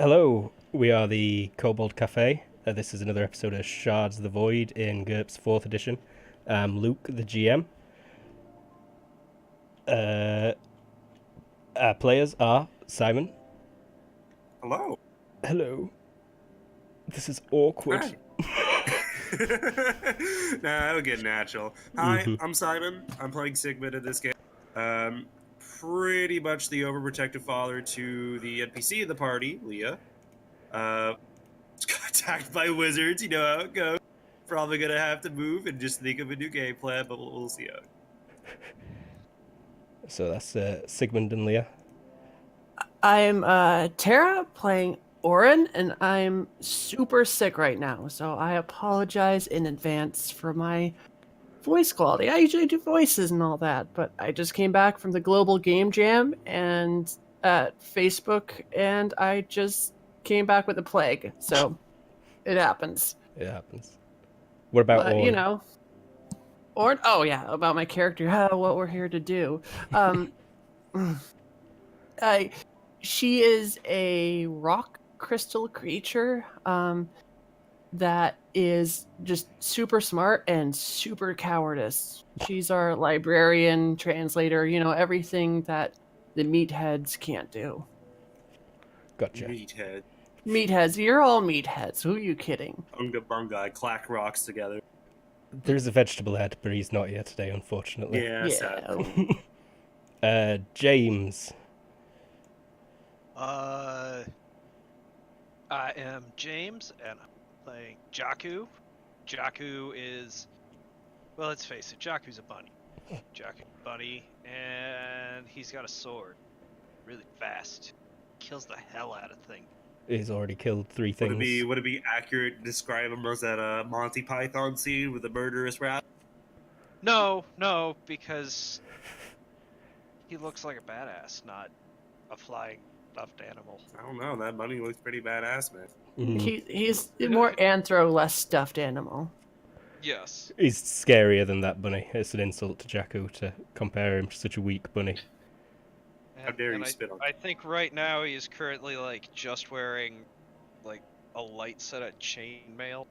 Hello, we are the Kobold Cafe. This is another episode of Shards the Void in Gurps 4th edition. I'm Luke, the GM. Our players are Simon. Hello. Hello. This is awkward. Hi. Nah, it'll get natural. Hi, I'm Simon. I'm playing Sigmund in this game. Pretty much the overprotective father to the NPC in the party, Leah. Got attacked by wizards, you know how it goes. Probably gonna have to move and just think of a new game plan, but we'll see how. So that's Sigmund and Leah. I'm Tara playing Orin, and I'm super sick right now, so I apologize in advance for my voice quality. I usually do voices and all that, but I just came back from the Global Game Jam and at Facebook, and I just came back with a plague, so it happens. It happens. What about Orn? You know, Orin? Oh yeah, about my character, what we're here to do. She is a rock crystal creature that is just super smart and super cowardice. She's our librarian, translator, everything that the meatheads can't do. Gotcha. Meathead. Meatheads, you're all meatheads. Who are you kidding? Bunga bunga, I clack rocks together. There's a vegetable head, but he's not here today, unfortunately. Yeah, sad. James. I am James, and I'm playing Jakku. Jakku is, well, let's face it, Jakku's a bunny. Jakku's a bunny, and he's got a sword. Really fast. Kills the hell out of things. He's already killed 3 things. Would it be accurate to describe him as that Monty Python scene with the murderous rat? No, because he looks like a badass, not a flying stuffed animal. I don't know, that bunny looks pretty badass, man. He's more anthro, less stuffed animal. Yes. He's scarier than that bunny. It's an insult to Jakku to compare him to such a weak bunny. How dare you spit on I think right now he is currently just wearing a light set of chainmail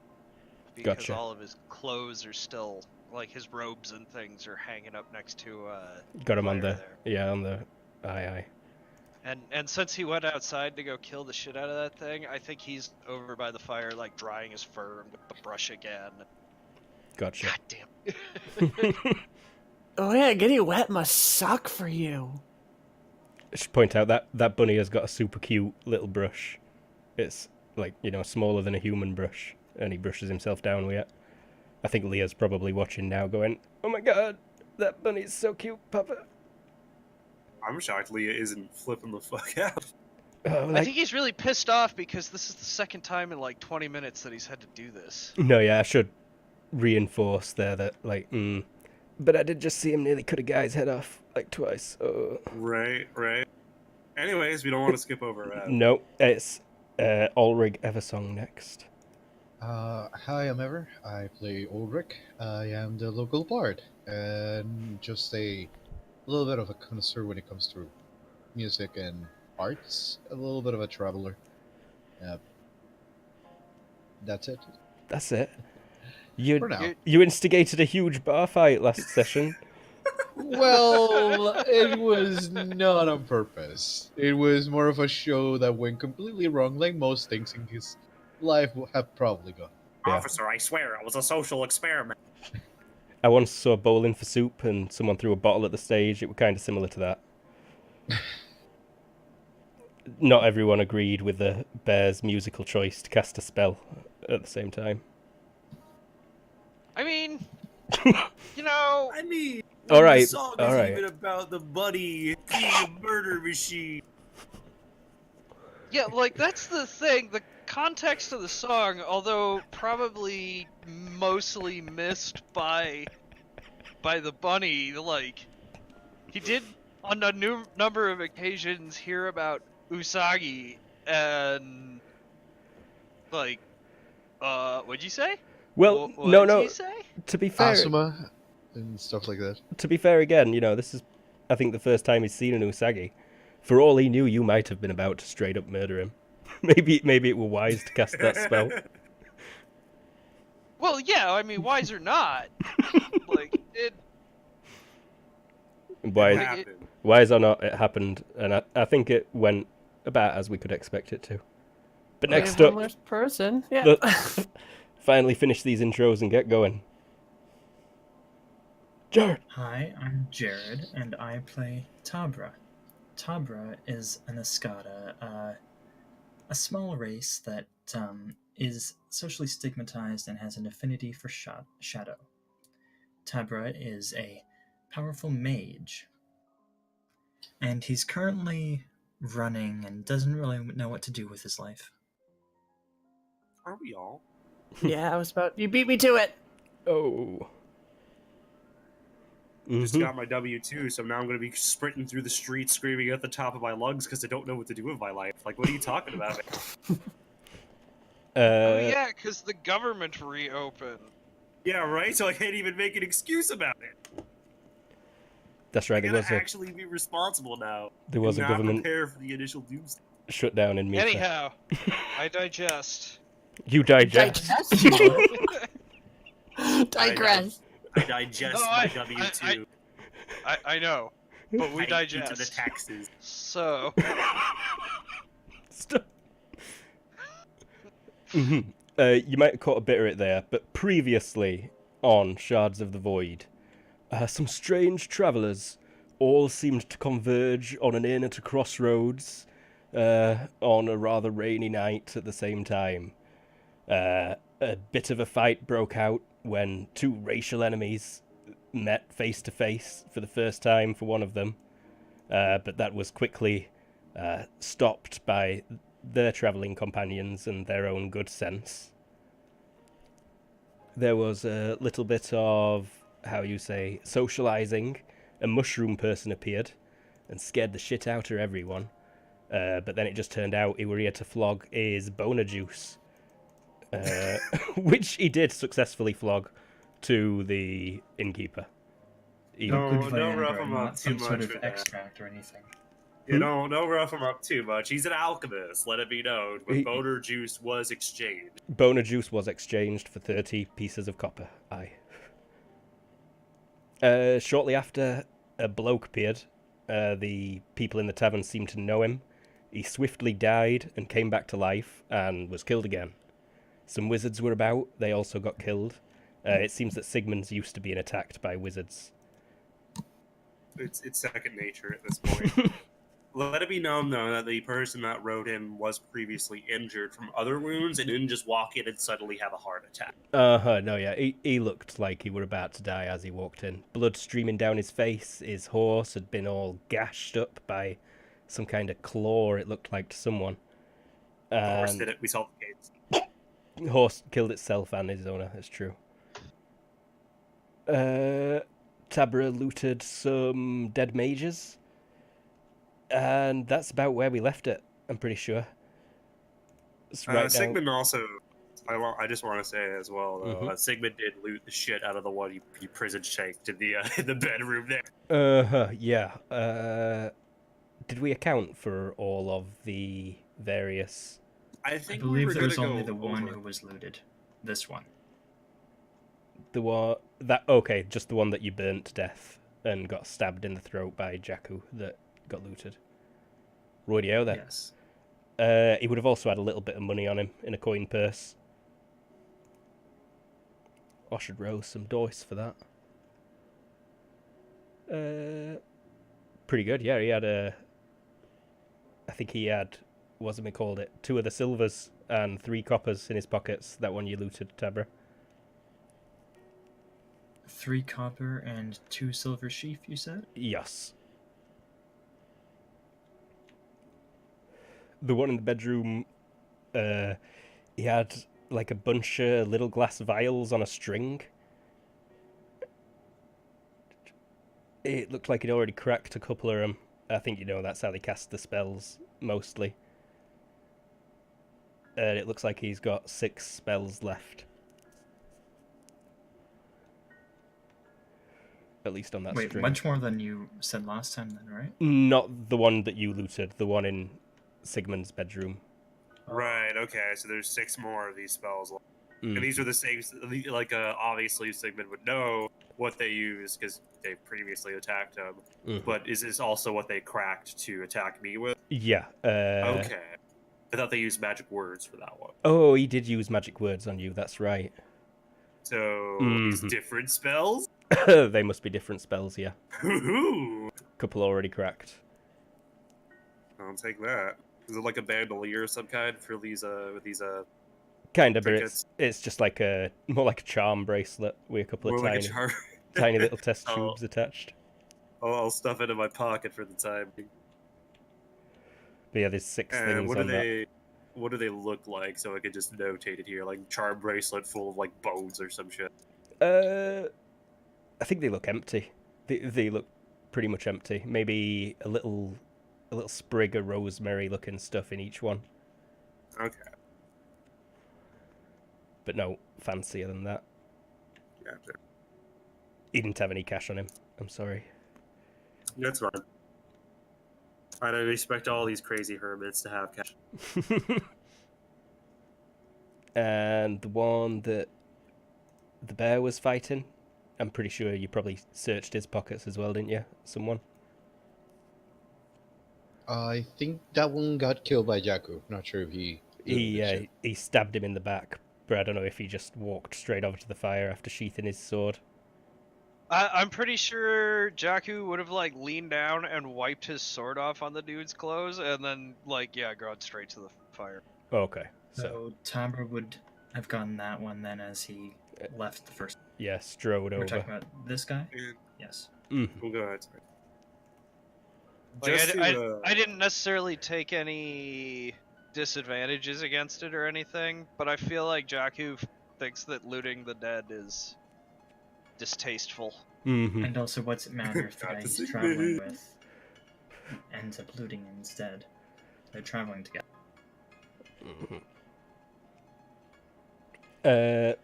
because Gotcha. all of his clothes are still his robes and things are hanging up next to Got him on fire the there. yeah, on the aye. And since he went outside to go kill the shit out of that thing, I think he's over by the fire drying his fur with the brush again. Gotcha. God damn. Oh yeah, getting wet must suck for you. I should point out that bunny has got a super cute little brush. It's smaller than a human brush, and he brushes himself down with it. I think Leah's probably watching now going, "Oh my god, that bunny's so cute, Papa." I'm shocked Leah isn't flipping the fuck out. I think he's really pissed off because this is the second time in 20 minutes that he's had to do this. No, yeah, I should reinforce there that but I did just see him nearly cut a guy's head off twice. Right. Anyways, we don't want to skip over. No, it's Ulrich Eversong next. Hi, I'm Ever. I play Ulrich. I am the local bard, and just a little bit of a connoisseur when it comes to music and arts. A little bit of a traveler. That's it. That's it. For now. You instigated a huge bar fight last session. Well, it was not on purpose. It was more of a show that went completely wrong, like most things in his life have probably gone. Yeah. Officer, I swear, it was a social experiment. I once saw Bowling for Soup and someone threw a bottle at the stage. It was kind of similar to that. Not everyone agreed with the bear's musical choice to cast a spell at the same time. I mean, All right, the song all is right. even about the bunny being a murder machine. yeah, that's the thing. The context of the song, although probably mostly missed by the bunny, he did on a number of occasions hear about Usagi and what'd you say? Well, What no. did you say? To be fair, Asuma and stuff like that. to be fair again, this is, I think, the first time he's seen an Usagi. For all he knew, you might have been about to straight up murder him. Maybe it were wise to cast that spell. Well, yeah, I mean, wise or not, like it. Wise, happened. wise or not, it happened, and I think it went about as we could expect it to. But Brave next up, homeless person. Yeah. let's finally finish these intros and get going. Jared. Hi, I'm Jared, and I play Tabra. Tabra is an Escada, a small race that is socially stigmatized and has an affinity for shadow. Tabra is a powerful mage, and he's currently running and doesn't really know what to do with his life. Are we all? Yeah, I was about. You beat me to it. Oh. Just got my W-2, so now I'm going to be sprinting through the streets screaming at the top of my lungs because I don't know what to do with my life. Like, what are you talking about? Oh yeah, because the government reopened. Yeah, right? So I can't even make an excuse about it. That's right. I gotta actually be responsible now. There was and a not government prepare for the initial doomsday. shutdown in Mesa. Anyhow, I digest. You digest. Digress. I digest No, my W-2 I know, but we into digest. the taxes. So. Stop. You might have caught a bit of it there, but previously on Shards of the Void, some strange travellers all seemed to converge on an inn at a crossroads on a rather rainy night at the same time. A bit of a fight broke out when two racial enemies met face to face for the first time for one of them, but that was quickly stopped by their travelling companions and their own good sense. There was a little bit of, how you say, socialising. A mushroom person appeared and scared the shit out of everyone, but then it just turned out he were here to flog his boner juice. Which he did successfully flog to the innkeeper. Don't Viagra, rough him up not too some sort much of with that. extract or anything. You know, don't rough him up too much. He's an alchemist, let it be known. But He- boner juice was exchanged. Boner juice was exchanged for 30 pieces of copper. Aye. Shortly after, a bloke appeared. The people in the tavern seemed to know him. He swiftly died and came back to life and was killed again. Some wizards were about. They also got killed. It seems that Sigmund's used to being attacked by wizards. It's second nature at this point. Let it be known, though, that the person that wrote him was previously injured from other wounds and didn't just walk in and suddenly have a heart attack. No, yeah. He looked like he were about to die as he walked in. Blood streaming down his face. His horse had been all gashed up by some kind of claw, it looked like, to someone. The horse did it. We solved the case. Horse killed itself and his owner, it's true. Tabra looted some dead mages. And that's about where we left it, I'm pretty sure. Sigmund also, I just want to say as well, though, Sigmund did loot the shit out of the one he prison shanked in the bedroom there. Yeah. Did we account for all of the various... I think I believe we were there was gonna only go the one over. who was looted. This one. The one... Okay, just the one that you burnt to death and got stabbed in the throat by Jakku that got looted. Radio then. Yes. He would have also had a little bit of money on him in a coin purse. I should roll some dice for that. Pretty good, yeah. He had I think he had, what's it called it? 2 of the silvers and 3 coppers in his pockets. That one you looted, Tabra. 3 copper and 2 silver sheaf, you said? Yes. The one in the bedroom, he had like a bunch of little glass vials on a string. It looked like he'd already cracked a couple of them. I think, that's how they cast the spells, mostly. And it looks like he's got 6 spells left. At least on that Wait, string. much more than you said last time then, right? Not the one that you looted, the one in Sigmund's bedroom. Right. Okay. So there's 6 more of these spells, Mm. and these are the same. Like, obviously, Sigmund would know what they use because they've previously attacked him. Mhm. But is this also what they cracked to attack me with? Yeah. Okay. I thought they used magic words for that one. Oh, he did use magic words on you. That's right. So these Mhm. different spells. They must be different spells. Yeah. Hoo-hoo! Couple already cracked. I'll take that. Is it like a bandolier of some kind for these with these Kind of, but trinkets? it's just like more like a charm bracelet with a couple More of like a tiny charm. tiny little test Oh. tubes attached. I'll stuff it in my pocket for the time being. But yeah, there's 6 And things on that. what do they look like so I could just notate it here? Like charm bracelet full of like bones or some shit. I think they look empty. They look pretty much empty. Maybe a little sprig of rosemary looking stuff in each one. Okay. But no fancier than that. Gotcha. He didn't have any cash on him. I'm sorry. That's fine. I don't expect all these crazy hermits to have cash. And the one that the bear was fighting, I'm pretty sure you probably searched his pockets as well, didn't you? Someone? I think that one got killed by Jakku. Not sure if he. He stabbed him in the back, but I don't know if he just walked straight over to the fire after sheathing his sword. I'm pretty sure Jakku would have like leaned down and wiped his sword off on the dude's clothes, and then gone straight to the fire. Okay, so So Tabra would have gotten that one then as he left the first. yeah, strode We're over. talking about this guy? Yeah. Yes. We'll go ahead. Like, Just I didn't necessarily take any disadvantages against it or anything, but I feel like Jakku thinks that looting the dead is distasteful. Mm-hmm. And also, what's it matter if the guy Got to he's see traveling me. with ends up looting instead? They're traveling together. But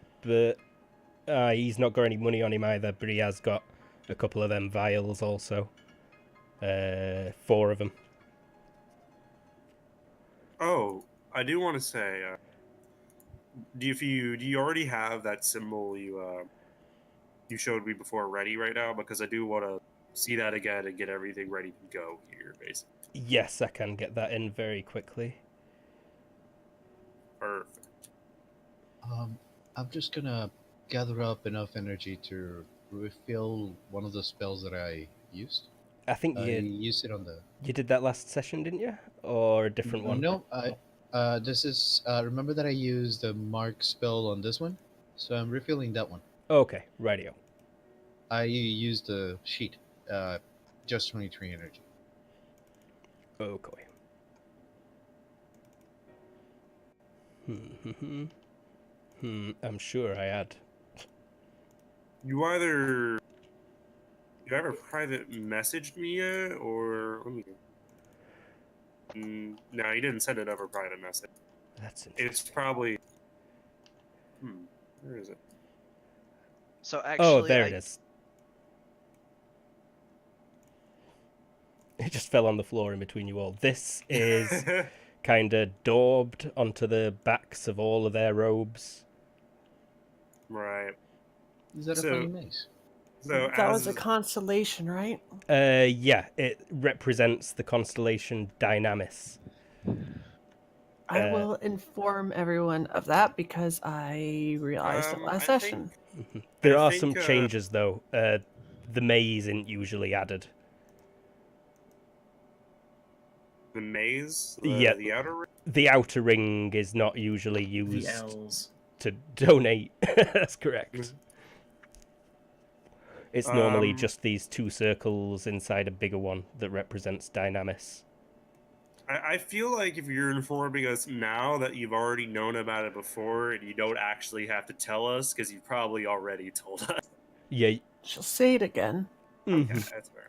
he's not got any money on him either, but he has got a couple of them vials also. 4 of them. Oh, I do want to say, do you already have that symbol you showed me before ready right now? Because I do want to see that again and get everything ready to go here, basically. Yes, I can get that in very quickly. Perfect. I'm just gonna gather up enough energy to refill one of the spells that I used. I think I used it on the. you did that last session, didn't you? Or a different one? No, this is. Remember that I used the mark spell on this one, so I'm refilling that one. Okay, radio. I used the sheet. Just 23 energy. Okay. I'm sure I had. You ever private messaged me yet, or let me. No, you didn't send it over private message. That's interesting. It's probably. Where is it? So actually, Oh, there it is. It just fell on the floor in between you all. This is kind of daubed onto the backs of all of their robes. Right. Is that a So- funny maze? So That was a as- constellation, right? Yeah, it represents the constellation Dynamis. I Uh, will inform everyone of that because I realized it last I session. There I are think, some changes though. The maze isn't usually added. the maze, Yeah. the outer ring. The outer ring is not usually The used L's. to donate. That's correct. It's normally Um, just these 2 circles inside a bigger one that represents Dynamis. I feel like if you're informing us now that you've already known about it before, and you don't actually have to tell us because you probably already told us. Yeah. She'll say it again. Mhm. Yeah, that's fair.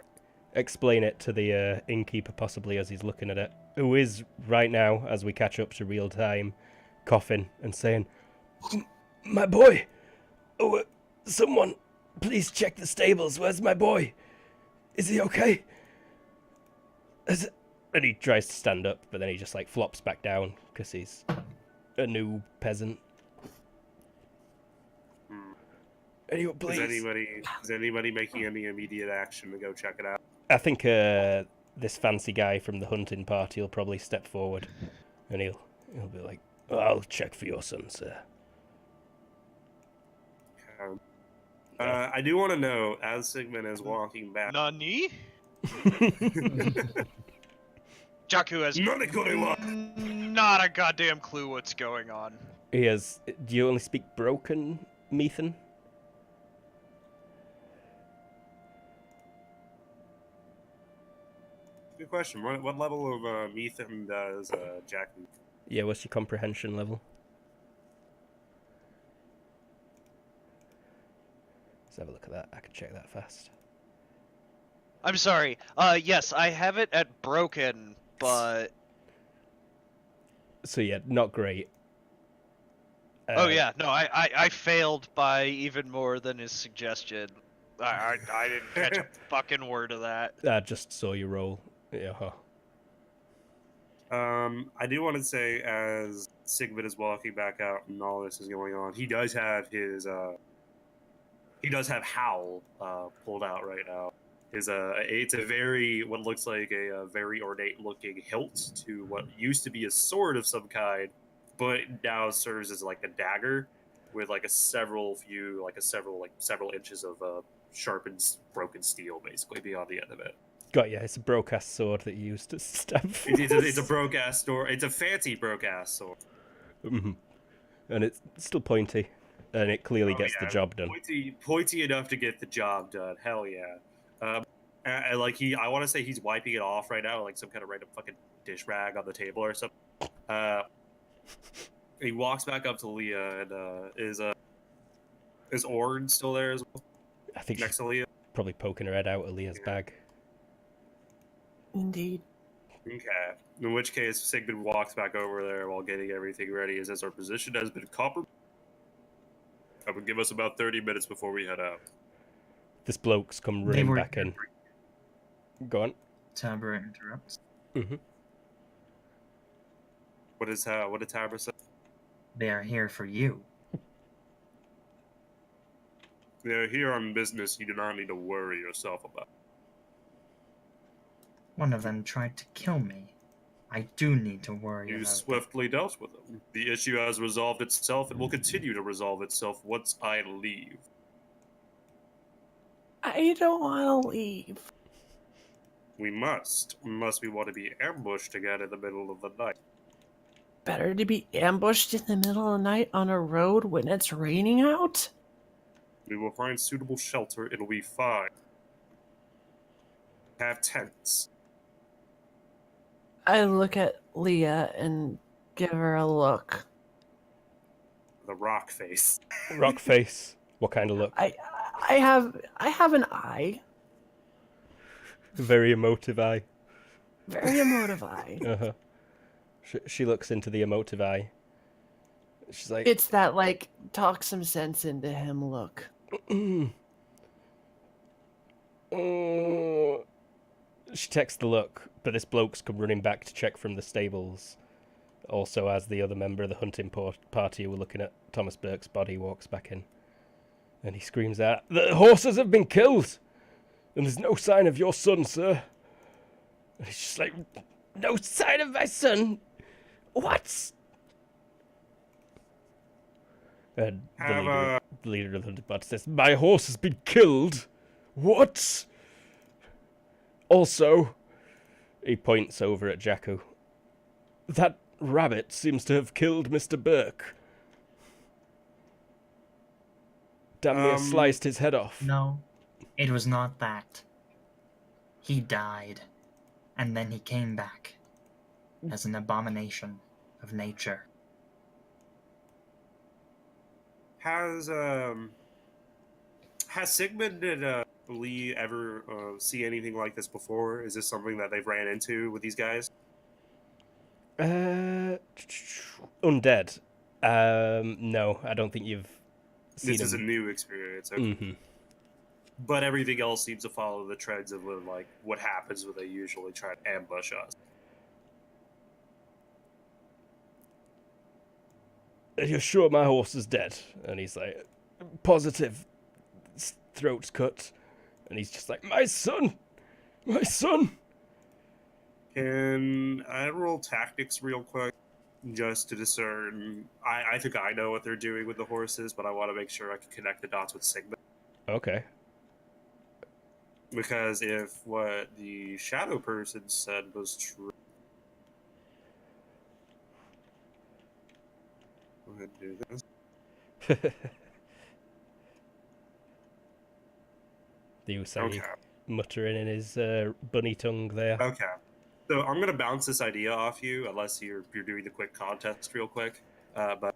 Explain it to the innkeeper possibly as he's looking at it, who is right now, as we catch up to real time, coughing and saying, "My boy! Oh, someone, please check the stables. Where's my boy? Is he okay? And he tries to stand up, but then he just like flops back down because he's a new peasant. Anyone, please? Is anybody making any immediate action to go check it out? I think this fancy guy from the hunting party will probably step forward, and he'll be like, "I'll check for your son, sir." I do want to know, as Sigmund is walking back. Nani? Jakku has not a goddamn clue what's going on. He has. Do you only speak broken, Methan? Good question. What level of Methan does Jakku? Yeah, what's your comprehension level? Let's have a look at that. I can check that fast. I'm sorry. Yes, I have it at broken, but... So yeah, not great. oh yeah, no, I failed by even more than his suggestion. I didn't catch a fucking word of that. I just saw you roll. Yeah. Huh. I do want to say, as Sigmund is walking back out and all this is going on, he does have his Howl pulled out right now. It's a very, what looks like a very ornate looking hilt to what used to be a sword of some kind, but now serves as like a dagger with like several inches of sharpened broken steel basically beyond the end of it. Got ya. It's a broke-ass sword that you used to stab. It's a broke-ass sword. It's a fancy broke-ass sword. Mm-hmm. And it's still pointy, and it clearly gets the job done. Pointy enough to get the job done. Hell yeah. I want to say he's wiping it off right now, like some kind of random fucking dish rag on the table or something. He walks back up to Leah, and is Orin still there as well? I think next to Leah. Probably poking her head out of Leah's bag. Indeed. Okay. In which case, Sigmund walks back over there while getting everything ready. As our position has been compromised. That would give us about 30 minutes before we head out. This bloke's come running back in. Go on. Tabra interrupts. Mm-hmm. What did Tabra say? They are here for you. They're here on business you do not need to worry yourself about. One of them tried to kill me. I do need to worry about You it. swiftly dealt with them. The issue has resolved itself and will continue to resolve itself once I leave. I don't want to leave. We must, unless we want to be ambushed again in the middle of the night. Better to be ambushed in the middle of the night on a road when it's raining out? We will find suitable shelter. It'll be fine. Have tents. I look at Leah and give her a look. The rock face. Rock face. What kind of look? I have an eye. Very emotive eye. Very emotive eye. Uh-huh. She looks into the emotive eye. She's like... It's that, like, talk some sense into him look. She takes the look, but this bloke's come running back to check from the stables. Also, as the other member of the hunting party who were looking at Thomas Burke's body walks back in. And he screams out, "The horses have been killed! And there's no sign of your son, sir." And he's just like, "No sign of my son? What?" And the leader of the hunting party says, "My horse has been killed? What? Also," he points over at Jakku, "that rabbit seems to have killed Mr. Burke. Damn near sliced his head off." No, it was not that. He died, and then he came back as an abomination of nature. Has Sigmund and Lee ever see anything like this before? Is this something that they've ran into with these guys? Undead. No, I don't think you've seen This is a them. new experience. Okay. Mm-hmm. But everything else seems to follow the trends of like what happens when they usually try to ambush us. "Are you sure my horse is dead?" And he's like, "Positive. His throat's cut." And he's just like, "My son! My son!" Can I roll tactics real quick, just to discern? I think I know what they're doing with the horses, but I want to make sure I can connect the dots with Sigma. Okay. Because if what the shadow person said was true, go ahead and do this. You say, Okay. muttering in his bunny tongue there. Okay. So I'm gonna bounce this idea off you, unless you're doing the quick contest real quick. But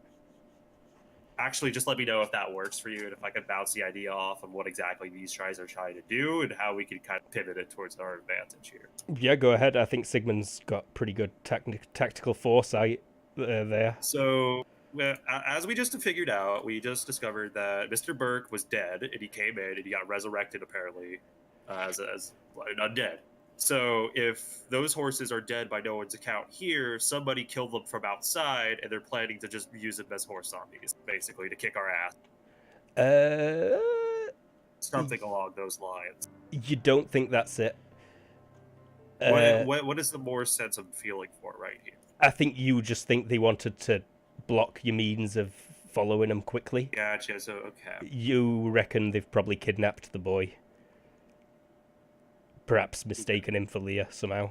actually, just let me know if that works for you, and if I can bounce the idea off of what exactly these tries are trying to do, and how we can kind of pivot it towards our advantage here. Yeah, go ahead. I think Sigmund's got pretty good tactical foresight there. So, as we just figured out, we just discovered that Mr. Burke was dead, and he came in and he got resurrected apparently as undead. So, if those horses are dead by no one's account here, somebody killed them from outside, and they're planning to just use them as horse zombies, basically, to kick our ass. Something along those lines. You don't think that's it? What is the more sense I'm feeling for right here? I think you just think they wanted to block your means of following them quickly. Gotcha, so okay. You reckon they've probably kidnapped the boy. Perhaps mistaken him for Leah somehow.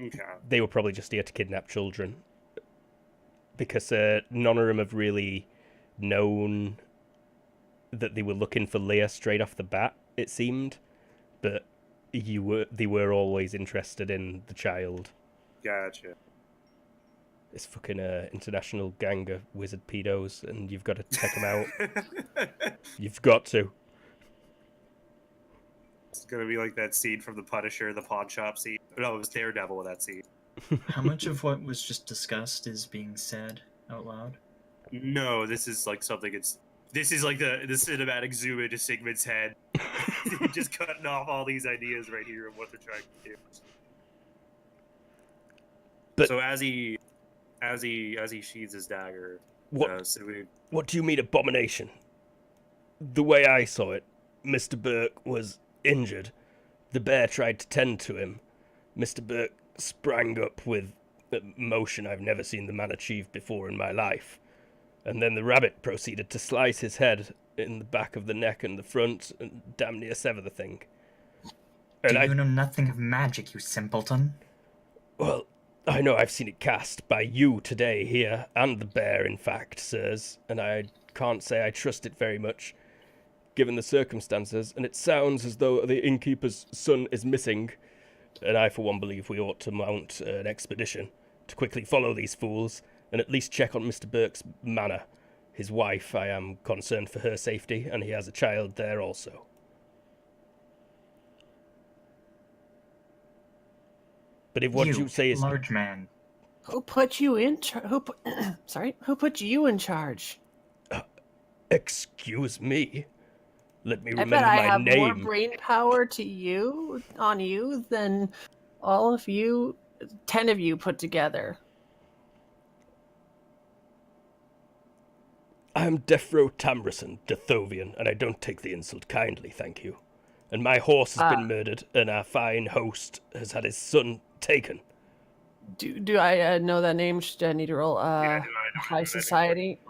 Okay. They were probably just here to kidnap children. Because none of them have really known that they were looking for Leah straight off the bat, it seemed. But they were always interested in the child. Gotcha. This fucking international gang of wizard pedos, and you've got to check them out. You've got to. It's gonna be like that scene from The Punisher, the pawn shop scene. No, it was Daredevil with that scene. How much of what was just discussed is being said out loud? No, this is like something. This is like the cinematic zoom into Sigmund's head, just cutting off all these ideas right here of what they're trying to do. But so as he sheathes his dagger, what do you mean abomination? The way I saw it, Mr. Burke was injured. The bear tried to tend to him. Mr. Burke sprang up with a motion I've never seen the man achieve before in my life. And then the rabbit proceeded to slice his head in the back of the neck and the front and damn near sever the thing. And you know nothing of magic, you simpleton? Well, I know I've seen it cast by you today here, and the bear, in fact, sirs, and I can't say I trust it very much, given the circumstances, and it sounds as though the innkeeper's son is missing, and I for one believe we ought to mount an expedition to quickly follow these fools, and at least check on Mr. Burke's manor. His wife, I am concerned for her safety, and he has a child there also. But if what you say is large man, who put you in who put you in charge? Excuse me. Let me remember I bet I have name. more brain power on you than all of you, 10 of you put together. I am Defro Tamrison, Dethovian, and I don't take the insult kindly, thank you. And my horse has been murdered, and our fine host has had his son taken. Do I know that name? Should I need to roll high society?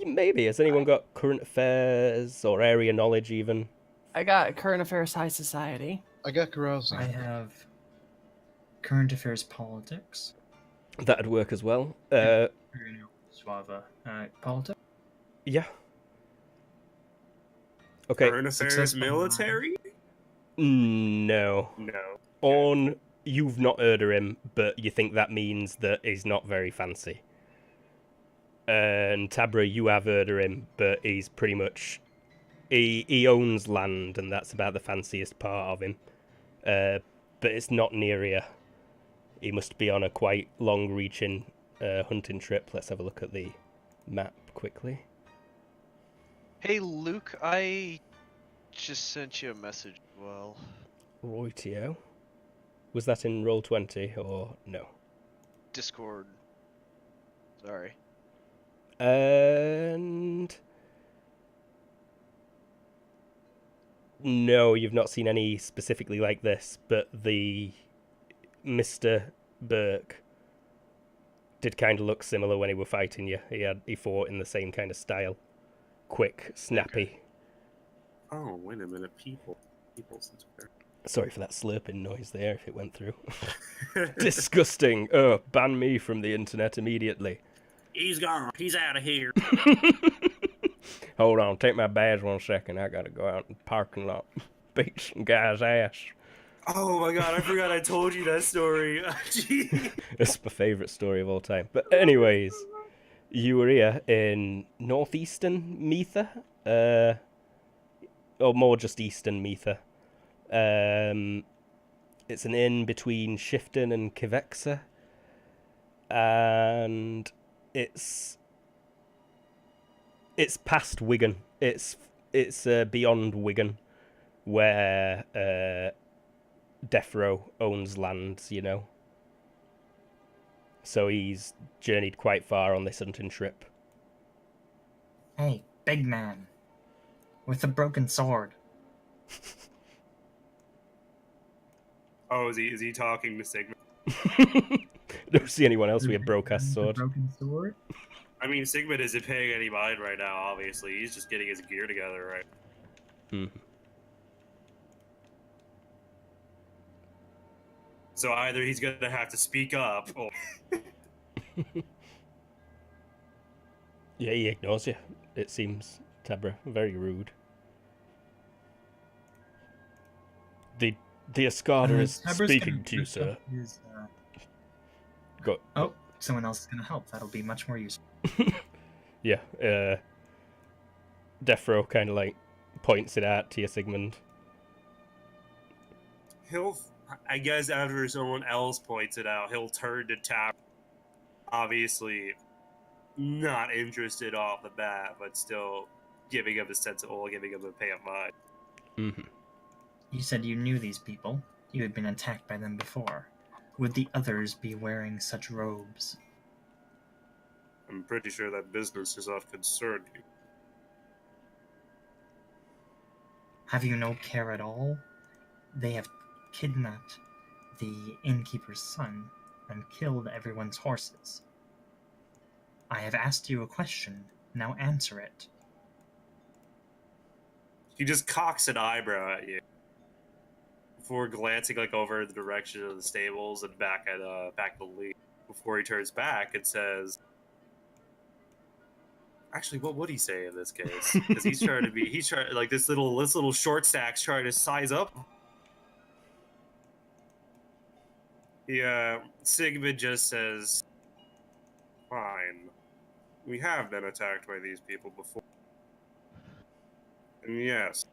Maybe. Has anyone got current affairs or area knowledge even? I got current affairs high society. I got carousing. I have current affairs politics. That'd work as well. Suava. Politics? Yeah. Okay. Current affairs military? No. No. You've not heard of him, but you think that means that he's not very fancy. And Tabra, you have heard of him, but he's pretty much... He owns land, and that's about the fanciest part of him. But it's not near here. He must be on a quite long-reaching hunting trip. Let's have a look at the map quickly. Hey, Luke, I just sent you a message. Well, Roytio. Was that in Roll20 or no? Discord. Sorry. And no, you've not seen any specifically like this, but the Mr. Burke did kind of look similar when he were fighting you. He fought in the same kind of style. Quick, snappy. Oh, wait a minute, people. Sorry for that slurping noise there if it went through. Disgusting. Oh, ban me from the internet immediately. He's gone. He's out of here. Hold on, take my badge 1 second. I gotta go out in the parking lot, beat some guy's ass. Oh my god, I forgot I told you that story. It's my favourite story of all time. But anyways, you were here in northeastern Meetha, or more just eastern Meetha. It's an inn between Shifton and Kivexa, and it's past Wigan. It's beyond Wigan, where Defro owns lands, you know. So he's journeyed quite far on this hunting trip. Hey, big man. With a broken sword. Oh, is he talking to Sigma? Don't see anyone else with a broadcast sword. Broken sword? I mean, Sigmund isn't paying any mind right now, obviously. He's just getting his gear together, right? So either he's going to have to speak up, or... Yeah, he ignores you, it seems, Tabra. Very rude. The Escada is Tabra's speaking gonna to you, lift sir. up his, Go. Oh, someone else is gonna help. That'll be much more useful. Yeah, Defro kind of like points it out to you, Sigmund. I guess after someone else points it out, he'll turn to Tap. Obviously, not interested off the bat, but still giving him a sense of giving him a pay of mind. Mm-hmm. You said you knew these people. You had been attacked by them before. Would the others be wearing such robes? I'm pretty sure that business is of concern to you. Have you no care at all? They have kidnapped the innkeeper's son and killed everyone's horses. I have asked you a question. Now answer it. He just cocks an eyebrow at you before glancing over the direction of the stables and back at the lead. Before he turns back and says, "Actually, what would he say in this case? Because he's trying this little short stack's trying to size up." Yeah, Sigmund just says, "Fine. We have been attacked by these people before. And yes,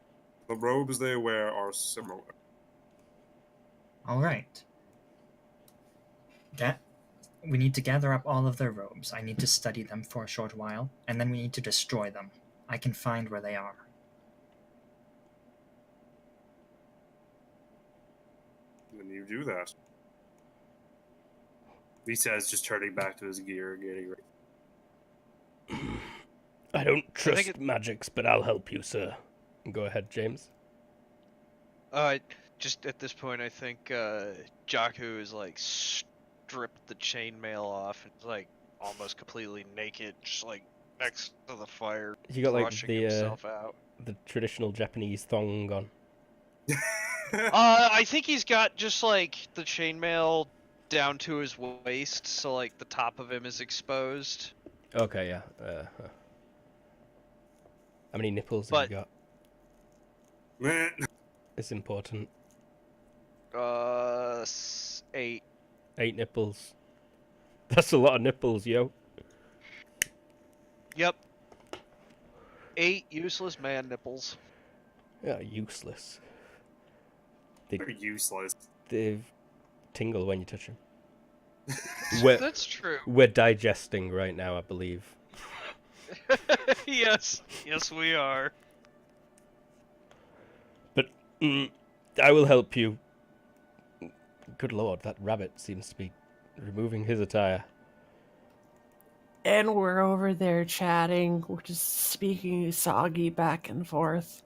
the robes they wear are similar." Alright. We need to gather up all of their robes. I need to study them for a short while, and then we need to destroy them. I can find where they are. When you do that, he says, just turning back to his gear and getting ready. I don't trust magics, but I'll help you, sir. Go ahead, James. Just at this point, I think Jakku is stripped the chainmail off and almost completely naked, just next to the fire. You got brushing himself out. the traditional Japanese thong on. I think he's got just the chainmail down to his waist, so the top of him is exposed. Okay, yeah. How many nipples have you got? It's important. 8. 8 nipples. That's a lot of nipples, yo. Yep. 8 useless man nipples. Yeah, useless. They're useless. They tingle when you touch them. That's true. We're digesting right now, I believe. Yes, we are. But I will help you. Good lord, that rabbit seems to be removing his attire. And we're over there chatting. We're just speaking soggy back and forth.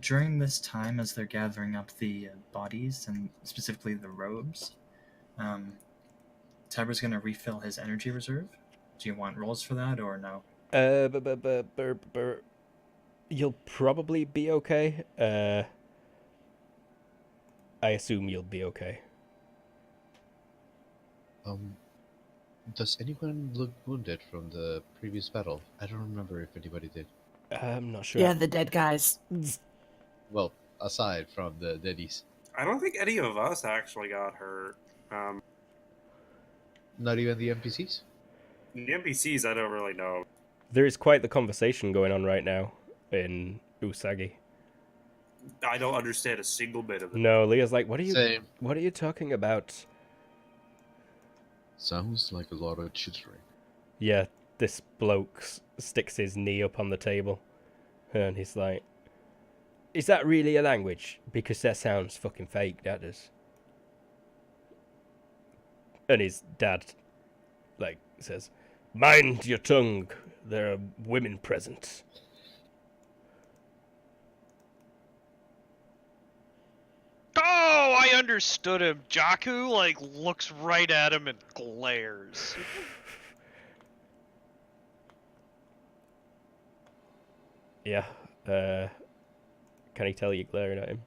During this time, as they're gathering up the bodies and specifically the robes, Tabra's going to refill his energy reserve. Do you want rolls for that or no? You'll probably be okay. I assume you'll be okay. Does anyone look wounded from the previous battle? I don't remember if anybody did. I'm not sure. Yeah, the dead guys. Well, aside from the deadies. I don't think any of us actually got hurt. Not even the NPCs? The NPCs, I don't really know. There is quite the conversation going on right now in Usagi. I don't understand a single bit of it. No, Leah's like, what are Same. you talking about? Sounds like a lot of chittering. Yeah, this bloke sticks his knee up on the table. And he's like, is that really a language? Because that sounds fucking fake, that does. And his dad, like, says, mind your tongue. There are women present. Oh, I understood him. Jakku, like, looks right at him and glares. Yeah, can he tell you glaring at him?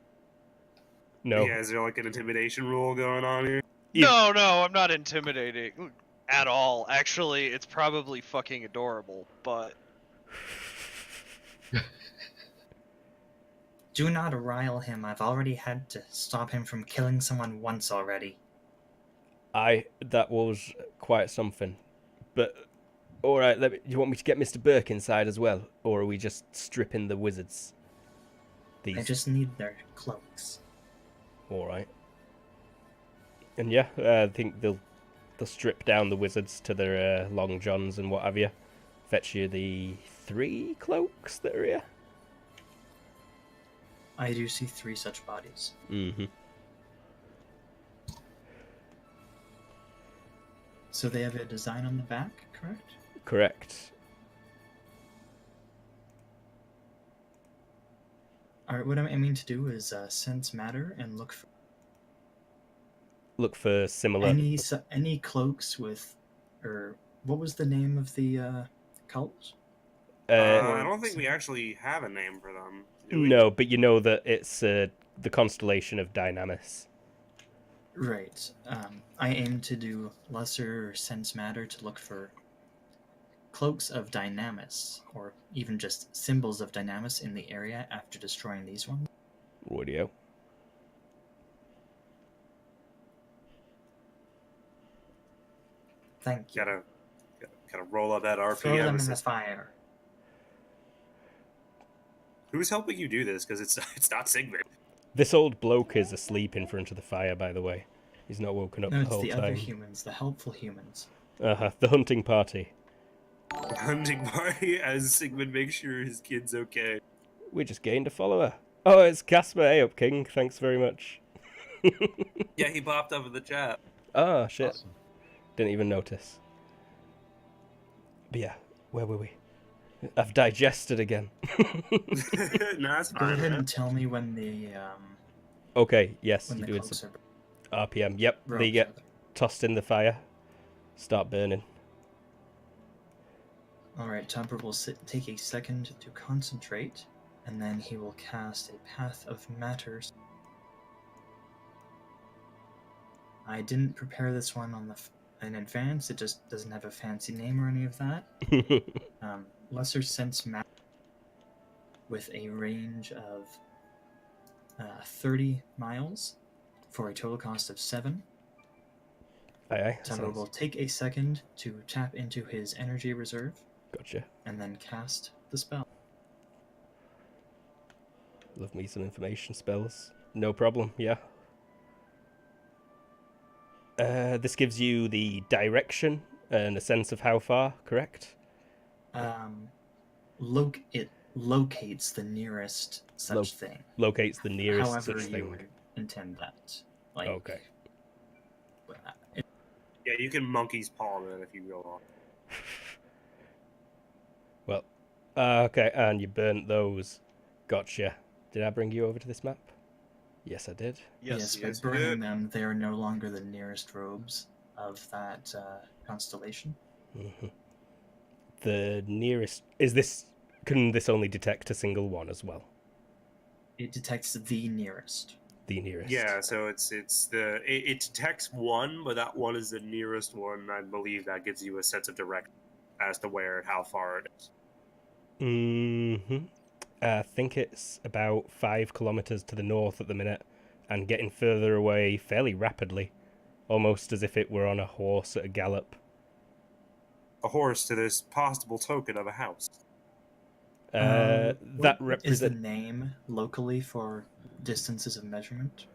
No. Yeah, is there like an intimidation rule going on here? No, I'm not intimidating at all. Actually, it's probably fucking adorable, but... Do not rile him. I've already had to stop him from killing someone once already. That was quite something. But, alright, do you want me to get Mr. Burke inside as well? Or are we just stripping the wizards? I just need their cloaks. Alright. And yeah, I think they'll strip down the wizards to their long johns and what have you. Fetch you the 3 cloaks that are here. I do see 3 such bodies. Mm-hmm. So they have a design on the back, correct? Correct. Alright, what I'm aiming to do is sense matter and look for similar... any cloaks with... Or what was the name of the cult? I don't think we actually have a name for them. No, but you know that it's the constellation of Dynamis. Right. I aim to do lesser sense matter to look for cloaks of Dynamis, or even just symbols of Dynamis in the area after destroying these ones. Radio. Thank you. Gotta roll up that RPM. Throw them in the fire. Who's helping you do this? Because it's not Sigmund. This old bloke is asleep in front of the fire, by the way. He's not woken up No, the it's whole the time. other humans, the helpful humans. The hunting party. Hunting party as Sigmund makes sure his kid's okay. We just gained a follower. Oh, it's Casper. Hey up, King. Thanks very much. Yeah, he popped up in the chat. Oh, shit. Awesome. Didn't even notice. But yeah, where were we? I've digested again. No, that's Go fine. ahead Man. and tell me when the Okay, yes, when you're the doing cloaks some are RPM. Yep, they robes, get rather. tossed in the fire. Start burning. Alright, Topper will take a second to concentrate, and then he will cast a Path of Matters. I didn't prepare this one in advance, it just doesn't have a fancy name or any of that. Lesser Sense Matter with a range of 30 miles for a total cost of 7. Aye, Topper sounds... will take a second to tap into his energy reserve Gotcha. and then cast the spell. Love me some information spells. No problem, yeah. This gives you the direction and a sense of how far, correct? It locates the nearest such thing. Locates the nearest However such you thing. would intend that. Like, Okay. Yeah, you can monkey's palm it if you go on. Well, okay, and you burnt those. Gotcha. Did I bring you over to this map? Yes, I did. yes, by yes, you burning did. them, they are no longer the nearest robes of that constellation. Hmm. The nearest... Is this... Can this only detect a single one as well? It detects the nearest. The nearest. Yeah, so it detects one, but that one is the nearest one. I believe that gives you a sense of direction as to where and how far it is. Mm-hmm. I think it's about 5 kilometers to the north at the minute, and getting further away fairly rapidly, almost as if it were on a horse at a gallop. A horse to this possible token of a house. That What is the represent... name locally for distances of measurement?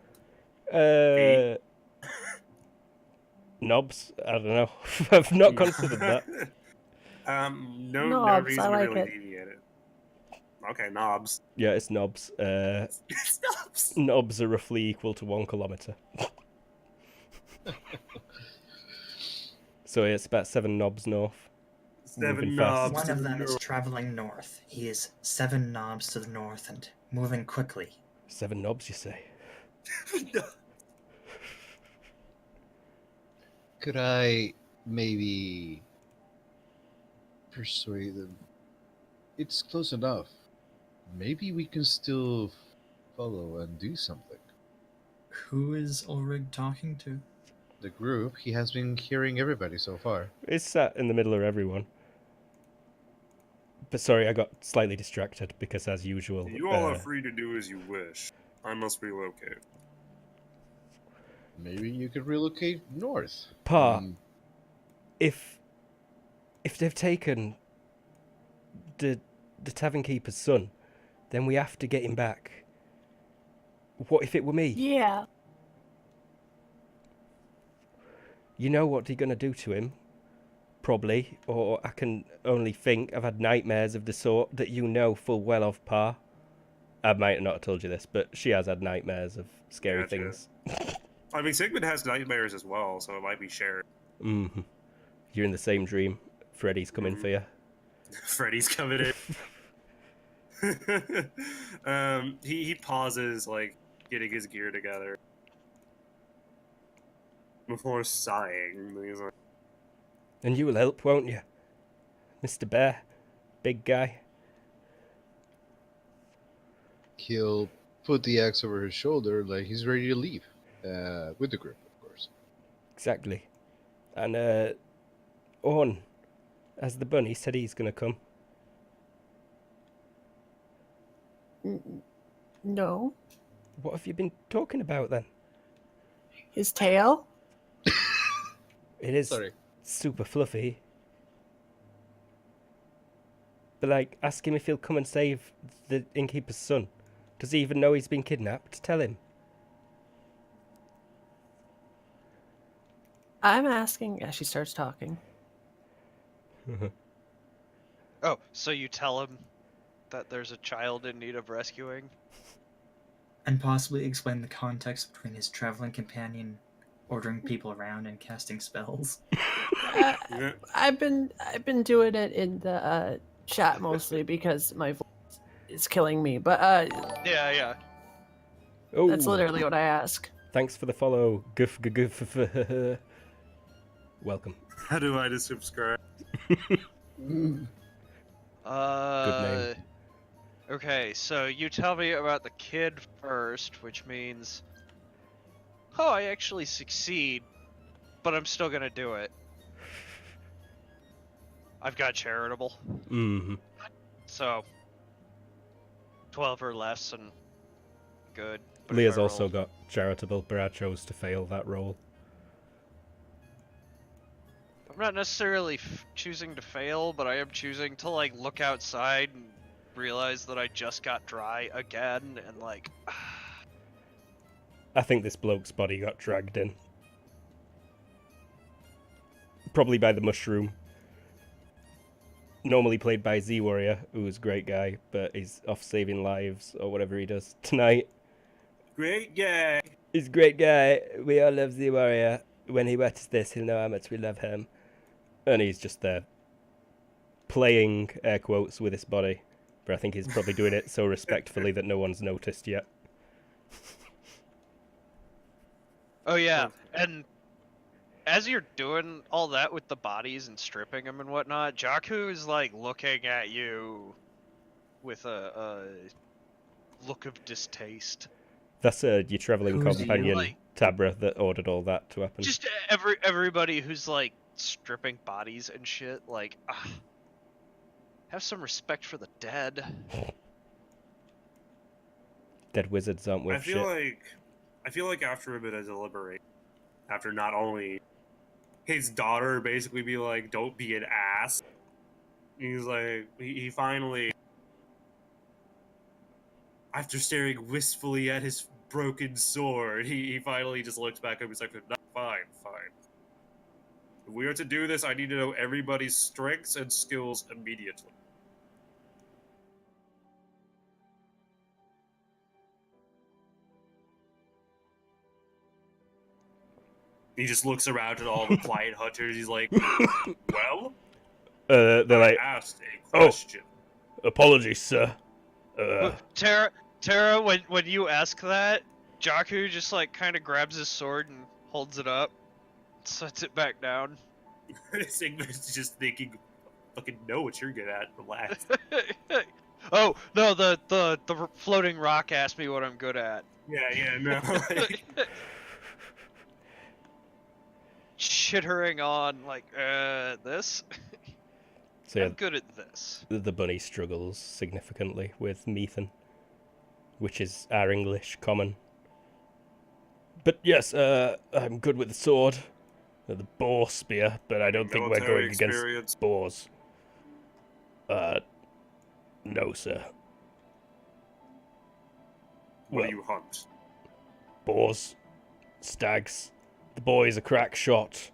Knobs? I don't know. I've not considered that. No Knobs, reason I to like really it. deviate it. Okay, knobs. Yeah, it's knobs. Stops. Knobs are roughly equal to 1 kilometer. So it's about 7 knobs north. Moving 7 fast. knobs. One to of the them is north. traveling north. He is 7 knobs to the north and moving quickly. 7 knobs, you say? Could I maybe persuade them? It's close enough. Maybe we can still follow and do something. Who is Ulrig talking to? The group, he has been hearing everybody so far. It's sat in the middle of everyone. But sorry, I got slightly distracted because, as usual... You all are free to do as you wish. I must relocate. Maybe you could relocate north. Pa, Mm, if they've taken the tavern keeper's son, then we have to get him back. What if it were me? Yeah. You know what they're gonna do to him? Probably, or I can only think. I've had nightmares of the sort that you know full well of, Pa. I might not have told you this, but she has had nightmares of scary Gotcha. things. I mean, Sigmund has nightmares as well, so it might be shared. Mm-hmm. You're in the same dream. Freddy's coming for you. Freddy's coming in. He pauses, like, getting his gear together. Before sighing. He's like, And you will help, won't you? Mr. Bear. Big guy. he'll put the axe over his shoulder like he's ready to leave. With the group, of course. Exactly. And, Orn, as the bunny, said he's gonna come. No. What have you been talking about, then? His tail? It is Sorry. super fluffy. But, like, ask him if he'll come and save the innkeeper's son. Does he even know he's been kidnapped? Tell him. I'm asking as she starts talking. Oh, so you tell him that there's a child in need of rescuing? And possibly explain the context between his traveling companion ordering people around and casting spells. yeah. I've been doing it in the chat mostly because my voice is killing me. But Yeah. Oh, that's literally what I ask. thanks for the follow. Goof, goof, goof. Welcome. How do I just subscribe? Good name. Okay, so you tell me about the kid first, which means... Oh, I actually succeed, but I'm still gonna do it. I've got charitable, Mm-hmm. so 12 or less and good. But if Leah's I also roll- got charitable, but I chose to fail that role. I'm not necessarily choosing to fail, but I am choosing to like look outside and realize that I just got dry again, and like, I think this bloke's body got dragged in. Probably by the mushroom. Normally played by Z Warrior, who's a great guy, but he's off saving lives or whatever he does tonight. Great guy. He's a great guy. We all love the warrior. When he watches this, he'll know how much we love him. And he's just there, playing air quotes with his body. But I think he's probably doing it so respectfully that no one's noticed yet. Oh yeah, and as you're doing all that with the bodies and stripping them and whatnot, Jakku's like looking at you with a look of distaste. That's your travelling Who's companion, you? Tabra, that ordered all that to happen. Just everybody who's like stripping bodies and shit. Like, have some respect for the dead. Dead wizards aren't worth I feel like after a bit of deliberation, after not only his daughter basically be like, "Don't be an ass," he's like, he finally, after staring wistfully at his broken sword, he finally just looks back up. He's like, "No, fine. If we are to do this, I need to know everybody's strengths and skills immediately." He just looks around at all the quiet hunters. He's like, "Well, They're I like, asked a question." apologies, sir. Tara, when you ask that, Jakku just like kind of grabs his sword and holds it up, sets it back down. Sigmund's just thinking, "Fucking know what you're good at. Relax." Oh no, the floating rock asked me what I'm good at. Yeah, no. Like, Chittering on like, this. So yeah, I'm good at this. the bunny struggles significantly with Methan, which is our English common. But yes, I'm good with the sword, the boar spear, but I don't think we're military going experience. against boars. No, sir. What Well, do you hunt? boars, stags. The boy's a crack shot.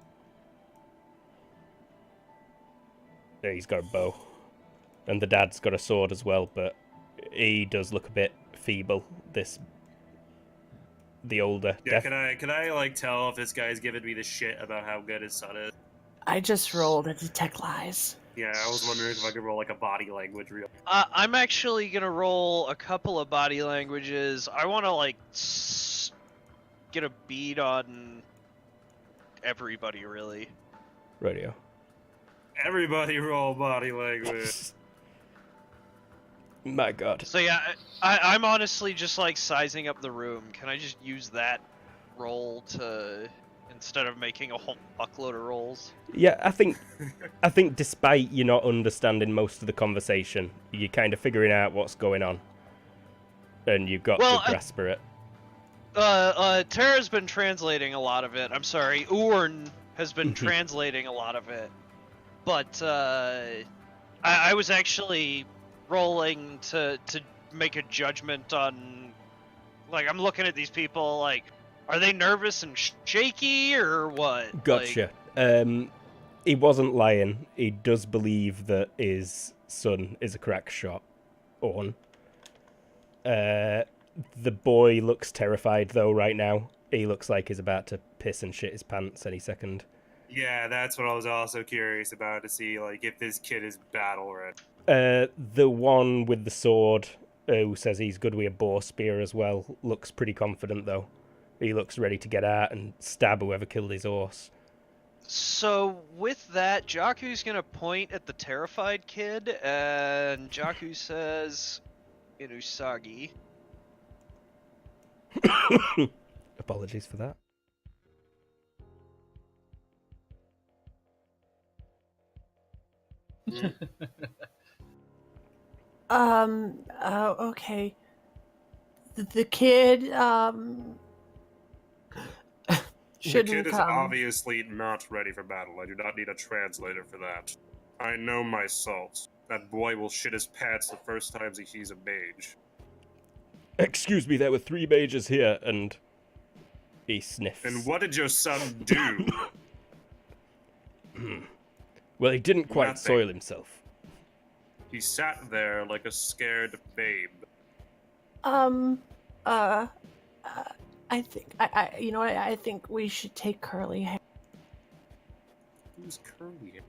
Yeah, he's got a bow. And the dad's got a sword as well, but he does look a bit feeble, the older. Yeah, can I like tell if this guy's giving me the shit about how good his son is? I just rolled a detect lies. Yeah, I was wondering if I could roll like a body language real. I'm actually gonna roll a couple of body languages. I want to like get a bead on everybody, really. Radio. Everybody roll body language. My god. So yeah, I'm honestly just like sizing up the room. Can I just use that roll to instead of making a whole fuckload of rolls? Yeah, I think despite you not understanding most of the conversation, you're kind of figuring out what's going on. And you've got the grasp for it. Tara's been translating a lot of it. I'm sorry, Urn has been translating a lot of it. But I was actually rolling to make a judgment on, like, I'm looking at these people like, are they nervous and shaky or what? Gotcha. He wasn't lying. He does believe that his son is a crack shot. Orn. The boy looks terrified though right now. He looks like he's about to piss and shit his pants any second. Yeah, that's what I was also curious about, to see like if this kid is battle ready. The one with the sword, who says he's good with a boar spear as well, looks pretty confident though. He looks ready to get out and stab whoever killed his horse. So with that, Jakku's gonna point at the terrified kid, and Jakku says, in Usagi. Apologies for that. Okay. The kid, The shouldn't kid is come. obviously not ready for battle. I do not need a translator for that. I know my salt. That boy will shit his pants the first time he sees a mage. Excuse me, there were 3 mages here, and he sniffs. And what did your son do? Well, he didn't quite Nothing. soil himself. He sat there like a scared babe. I think you know what? I think we should take Curly Hair. Who's Curly?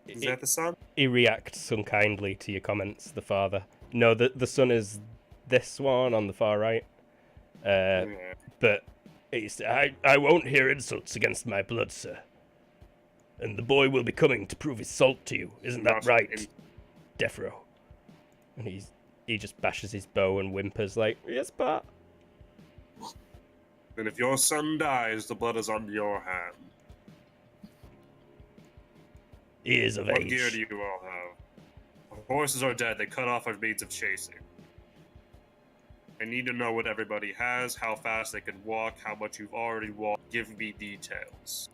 Is that the son? He reacts unkindly to your comments, the father. No, the son is this one on the far right. Yeah. But I won't hear insults against my blood, sir. And the boy will be coming to prove his salt to you. Isn't that Not right, in- Defro? And he just bashes his bow and whimpers like, yes, pa. And if your son dies, the blood is on your hand. He is of What age. gear do you all have? The horses are dead. They cut off our means of chasing. I need to know what everybody has, how fast they can walk, how much you've already walked. Give me details.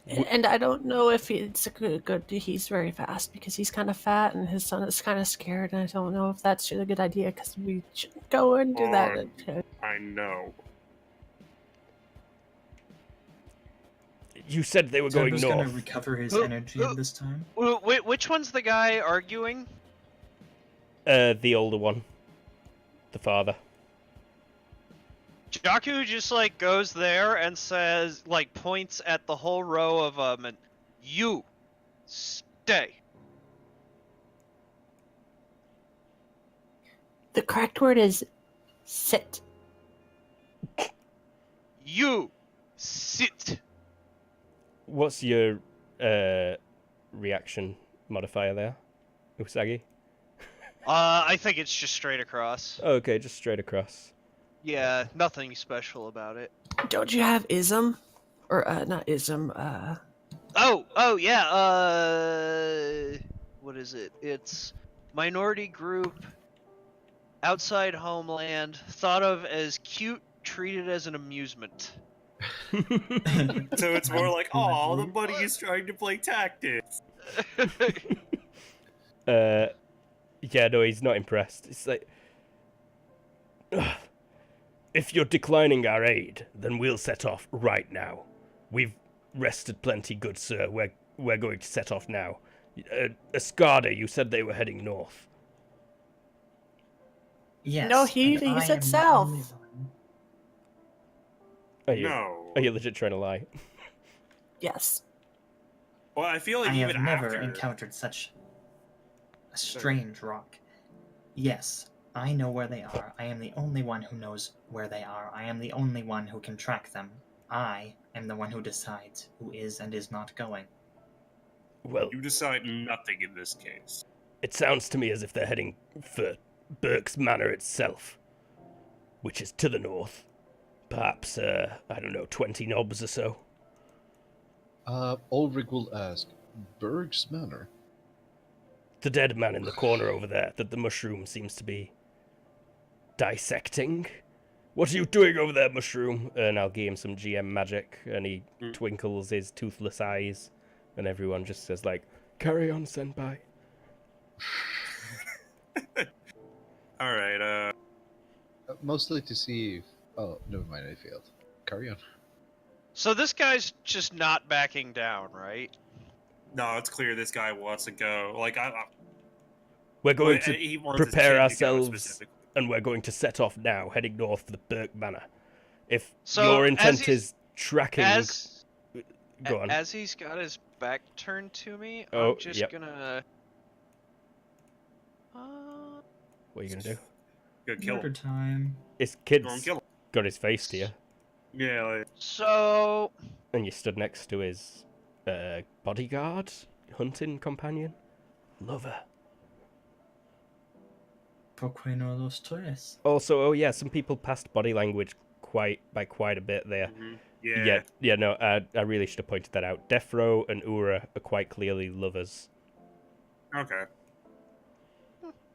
And I don't know if it's good. He's very fast because he's kind of fat, and his son is kind of scared. And I don't know if that's a good idea because we should go and do that. I know. You said they were going Turbo's north. gonna recover his energy this time. Which one's the guy arguing? The older one. The father. Jaku just like goes there and says, like, points at the whole row of them, and you stay. The correct word is sit. You sit. What's your reaction modifier there, Usagi? I think it's just straight across. Okay, just straight across. Yeah, nothing special about it. Don't you have ism, or not ism? Oh yeah. What is it? It's minority group, outside homeland, thought of as cute, treated as an amusement. So it's more like, oh, the buddy is trying to play tactics. Yeah, no, he's not impressed. It's like, if you're declining our aid, then we'll set off right now. We've rested plenty, good sir. We're going to set off now. Escada, you said they were heading north. Yes. No, and he I said am the south. only one- Are you? No. Are you legit trying to lie? Yes. Well, I feel like I have even never after... encountered such a strange rock. Yes, I know where they are. I am the only one who knows where they are. I am the only one who can track them. I am the one who decides who is and is not going. Well, You decide nothing in this case. it sounds to me as if they're heading for Burke's Manor itself, which is to the north. Perhaps, I don't know, 20 knobs or so. Ulrich will ask, Berg's Manor? The dead man in the corner over there that the mushroom seems to be dissecting. What are you doing over there, mushroom? And I'll give him some GM magic, and he twinkles his toothless eyes, and everyone just says, like, carry on, senpai. Alright, Mostly to see if... Oh, never mind, I failed. Carry on. So this guy's just not backing down, right? no, it's clear this guy wants to go. Like, We're going to he wants his prepare kid to go ourselves, specifically. and we're going to set off now, heading north for the Burke Manor. If So, your as intent he's- is tracking... Go on. As he's got his back turned to me, Oh, I'm just yep. gonna. What are you going to do? Good kill Murder him. time. His Go kid's and kill him. got his face to you, Yeah, like, So and you stood next to his bodyguard, hunting companion, lover. Porque no los tres? Also, oh yeah, some people passed body language quite a bit there. yeah. No, I really should have pointed that out. Defro and Ura are quite clearly lovers. Okay.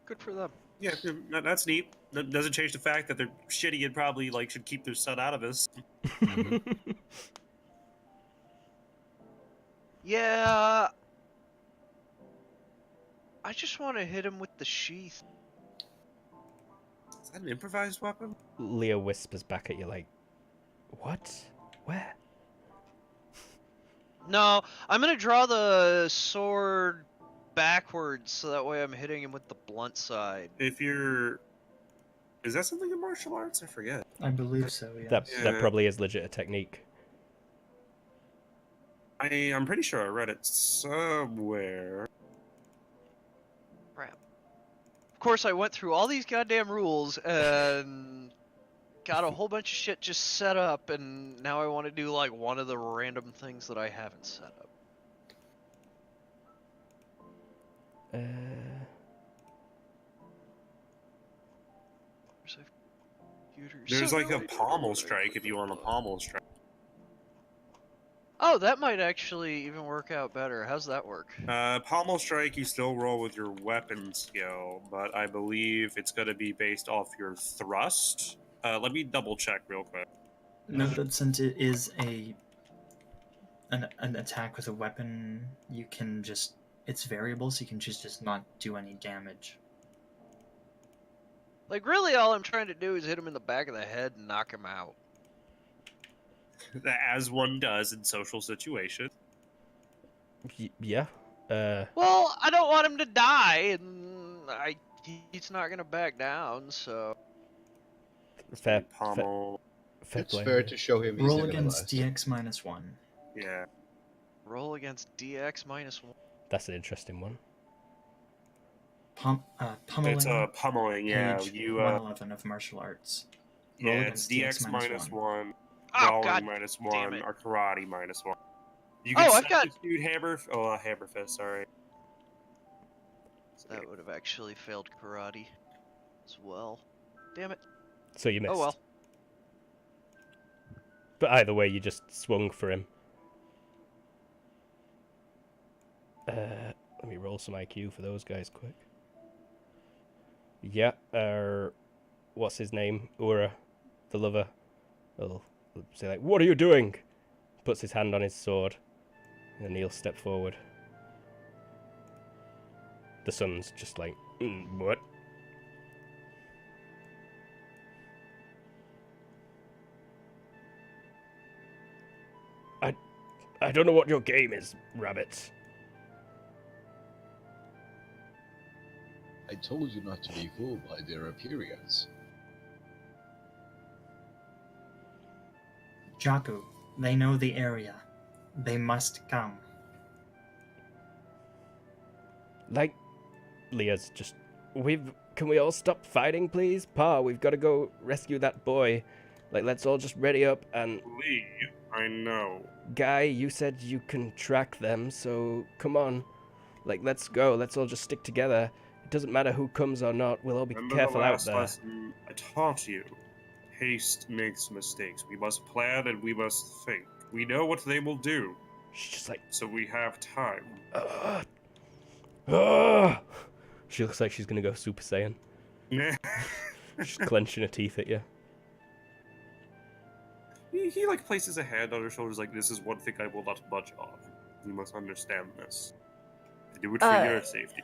good for them. Yeah, that's neat. That doesn't change the fact that they're shitty and probably like should keep their son out of this. Yeah. I just want to hit him with the sheath. Is that an improvised weapon? Leo whispers back at you like, what? Where? No, I'm gonna draw the sword backwards so that way I'm hitting him with the blunt side. If you're Is that something in martial arts? I forget. I believe so, yes. That Yeah. probably is legit a technique. I'm pretty sure I read it somewhere. Crap. Of course, I went through all these goddamn rules and got a whole bunch of shit just set up, and now I want to do like one of the random things that I haven't set up. There's like a pommel strike if you want a pommel strike. Oh, that might actually even work out better. How's that work? Pommel strike, you still roll with your weapon skill, but I believe it's going to be based off your thrust. Let me double check real quick. Note that since it is an attack with a weapon, you can just, it's variable, so you can just not do any damage. Like, really, all I'm trying to do is hit him in the back of the head and knock him out. As one does in social situations. Yeah. Well, I don't want him to die, and he's not gonna back down, so... Fair Pommel. It's play. fair to show him he's Roll against civilized. DX -1. Yeah. Roll against DX -1. That's an interesting one. Pummeling. It's a pummeling, yeah. Page You 111 of martial arts. Roll yeah, against it's DX minus -1. one, Oh, brawling God minus damn one, it. or karate minus one. You can Oh, I've got- substitute hammer fist, sorry. That would have actually failed karate as well. Damn it. So you missed. Oh well. But either way, you just swung for him. Let me roll some IQ for those guys quick. Yeah, what's his name? Ura, the lover. He'll say like, "What are you doing?" Puts his hand on his sword, and he'll step forward. The son's just like, what? I don't know what your game is, rabbit. I told you not to be fooled by their appearance. Jaku, they know the area. They must come. Like, Leah's just, can we all stop fighting, please? Pa, we've got to go rescue that boy. Like, let's all just ready up and... Lee, I know. Guy, you said you can track them, so come on. Like, let's go. Let's all just stick together. It doesn't matter who comes or not. We'll all be Remember careful the out last there. lesson I taught you. Haste makes mistakes. We must plan and we must think. We know what they will do, She's just like, so we have time. She looks like she's gonna go Super Saiyan. She's clenching her teeth at you. He like places a hand on her shoulders like, this is one thing I will not budge on. You must understand this. I do it for your safety.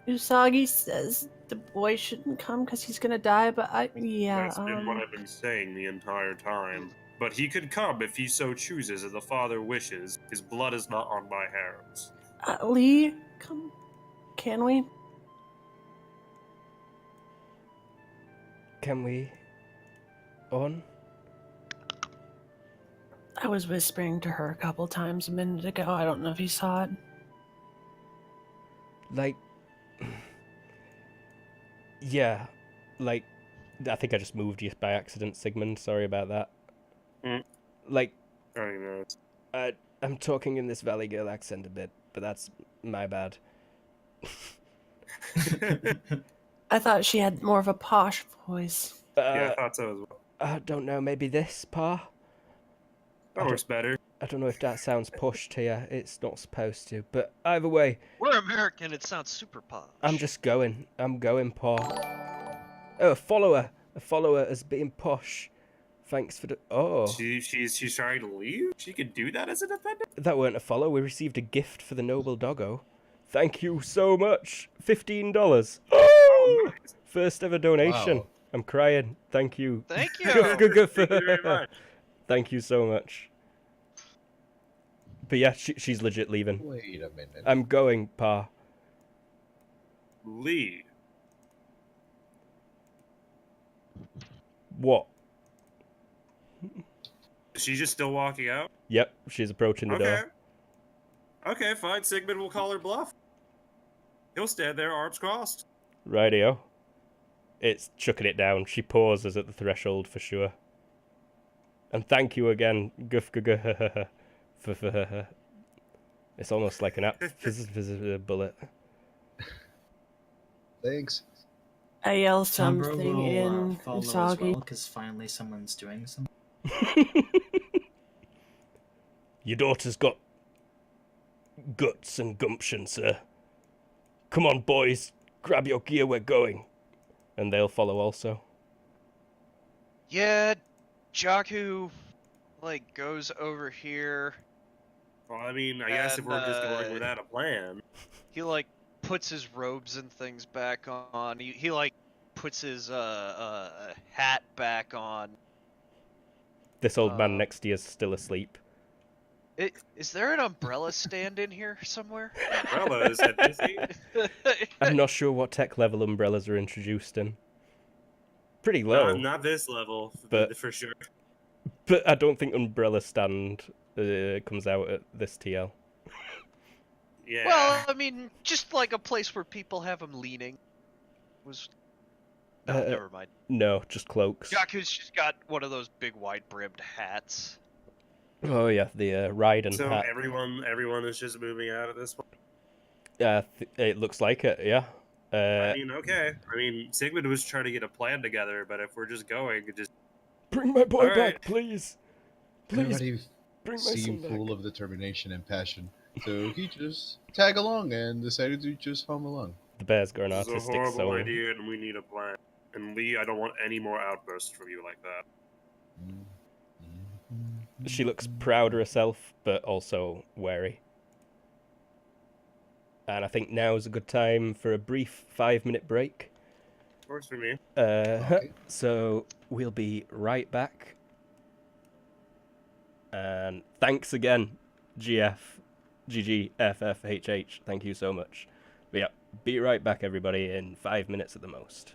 Usagi says the boy shouldn't come because he's gonna die, but That's been what I've been saying the entire time. But he could come if he so chooses and the father wishes. His blood is not on my hands. Lee, come, can we? Can we? On? I was whispering to her a couple times a minute ago. I don't know if you saw it. Like... Yeah. Like, I think I just moved you by accident, Sigmund. Sorry about that. Like... I know. I'm talking in this Valley Girl accent a bit, but that's my bad. I thought she had more of a posh voice. Yeah, I thought so as well. I don't know, maybe this, Pa? That works better. I don't know if that sounds posh to you. It's not supposed to. But either way, We're American, it sounds super posh. I'm just going. I'm going, Pa. Oh, a follower. A follower as being posh. Thanks for the... Oh. She's trying to leave? She could do that as a defendant? That weren't a follow. We received a gift for the noble doggo. Thank you so much. $15. Oh! Nice. First ever donation. Wow. I'm crying. Thank you. Thank you. Good for Thank you very much. Thank you so much. But yeah, she's legit leaving. Wait a minute. I'm going, Pa. Lee. What? Is she just still walking out? Yep, she's approaching the Okay. door. Okay, fine. Sigmund will call her bluff. He'll stand there, arms crossed. Rightio. It's chucking it down. She pauses at the threshold for sure. And thank you again, Guff. It's almost like an app bullet. Thanks. I yell Tombra something will in follow as Usagi. well, because finally someone's doing something. Your daughter's got guts and gumption, sir. Come on, boys. Grab your gear, we're going. And they'll follow also. Yeah, Jakku, like, goes over here. Well, I mean, I guess if And, we're just going without a plan. He, like, puts his robes and things back on. He like, puts his, hat back on. This old man next to you is still asleep. Is there an umbrella stand in here somewhere? Umbrellas at this age? I'm not sure what tech level umbrellas are introduced in. Pretty low. Not this level, But- for sure. But I don't think umbrella stand comes out at this TL. Yeah. Well, I mean, just like a place where people have them leaning. Was. No, never mind. No, just cloaks. Jakku's just got one of those big wide-brimmed hats. Oh yeah, the Raiden So hat. everyone is just moving out at this point. It looks like it, yeah. I mean, okay. I mean, Sigmund was trying to get a plan together, but if we're just going, just Bring my boy All back, right. please. Please, Everybody bring my son seemed back. full of determination and passion, so he just tagged along and decided to just hum along. The bear's got an this is a artistic horrible soul. idea, and we need a plan. And Lee, I don't want any more outbursts from you like that. She looks proud of herself, but also wary. And I think now is a good time for a brief 5-minute break. Works for me. Okay. So we'll be right back. And thanks again, GGFFHH. Thank you so much. But yeah, be right back, everybody, in 5 minutes at the most.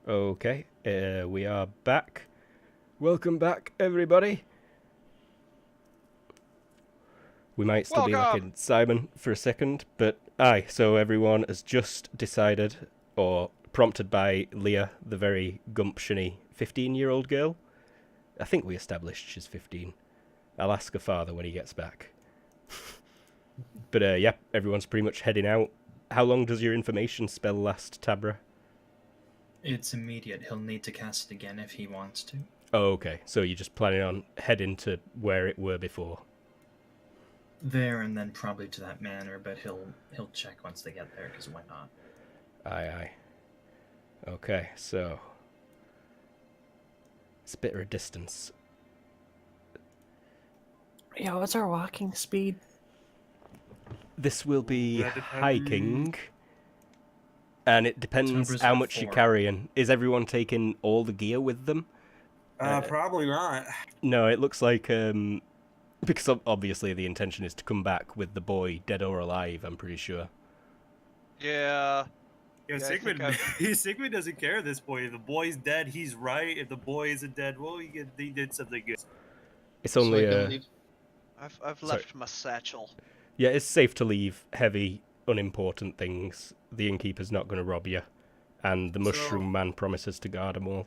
Okay, we are back. Welcome back, everybody. We might still be Welcome! lacking Simon for a second, but aye, so everyone has just decided, or prompted by Leah, the very gumptiony 15-year-old girl. I think we established she's 15. I'll ask her father when he gets back. But yeah, everyone's pretty much heading out. How long does your information spell last, Tabra? It's immediate. He'll need to cast it again if he wants to. Oh, okay. So you're just planning on heading to where it were before? There and then probably to that manor, but he'll check once they get there, because why not? Aye, aye. Okay, so... it's a bit of a distance. Yeah, what's our walking speed? This will be That depends. hiking, and it depends Tabra's how got much you're 4. carrying. Is everyone taking all the gear with them? Probably not. No, it looks like... because obviously the intention is to come back with the boy, dead or alive, I'm pretty sure. Yeah. Yeah, Yeah, I think Sigmund, Sigmund doesn't care at this point. If the boy's dead, he's right. If the boy isn't dead, well, he did something good. It's So I only... can leave. I've Sorry. left my satchel. Yeah, it's safe to leave heavy, unimportant things. The innkeeper's not going to rob you, and the mushroom man promises to guard them all.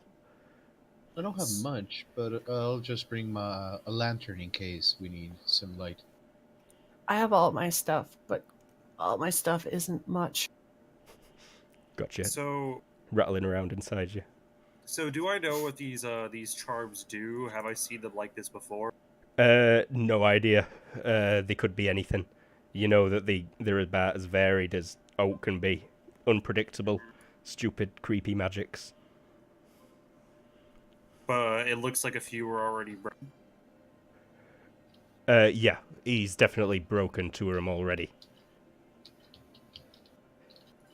I don't have much, but I'll just bring a lantern in case we need some light. I have all my stuff, but all my stuff isn't much. Gotcha. So, Rattling around inside you. so do I know what these charms do? Have I seen them like this before? No idea. They could be anything. You know that they're about as varied as oak can be. Unpredictable, stupid, creepy magics. But it looks like a few were already. Yeah, he's definitely broken two of them already.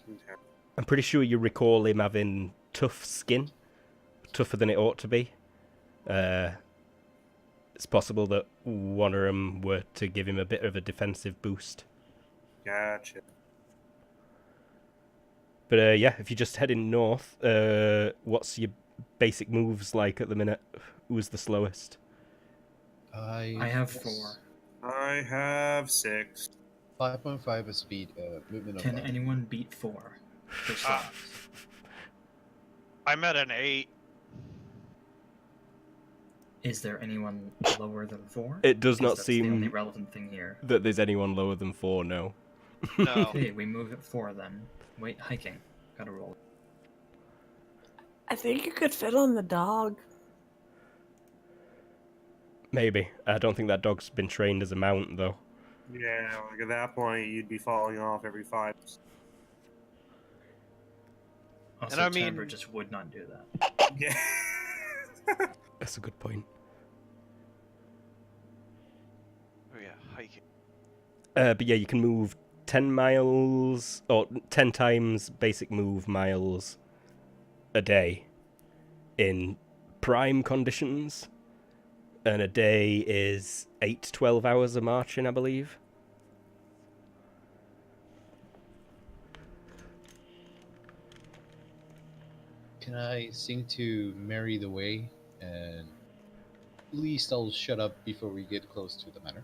Okay. I'm pretty sure you recall him having tough skin. Tougher than it ought to be. It's possible that one of them were to give him a bit of a defensive boost. Gotcha. But yeah, if you're just heading north, what's your basic moves like at the minute? Who's the slowest? I have 4. I have 6. 5.5 is speed, movement of Can light. anyone beat 4? For slots? I'm at an 8. Is there anyone lower than 4? It does not That's the only seem relevant thing here. that there's anyone lower than 4, no. No. Okay, we move at 4 then. Wait, hiking. Gotta roll. I think you could fit on the dog. Maybe. I don't think that dog's been trained as a mount, though. Yeah, like at that point, you'd be falling off every 5. Also, And I mean- Tabra just would not do that. Yeah. That's a good point. Oh yeah, hiking. But yeah, you can move 10 miles, or 10 times basic move miles a day in prime conditions. And a day is 8 to 12 hours of marching, I believe. Can I sing to Mary the Way? And at least I'll shut up before we get close to the manor.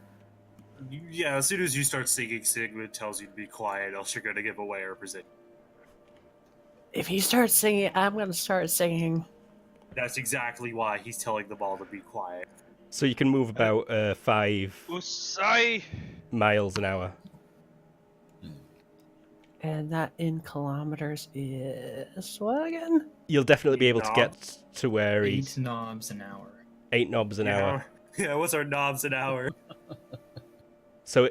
Yeah, as soon as you start singing, Sigmund tells you to be quiet, else you're going to give away our position. If he starts singing, I'm gonna start singing. That's exactly why he's telling them all to be quiet. So you can move about 5 Usai! miles an hour. And that in kilometers is what again? You'll definitely be able to Knob. get to where 8 he's knobs an hour. 8 knobs an hour. Yeah, what's our knobs an hour? So,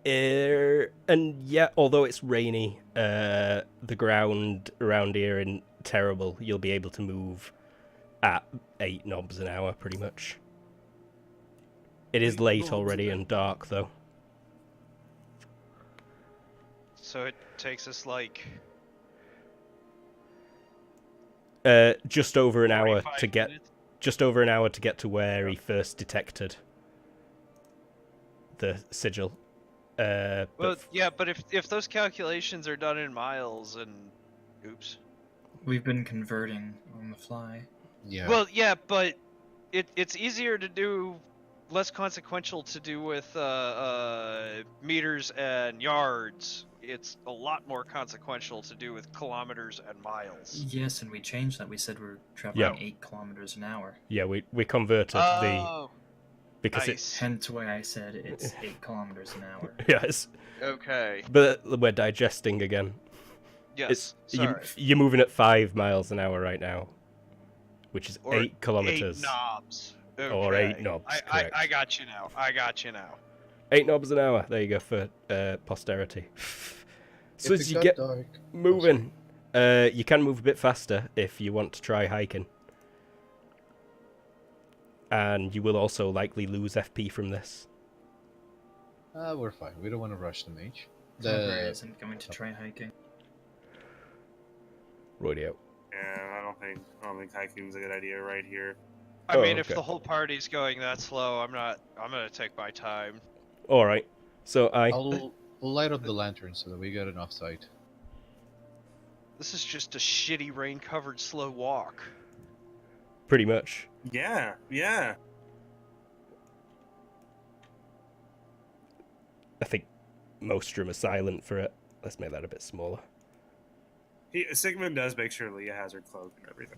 and yeah, although it's rainy, the ground around here isn't terrible. You'll be able to move at 8 knobs an hour, pretty much. It is 8 late knobs already an and dark, though. So it takes us like Just over an hour 45 to get, minutes? just over an hour to get to where he first detected the sigil. Well, yeah, but if those calculations are done in miles and oops. We've been converting on the fly. Yeah. Well, yeah, but it's easier to do, less consequential to do with meters and yards. It's a lot more consequential to do with kilometers and miles. Yes, and we changed that. We said we're traveling 8 kilometers an hour. Yeah, we converted the Oh, because I it see. Hence why I said it's 8 kilometers an hour. yes, Okay. but we're digesting again. Yes. You, Sorry. you're moving at 5 miles an hour right now, which is Or 8 kilometers. 8 knobs. Okay. Or 8 knobs, correct. I got you now. 8 knobs an hour. There you go for posterity. So If as it you got get dark, moving, you can move a bit faster if you want to try hiking. And you will also likely lose FP from this. we're fine. We don't want to rush the mage. Tabra isn't going to try hiking. Radio. Yeah, I don't think hiking's a good idea right here. I Oh, mean, if okay. the whole party's going that slow, I'm gonna take my time. All right. So We'll light up the lantern so that we get enough sight. This is just a shitty rain-covered slow walk. pretty much. Yeah. I think most room are silent for it. Let's make that a bit smaller. Sigmund does make sure Leah has her cloak and everything.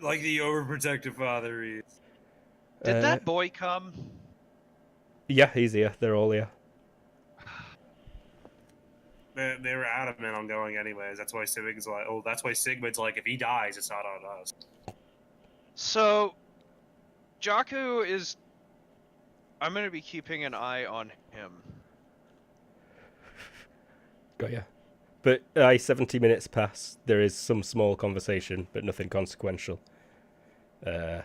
Like the overprotective father he is. Did that boy come? Yeah, he's here. They're all here. They were adamant on going anyways. That's why Sigmund's like, if he dies, it's not on us. So, Jakku is... I'm going to be keeping an eye on him. Got ya. But 70 minutes pass. There is some small conversation, but nothing consequential. Can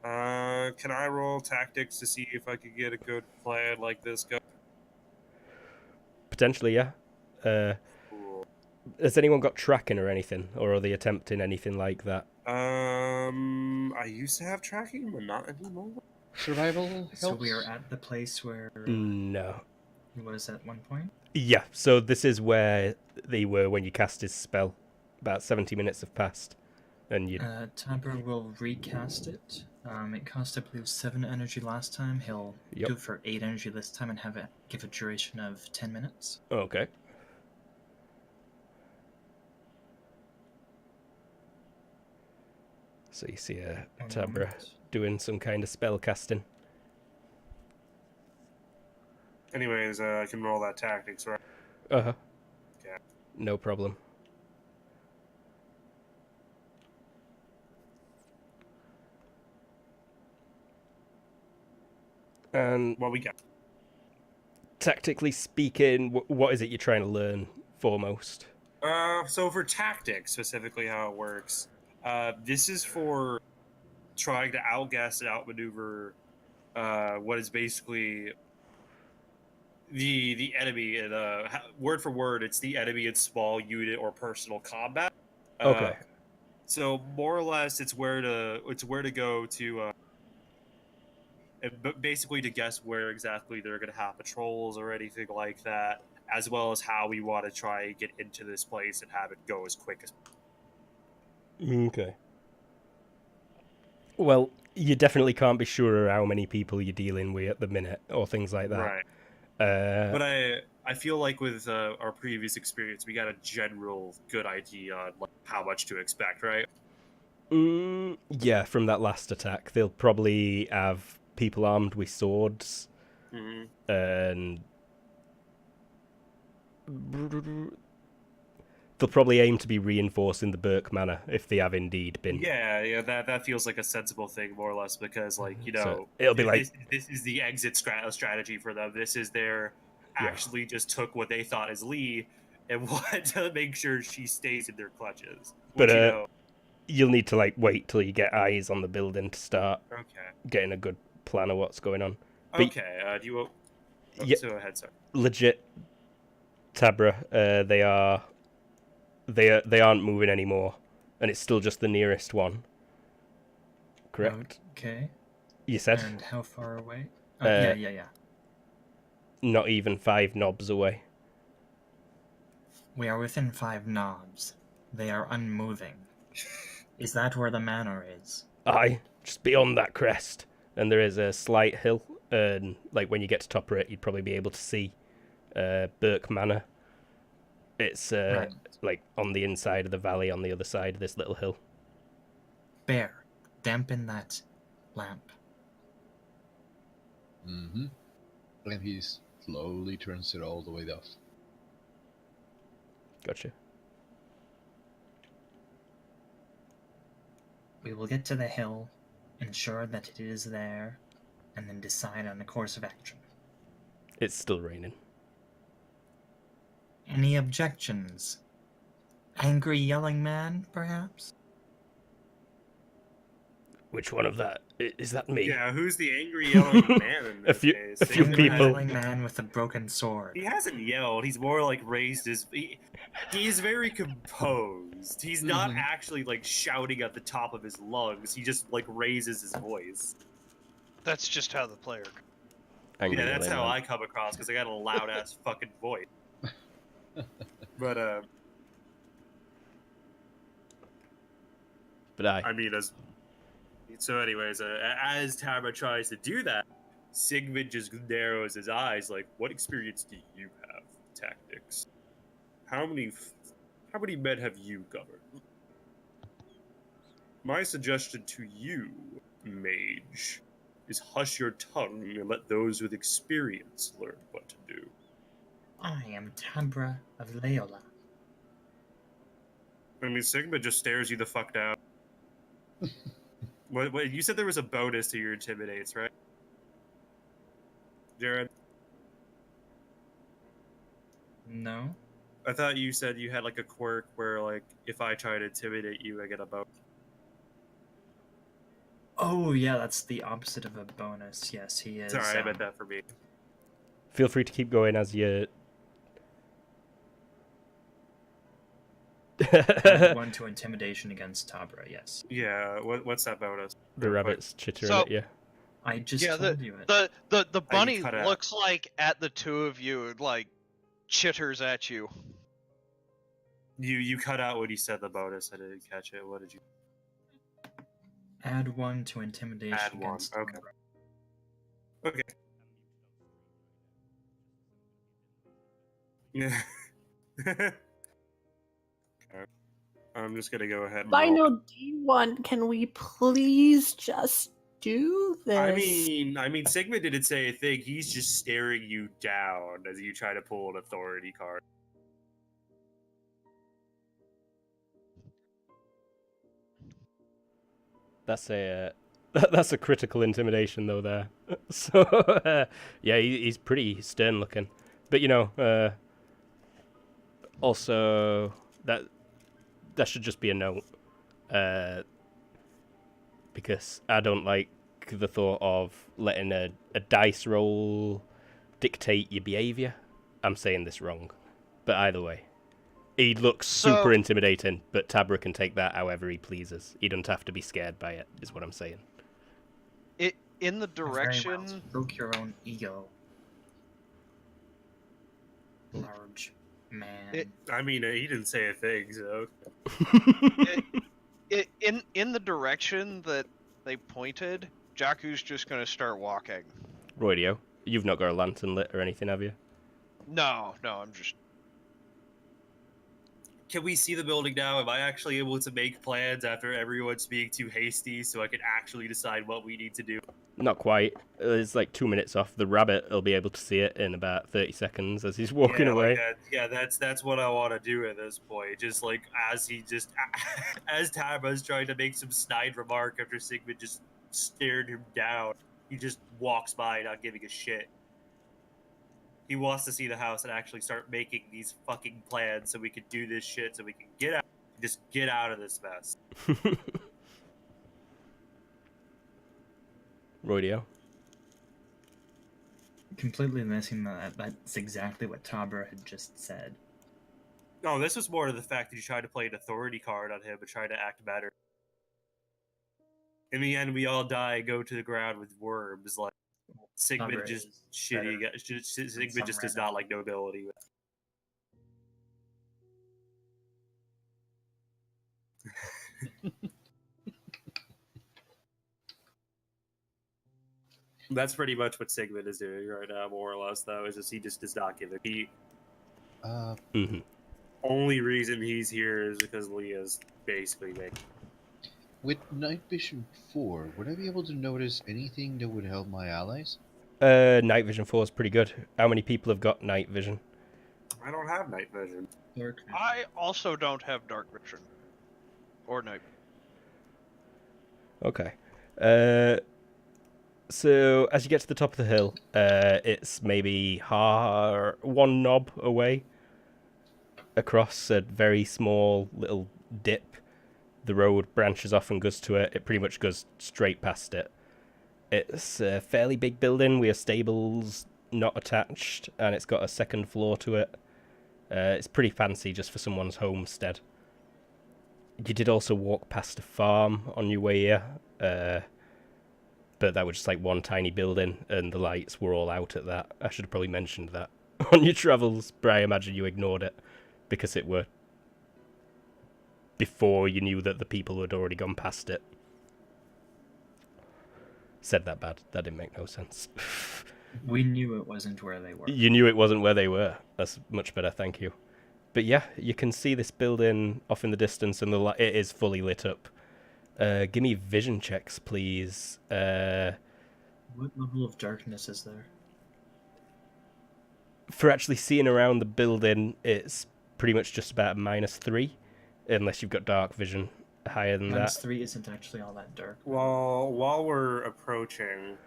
I roll tactics to see if I could get a good plan like this go? Potentially, yeah. Cool. Has anyone got tracking or anything? Or are they attempting anything like that? I used to have tracking, but not anymore. Survival helps? So we are at the place where No. he was at one point? Yeah, so this is where they were when you cast his spell. About 70 minutes have passed. And you... Tabra will recast it. It cost, I believe, 7 energy last time. He'll Yep. do it for 8 energy this time and give a duration of 10 minutes. Okay. So you see One Tabra moment. doing some kind of spell casting. Anyways, I can roll that tactics, right? Uh-huh. Okay. No problem. And What we got? tactically speaking, what is it you're trying to learn foremost? So for tactics, specifically how it works, this is for trying to outguess and outmaneuver what is basically the enemy. And word for word, it's the enemy in small unit or personal combat. Okay. So more or less, it's where to go to. But basically to guess where exactly they're going to have patrols or anything like that, as well as how we want to try and get into this place and have it go as quick as. Okay. Well, you definitely can't be sure how many people you're dealing with at the minute, or things like that. Right. But I feel like with our previous experience, we got a general good idea on how much to expect, right? Yeah, from that last attack, they'll probably have people armed with swords, Mm-hmm. and they'll probably aim to be reinforcing the Burke Manor if they have indeed been. Yeah, that feels like a sensible thing, more or less, because So it'll be like this is the exit strategy for them. This is their actually just took what they thought is Lee and want to make sure she stays in their clutches. But you'll need to wait till you get eyes on the building to start okay, getting a good plan of what's going on. But okay. Do you? yeah. So ahead, sir. Legit, Tabra, they aren't moving anymore, and it's still just the nearest one. Correct? Okay. You said And how far away? Uh, Yeah. not even 5 knobs away. We are within 5 knobs. They are unmoving. Is that where the manor is? Aye, just beyond that crest. And there is a slight hill, and like when you get to top of it, you'd probably be able to see Burke Manor. It's Right. like on the inside of the valley, on the other side of this little hill. Bear, dampen that lamp. Mm-hmm. And he slowly turns it all the way off. Gotcha. We will get to the hill, ensure that it is there, and then decide on the course of action. It's still raining. Any objections? Angry yelling man, perhaps? Which one of that? Is that me? Yeah, who's the angry yelling man in A this few- case? a few Angry people- yelling man with a broken sword. He hasn't yelled. He's more like raised his. He's very composed. He's not Mhm. actually like shouting at the top of his lungs. He just like raises his voice. That's just how the player. Angry Yeah, that's yelling how man. I come across because I got a loud ass fucking voice. But But aye. I mean, so anyways, as Tama tries to do that, Sigmund just narrows his eyes. Like, what experience do you have with tactics? How many men have you covered? My suggestion to you, mage, is hush your tongue and let those with experience learn what to do. I am Tabra of Leola. I mean, Sigmund just stares you the fuck down. What, you said there was a bonus to your intimidates, right? Jared? No? I thought you said you had like a quirk where like if I try to intimidate you, I get a bonus. Oh, yeah, that's the opposite of a bonus. Yes, he is. Sorry, I meant that for me. Feel free to keep going as you. Add 1 to intimidation against Tabra, yes. Yeah, what's that bonus? The rabbit's chittering So- at you. I just Yeah, told you it. The bunny cut it out. looks like at the two of you, like chitters at you. You cut out when you said the bonus. I didn't catch it. What did you? Add 1 to intimidation Add 1, against okay. Tabra. Okay. Yeah. Okay. I'm just gonna go ahead and roll. Final D1, can we please just do this? I mean, Sigmund didn't say a thing. He's just staring you down as you try to pull an authority card. That's a that's a critical intimidation though there. So yeah, he's pretty stern looking. But you know, also that should just be a note, because I don't like the thought of letting a dice roll dictate your behaviour. I'm saying this wrong, but either way. He looks super So- intimidating, but Tabra can take that however he pleases. He doesn't have to be scared by it, is what I'm saying. In the Very well. direction, Stroke your own ego. Large man. I mean, he didn't say a thing, so. in the direction that they pointed, Jakku's just gonna start walking. Roydio, you've not got a lantern lit or anything, have you? No, I'm just. Can we see the building now? Am I actually able to make plans after everyone's being too hasty so I can actually decide what we need to do? Not quite. It's like 2 minutes off. The rabbit will be able to see it in about 30 seconds as he's walking yeah, away. That's what I want to do at this point. Just like as Tama's trying to make some snide remark after Sigmund just stared him down, he just walks by not giving a shit. He wants to see the house and actually start making these fucking plans so we can do this shit, so we can get out of this mess. Roydio. Completely missing that. That's exactly what Tabra had just said. No, this was more to the fact that you tried to play an authority card on him and try to act better. In the end, we all die and go to the ground with worms. Like Sigmund Tabra just is shitty. better Sigmund some just right does now. not like nobility. That's pretty much what Sigmund is doing right now, more or less. Though, is just he just does not give it. He Mm-hmm. only reason he's here is because Leah's basically making. With night vision 4, would I be able to notice anything that would help my allies? Night vision 4 is pretty good. How many people have got night vision? I don't have night vision. Dark vision. I also don't have dark vision. Or night. Okay. So as you get to the top of the hill, it's maybe one knob away across a very small little dip. The road branches off and goes to it. It pretty much goes straight past it. It's a fairly big building with stables not attached, and it's got a second floor to it. It's pretty fancy just for someone's homestead. You did also walk past a farm on your way here, but that was just like one tiny building, and the lights were all out at that. I should have probably mentioned that on your travels, but I imagine you ignored it because it were before you knew that the people had already gone past it. Said that bad. That didn't make no sense. We knew it wasn't where they were. You knew it wasn't where they were. That's much better, thank you. But yeah, you can see this building off in the distance, and it is fully lit up. Give me vision checks, please. What level of darkness is there? For actually seeing around the building, it's pretty much just about -3, unless you've got dark vision higher than that. -3 isn't actually all that dark. Well, while we're approaching,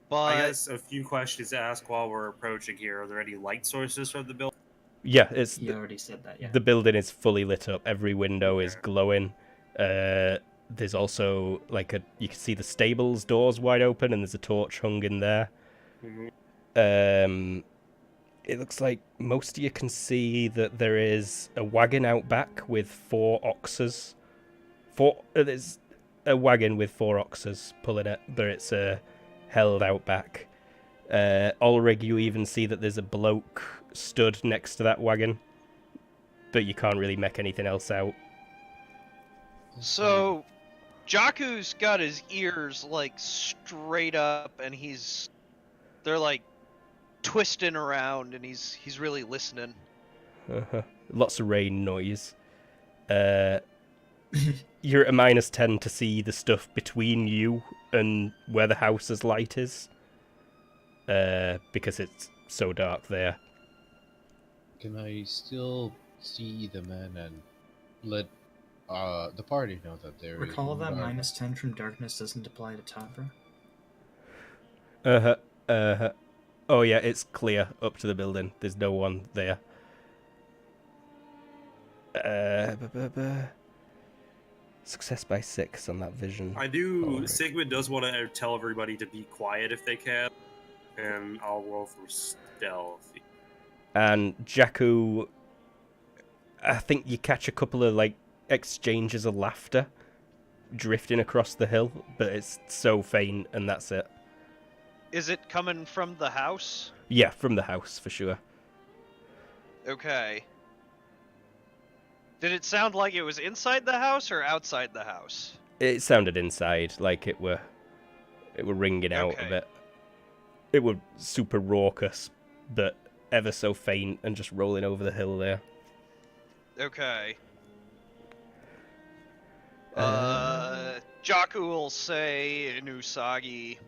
But I guess a few questions to ask while we're approaching here. Are there any light sources from the building? Yeah, it's You already said that, yeah. the building is fully lit up. Every window is glowing. There's also you can see the stables doors wide open, and there's a torch hung in there. Mm-hmm. It looks like most of you can see that there is a wagon out back with 4 oxes. There's a wagon with 4 oxes pulling it, but it's held out back. Ulrig, you even see that there's a bloke stood next to that wagon, but you can't really make anything else out. so Jakku's got his ears like straight up, and they're like twisting around, and he's really listening. Lots of rain noise. You're at a -10 to see the stuff between you and where the house's light is, because it's so dark there. Can I still see the man and let the party know that there is... Recall that -10 from darkness doesn't apply to Tabra? Oh yeah, it's clear up to the building. There's no one there. Success by 6 on that vision. I do. Ulrig. Sigmund does want to tell everybody to be quiet if they can, and I'll roll for stealth. And Jakku, I think you catch a couple of exchanges of laughter drifting across the hill, but it's so faint, and that's it. Is it coming from the house? Yeah, from the house for sure. Okay. Did it sound like it was inside the house or outside the house? It sounded inside, like it were ringing out a Okay. bit. It were super raucous, but ever so faint and just rolling over the hill there. Okay. Jakku will say in Usagi,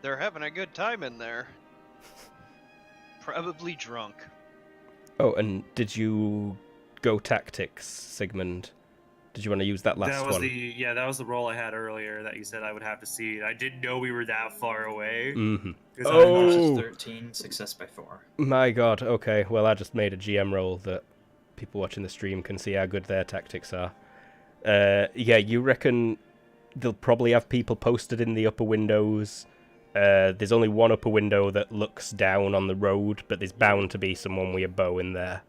they're having a good time in there. Probably drunk. Oh, and did you go tactics, Sigmund? Did you want to use that last That was one? that was the roll I had earlier that you said I would have to see. I didn't know we were that far away. Mm-hmm. 'Cause Oh! Versus 13, success by 4. My god, okay. Well, I just made a GM roll that people watching the stream can see how good their tactics are. Yeah, you reckon they'll probably have people posted in the upper windows. There's only one upper window that looks down on the road, but there's bound to be someone with a bow in there.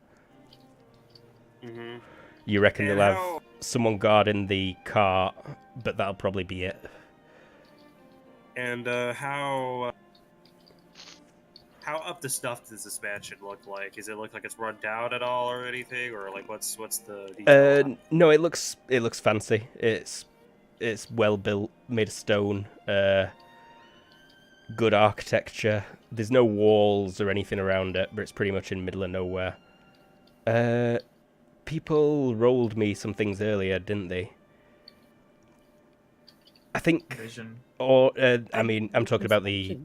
Mm-hmm. You reckon And they'll have how- someone guarding the cart, but that'll probably be it. And how how up to stuff does this mansion look like? Does it look like it's run down at all or anything, or like what's the detail? No, it looks fancy. It's well built, made of stone. Good architecture. There's no walls or anything around it, but it's pretty much in middle of nowhere. People rolled me some things earlier, didn't they? I think, Vision. or I mean, I'm talking about the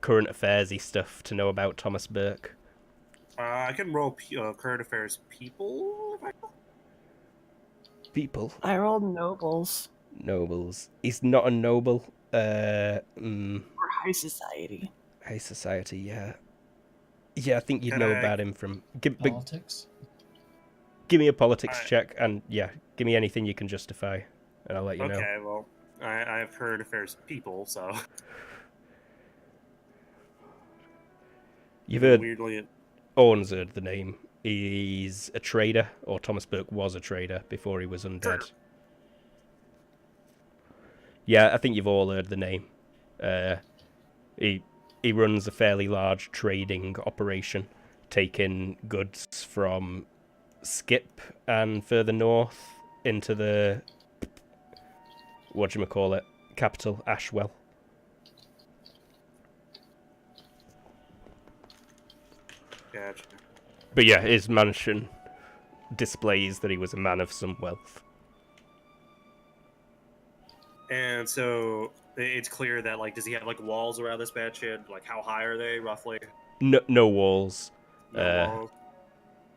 current affairs-y stuff to know about Thomas Burke. I can roll current affairs people. People. I rolled nobles Nobles. He's not a noble. or high society. High society, yeah. Yeah, I think you'd Can know I- about him from... Give Politics? me a politics Alright. check, and yeah, give me anything you can justify, and I'll let you know. Okay, well, I have current affairs people, so You've heard weirdly. Orn's heard the name. He's a trader, or Thomas Burke was a trader before he was undead. Sure. Yeah, I think you've all heard the name. He runs a fairly large trading operation, taking goods from Skip and further north into the capital, Ashwell. Gotcha. But yeah, his mansion displays that he was a man of some wealth. And so it's clear that like, does he have like walls around this mansion? Like, how high are they roughly? No walls. No walls?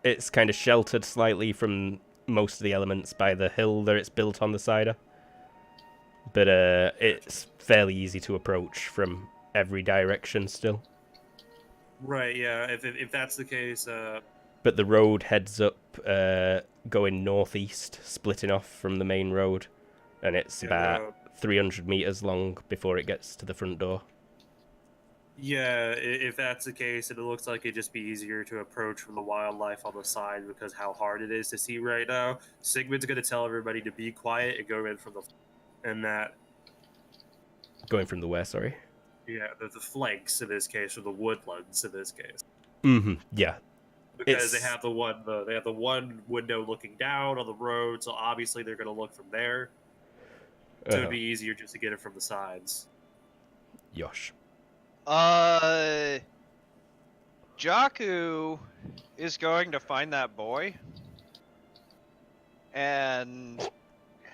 It's kind of sheltered slightly from most of the elements by the hill that it's built on the side of. But it's fairly easy to approach from every direction still. Right. Yeah. If that's the case, But the road heads up, going northeast, splitting off from the main road, and it's Yeah, about 300 meters long before it gets to the front door. yeah, if that's the case, it looks like it'd just be easier to approach from the wildlife on the side because how hard it is to see right now. Sigmund's gonna tell everybody to be quiet and go in from the and that Going from the west, sorry. yeah the flanks in this case or the woodlands in this case Yeah. because It's- they have the one window looking down on the road, so obviously they're gonna look from there. So it'd be easier just to get it from the sides. Yosh. Jakku is going to find that boy and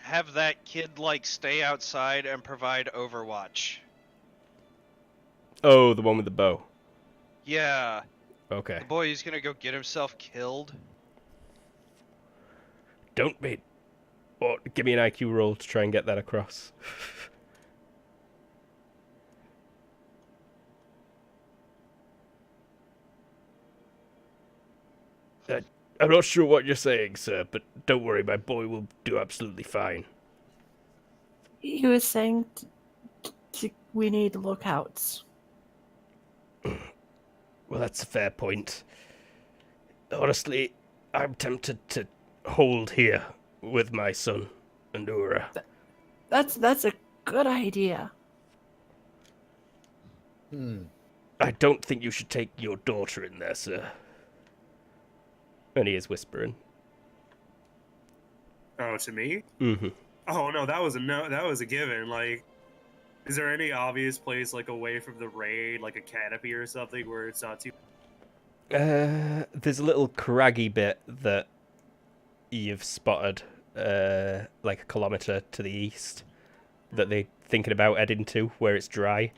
have that kid like stay outside and provide overwatch. Oh, the one with the bow. Yeah, Okay. the boy is gonna go get himself killed. Don't be... Or give me an IQ roll to try and get that across. I'm not sure what you're saying, sir, but don't worry, my boy will do absolutely fine. He was saying we need lookouts. Well, that's a fair point. Honestly, I'm tempted to hold here with my son and Ura. That's a good idea. I don't think you should take your daughter in there, sir. And he is whispering. Oh, to me? Mm-hmm. Oh no, that was a given. Like, is there any obvious place like away from the rain, like a canopy or something, where it's not too? There's a little craggy bit that you've spotted, like a kilometre to the east, that they're thinking about heading to, where it's dry.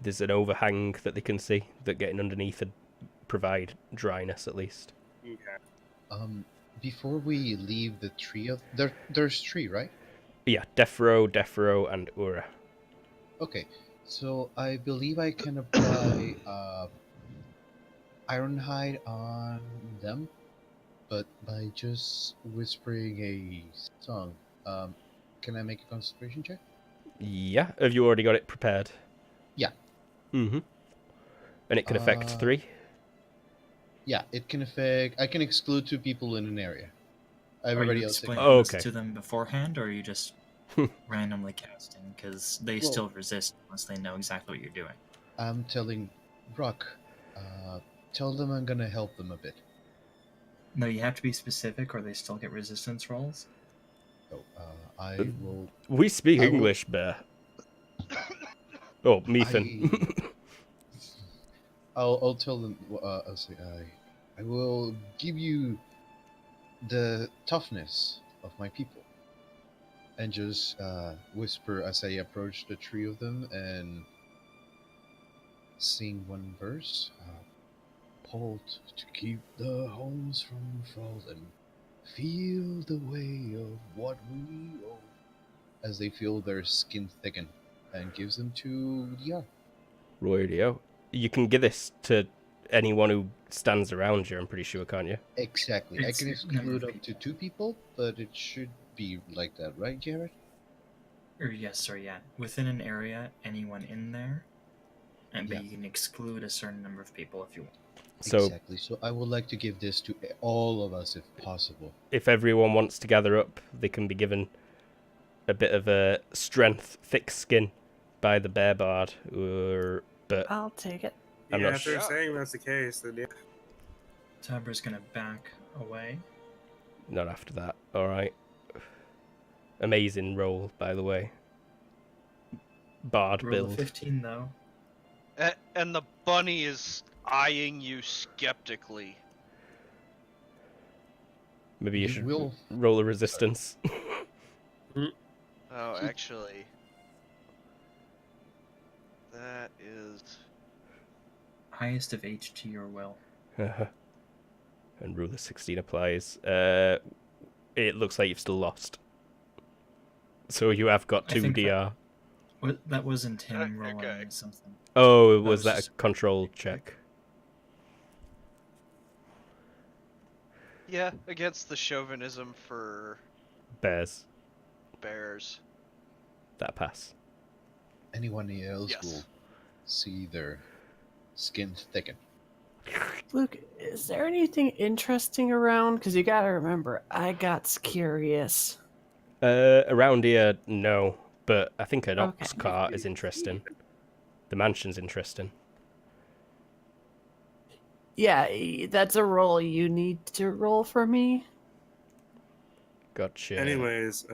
There's an overhang that they can see that getting underneath would provide dryness at least. Okay. Before we leave the tree of there's three, right? Yeah, Defro, and Ura. Okay, so I believe I can apply Ironhide on them, but by just whispering a song. Can I make a concentration check? Yeah, have you already got it prepared? Yeah. Mm-hmm. And it can affect 3? Yeah, it can affect. I can exclude 2 people in an area. Everybody else. Explain Oh, this okay. to them beforehand, or are you just randomly casting? Because they Well- still resist unless they know exactly what you're doing. I'm telling Rock, tell them I'm gonna help them a bit. No, you have to be specific, or they still get resistance rolls. So, I will. We speak I will- English, Bear. Oh, Methan. I'll tell them. I'll say I will give you the toughness of my people, and just whisper as I approach the three of them and sing one verse. Halt to keep the homes from falling. Feel the way of what we owe. As they feel their skin thicken, and gives them to the Radio. You can give this to anyone who stands around you, I'm pretty sure, can't you? Exactly. I It's can number exclude of up to 2 people, but it should be like that, right, Jared? Yeah. Within an area, anyone in there, but Yeah. you can exclude a certain number of people if you want. So Exactly. So I would like to give this to all of us if possible. if everyone wants to gather up, they can be given a bit of a strength, thick skin by the bear bard. But I'll take it. I'm yeah, not if they're sure. saying that's the case, then yeah. Tabra's gonna back away. not after that. All right. Amazing roll, by the way. Bard Roll a build. 15 though. And the bunny is eyeing you skeptically. Maybe you You should will- roll a resistance. Oh, actually, that is. Highest of H to your will. And ruler 16 applies. It looks like you've still lost. So you have got I 2 think DR. That wasn't him rolling Okay. something. Oh, That was was that just- a control check? Yeah, against the chauvinism for Bears. bears. That pass. Anyone else Yes. will see their skin thicken. Luke, is there anything interesting around? Because you gotta remember, I got curious. Around here, no. But I think an ox Okay. cart is interesting. The mansion's interesting. Yeah, that's a roll you need to roll for me. Gotcha. Anyways,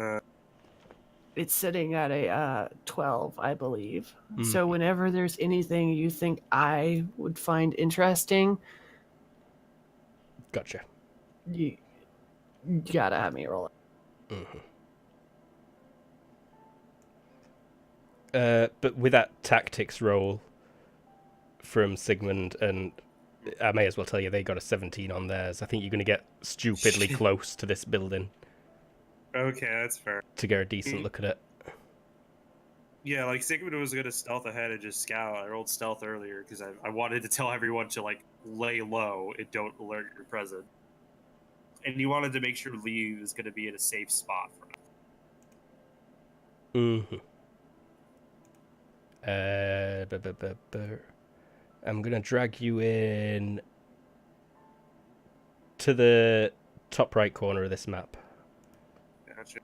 It's sitting at a 12, I believe. Mm. So whenever there's anything you think I would find interesting, Gotcha. you gotta have me roll it. Mm-hmm. But with that tactics roll from Sigmund, and I may as well tell you they got a 17 on theirs. I think you're going to get stupidly Shit. close to this building okay, that's fair. to get a decent look at it. Yeah, like Sigmund was gonna stealth ahead and just scout. I rolled stealth earlier because I wanted to tell everyone to like lay low and don't alert your presence. And you wanted to make sure Lee was gonna be in a safe spot for us. Mm-hmm. I'm gonna drag you in to the top right corner of this map. Gotcha.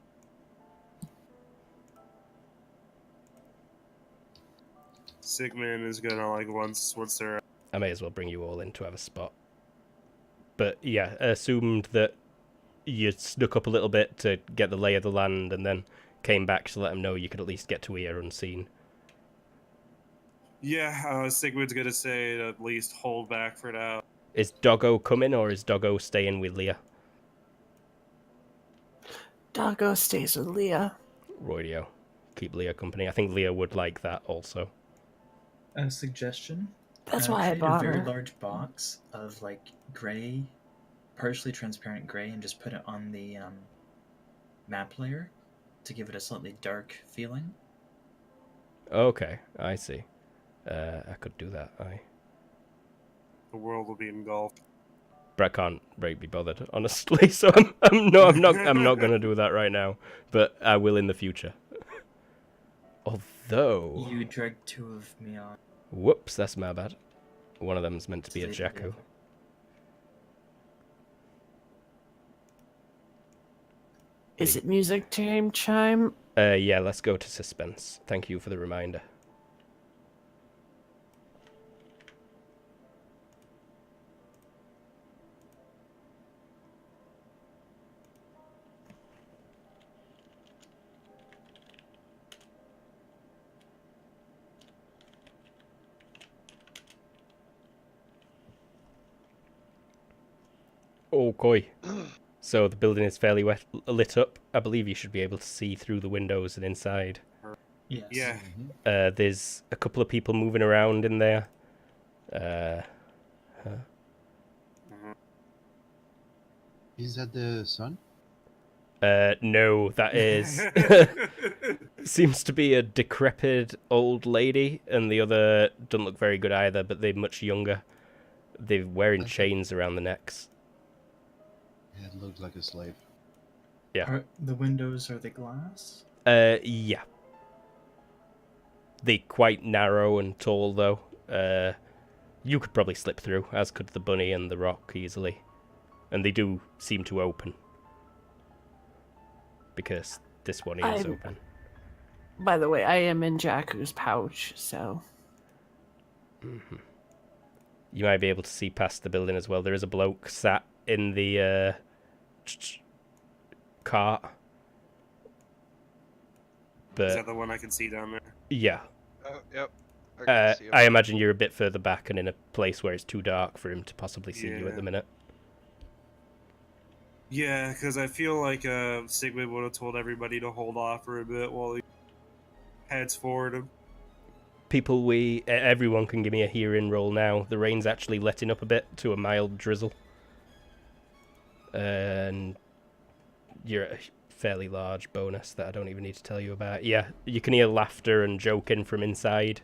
Sigmund is gonna like once they're I may as well bring you all in to have a spot. But yeah, assumed that you snuck up a little bit to get the lay of the land and then came back to let them know you could at least get to here unseen. yeah. Sigmund's gonna say to at least hold back for now. Is Doggo coming or is Doggo staying with Leah? Doggo stays with Leah. Roydio. Keep Leah company. I think Leah would like that also. A suggestion. That's why I create bought a very her. large box of like gray, partially transparent gray, and just put it on the map layer to give it a slightly dark feeling. Okay, I see. I could do that, The world will be engulfed. But I can't really be bothered, honestly. So I'm not gonna do that right now. But I will in the future. Although, You dragged 2 of me on. whoops, that's my bad. One of them's meant to be a Delete the Jacko. other. Is it music time chime? Yeah, let's go to suspense. Thank you for the reminder. Okay. So the building is fairly lit up. I believe you should be able to see through the windows and inside. Yes. Yeah. There's a couple of people moving around in there. Is that the sun? No, that is... seems to be a decrepit old lady, and the other doesn't look very good either, but they're much younger. They're wearing chains around the necks. Yeah, it looks like a slave. Are the windows, are they glass? Yeah. They're quite narrow and tall, though. You could probably slip through, as could the bunny and the rock easily. And they do seem to open. Because this one is open. By the way, I am in Jakku's pouch, so... Mm-hmm. You might be able to see past the building as well. There is a bloke sat in the cart. But, Is that the one I can see down there? yeah. Oh, yep. I see him. I imagine you're a bit further back and in a place where it's too dark for him to possibly see you at the minute. Yeah, because I feel like Sigmund would have told everybody to hold off for a bit while he heads forward. Everyone can give me a hearing roll now. The rain's actually letting up a bit to a mild drizzle. And you're at a fairly large bonus that I don't even need to tell you about. Yeah, you can hear laughter and joking from inside.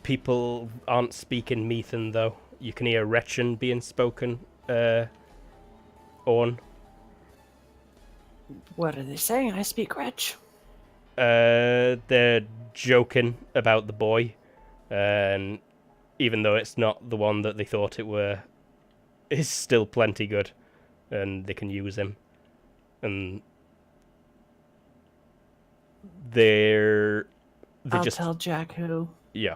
People aren't speaking Methan, though. You can hear Wretchen being spoken. On. What are they saying? I speak Gretch. They're joking about the boy, and even though it's not the one that they thought it were, it's still plenty good, and they can use him. And I'll tell Jakku. Yeah.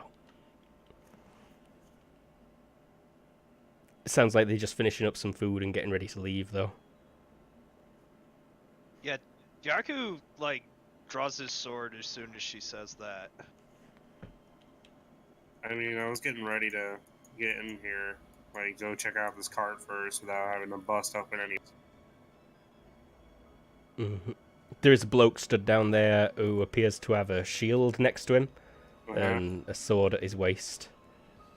It sounds like they're just finishing up some food and getting ready to leave, though. Yeah, Jakku, like, draws his sword as soon as she says that. I mean, I was getting ready to get in here, like, go check out this cart first without having to bust open any. Mm-hmm. There is a bloke stood down there who appears to have a shield next to him and a sword at his waist.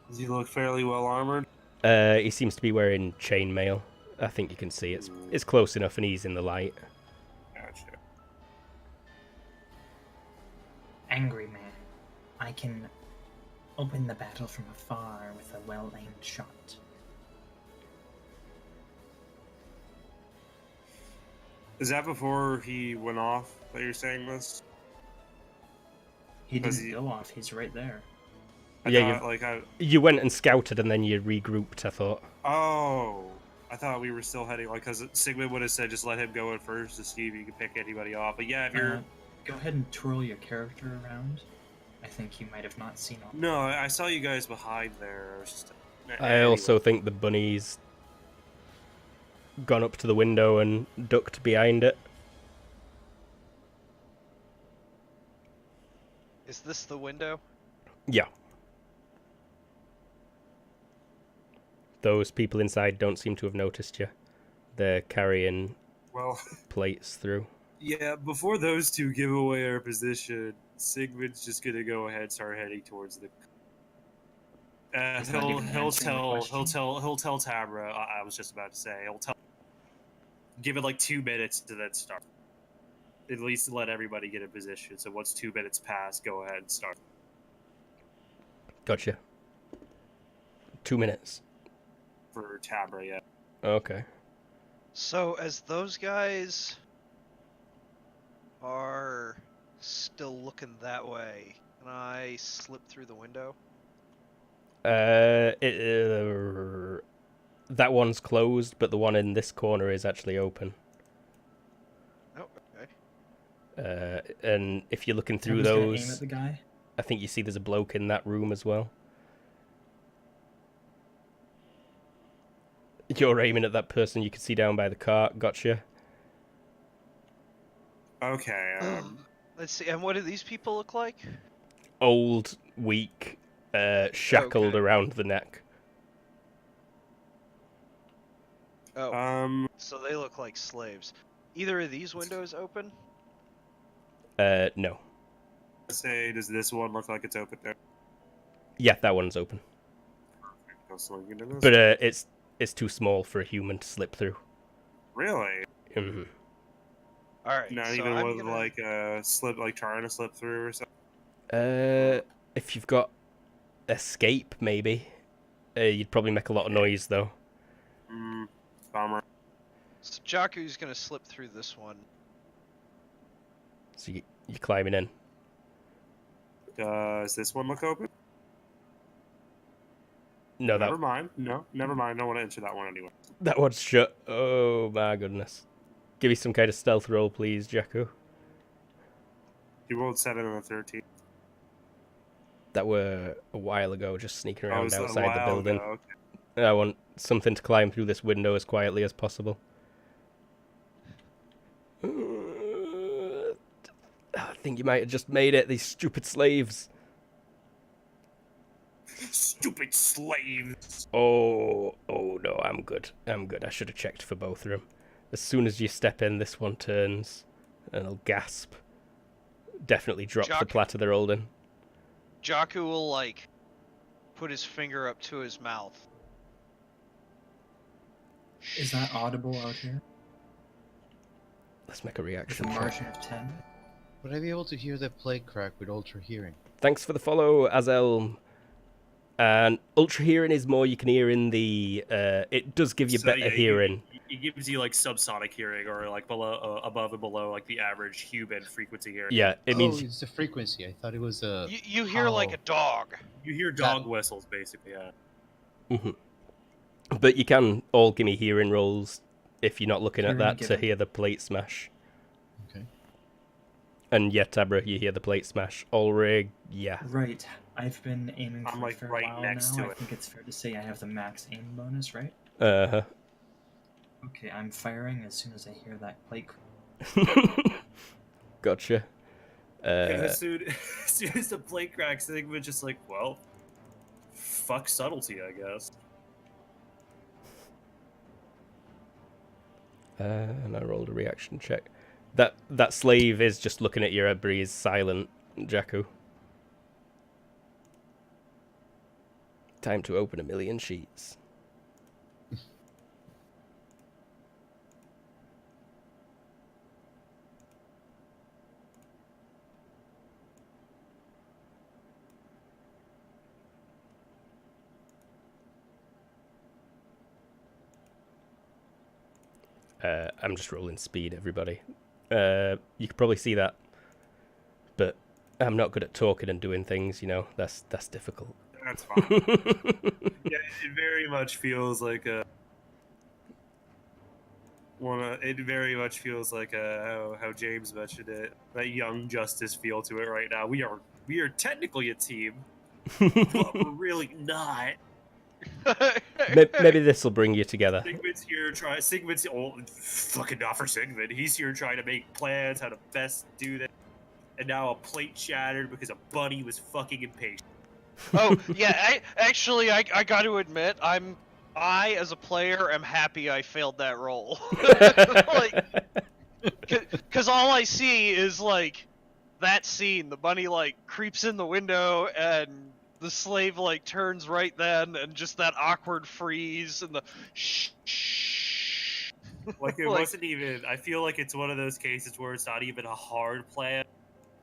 Does he look fairly well armored? He seems to be wearing chainmail. I think you can see it's close enough and he's in the light. Gotcha. Angry man, I can open the battle from afar with a well-aimed shot. Is that before he went off that you're saying this? He didn't go off, he's right there. You went and scouted and then you regrouped, I thought. Oh, I thought we were still heading, like, because Sigmund would have said just let him go in first to see if you could pick anybody off. But yeah, if you're... Go ahead and twirl your character around. I think you might have not seen all. No, I saw you guys behind there. I was just... I also think the bunny's gone up to the window and ducked behind it. Is this the window? Yeah. Those people inside don't seem to have noticed you. They're carrying plates through. Yeah, before those two give away our position, Sigmund's just gonna go ahead and start heading towards the. He'll tell Tabra. I was just about to say he'll tell. Give it like 2 minutes to then start. At least let everybody get in position. So once 2 minutes pass, go ahead and start. Gotcha. 2 minutes. For Tabra, yeah. Okay. So, as those guys are still looking that way, can I slip through the window? That one's closed, but the one in this corner is actually open. Oh, okay. And if you're looking through Someone's gonna aim those, at the guy. I think you see there's a bloke in that room as well. You're aiming at that person you can see down by the cart. Gotcha. Okay. Let's see. And what do these people look like? Old, weak, shackled Okay. around the neck. Oh, so they look like slaves. Either of these windows open? No. Say, does this one look like it's open there? Yeah, that one's open. Go swing into this. But it's too small for a human to slip through. Really? hmm All right. Not so even I'm with gonna... like a slip, like trying to slip through or something. If you've got escape, maybe. You'd probably make a lot of noise though. Bummer. So Jaku's gonna slip through this one. So you're climbing in. Does this one look open? No, Never mind. No, never mind. I don't want to enter that one anyway. that one's shut. Oh my goodness. Give me some kind of stealth roll, please, Jakku. You rolled 7 on the 13. That were a while ago, just sneaking around was a outside the while building. ago, okay. I want something to climb through this window as quietly as possible. I think you might have just made it, these stupid slaves. Stupid slaves. Oh no, I'm good. I should have checked for both of them. As soon as you step in, this one turns and it'll gasp. Definitely drop the platter they're holding. Jakku will, like, put his finger up to his mouth. Is that audible out here? Let's make a With a reaction check. margin of 10? Would I be able to hear the plate crack with ultra hearing? Thanks for the follow, Azelm. And ultra hearing is more you can hear in the. It does give you better hearing. It gives you like subsonic hearing, or like below, above and below, like the average human frequency hearing. Yeah, it means it's the frequency. I thought it was a. You hear like a dog. You hear dog whistles, basically. Yeah. But you can all give me hearing rolls if you're not looking at Hearing that to given. hear the plate smash. Okay. And yeah, Tabra, you hear the plate smash. Ulrig, yeah. Right. I've been aiming for I'm, like, a fair right while next now. to I it. think it's fair to say I have the max aim bonus, right? Uh Okay, I'm firing as soon as I hear that plate crack. huh. Gotcha. As soon as the plate cracks, Sigma just like, well, fuck subtlety, I guess. And I rolled a reaction check. That slave is just looking at your breeze, silent, Jakku. Time to open 1,000,000 sheets. I'm just rolling speed, everybody. You can probably see that, but I'm not good at talking and doing things. You know, that's difficult. That's fine. Yeah, it very much feels like a. It very much feels like how James mentioned it. That young justice feel to it right now. We are technically a team, but we're really not. Maybe this will bring you together. Sigmund's here trying. Sigmund's fucking not for Sigmund. He's here trying to make plans how to best do this, and now a plate shattered because a buddy was fucking impatient. Oh yeah, I got to admit, I as a player am happy I failed that roll. Like, because all I see is like that scene. The bunny like creeps in the window and the slave like turns right then, and just that awkward freeze and the shh. Like it wasn't even. I feel like it's one of those cases where it's not even a hard plan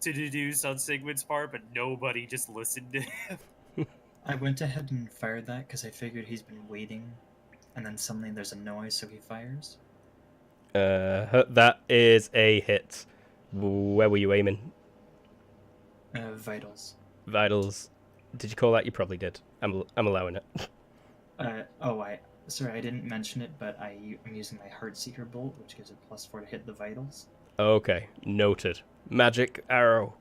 to deduce on Sigmund's part, but nobody just listened to him. I went ahead and fired that because I figured he's been waiting, and then suddenly there's a noise, so he fires. That is a hit. Where were you aiming? Vitals. Vitals. Did you call that? You probably did. I'm allowing it. Sorry, I didn't mention it, but I'm using my Heartseeker bolt, which gives it +4 to hit the vitals. Okay, noted. Magic arrow.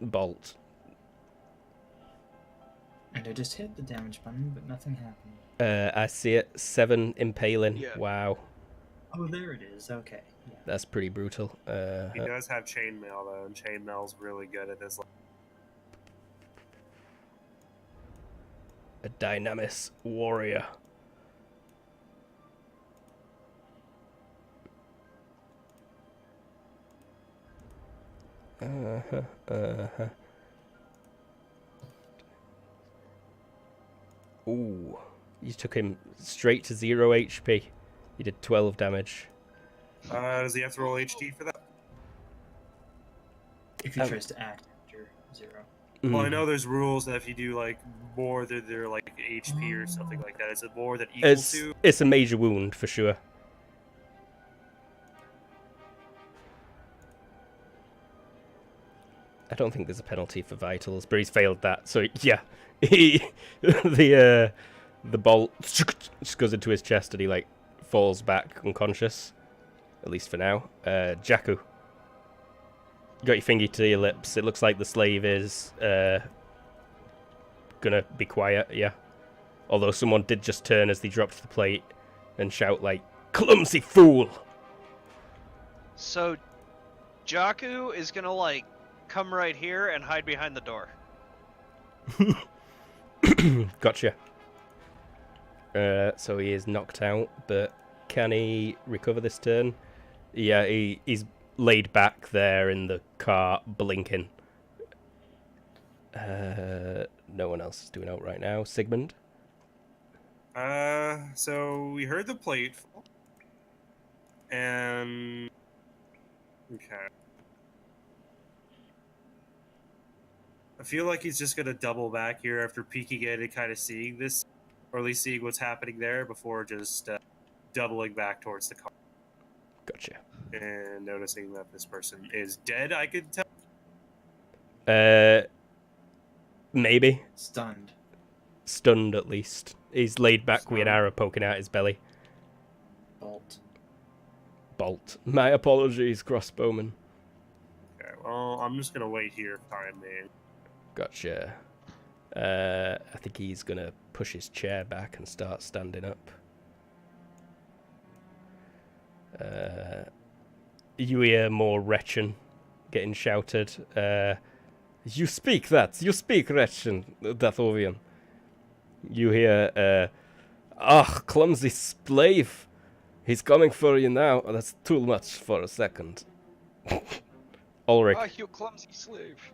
Bolt. And I just hit the damage button, but nothing happened. I see it. 7 impaling. Yeah. Wow. Oh, there it is. Okay. Yeah. That's pretty brutal. He does have chainmail though, and chainmail's really good at this. A dynamis warrior. Uh-huh, uh-huh. Ooh, you took him straight to 0 HP. He did 12 damage. Does he have to roll HD for that? If he tries to act after 0. Well, I Mm. know there's rules that if you do like more than their like HP or something like that, is it more than equal to? It's a major wound for sure. I don't think there's a penalty for vitals, but he's failed that. So yeah, he the bolt just goes into his chest and he like falls back unconscious, at least for now. Jakku, you got your finger to your lips. It looks like the slave is gonna be quiet. Yeah, although someone did just turn as they dropped the plate and shout like, "Clumsy fool!" So, Jakku is gonna like come right here and hide behind the door. Gotcha. So he is knocked out, but can he recover this turn? Yeah, he's laid back there in the car, blinking. No one else is doing out right now. Sigmund? So we heard the plate fall. And... Okay. I feel like he's just gonna double back here after peeking in and kind of seeing this, or at least seeing what's happening there before just doubling back towards the car Gotcha. and noticing that this person is dead. I could tell. Maybe. Stunned. Stunned, at least. He's laid back with an arrow poking out his belly. Bolt. Bolt. My apologies, crossbowman. Okay, well, I'm just gonna wait here, time man. Gotcha. I think he's gonna push his chair back and start standing up. You hear more Wretchen getting shouted. You speak, Wretchen, Dathovian. You hear, clumsy slave. He's coming for you now. That's too much for a second. Ulrich. Ah, you clumsy slave.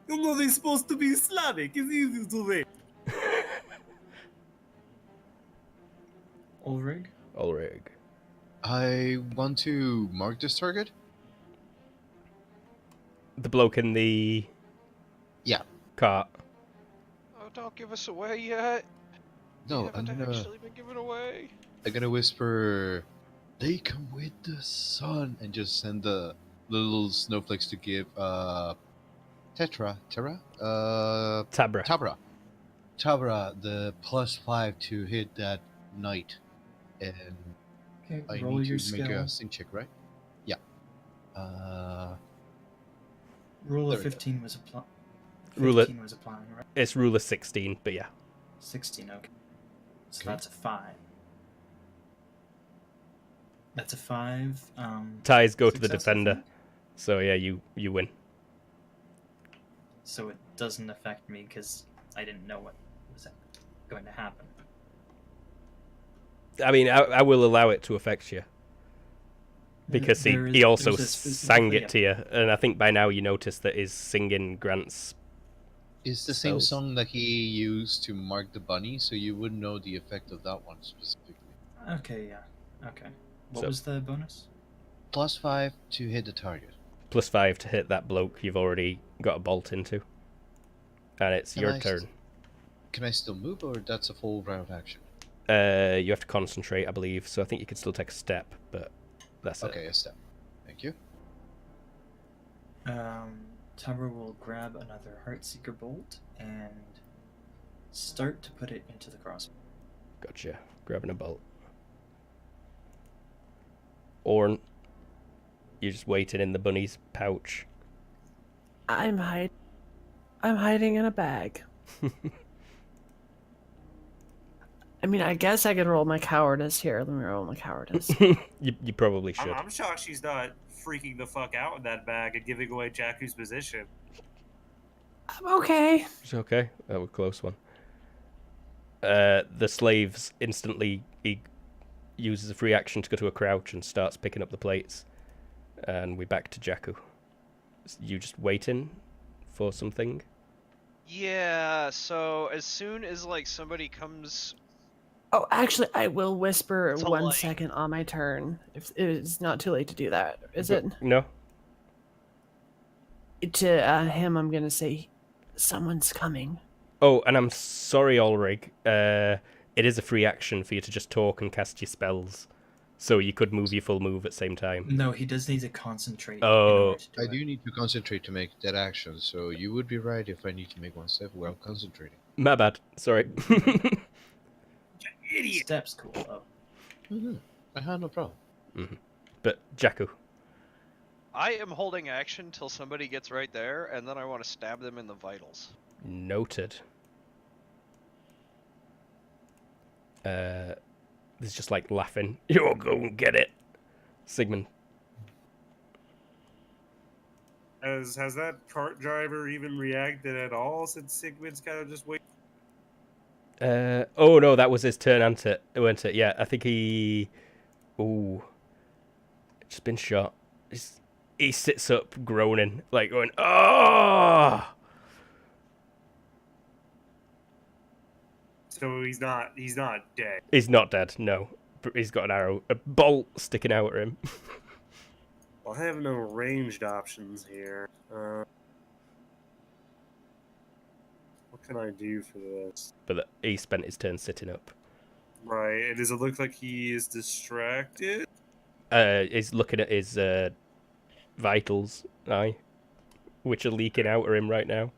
You know they're supposed to be Slavic. It's easy to wait. Ulrich? Ulrich. I want to mark this target. The bloke in the... Yeah. Cart. Oh, don't give us away yet. No, We I'm haven't gonna... actually been given away. I'm gonna whisper, "They come with the sun," and just send the little snowflakes to give Tabra, the +5 to hit that knight, and Okay, I roll need your to make skill. a sync check, right? Yeah. Rule there of we go. 15 was applying. Rule of- 15 was applying, right? It's rule of 16, but yeah. 16, okay. So Okay. that's a 5. That's a 5. Ties go to the success, I defender. think. So yeah, you win. So it doesn't affect me because I didn't know what was going to happen. I mean, I will allow it to affect you. Because There he is- also there's a sang specific- it to you. And I think by now you notice that his singing grants... It's the same So- song that he used to mark the bunny, so you wouldn't know the effect of that one specifically. Okay, yeah. Okay. What So- was the bonus? +5 to hit the target. +5 to hit that bloke you've already got a bolt into. And it's Can your I turn. Can I still move, or that's a full round action? You have to concentrate, I believe. So I think you could still take a step, but that's it. Okay, a step. Thank you. Tabra will grab another Heartseeker bolt and start to put it into the crossbow. Gotcha. Grabbing a bolt. Orn, you're just waiting in the bunny's pouch. I'm hiding in a bag. I mean, I guess I could roll my cowardice here. Let me roll my cowardice. You probably should. I'm shocked she's not freaking the fuck out in that bag and giving away Jakku's position. I'm okay. It's okay. That was a close one. The slaves instantly... He uses a free action to go to a crouch and starts picking up the plates. And we're back to Jakku. You just waiting for something? Yeah, so as soon as like somebody comes Oh, actually, I will whisper to 1 like second on my turn. If it's not too late to do that, is it? No. To him, I'm gonna say, "Someone's coming." Oh, and I'm sorry, Ulrich. It is a free action for you to just talk and cast your spells, so you could move your full move at the same time. No, he does need to concentrate in Oh. order to do I it. do need to concentrate to make that action, so you would be right if I need to make one step while concentrating. My bad. Sorry. Idiot. Step's cool though. Mm-hmm. I have no problem. But Jakku. I am holding action till somebody gets right there, and then I want to stab them in the vitals. Noted. There's just like laughing. You'll go and get it. Sigmund. Has that cart driver even reacted at all since Sigmund's kind of just waiting? Oh no, that was his turn, wasn't it? Yeah, I think he... Ooh. Just been shot. He sits up, groaning, like going, "Oh!" So he's not dead. He's not dead, no. But he's got a bolt sticking out at him. Well, I have no ranged options here. What can I do for this? But he spent his turn sitting up. Right, and does it look like he is distracted? He's looking at his vitals, which are leaking out of him right now.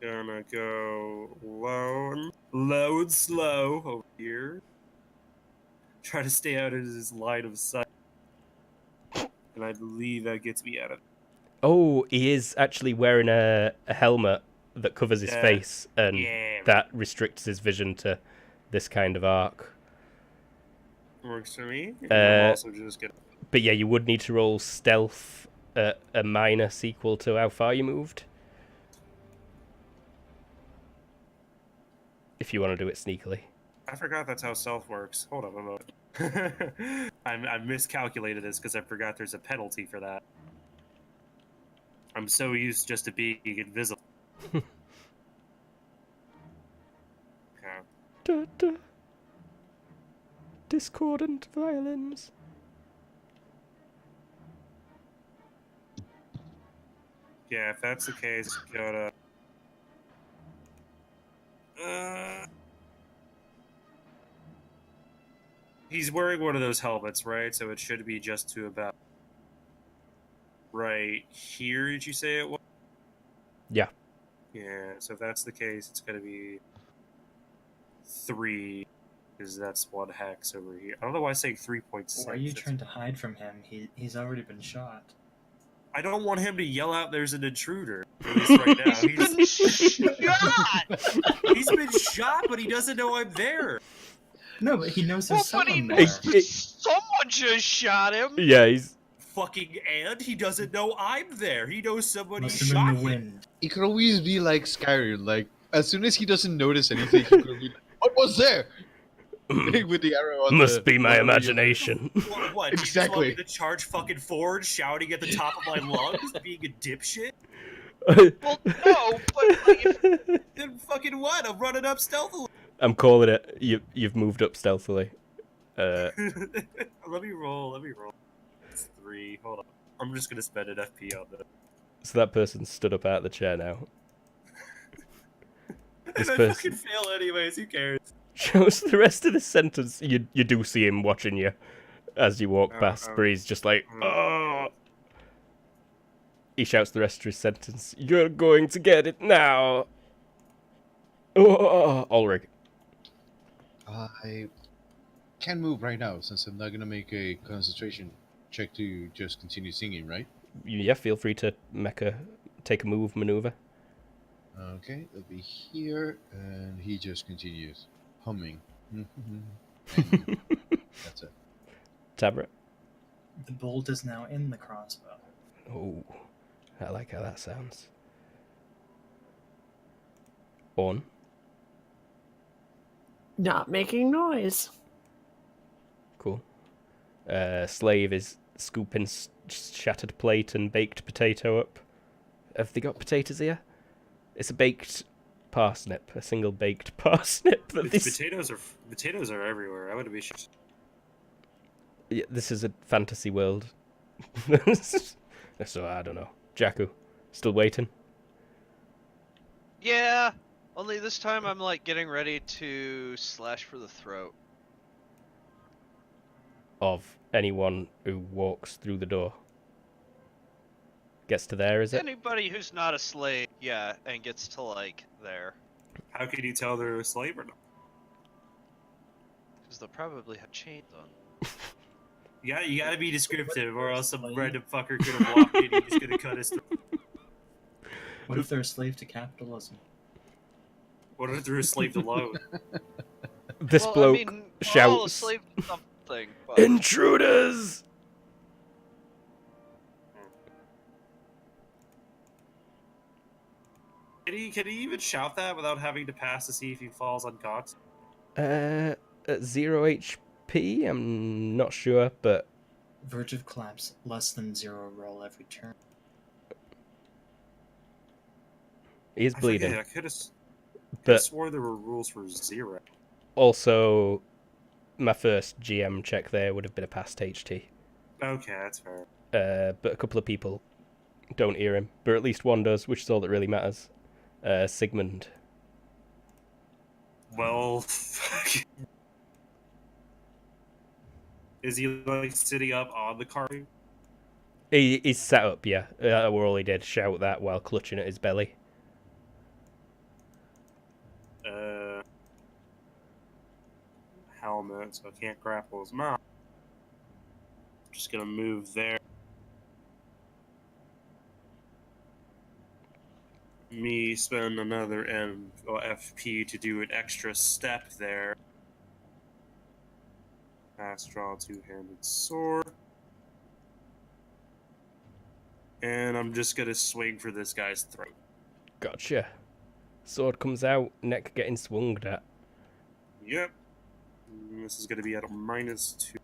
Gonna go low and slow over here. Try to stay out of his line of sight. And I believe that gets me out of it. Oh, he is actually wearing a helmet that covers his face, and that restricts his vision to this kind of arc. Works for me. I'm also just gonna... But yeah, you would need to roll stealth at a minus equal to how far you moved. If you want to do it sneakily. I forgot that's how stealth works. Hold on a moment. I miscalculated this because I forgot there's a penalty for that. I'm so used just to being invisible. Okay. Da, da. Discordant violins. Yeah, if that's the case, gotta... He's wearing one of those helmets, right? So it should be just to about... Right here, did you say it was? Yeah. Yeah, so if that's the case, it's gonna be 3, because that's 1 hex over here. I don't know why I'm saying 3.6. Why are you trying to hide from him? He's already been shot. I don't want him to yell out there's an intruder. At least right now. He's been shot! He's been shot, but he doesn't know I'm there. No, but he knows Well, there's but he someone there. knows that someone just shot him! Yeah, he's... Fucking and he doesn't know I'm there. He knows somebody Must have shot been the him. wind. It could always be like Skyrim, like, as soon as he doesn't notice anything, he could be like, what was there? With the arrow on Must be my on the- imagination. What? You just want Exactly. me to charge fucking forward, shouting at the top of my lungs, being a dipshit? Well, no, but like, if, Then fucking what? I'm running up stealthily. I'm calling it. You've moved up stealthily. Let me roll. It's 3. Hold on. I'm just gonna spend an FP on that. So that person stood up out of the chair now. This And I person fucking fail anyways. Who cares? shows the rest of the sentence. You do see him watching you as you walk past, but he's just like, oh. He shouts the rest of his sentence. You're going to get it now. Oh, Ulrich. I can't move right now since I'm not gonna make a concentration check to just continue singing, right? Yeah, feel free to take a move maneuver. Okay, it'll be here, and he just continues humming. That's it. Tabra. The bolt is now in the crossbow. Oh, I like how that sounds. On. Not making noise. Cool. Slave is scooping shattered plate and baked potato up. Have they got potatoes here? It's a baked parsnip, a single baked parsnip. That this... Potatoes are everywhere. I would be. Yeah, this is a fantasy world. So I don't know. Jakku, still waiting? Yeah, only this time I'm like getting ready to slash for the throat. Of anyone who walks through the door. Gets to there, is it? Anybody who's not a slave, yeah, and gets to like there. How can you tell they're a slave or not? Because they'll probably have chains on. You gotta be descriptive, or else some random fucker could have walked in and he's gonna cut his throat. What if they're a slave to capitalism? What if they're a slave to load? This well, bloke I mean, we're all a shouts, slave to something. But... "Intruders!" Can he even shout that without having to pass to see if he falls unconscious? At 0 HP? I'm not sure, but... Verge of collapse, less than 0 roll every turn. He's bleeding. I could have But swore there were rules for 0. also, my first GM check there would have been a past HT. Okay, that's fair. But a couple of people don't hear him. But at least one does, which is all that really matters. Sigmund. Well, fuck. Is he like sitting up on the carving? He's sat up, yeah. All he did, shout that while clutching at his belly. Helmet, so I can't grapple his mouth. Just gonna move there. Me spend another FP to do an extra step there. Fast draw two-handed sword. And I'm just gonna swing for this guy's throat. Gotcha. Sword comes out, neck getting swung at. Yep. And this is gonna be at a -2.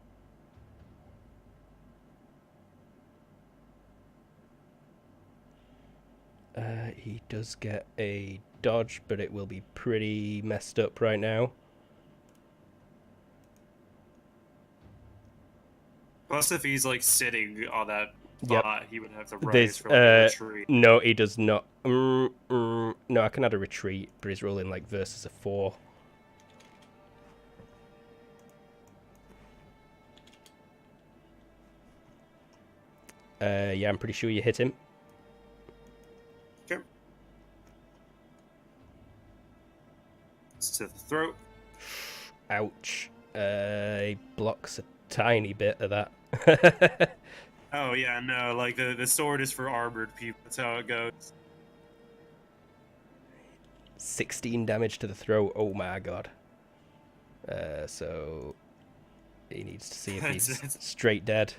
He does get a dodge, but it will be pretty messed up right now. Plus, if he's like sitting on that Yep. spot, he would have to rise There's, for like a retreat. No, he does not. No, I can add a retreat, but he's rolling like versus a 4. Yeah, I'm pretty sure you hit him. Okay. It's to the throat. Ouch. He blocks a tiny bit of that. Oh yeah, no, like the sword is for armored people. That's how it goes. 16 damage to the throat. Oh my god. So he needs to see if he's straight dead.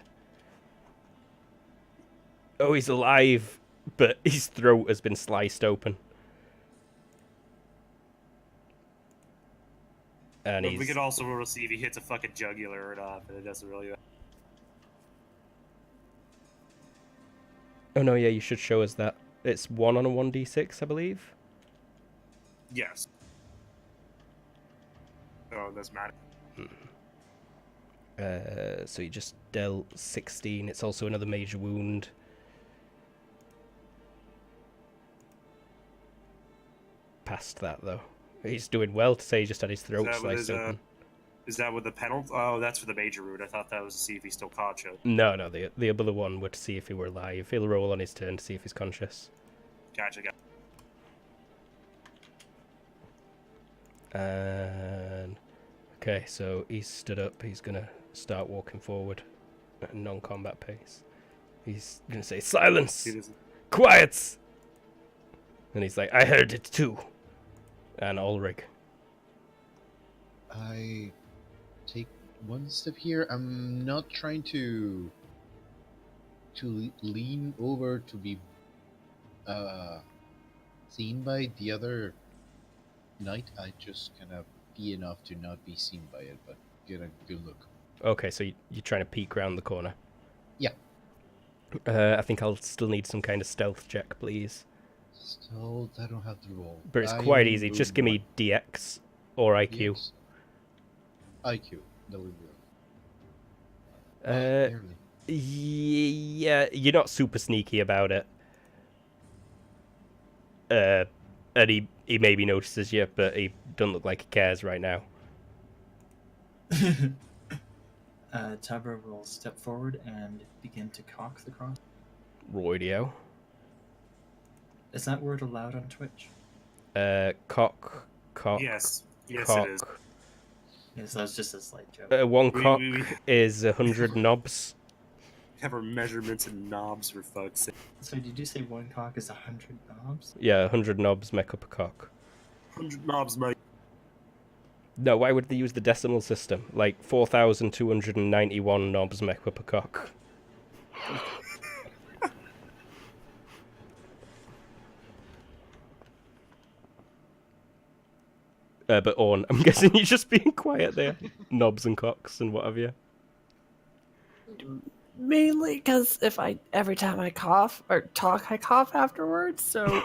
Oh, he's alive, but his throat has been sliced open. And But we could also roll to see if he hits a fucking jugular or not, but it doesn't really matter. Oh no, yeah, you should show us that. It's 1 on a 1d6, I believe. Yes. Oh, it doesn't matter. So you just dealt 16. It's also another major wound. Past that, though. He's doing well to say he just had his throat sliced open. Is that with the penalty? Oh, that's for the major wound. I thought that was to see if he's still conscious. No, the other one would see if he were alive. He'll roll on his turn to see if he's conscious. Gotcha. And okay, so he's stood up. He's gonna start walking forward at a non-combat pace. He's gonna say, "Silence, quiet!" And he's like, "I heard it too." And Ulrich. I take one step here. I'm not trying to lean over to be seen by the other knight. I just kind of be enough to not be seen by it, but get a good look. Okay, so you're trying to peek around the corner. Yeah. I think I'll still need some kind of stealth check, please. Still, I don't have the roll. But it's I quite only easy. Just moved give one. me DX or IQ. Yes. IQ. That would be Uh, barely. yeah, you're not super sneaky about it. And he maybe notices you, but he doesn't look like he cares right now. Tabra will step forward and begin to cock the cross. Roidio. Is that word allowed on Twitch? Cock. Yes, yes, cock. it is. Yes, that was just a slight joke. One We- cock we- is 100 knobs. Have our measurements and knobs for fuck's sake. So did you say one cock is 100 knobs? Yeah, 100 knobs make up a cock. 100 knobs, mate. No, why would they use the decimal system? Like 4,291 knobs make up a cock. But Orn, I'm guessing you're just being quiet there. Knobs and cocks and what have you. Mainly because every time I cough or talk, I cough afterwards. So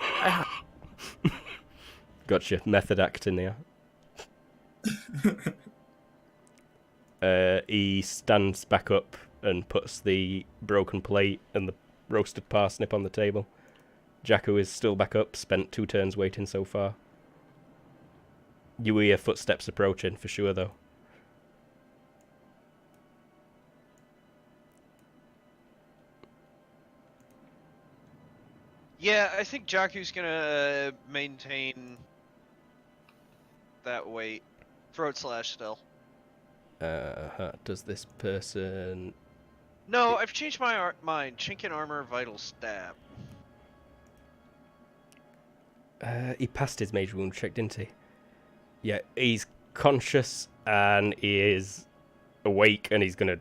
Gotcha. Method acting there. He stands back up and puts the broken plate and the roasted parsnip on the table. Jakku is still back up, spent 2 turns waiting so far. You hear footsteps approaching, for sure, though. Yeah, I think Jakku's gonna maintain that weight. Throat slash still. Does this person... No, I've changed my mind. Chink in armor, vital stab. He passed his mage wound check, didn't he? Yeah, he's conscious and he is awake and he's gonna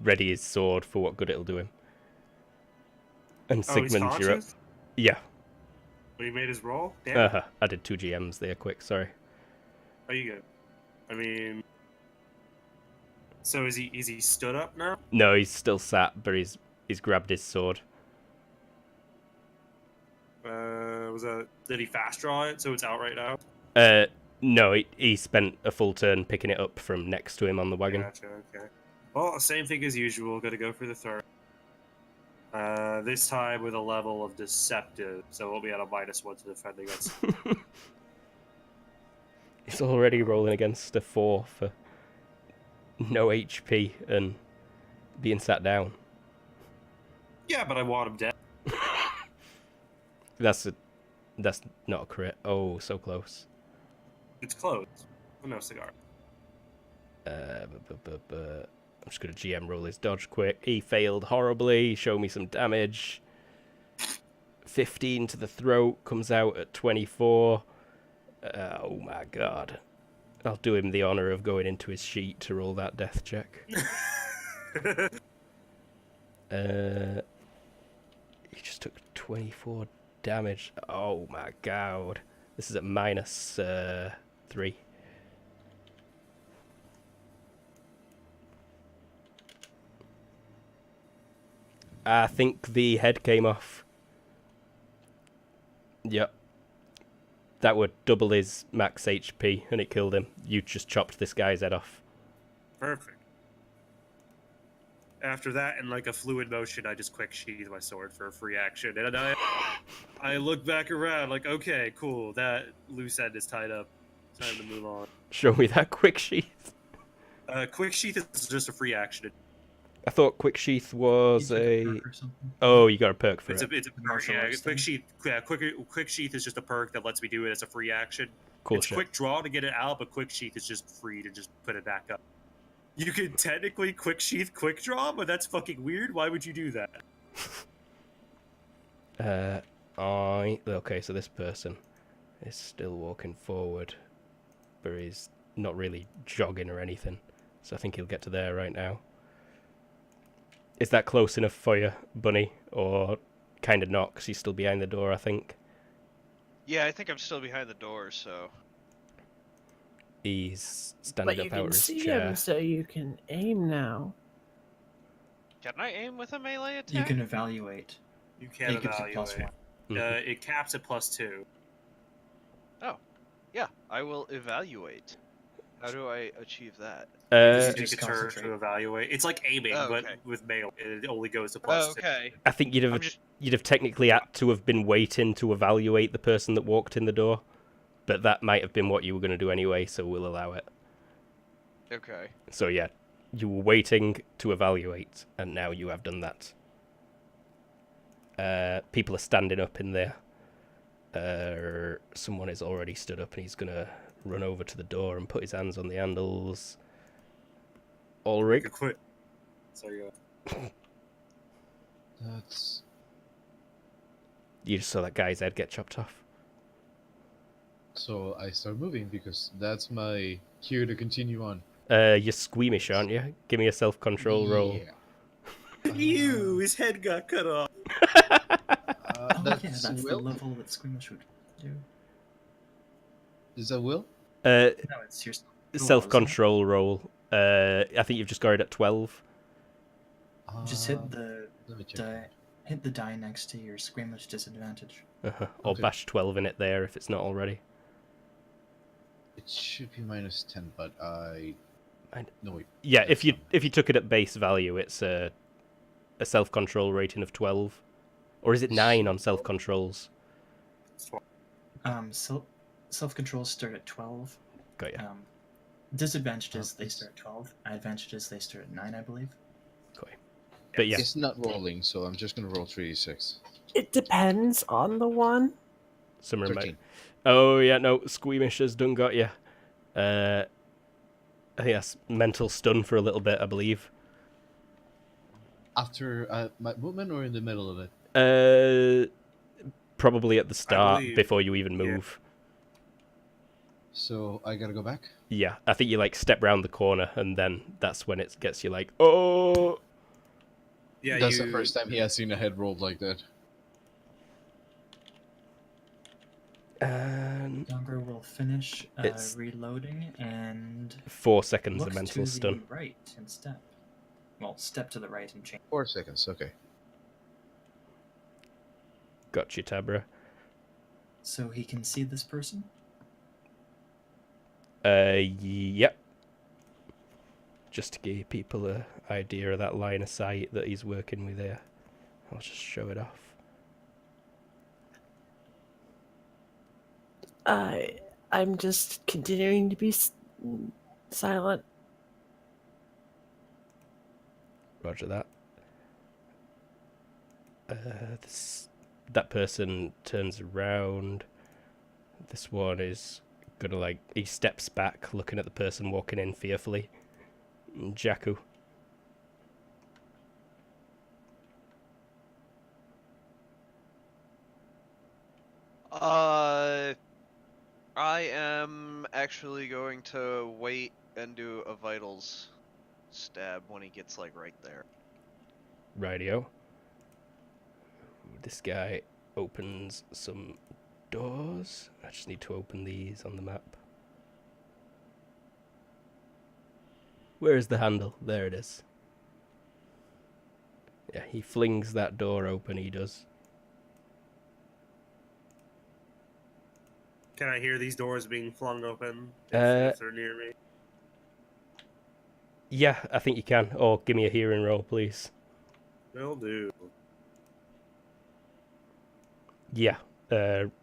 ready his sword for what good it'll do him. And Oh, he's Sigmund, you're up. conscious? Yeah. But he made his roll? Damn. I did 2 GMs there quick, sorry. Are you good? I mean... So is he stood up now? No, he's still sat, but he's grabbed his sword. Did he fast draw it so it's out right now? No, he spent a full turn picking it up from next to him on the wagon. Gotcha, okay. Well, same thing as usual, gotta go for the third. This time with a level of deceptive, so we'll be at a -1 to defend against. He's already rolling against a 4 for no HP and being sat down. Yeah, but I want him dead. That's not a crit. Oh, so close. It's closed. Oh, no cigar. I'm just gonna GM roll his dodge quick. He failed horribly. Show me some damage. 15 to the throat, comes out at 24. Oh my god. I'll do him the honor of going into his sheet to roll that death check. He just took 24 damage. Oh my god. This is at -3. I think the head came off. Yep. That would double his max HP and it killed him. You just chopped this guy's head off. Perfect. After that, in like a fluid motion, I just quick sheath my sword for a free action, and I look back around like, okay, cool, that loose end is tied up. Time to move on. Show me that quick sheath. Quick sheath is just a free action. I thought quick sheath was You took a... perk or something? Oh, you got a perk for It's it. a perk. Martial Yeah, arts quick thing. sheath. Yeah, quick sheath is just a perk that lets me do it as a free action. Cool It's shit. quick draw to get it out, but quick sheath is just free to just put it back up. You can technically quick sheath quick draw, but that's fucking weird. Why would you do that? Okay, so this person is still walking forward, but he's not really jogging or anything. So I think he'll get to there right now. Is that close enough for you, Bunny? Or kind of not, because he's still behind the door, I think. Yeah, I think I'm still behind the door, so... He's but standing you up out can of his see chair. him, so you can aim now. Can I aim with a melee attack? You can evaluate. You can It gives you evaluate. +1. It caps at +2. Yeah, I will evaluate. How do I achieve that? You just take a turn concentrate. to evaluate. It's like aiming, Oh, but okay. with melee, it only goes to +2. Oh, okay. I think you'd I'm have just technically had to have been waiting to evaluate the person that walked in the door, but that might have been what you were going to do anyway, so we'll allow it. okay. So yeah, you were waiting to evaluate, and now you have done that. People are standing up in there. Someone is already stood up, and he's going to run over to the door and put his hands on the handles. Ulrich? You quit. Sorry, That's You just saw that guy's head get chopped off. so I start moving because that's my cue to continue on. You're squeamish, aren't you? Give me a self-control roll. Yeah. Ew, his head got cut off. Oh That's yeah, that's will. the level that Squeamish would do. Is that will? Uh, No, it's your self-control roll. I think you've just got it at 12. Just hit the Let me check. die. Hit the die next to your Squeamish disadvantage. Or Okay. bash 12 in it there if it's not already. It should be -10, but no wait. Yeah, if That's you took it at base value, it's a self-control rating of 12. Or is it 9 on self-controls? Self-controls start at 12. Got ya. Disadvantages they it's- start at 12. Advantages they start at 9, I believe. But yeah, It's not rolling, so I'm just gonna roll 3d6. It depends on the one. Summer might. 13. Oh yeah, no, Squeamish has done got you. I think that's mental stun for a little bit, I believe. After my movement or in the middle of it? Probably at the start believe- before you even yeah. move. So I gotta go back. Yeah, I think you like step round the corner and then that's when it gets you like, oh. Yeah, That's the first time he has seen a head rolled like that. And Younger will finish It's- reloading and 4 seconds look of to mental the stun. right and step. Well, step to the right and change. 4 seconds. Okay. Got you, Tabra. So he can see this person. Yep. Just to give people an idea of that line of sight that he's working with here. I'll just show it off. I'm just continuing to be silent. Roger that. That person turns around. This one is gonna like, he steps back looking at the person walking in fearfully. Jakku. I am actually going to wait and do a vitals stab when he gets like right there. Rightio. This guy opens some doors. I just need to open these on the map. Where is the handle? There it is. Yeah, he flings that door open, he does. Can I hear these doors being flung open Uh, if they're near me? Yeah, I think you can. Or give me a hearing roll, please. Will do. Yeah,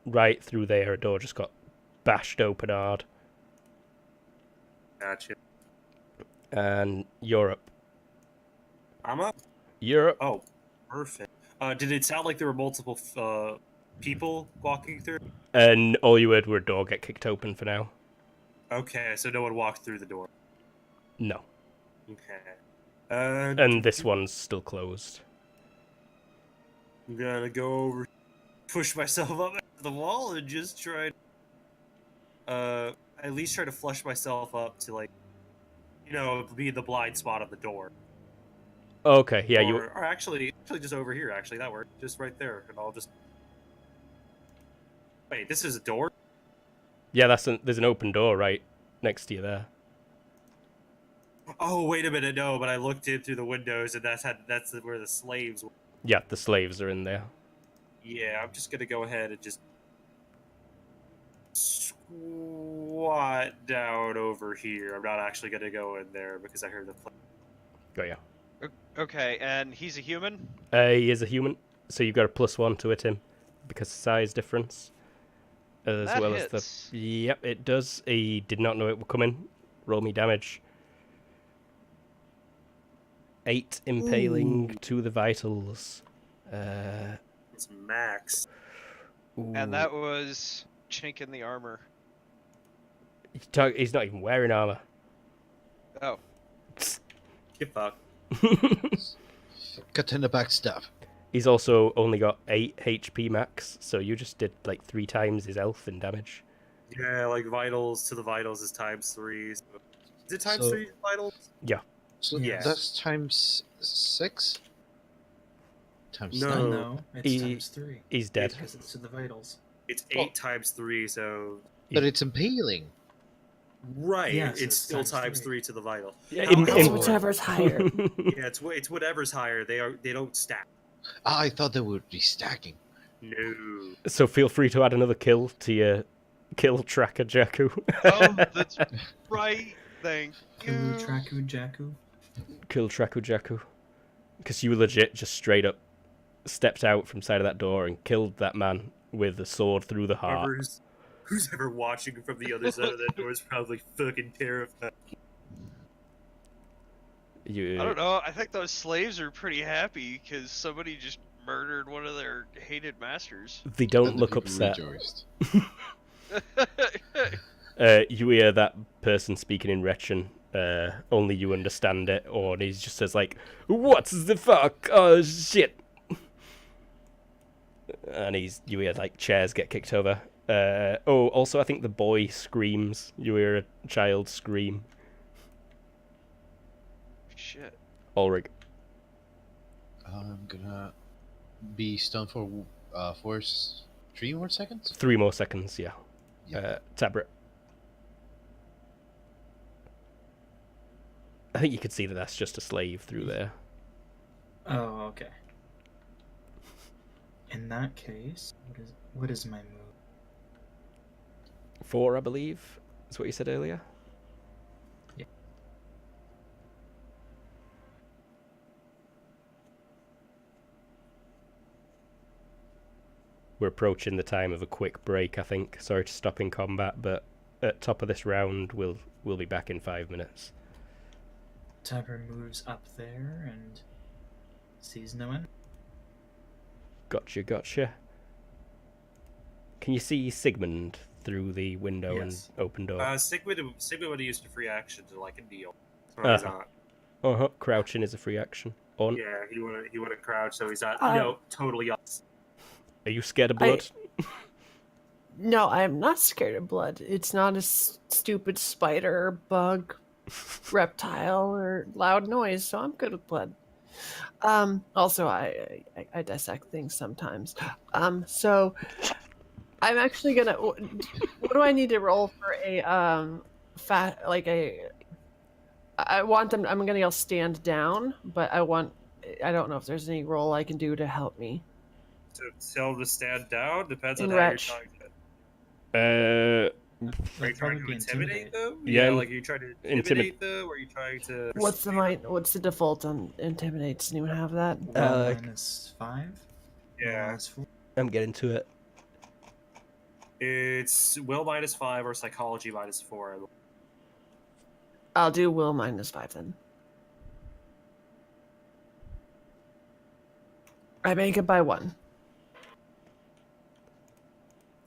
right through there, a door just got bashed open hard. Gotcha. And Europe. I'm up. Europe. Oh, perfect. Did it sound like there were multiple people walking through? And all you heard were a door get kicked open for now. Okay, so no one walked through the door. No. Okay. And this one's still closed. I'm gonna go over, push myself up against the wall and just try at least try to flush myself up to, like, you know, be the blind spot of the door. Okay, yeah, Or actually just over here, actually, that worked. Just right there, and I'll just... Wait, this is a door? Yeah, there's an open door right next to you there. Oh, wait a minute, no, but I looked in through the windows, and that's where the slaves were. Yeah, the slaves are in there. Yeah, I'm just gonna go ahead and just squat down over here. I'm not actually gonna go in there because I heard the play. Got ya. Okay, and he's a human? He is a human, so you've got a +1 to hit him because of size difference. As That well hits. as the... Yep, it does. He did not know it would come in. Roll me damage. 8 impaling to the vitals. It's max. And that was chink in the armor. He's not even wearing armor. Oh. Get fucked. Cut in the backstab. He's also only got 8 HP max, so you just did like 3 times his health in damage. Yeah, like vitals to the vitals is ×3. So... Is it ×3 So- vitals? So Yes. that's ×6? Times No. 9. No, it's He- times 3. He's dead. Because it's to the vitals. It's 8 ×3, so But it's impaling. right. Yeah, so it's it's still times ×3 to the vital. Yeah, How- It's how- whichever's higher. Yeah, it's whatever's higher. They don't stack. I thought they would be stacking. No. So feel free to add another kill to your kill tracker, Jakku. That's right. Thank you. Traku Jaku. Kill tracker, Jakku. Because you legit just straight up stepped out from side of that door and killed that man with a sword through the heart. Who's ever watching from the other side of that door is probably fucking terrified. You, I don't know. I think those slaves are pretty happy because somebody just murdered one of their hated masters. They don't And the look people upset. rejoiced. You hear that person speaking in Retchen. Only you understand it, or he just says like, "What the fuck? Oh shit!" And you hear like chairs get kicked over. Also I think the boy screams. You hear a child scream. Shit. Ulrich. I'm gonna be stunned for 3 more seconds? 3 more seconds, yeah. Yeah. Tabret. I think you could see that that's just a slave through there. Oh, okay. In that case, what is my move? 4, I believe, is what you said earlier. Yeah. We're approaching the time of a quick break, I think. Sorry to stop in combat, but at top of this round, we'll be back in 5 minutes. Tabra moves up there and sees no one. Gotcha. Can you see Sigmund through the window Yes. and open door? Sigmund would have used a free action to like a deal. So he's Uh-huh. not. Crouching is a free action. On. Yeah, he would have crouched, so he's not. Totally. Are you scared of blood? No, I'm not scared of blood. It's not a stupid spider, bug, reptile, or loud noise, so I'm good with blood. Also, I dissect things sometimes. So I'm actually gonna. What do I need to roll for a I want them. I'm gonna yell stand down, but I don't know if there's any roll I can do to help me. To tell him to stand down depends on In how you're Retch. trying to. Uh, Are you trying to intimidate them? Yeah, like you trying to intimidate them, or are you trying to? What's the default on intimidate? Does anyone have that? Well, -5. Yeah, -4. I'm getting to it. it's will -5 or psychology -4. I'll do will -5 then. I make it by 1.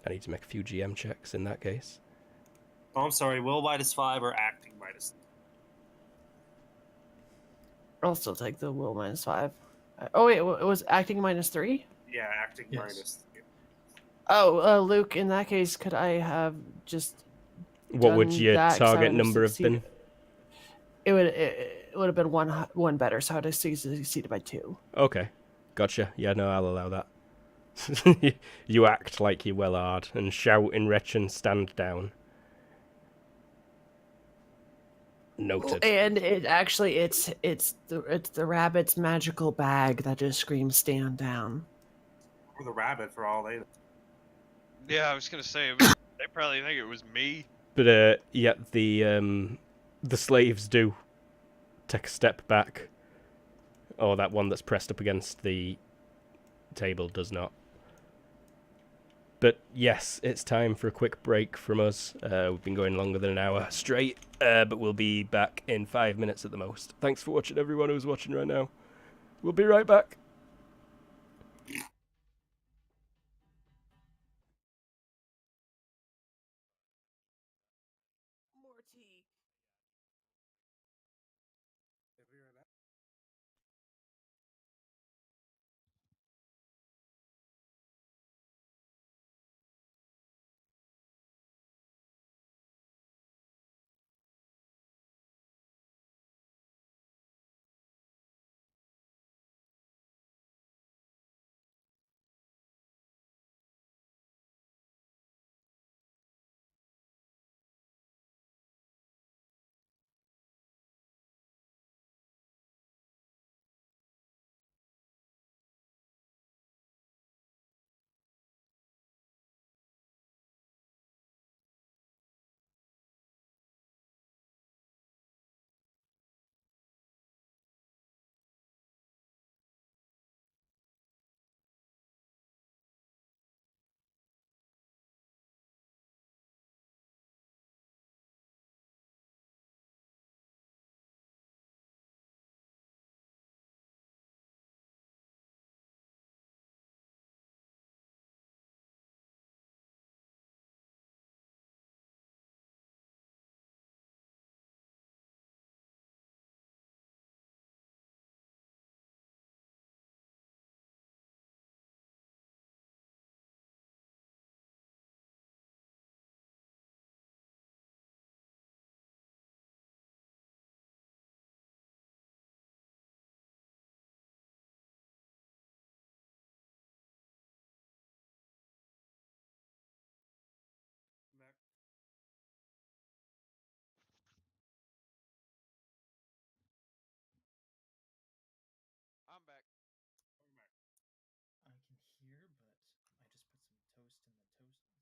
I need to make a few GM checks in that case. Oh, I'm sorry. Will -5 or acting -. I'll still take the will -5. Oh wait, it was acting -3. Yeah, acting Yes. minus. Oh, Luke. In that case, could I have just? What would done your that 'cause I target would've number have been? succeeded? It would have been one better, so I'd have succeeded by 2. Okay, gotcha. Yeah, no, I'll allow that. You act like you're well hard and shout in Retchen, stand down. Noted. And it's the rabbit's magical bag that just screams "stand down." Or the rabbit for all they. Yeah, I was gonna say they probably think it was me. But yeah, the slaves do take a step back, or that one that's pressed up against the table does not. But yes, it's time for a quick break from us. We've been going longer than an hour straight, but we'll be back in 5 minutes at the most. Thanks for watching, everyone who's watching right now. We'll be right back. More tea. I'm back. I can hear, but I just put some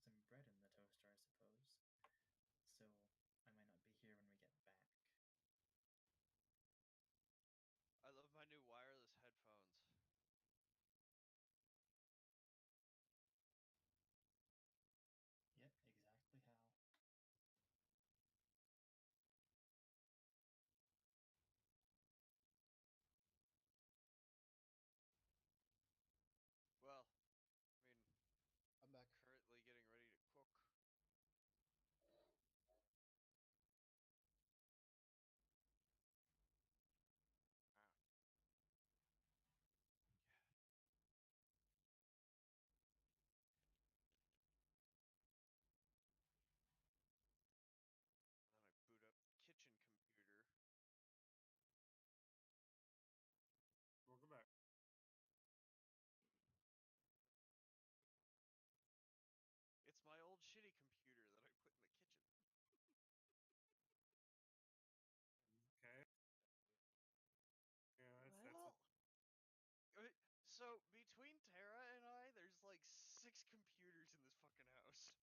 some bread in the toaster, I suppose. So I might not be here when we get back. I love my new wireless headphones. Yep, exactly how. Well, I mean, I'm back. currently getting ready to cook. Ah, then I boot up the kitchen computer. Welcome back. It's my old shitty computer that I put in the kitchen. Okay. Yeah, that's Well, so between Tara and I, there's like 6 computers in this fucking house.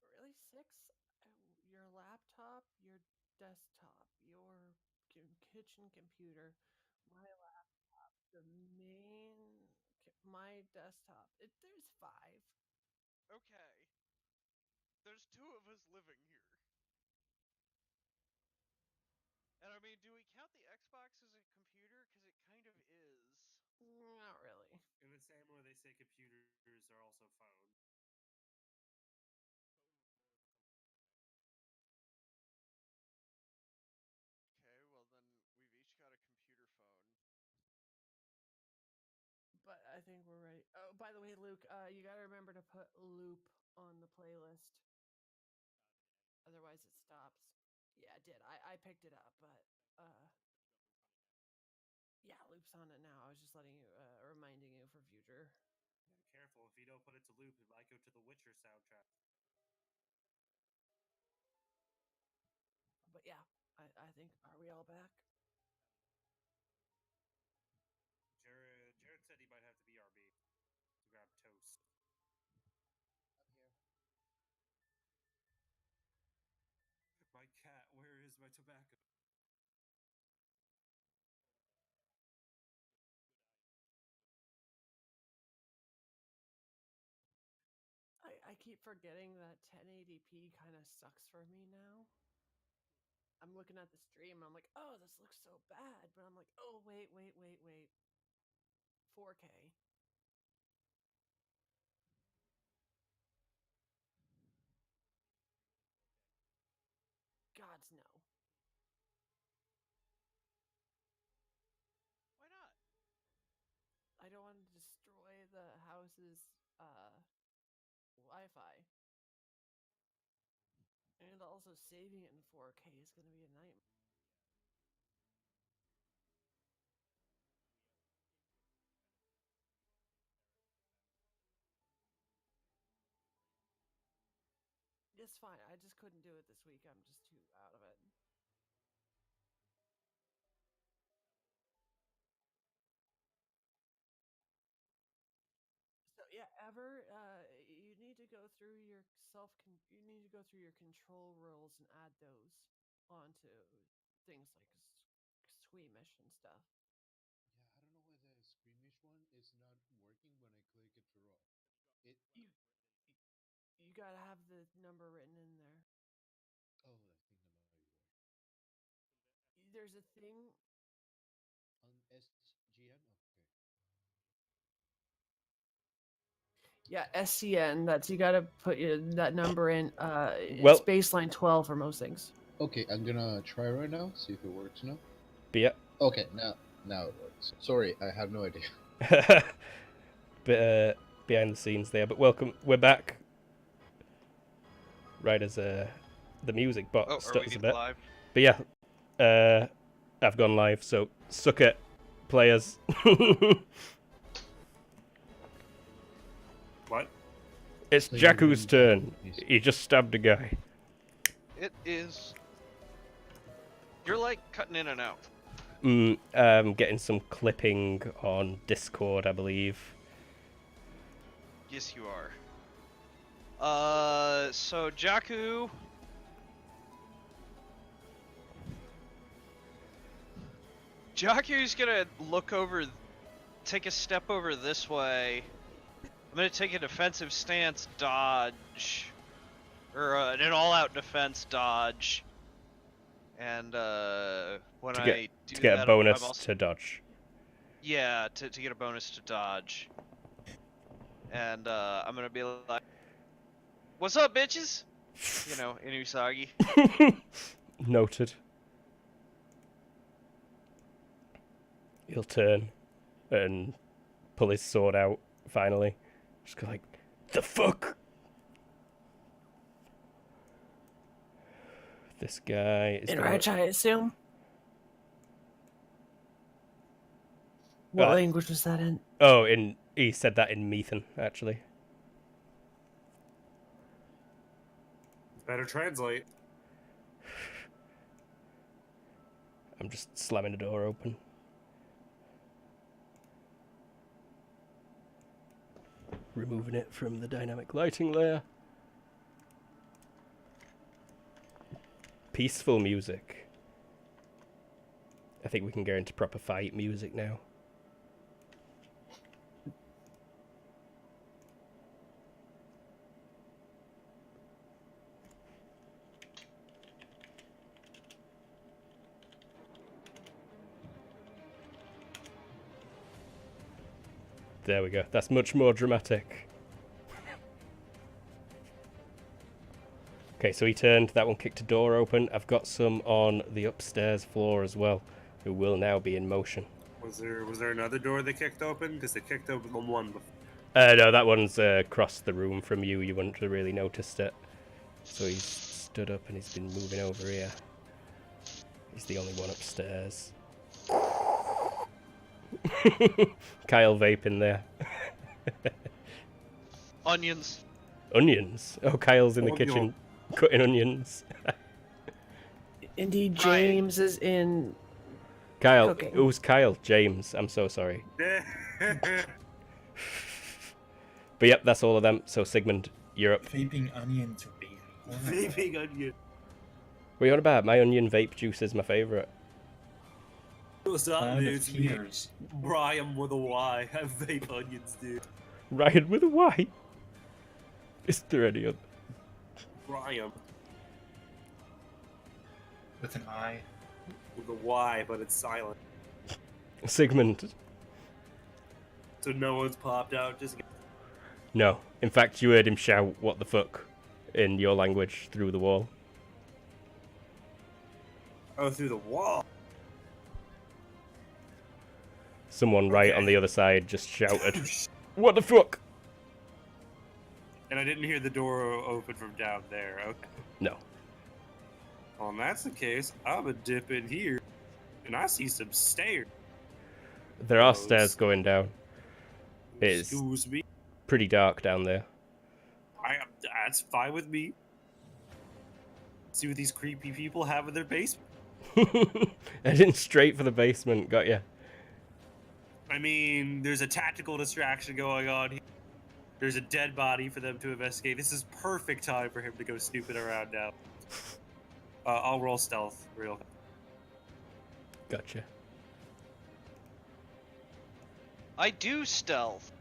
Really, 6? Your laptop, your desktop, your kitchen computer, my laptop, the my desktop. There's 5. Okay, there's 2 of us living here. And I mean, do we count the Xbox as a computer? Because it kind of is. Not really. in the same way they say computers are also phones. Okay, well then we've each got a computer phone. But I think we're ready. Oh, by the way, Luke, you gotta remember to put loop on the playlist. Otherwise, it stops. Yeah, it did. I picked it up, but Yeah, loop's on it now. I was just letting you, reminding you for future. Yeah, careful, if you don't put it to loop, it might go to the Witcher soundtrack. But yeah, I think, are we all back? Jared said he might have to BRB to grab toast. I'm here. My cat, where is my tobacco? I keep forgetting that 1080p kind of sucks for me now. I'm looking at the stream, I'm like, oh, this looks so bad. But I'm like, oh, wait. 4K. Gods, no. Why not? I don't want to destroy the house's Wi-Fi. And also saving it in 4K is going to be a nightmare. It's fine. I just couldn't do it this week. I'm just too out of it. So yeah, you need to go through your you need to go through your control rules and add those onto things like squeamish and stuff. Yeah, I don't know why the Screamish one is not working when I click it to roll. It. You gotta have the number written in there. Oh, I think that might work. There's a thing. On SGN? Okay. Yeah, SCN. That's you gotta put that number in. Well- It's baseline 12 for most things. Okay, I'm gonna try right now, see if it works now. But yeah. Okay, now it works. Sorry, I had no idea. Bit behind the scenes there, but welcome. We're back. Right as the music box stutters a bit. Live? But yeah, I've gone live, so suck it, players. What? It's So Jakku's turn. Yes. He just stabbed a guy. It is. You're like cutting in and out. Getting some clipping on Discord, I believe. Yes, you are. So Jakku. Jakku's gonna look over, take a step over this way. I'm gonna take a defensive stance, dodge, or an all-out defense dodge. And when I do To get that, a bonus I'm also, to dodge. yeah, to get a bonus to dodge. And I'm gonna be like, "What's up, bitches?" You know, in Usagi. Noted. He'll turn and pull his sword out, finally. Just go like, the fuck? This guy is In gonna... Rich, I assume. What language was that in? Oh, he said that in Methan, actually. Better translate. I'm just slamming the door open. Removing it from the dynamic lighting layer. Peaceful music. I think we can go into proper fight music now. There we go. That's much more dramatic. Okay, so he turned. That one kicked a door open. I've got some on the upstairs floor as well, who will now be in motion. Was there another door that kicked open? Because they kicked open the one before. No, that one's across the room from you. You wouldn't have really noticed it. So he's stood up and he's been moving over here. He's the only one upstairs. Kyle vaping there. Onions. Onions. Oh, Kyle's in the Onion. kitchen cutting onions. Indeed, Right. James is in. Kyle, Cooking. who's Kyle? James. I'm so sorry. But yep, that's all of them. So Sigmund, you're up. Vaping onions would be Vaping onion. What are you on about? My onion vape juice is my favourite. What's up, Cloud dude? of It's me, tears. Brian with a Y. I vape onions, dude. Ryan with a Y. Is there any other? Brian With an eye. with a Y, but it's silent. Sigmund. So no one's popped out. Just No. In fact, you heard him shout, "What the fuck?" in your language through the wall. through the wall. Someone right Okay. on the other side just shouted, "What the fuck?" And I didn't hear the door open from down there. Okay. No. Well, if that's the case, I'm gonna dip in here, and I see some stairs. There are Those- stairs going down. It's Excuse me. pretty dark down there. That's fine with me. See what these creepy people have in their basement. Heading straight for the basement, got ya. I mean, there's a tactical distraction going on here. There's a dead body for them to investigate. This is perfect time for him to go snooping around now. I'll roll stealth real quick. Gotcha. I do stealth,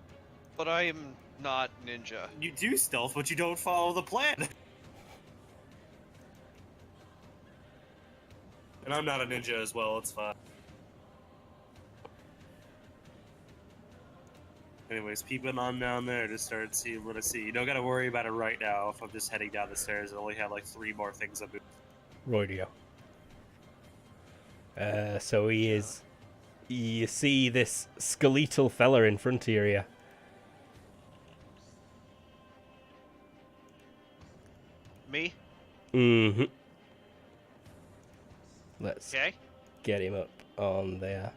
but I am not ninja. You do stealth, but you don't follow the plan. And I'm not a ninja as well, it's fine. Anyways, peeping on down there, just started seeing what I see. You don't gotta worry about it right now. If I'm just heading down the stairs, I only have like 3 more things I'm doing. Roidio. So he is. You see this skeletal fella in front of you. Me? Mm-hmm. Let's Okay. get him up on there.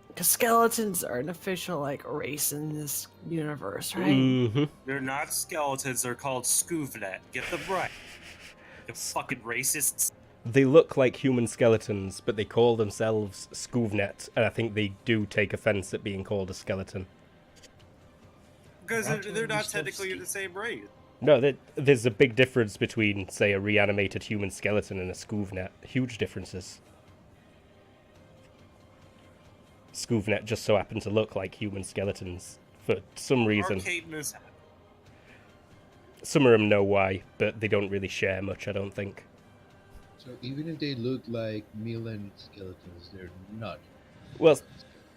Because skeletons are an official like race in this universe, right? Mm-hmm. They're not skeletons, they're called Scoovnet. Get them right. You fucking racists. They look like human skeletons, but they call themselves Scoovnet, and I think they do take offense at being called a skeleton. Because Not they're not totally technically Steve. the same race. No, there's a big difference between, say, a reanimated human skeleton and a Scoovnet. Huge differences. Scoovnet just so happen to look like human skeletons for some reason. Arcade this. Some of them know why, but they don't really share much, I don't think. So even if they look like Milan skeletons, they're not. Well,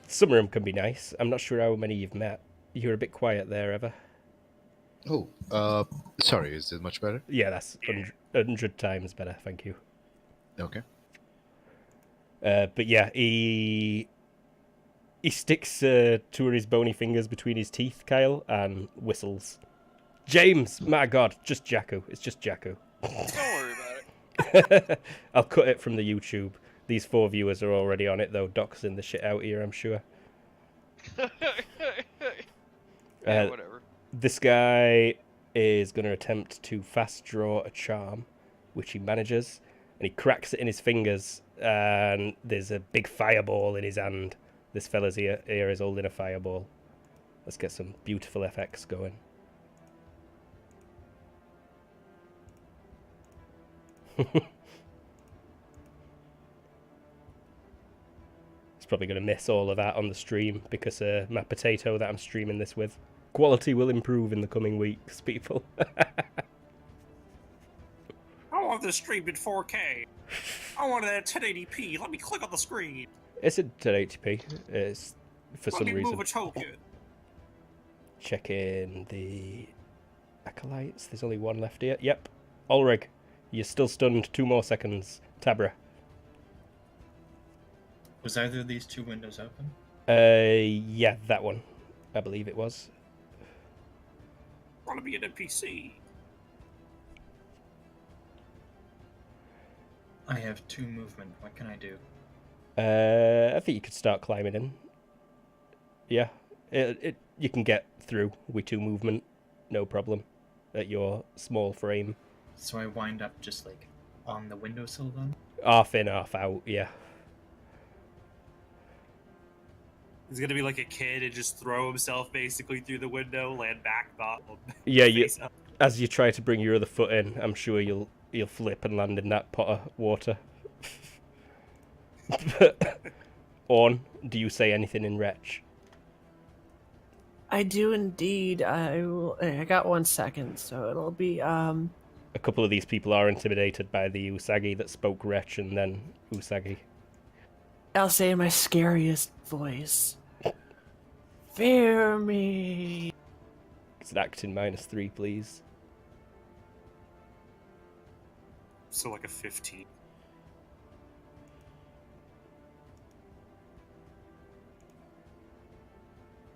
some of them can be nice. I'm not sure how many you've met. You're a bit quiet there, Eva. Oh, sorry, is this much better? Yeah, that's 100 times better, thank you. Okay. But yeah, he sticks two of his bony fingers between his teeth, Kyle, and whistles. James, my God, just Jakku. It's just Jakku. Don't worry about it. I'll cut it from the YouTube. These 4 viewers are already on it, though, doxing the shit out here, I'm sure. Yeah, whatever. This guy is going to attempt to fast draw a charm, which he manages, and he cracks it in his fingers, and there's a big fireball in his hand. This fella's ear is holding a fireball. Let's get some beautiful FX going. He's probably going to miss all of that on the stream because my potato that I'm streaming this with. Quality will improve in the coming weeks, people. I want this streamed in 4K. I want it at 1080p. Let me click on the screen. It's at 1080p. It's for Let some me reason. move a token. Check in the acolytes. There's only one left here. Yep. Ulrich, you're still stunned. 2 more seconds. Tabra. Was either of these 2 windows open? Yeah, that one. I believe it was. I want to be an NPC. I I have 2 movement. What can I do? I think you could start climbing in. Yeah, you can get through with 2 movement, no problem, at your small frame. So I wind up just like on the windowsill then? Half in, half out, yeah. He's gonna be like a kid and just throw himself basically through the window, land back, bottom. Yeah, face up. as you try to bring your other foot in, I'm sure you'll flip and land in that pot of water. Orn, do you say anything in Wretch? I do indeed. I got 1 second, so it'll be A couple of these people are intimidated by the Usagi that spoke Wretch and then Usagi. I'll say in my scariest voice. Fear me. It's an acting -3, please. So like a 15.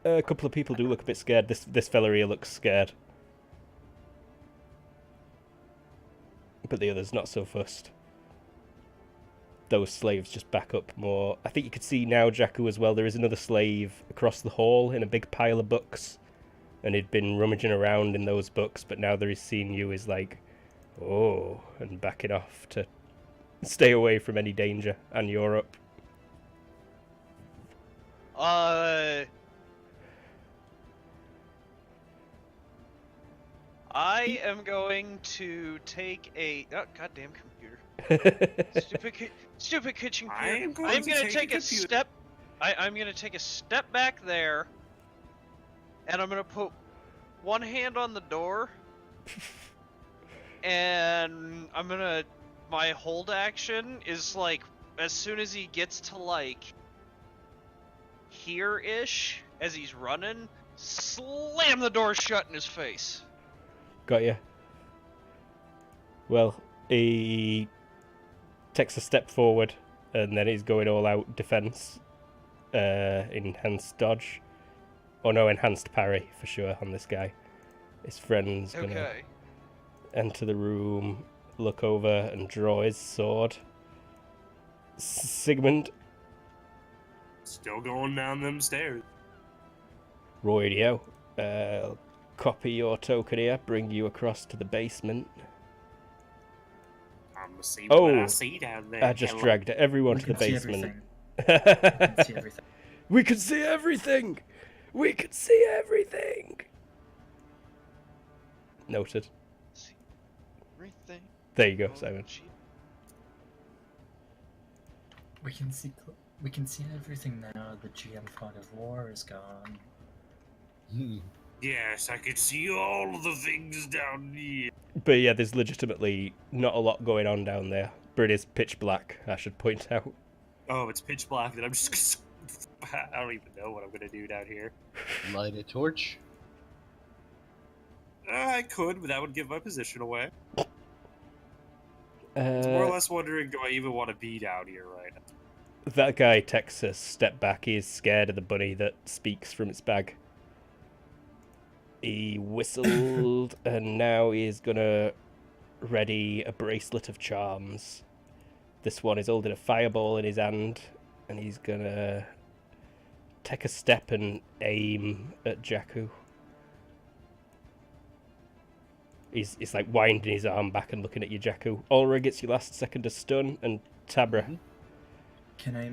A couple of people do look a bit scared. This fella here looks scared. But the others not so fussed. Those slaves just back up more. I think you could see now, Jakku, as well, there is another slave across the hall in a big pile of books. And he'd been rummaging around in those books, but now that he's seen you, is like, oh, and backing off to stay away from any danger. And you're up. I am going to take a goddamn computer. Stupid kitchen computer. I'm gonna take a step. I'm gonna take a step back there, and I'm gonna put one hand on the door, and my hold action is like as soon as he gets to like here-ish, as he's running, slam the door shut in his face. Got you. Well, he takes a step forward, and then he's going all out defense. Enhanced dodge. Oh no, enhanced parry for sure on this guy. His friend's gonna enter the room, look over, and draw his sword. Sigmund. Still going down them stairs. Roydio. Copy your token here, bring you across to the basement. I'm gonna see what I see down there. I just dragged everyone to the basement. We can see everything. We can see everything! We can see everything! Noted. See everything. There you go, Simon. We can see everything now. The GM fog of war is gone. Yes, I could see all of the things down here. But yeah, there's legitimately not a lot going on down there. But it is pitch black, I should point out. Oh, it's pitch black, and I'm just I don't even know what I'm gonna do down here. Light a torch. I could, but that would give my position away. I'm more or less wondering, do I even want to be down here right now? That guy Texas step back. He is scared of the bunny that speaks from its bag. He whistled, and now he is gonna ready a bracelet of charms. This one is holding a fireball in his hand, and he's gonna take a step and aim at Jakku. He's like winding his arm back and looking at you, Jakku. Ulrich gets your last second to stun, and Tabra. Can I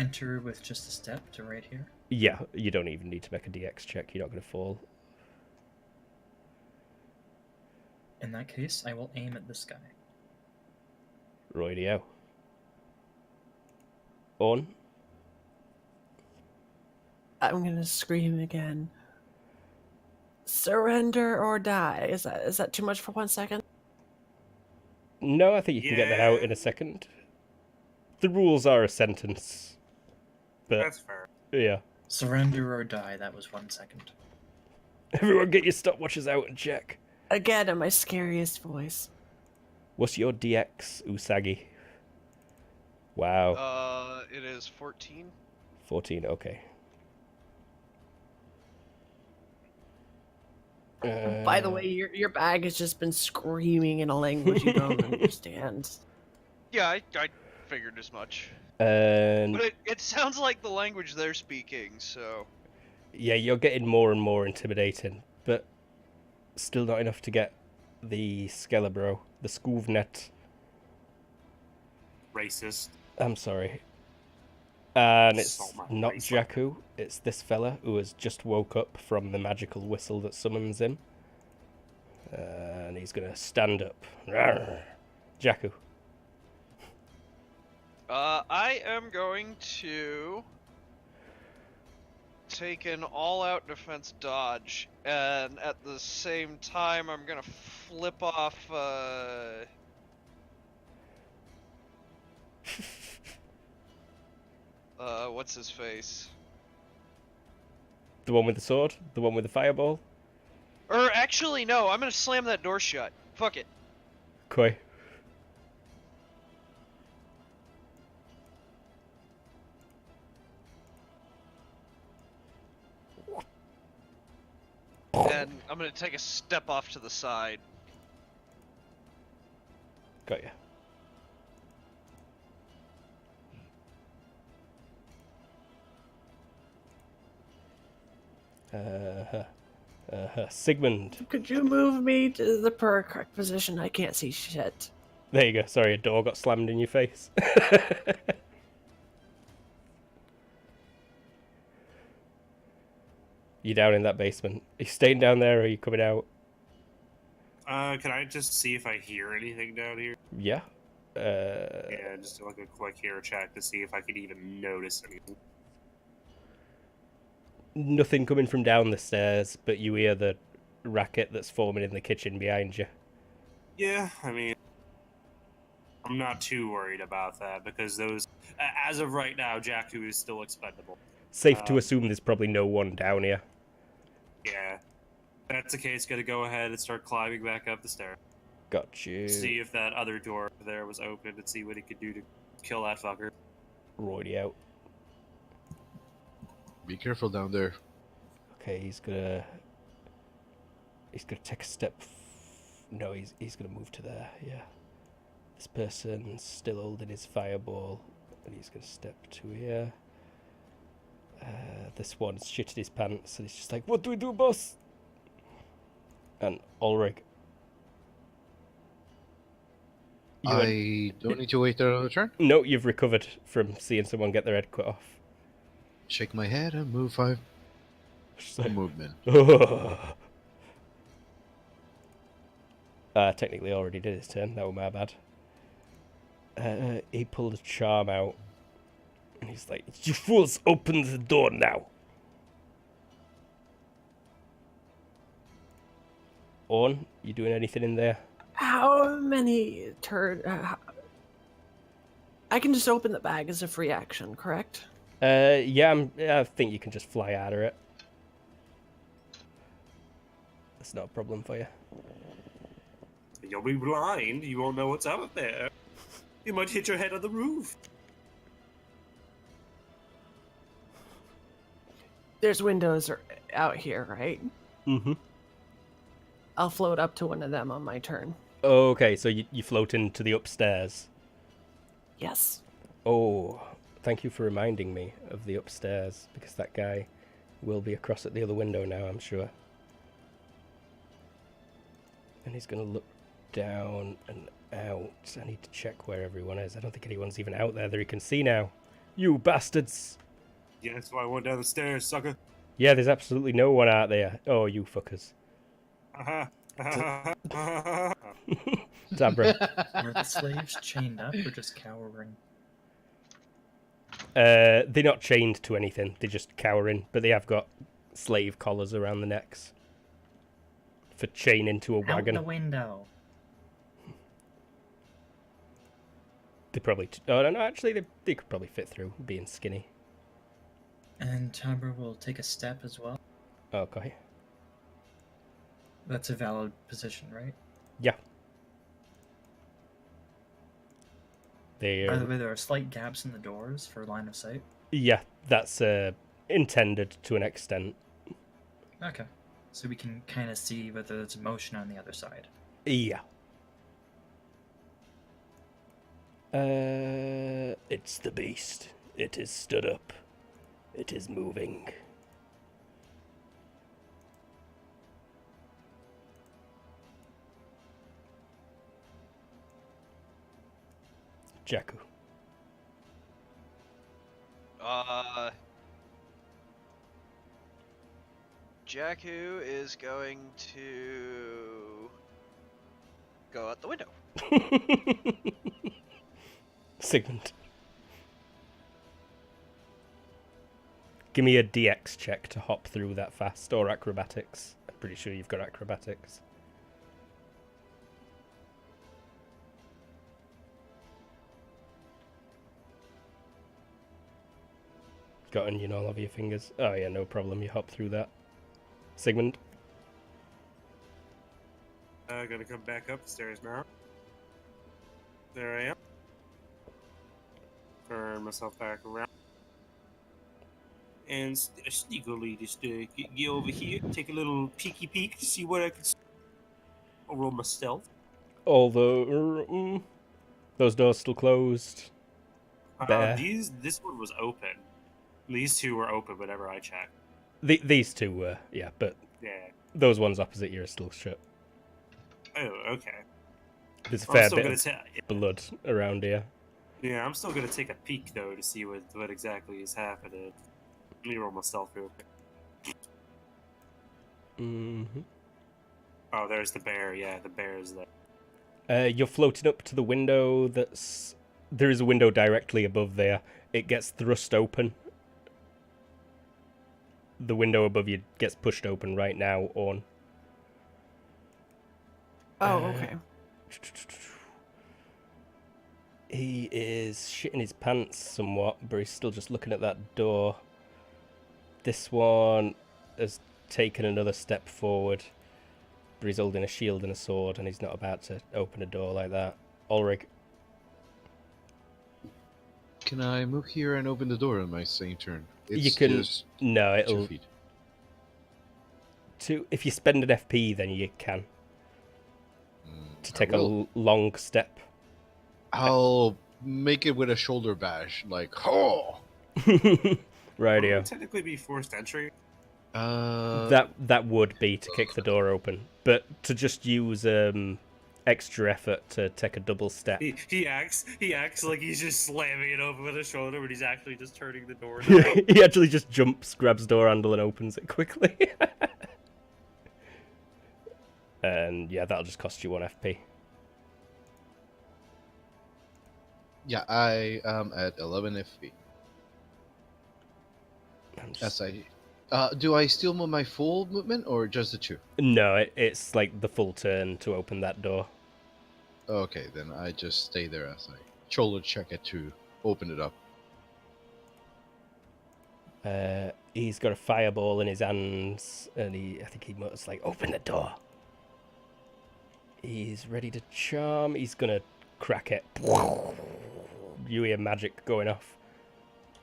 enter with just a step to right here? Yeah, you don't even need to make a DX check. You're not going to fall. In that case, I will aim at this guy. Roydio. On. I'm gonna scream again. Surrender or die. Is that too much for 1 second? No, I think you can get that out in a second. The rules are a sentence. But That's fair. yeah. Surrender or die. That was 1 second. Everyone get your stopwatches out and check. Again, in my scariest voice. What's your DX, Usagi? Wow. It is 14. 14, okay. By the way, your bag has just been screaming in a language you don't understand. Yeah, I figured as much. And But it sounds like the language they're speaking, so... yeah, you're getting more and more intimidating, but still not enough to get the Skelebro, the Skuvnet. Racist. I'm sorry. And it's Salt my not face. Jakku, it's this fella who has just woke up from the magical whistle that summons him. And he's gonna stand up. Rawr. Jakku. I am going to take an all-out defense dodge, and at the same time, I'm gonna flip off, what's his face? The one with the sword? The one with the fireball? Or actually, no, I'm gonna slam that door shut. Fuck it. Koi. And I'm gonna take a step off to the side. Got you. Sigmund. Could you move me to the correct position? I can't see shit. There you go. Sorry, a door got slammed in your face. You down in that basement? Are you staying down there or are you coming out? Can I just see if I hear anything down here? Yeah. Yeah, just do like a quick hear check to see if I could even notice anything. Nothing coming from down the stairs, but you hear the racket that's forming in the kitchen behind you. Yeah, I mean, I'm not too worried about that because those, as of right now, Jakku is still expendable. Safe to assume there's probably no one down here. Yeah. If that's the case, gotta go ahead and start climbing back up the stairs. Got you. See if that other door there was open and see what he could do to kill that fucker. Roydy out. Be careful down there. Okay, he's gonna take a step. No, he's gonna move to there. Yeah. This person's still holding his fireball, and he's gonna step to here. This one's shitted his pants, and he's just like, "What do we do, boss?" And Ulrich. I don't need to wait another turn. No, you've recovered from seeing someone get their head cut off. Shake my head and move 5 Just like, movement. Technically already did his turn. That was my bad. He pulled a charm out. And he's like, "You fools, open the door now." Orn, you doing anything in there? How many turn? I can just open the bag as a free action, correct? Yeah, I think you can just fly out of it. That's not a problem for you. You'll be blind. You won't know what's out there. You might hit your head on the roof. There's windows out here, right? Mm-hmm. I'll float up to one of them on my turn. Okay, so you float into the upstairs. Yes. Oh, thank you for reminding me of the upstairs, because that guy will be across at the other window now, I'm sure. And he's going to look down and out. I need to check where everyone is. I don't think anyone's even out there that he can see now. You bastards! Yeah, that's why I went down the stairs, sucker. Yeah, there's absolutely no one out there. Oh, you fuckers. Tabra. Are the slaves chained up or just cowering? They're not chained to anything. They're just cowering, but they have got slave collars around the necks for chaining to a wagon. Out the window. They probably... oh, no, actually, they could probably fit through, being skinny. And Tabra will take a step as well. Okay. That's a valid position, right? Yeah. By the way, there are slight gaps in the doors for line of sight. Yeah, that's intended to an extent. Okay. So we can kind of see whether there's motion on the other side. Yeah. It's the beast. It is stood up. It is moving. Jakku. Jakku is going to go out the window. Sigmund. Give me a DX check to hop through that fast, or acrobatics. I'm pretty sure you've got acrobatics. Got onion all over your fingers. Oh yeah, no problem. You hop through that. Sigmund. Gonna come back up the stairs now. There I am. Turn myself back around. And sneakily just get over here, take a little peeky peek to see what I can see. I'll roll my stealth. Although, those doors still closed. There. This one was open. These two were open whenever I checked. These two were, yeah, but Yeah. those ones opposite you are still shut. Oh, okay. There's a I'm fair still bit gonna of blood around here. Yeah, I'm still gonna take a peek though to see what exactly is happening. Let me roll my stealth real quick. Mm-hmm. Oh, there's the bear. Yeah, the bear is there. You're floating up to the window that's... There is a window directly above there. It gets thrust open. The window above you gets pushed open right now, on. Oh, okay. He is shitting his pants somewhat, but he's still just looking at that door. This one has taken another step forward, but he's holding a shield and a sword, and he's not about to open a door like that. Ulrich. Can I move here and open the door on my same turn? It's You can... just No, 2 it'll... feet. If you spend an FP, then you can. To take a long step. I'll make it with a shoulder bash, like, oh! Radio. Would technically be forced entry. That would be to kick the door open, but to just use extra effort to take a double step. He acts like he's just slamming it open with his shoulder, but he's actually just turning the door down. He actually just jumps, grabs door handle, and opens it quickly. And yeah, that'll just cost you 1 FP. Yeah, I am at 11 FP. As do I still move my full movement or just the 2? No, it's like the full turn to open that door. Okay, then I just stay there as I shoulder check it to open it up. He's got a fireball in his hands, and I think he must like open the door. He's ready to charm. He's gonna crack it. You hear magic going off.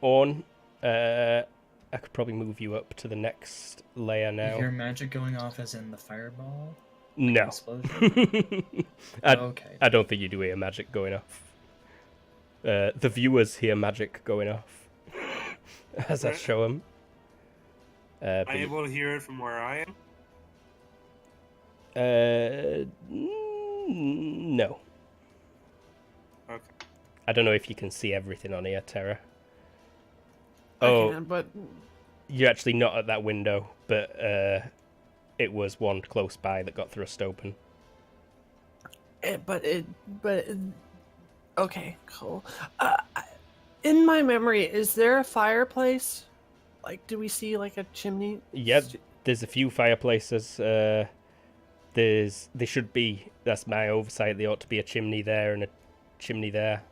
I could probably move you up to the next layer now. You hear magic going off as in the fireball? No. Explosion? Okay. I don't think you do hear magic going off. The viewers hear magic going off as I show them. Am I able to hear it from where I am? No. Okay. I don't know if you can see everything on here, Terra. I Oh, can, but you're actually not at that window, but it was one close by that got thrust open. okay, cool. In my memory, is there a fireplace? Like, do we see like a chimney? Yeah, there's a few fireplaces. There should be. That's my oversight. There ought to be a chimney there and a chimney there,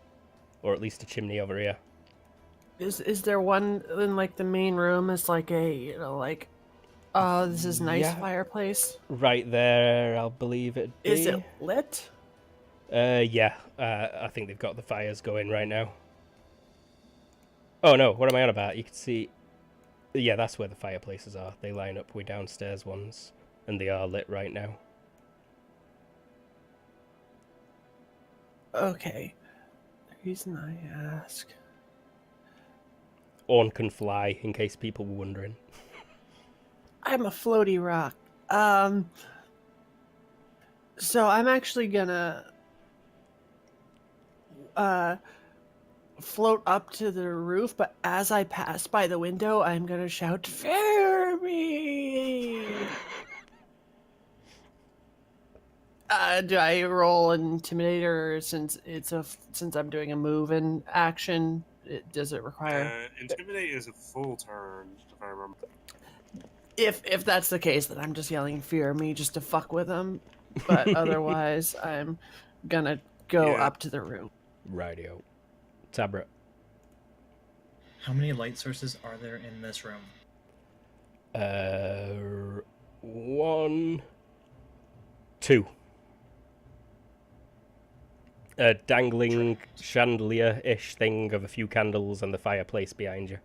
or at least a chimney over here. Is there one in like the main room? Is like a like, oh, this is nice Yeah. fireplace. Right there, I'll believe it. Is it lit? Yeah. I think they've got the fires going right now. Oh no, what am I on about? You can see. Yeah, that's where the fireplaces are. They line up with downstairs ones, and they are lit right now. Okay. reason I ask. Orn can fly, in case people were wondering. I'm a floaty rock. So I'm actually gonna float up to the roof, but as I pass by the window, I'm gonna shout, "Fear me!" Do I roll Intimidator since I'm doing a move in action? Does it require? Intimidate is a full turn, if I remember. If that's the case, then I'm just yelling "Fear me" just to fuck with them. But otherwise, I'm gonna go Yeah. up to the roof. Radio. Tabra. How many light sources are there in this room? 1, 2. A dangling chandelier-ish thing of a few candles and the fireplace behind you.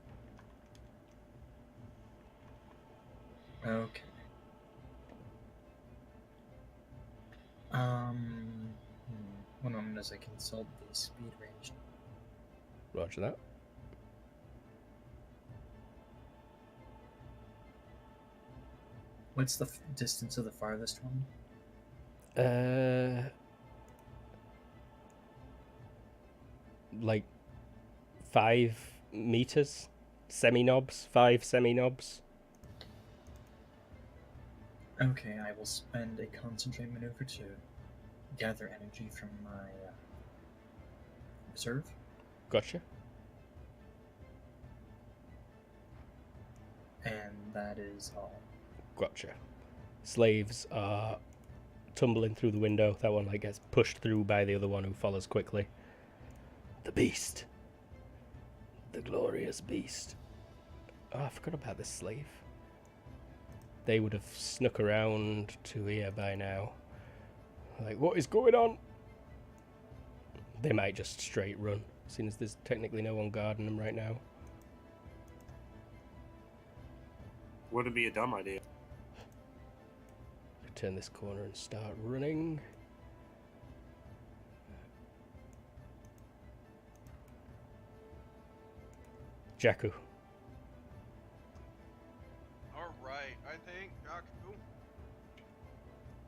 Okay. One moment as I consult the speed range. Roger that. What's the distance of the farthest one? Like 5 meters? Semi-knobs? 5 semi-knobs? Okay, I will spend a concentrate maneuver to gather energy from my reserve. Gotcha. And that is all. Gotcha. Slaves are tumbling through the window. That one gets pushed through by the other one who follows quickly. The beast. The glorious beast. Oh, I forgot about this slave. They would have snuck around to here by now. Like, what is going on? They might just straight run, seeing as there's technically no one guarding them right now. Wouldn't be a dumb idea. Turn this corner and start running. Jakku. Alright, I think Jakku.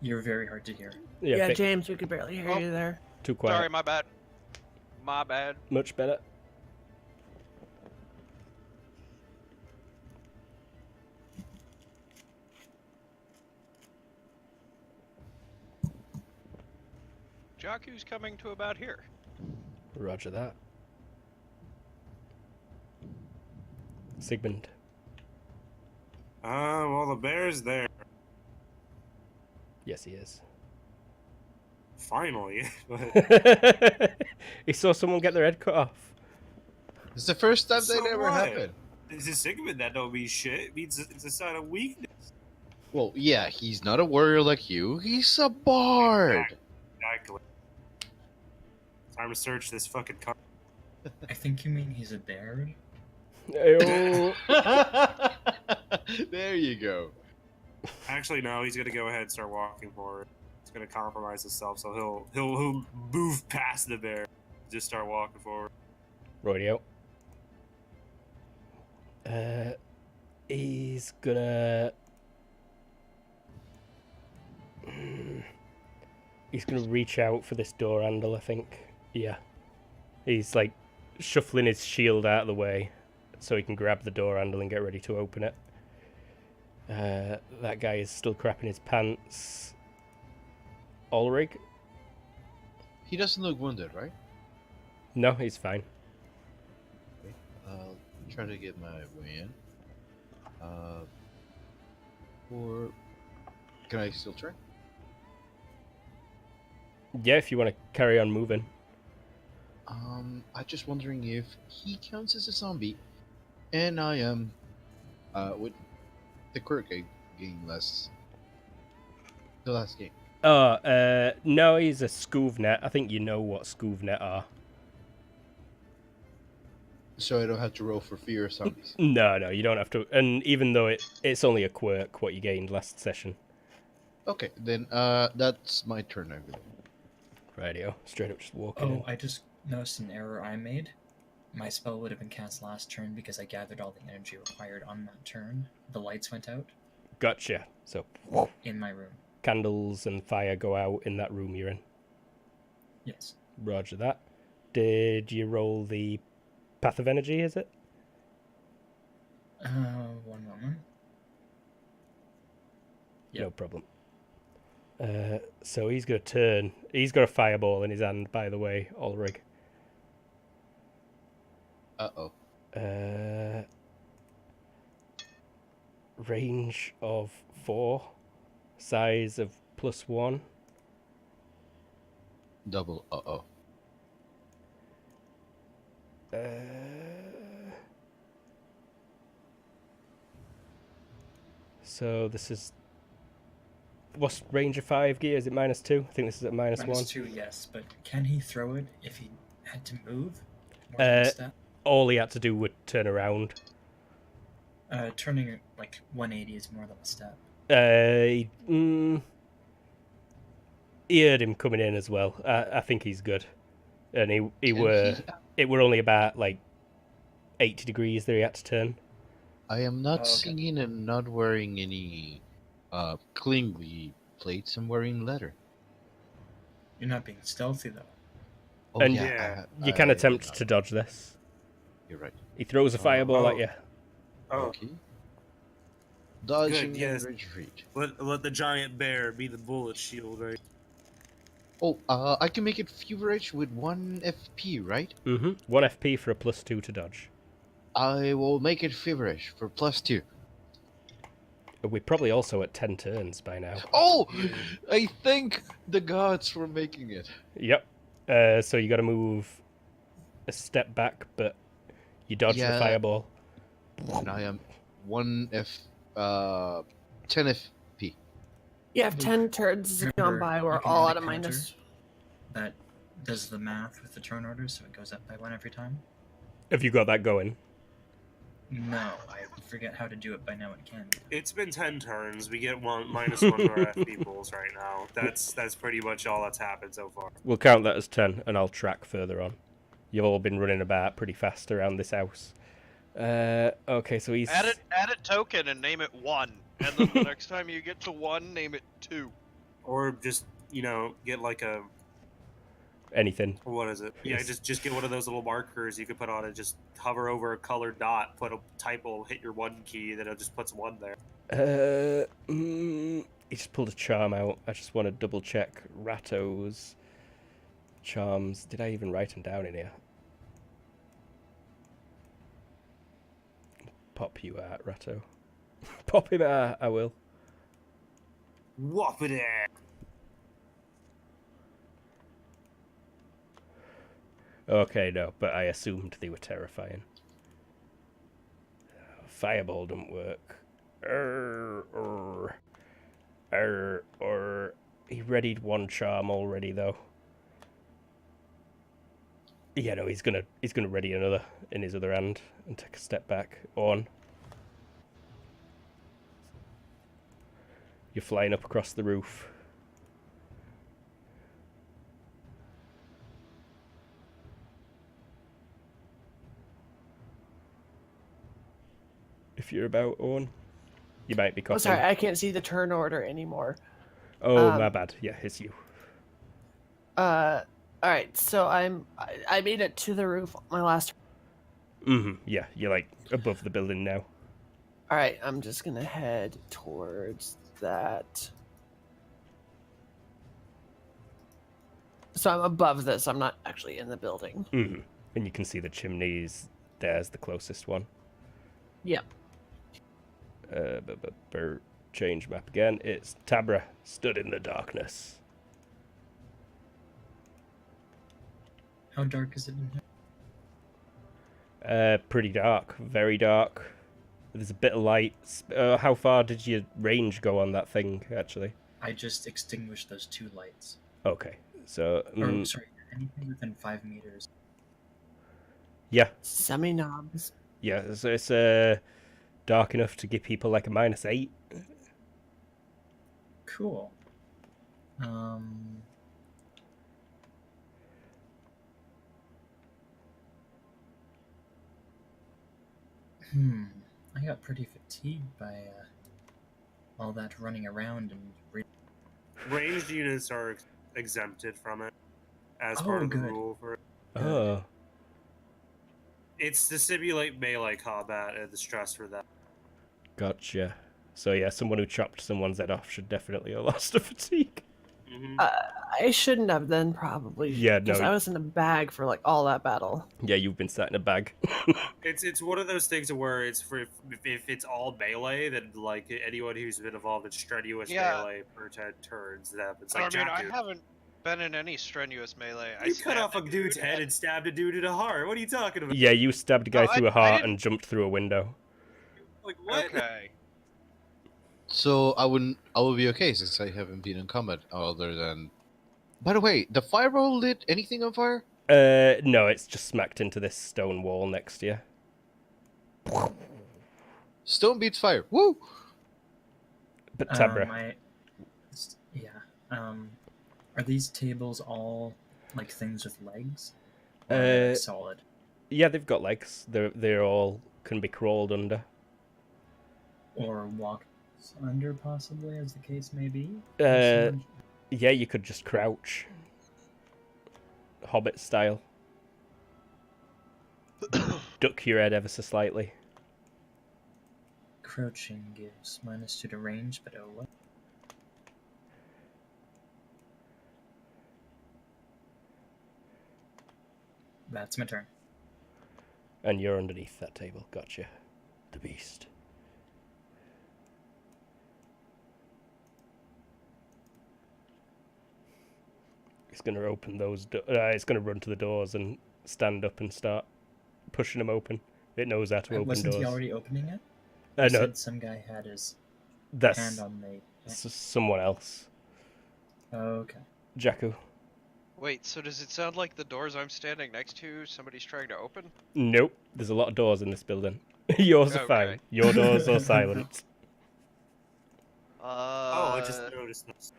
You're very hard to hear. Yeah, James, we could barely hear Oh. you there. Too quiet. Sorry, my bad. My bad. Much better. Jakku's coming to about here. Roger that. Sigmund. Well, the bear's there. Yes, he is. Finally. But He saw someone get their head cut off. It's the first time So that ever what? happened. It's a Sigmund that don't mean shit. It means it's a sign of weakness. Well, yeah, he's not a warrior like you. He's a bard. Exactly. Time to search this fucking car. I think you mean he's a bear? Ayo. There you go. Actually, no. He's gonna go ahead and start walking forward. He's gonna compromise himself, so he'll move past the bear, just start walking forward. Radio. He's gonna. He's gonna reach out for this door handle, I think. Yeah. He's like shuffling his shield out of the way so he can grab the door handle and get ready to open it. That guy is still crapping his pants. Ulrich? He doesn't look wounded, right? No, he's fine. Okay. I'll try to get my way in. Or can I still try? Yeah, if you want to carry on moving. I'm just wondering if he counts as a zombie, and I am, with the quirk I gained the last game. No, he's a Scoovnet. I think you know what Scoovnet are. So I don't have to roll for fear of zombies. No, you don't have to. And even though it's only a quirk, what you gained last session. Okay, then that's my turn, I believe. Radio, straight up just walking Oh, in. I just noticed an error I made. My spell would have been cast last turn because I gathered all the energy required on that turn. The lights went out Gotcha. So in my room. candles and fire go out in that room you're in. Yes. Roger that. Did you roll the path of energy, is it? One moment. Yep. No problem. So he's going to turn. He's got a fireball in his hand, by the way, Ulrich. Uh-oh. Range of 4. Size of +1. Double uh-oh. So this is... What's range of 5 gear? Is it -2? I think this is at -1. -2, yes, but can he throw it if he had to move? More than a step? All he had to do would turn around. Turning it like 180 is more than a step. He heard him coming in as well. I think he's good. And it were only about like 80 degrees that he had to turn. I am not Oh, okay. singing and not wearing any clingly plates. I'm wearing leather. You're not being stealthy though. Oh, And yeah, You can I attempt did to not. dodge this. You're right. He throws a fireball at you. Oh, Okay. Dodging Good, yes. and retreat. let the giant bear be the bullet shield, right? Oh, I can make it feverish with 1 FP, right? 1 FP for a +2 to dodge. I will make it feverish for +2. We're probably also at 10 turns by now. Oh! I think the gods were making it. Yep. So you got to move a step back, but you dodge the Yeah. fireball. And I am 10 FP. You have 10 turns gone Remember, by. you We're can all add at a a counter. minus. That does the math with the turn order, so it goes up by 1 every time. Have you got that going? No, I forget how to do it by now. It can. It's been 10 turns. We get -1 to our FP pools right now. That's pretty much all that's happened so far. We'll count that as 10, and I'll track further on. You've all been running about pretty fast around this house. Okay, so he's... Add a token and name it 1. And then the next time you get to 1, name it 2. Or just, get like a... Anything. What is it? Yeah, Yes. just get one of those little markers you could put on it. Just hover over a colored dot, put a typo, hit your 1 key, then it just puts 1 there. He just pulled a charm out. I just want to double check Ratto's charms. Did I even write them down in here? Pop you out, Ratto. Pop him out, I will. Whop it in. Okay, no, but I assumed they were terrifying. Fireball didn't work. He readied 1 charm already, though. Yeah, no, he's gonna ready another in his other hand and take a step back. On. You're flying up across the roof. If you're about, Owen. You might be coughing. Oh, sorry, I can't see the turn order anymore. Oh, my bad. Yeah, it's you. All right, so I made it to the roof on my last. Yeah, you're like above the building now. All right, I'm just gonna head towards that. So I'm above this. I'm not actually in the building. And you can see the chimneys. There's the closest one. Yep. Change map again. It's Tabra, stood in the darkness. How dark is it in here? Pretty dark. Very dark. There's a bit of light. How far did your range go on that thing, actually? I just extinguished those 2 lights. Okay, so... Or, sorry, anything within 5 meters. Yeah, Semi knobs. yeah, so it's dark enough to give people like a -8. Cool. I got pretty fatigued by all that running around and. Ranged units are exempted from it as Oh, part of the good. rule for it. Oh, It's to simulate melee combat and the stress for that. gotcha. So yeah, someone who chopped someone's head off should definitely have lost a fatigue. Mm-hmm. I shouldn't have then, probably. Yeah, no. Because I was in a bag for like all that battle. Yeah, you've been sat in a bag. It's one of those things where it's for if it's all melee, then like anyone who's been involved in strenuous Yeah. melee per 10 turns, that happens. I Like mean, Jack, I haven't been in any strenuous melee. I you cut stabbed off a dude's head and stabbed a dude in the heart. What are you talking about? Yeah, you stabbed a guy Oh, through a I heart didn't- and jumped through a window. Like what? Okay. So I will be okay since I haven't been in combat other than. By the way, the fireball lit anything on fire? No, it's just smacked into this stone wall next to you. Stone beats fire. Woo! But Tabra, Are these tables all like things with legs? Or are Uh, they, like, solid. yeah, they've got legs. They're all can be crawled under. Or walked under, possibly, as the case may be? Uh, Yeah, you could just crouch, Hobbit style. Duck your head ever so slightly. Crouching gives -2 to range, but oh well. That's my turn. And you're underneath that table. Gotcha. The beast. It's going to open those it's going to run to the doors and stand up and start pushing them open. It knows how to open Wasn't doors. he already opening it? No, You said some guy had his that's hand on the... someone else. Okay. Jakku. Wait, so does it sound like the doors I'm standing next to, somebody's trying to open? Nope. There's a lot of doors in this building. Yours are fine. Okay. Your doors are silent. Oh, I just noticed this.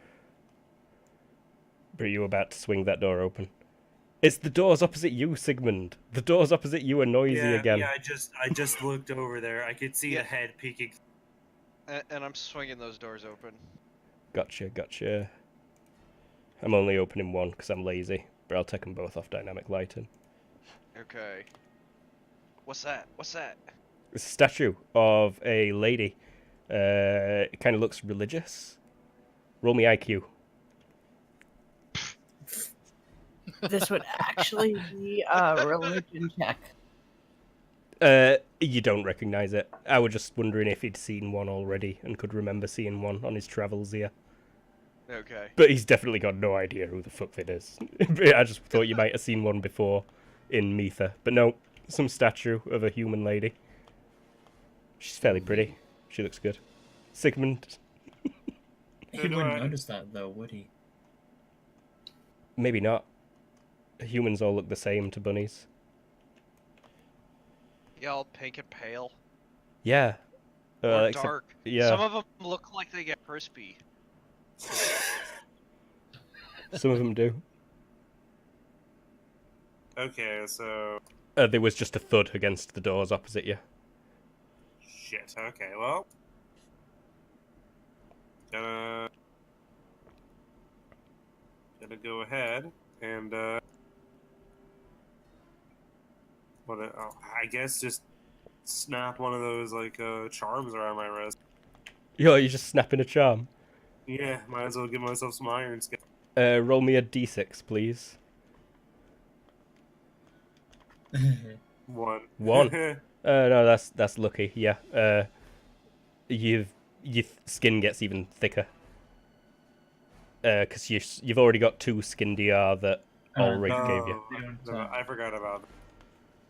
But you about to swing that door open. It's the doors opposite you, Sigmund. The doors opposite you are noisy again. Yeah, I just looked over there. I could see Yeah. the head peeking. And I'm swinging those doors open. Gotcha. I'm only opening one because I'm lazy, but I'll take them both off dynamic lighting. Okay. What's that? What's that? It's a statue of a lady. It kind of looks religious. Roll me IQ. This would actually be a religion check. You don't recognize it. I was just wondering if he'd seen one already and could remember seeing one on his travels here. Okay. But he's definitely got no idea who the fuck it is. I just thought you might have seen one before in Metha. But no, some statue of a human lady. She's fairly pretty. She looks good. Sigmund, He So do wouldn't I. notice that, though, would he? maybe not. Humans all look the same to bunnies. Yeah, all pink and pale. Yeah. Or except- dark. yeah. Some of them look like they get crispy. Some of them do. Okay, so There was just a thud against the doors opposite you. shit. Okay, well, gonna go ahead and I guess just snap one of those like charms around my wrist. Yo, you're just snapping a charm. Yeah, might as well give myself some iron skin. Roll me a d6, please. One. One. No, that's lucky. Yeah. Your skin gets even thicker. Because you've already got 2 skin DR that Ulrich gave you. They don't, No, I forgot about that.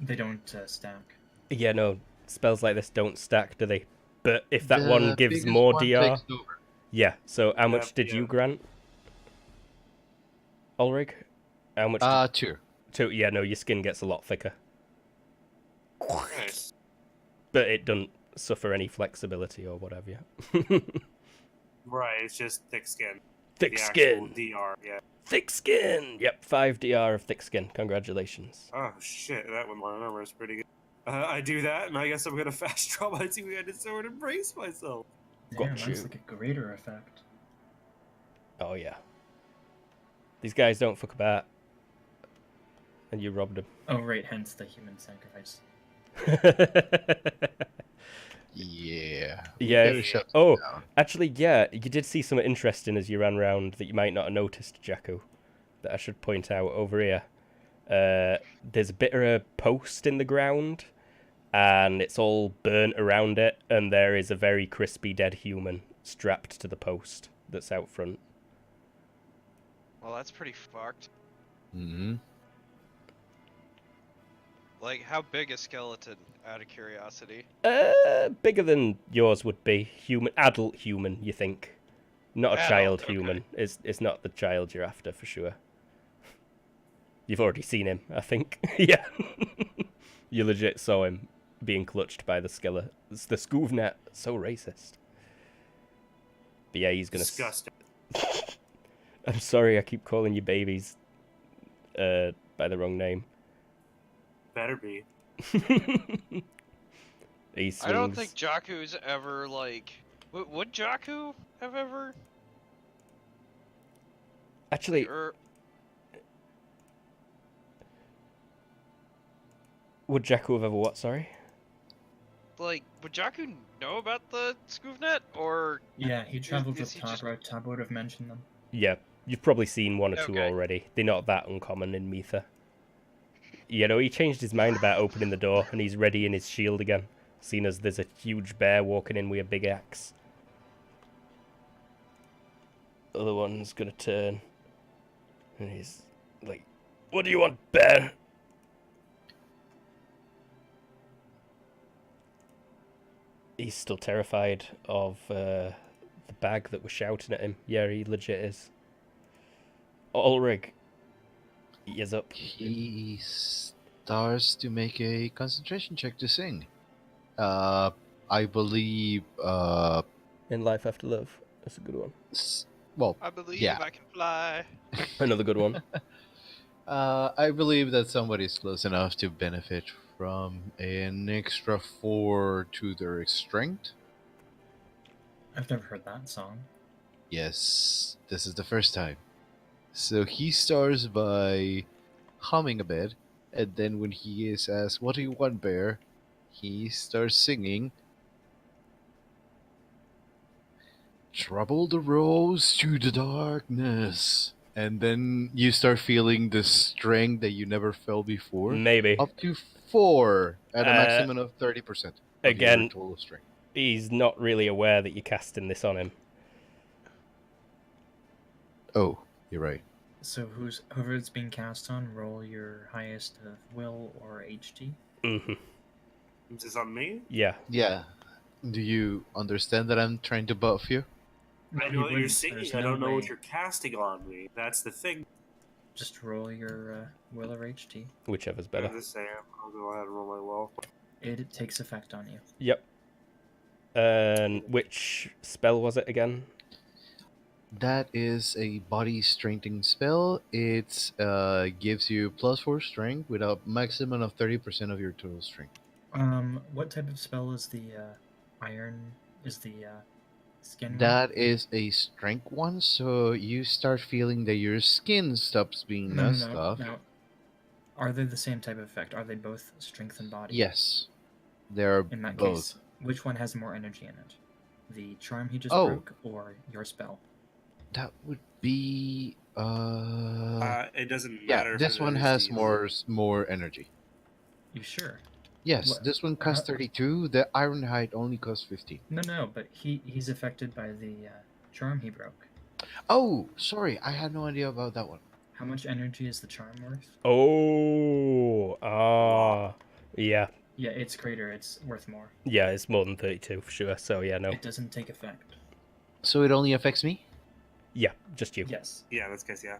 They don't stack. Yeah, no, spells like this don't stack, do they? But if that one The gives biggest more one DR, takes over. yeah. So how much Yep, did you yeah. grant, Ulrich? How much? 2. 2. Yeah, no, your skin gets a lot thicker, Nice. but it doesn't suffer any flexibility or whatever. Right, it's just thick skin. Thick The skin. actual DR, yeah. Thick skin. Yep, 5 DR of thick skin. Congratulations. Oh shit, that one my number is pretty good. I do that, and I guess I'm gonna fast draw my two-handed sword and brace myself. Damn, Got that's you. like a greater effect. Oh, yeah. These guys don't fuck about. And you robbed them. Oh, right, hence the human sacrifice. Yeah. Yeah. Gotta shut them Oh, down. actually, yeah, you did see something interesting as you ran round that you might not have noticed, Jakku, that I should point out over here. There's a bit of a post in the ground, and it's all burnt around it, and there is a very crispy dead human strapped to the post that's out front. Well, that's pretty fucked. Mm-hmm. Like, how big a skeleton, out of curiosity? Bigger than yours would be. Adult human, you think? Not a Adult, child okay. human. It's not the child you're after for sure. You've already seen him, I think. Yeah. You legit saw him being clutched by the skeleton. It's the Scoovnet. So racist. But yeah, he's gonna. Disgusting. I'm sorry, I keep calling you babies. By the wrong name. Better be. He I don't swings- think Jakku's ever, like... Would Jakku have ever... Actually, Or... would Jakku have ever what? Sorry. Like, would Jakku know about the Scoovnet? Or... Yeah, he traveled is with he just- Tabra. Tab would have mentioned them. Yeah, you've probably seen one or two Okay. already. They're not that uncommon in Metha. You know, he changed his mind about opening the door, and he's ready in his shield again, seeing as there's a huge bear walking in with a big axe. Other one's gonna turn, and he's like, "What do you want, bear?" He's still terrified of the bag that was shouting at him. Yeah, he legit is. Ulrich, he is up. He starts to make a concentration check to sing. I believe, In Life After Love. That's a good one. well, I believe yeah. I can fly. Another good one. I believe that somebody's close enough to benefit from an extra 4 to their strength. I've never heard that song. Yes, this is the first time. So he starts by humming a bit, and then when he is asked, "What do you want, bear?" he starts singing, "Trouble the rose to the darkness." And then you start feeling the strength that you never felt before. Maybe. Up to 4 at a Uh, maximum of 30%. Of again- your total strength. He's not really aware that you're casting this on him. Oh, you're right. So whoever it's being cast on, roll your highest of will or HT. Hmm. Is this on me? Yeah. Yeah. Do you understand that I'm trying to buff you? I He know what you're wouldn't. singing. There's I don't no know what way. you're casting on me. That's the thing. Just roll your will or HT. Whichever's I'm better. the same. I'll go ahead and roll my will. It takes effect on you. Yep. And which spell was it again? That is a body strengthening spell. It gives you +4 strength with a maximum of 30% of your total strength. What type of spell is the iron? Is the skin? one? That is a strength one, so you start feeling that your skin stops being messed up. No. Are they the same type of effect? Are they both strength and body? Yes, they're In that both. case, which one has more energy in it? The charm he just Oh. broke, or your spell? That would be It doesn't yeah. matter. This for one the has disease. more energy. You sure? Yes, What- this one costs 32. The Iron Hide only costs 15. No, but he's affected by the charm he broke. Oh, sorry, I had no idea about that one. How much energy is the charm worth? Oh. Yeah. Yeah, it's greater. It's worth more. Yeah, it's more than 32 for sure. So yeah, no. It doesn't take effect. So it only affects me? Yeah, just you. Yes. Yeah, that's case. Yeah.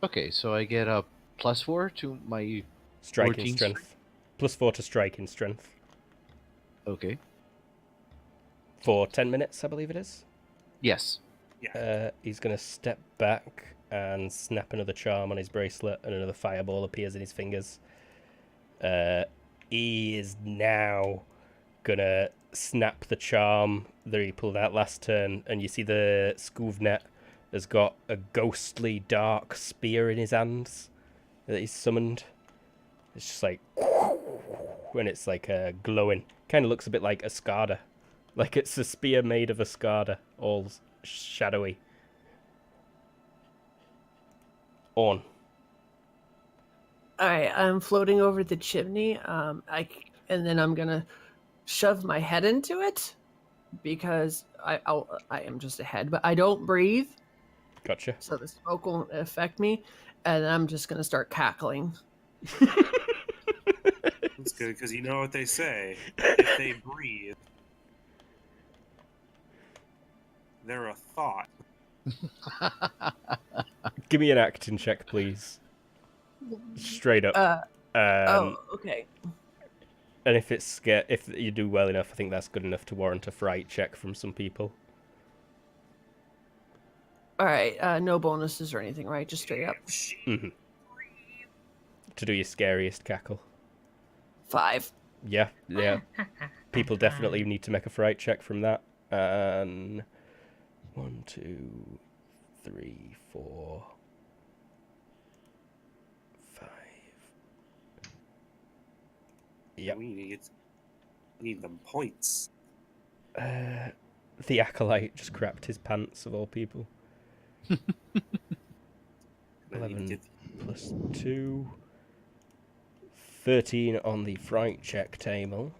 Okay, so I get a +4 to my. Striking 14 strength. +4 to striking strength. Okay. For 10 minutes, I believe it is. Yes. He's going to step back and snap another charm on his bracelet, and another fireball appears in his fingers. he is now gonna snap the charm that he pulled out last turn, and you see the Skuvnet has got a ghostly dark spear in his hands that he's summoned. It's just like, when it's like glowing. Kind of looks a bit like a Skada. Like it's a spear made of a Skada, all shadowy. On. All right, I'm floating over the chimney. And then I'm gonna shove my head into it because I am just a head, but I don't breathe, Gotcha. so the smoke won't affect me. And I'm just gonna start cackling. That's good, because you know what they say. If they breathe, they're a thought. Give me an acting check, please. Straight up. Okay. And if if you do well enough, I think that's good enough to warrant a fright check from some people. All right. No bonuses or anything, right? Just straight up. Mm-hmm. To do your scariest cackle. 5. Yeah. People definitely need to make a fright check from that. And 1, 2, 3, 4, 5. Yep. We need them points. The acolyte just crapped his pants, of all people. 11 plus 2. 13 on the fright check table,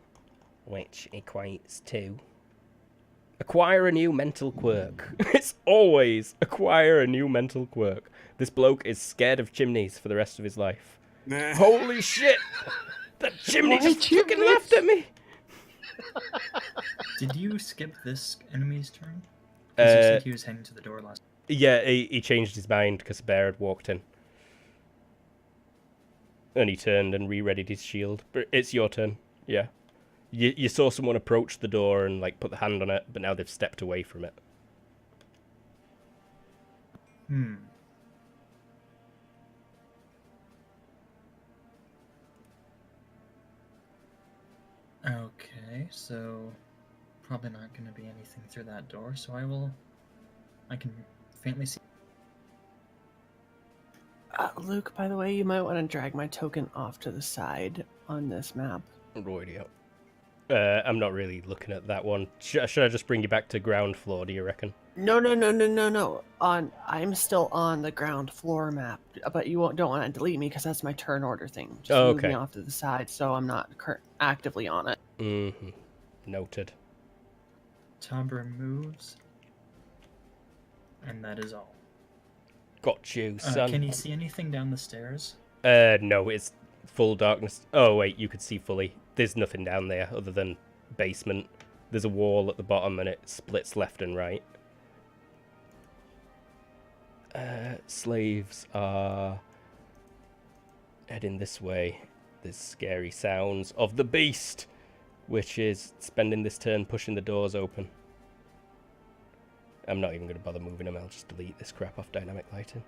which equates to acquire a new mental quirk. It's always acquire a new mental quirk. This bloke is scared of chimneys for the rest of his life. Holy shit! That chimney just fucking laughed at me! Did you skip this enemy's turn? Because you said he was heading to the door last. Yeah, he changed his mind because a bear had walked in. And he turned and re-readied his shield. But it's your turn, yeah. You saw someone approach the door and like put the hand on it, but now they've stepped away from it. Okay, so probably not going to be anything through that door, so I can faintly see. Luke, by the way, you might want to drag my token off to the side on this map. Righty-o. I'm not really looking at that one. Should I just bring you back to ground floor, do you reckon? No. I'm still on the ground floor map, but you don't want to delete me because that's my turn order thing. Just move me off to the side so I'm not actively on it. Mm-hmm. Noted. Tabra moves, and that is all. Got you, son. Can you see anything down the stairs? No, it's full darkness. Oh, wait, you could see fully. There's nothing down there other than basement. There's a wall at the bottom and it splits left and right. Slaves are heading this way. There's scary sounds of the beast, which is spending this turn pushing the doors open. I'm not even going to bother moving them. I'll just delete this crap off dynamic lighting.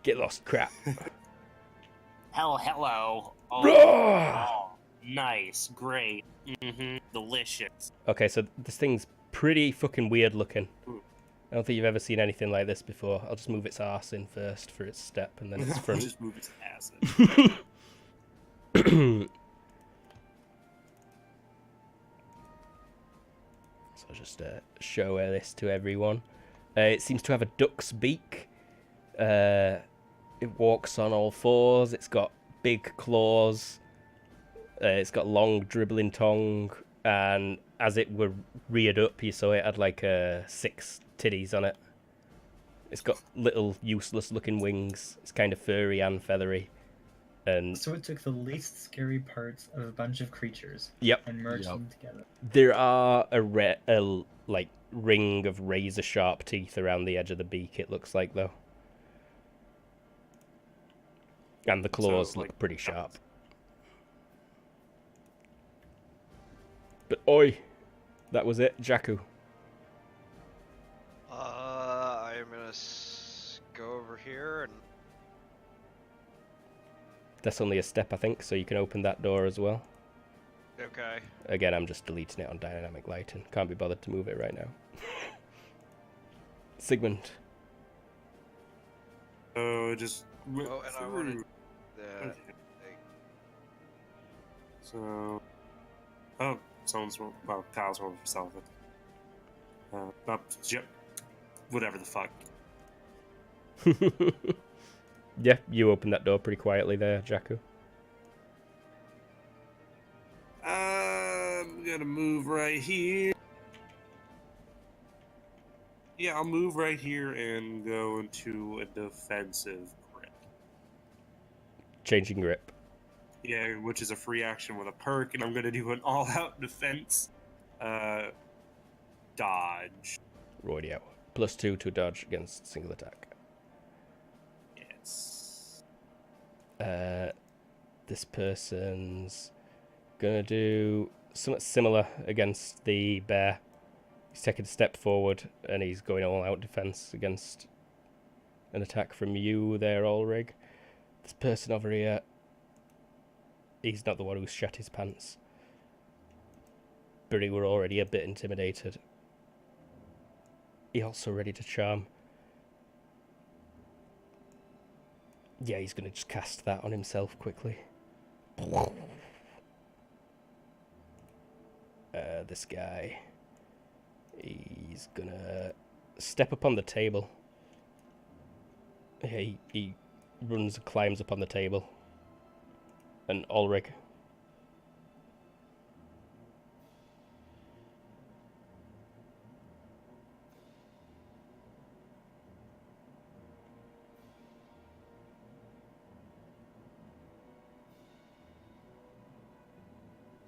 Get lost, crap. Hello. Roar! Oh, nice. Great. Delicious. Okay, so this thing's pretty fucking weird looking. I don't think you've ever seen anything like this before. I'll just move its arse in first for its step, and then its front. Just move its ass in. So I'll just show this to everyone. It seems to have a duck's beak. It walks on all fours. It's got big claws. It's got long dribbling tongue. And as it were reared up, you saw it had like 6 titties on it. It's got little useless looking wings. It's kind of furry and feathery. And So it took the least scary parts of a bunch of creatures and merged them together. there are a ring of razor sharp teeth around the edge of the beak, it looks like, though. And the claws look pretty sharp. But oi, that was it, Jakku. I'm gonna go over here and That's only a step, I think, so you can open that door as well. Okay. Again, I'm just deleting it on dynamic lighting. Can't be bothered to move it right now. Sigmund. Just. Oh, and I wanted that. Okay. So. Oh, someone's. Well, Kyle's one for self. Whatever the fuck. Yeah, you opened that door pretty quietly there, Jakku. I'm gonna move right here. Yeah, I'll move right here and go into a defensive grip. Changing grip. Yeah, which is a free action with a perk, and I'm gonna do an all-out defense. Dodge. Roydio. +2 to dodge against single attack. Yes. This person's gonna do something similar against the bear. He's taking a step forward and he's going all out defense against an attack from you there, Ulrig. This person over here, he's not the one who shat his pants, but he were already a bit intimidated. He also ready to charm. Yeah, he's gonna just cast that on himself quickly. This guy, he's gonna step up on the table. He runs and climbs up on the table. And Ulrig.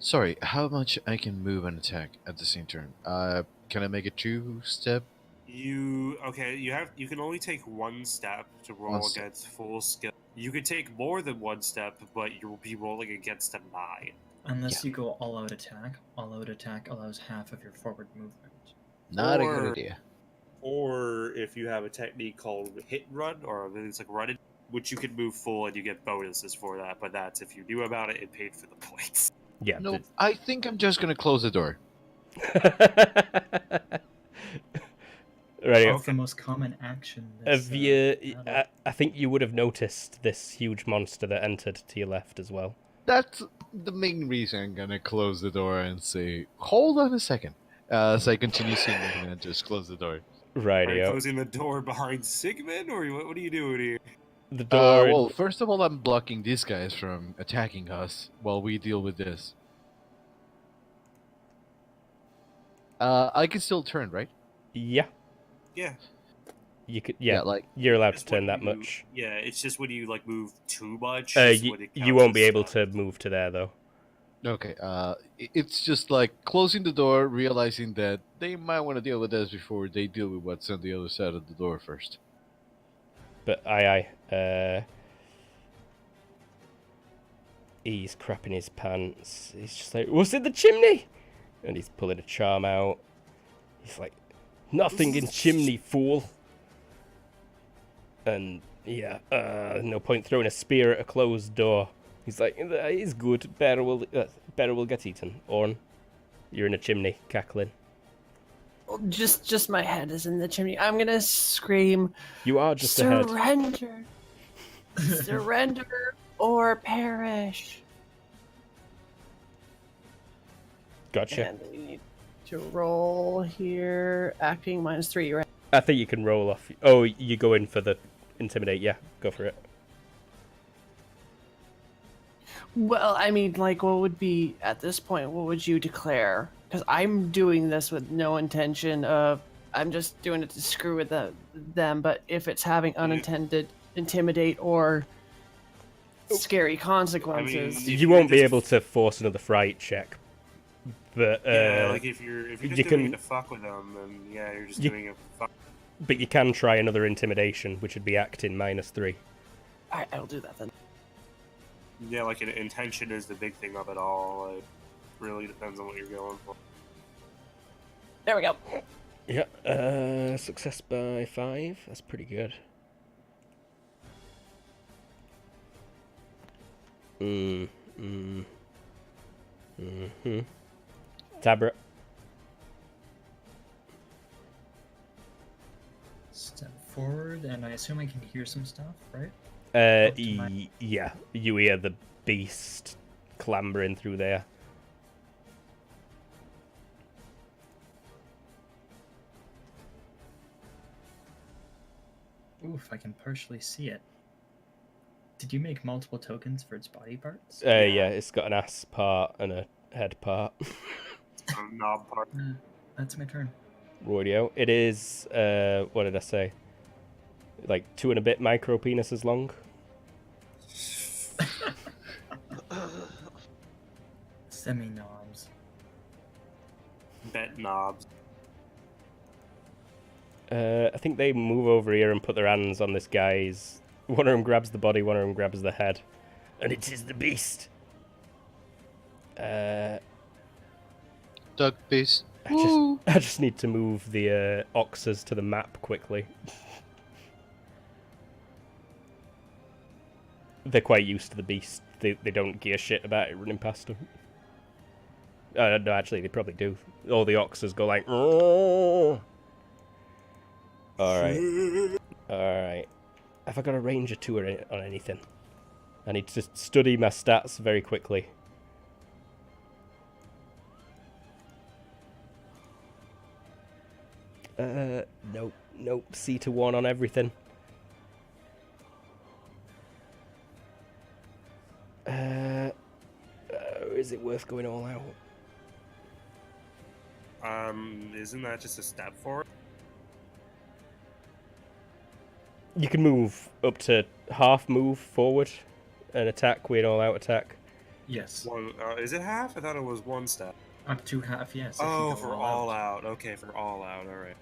Sorry, how much I can move and attack at the same turn? Can I make a 2-step? You can only take one step to roll One step. against full skill. You could take more than one step, but you'll be rolling against a 9. Unless you go all out attack. All out attack allows half of your forward movement. Not a Or- good idea. Or if you have a technique called hit and run, or I think it's like run it, which you can move full and you get bonuses for that. But that's if you knew about it and paid for the points. Yeah. No, I think I'm just gonna close the door. Right. That's the most common action. This, Have you? battle. I think you would have noticed this huge monster that entered to your left as well. That's the main reason I'm gonna close the door and say, hold on a second. As I continue seeing him and just close the door. Right. Are you closing the door behind Sigmund, or what are you doing here? The door. Well, first of all, I'm blocking these guys from attacking us while we deal with this. I can still turn, right? Yeah. Yeah. You could. Yeah. like You're allowed to Just turn when that you- much. Yeah, it's just when you like move too much. is when it You counts won't as be able stuff. to move to there though. okay. It's just like closing the door, realizing that they might want to deal with us before they deal with what's on the other side of the door first. But aye. He's crapping his pants. He's just like, "What's in the chimney?" And he's pulling a charm out. He's like, "Nothing in chimney, fool." And yeah, no point throwing a spear at a closed door. He's like, "He's good. Better will get eaten." Orn, you're in a chimney, cackling. Just my head is in the chimney. I'm gonna scream, You are just ahead. surrender, surrender or perish. Gotcha. And we need to roll here. Acting -3, right? I think you can roll off. Oh, you go in for the intimidate. Yeah, go for it. Well, I mean, like, what would be at this point? What would you declare? Because I'm doing this with no intention of. I'm just doing it to screw with them. But if it's having unintended intimidate or scary consequences, You won't be able to force another fright check. But Yeah, like if you're just you doing can- it to fuck with them, then yeah, you're just You- doing it for fuck. but you can try another intimidation, which would be acting -3. all right, I'll do that then. Yeah, like an intention is the big thing of it all. It really depends on what you're going for. There we go. Yeah, success by 5. That's pretty good. Tabra. Step forward, and I assume I can hear some stuff, right? Yeah. You hear the beast clambering through there. Oof, I can partially see it. Did you make multiple tokens for its body parts? Yeah, it's got an ass part and a head part. Knob part. That's my turn. Rodeo. It is, what did I say? Like 2 and a bit micro penises long. Semi-knobs. Bet knobs. I think they move over here and put their hands on this guy's. One of them grabs the body, one of them grabs the head. And it is the beast. Duck beast. I just need to move the oxes to the map quickly. They're quite used to the beast. They don't give a shit about it running past them. No, actually, they probably do. All the oxes go like... Oh. Alright. Have I got a ranger 2 on anything? I need to study my stats very quickly. Nope. C to 1 on everything. Is it worth going all out? Isn't that just a step forward? You can move up to half move forward and attack with an all out attack. Yes. One, is it half? I thought it was 1 step. Up to half, yes. if you Oh, go for all out. Okay, for all out. All right.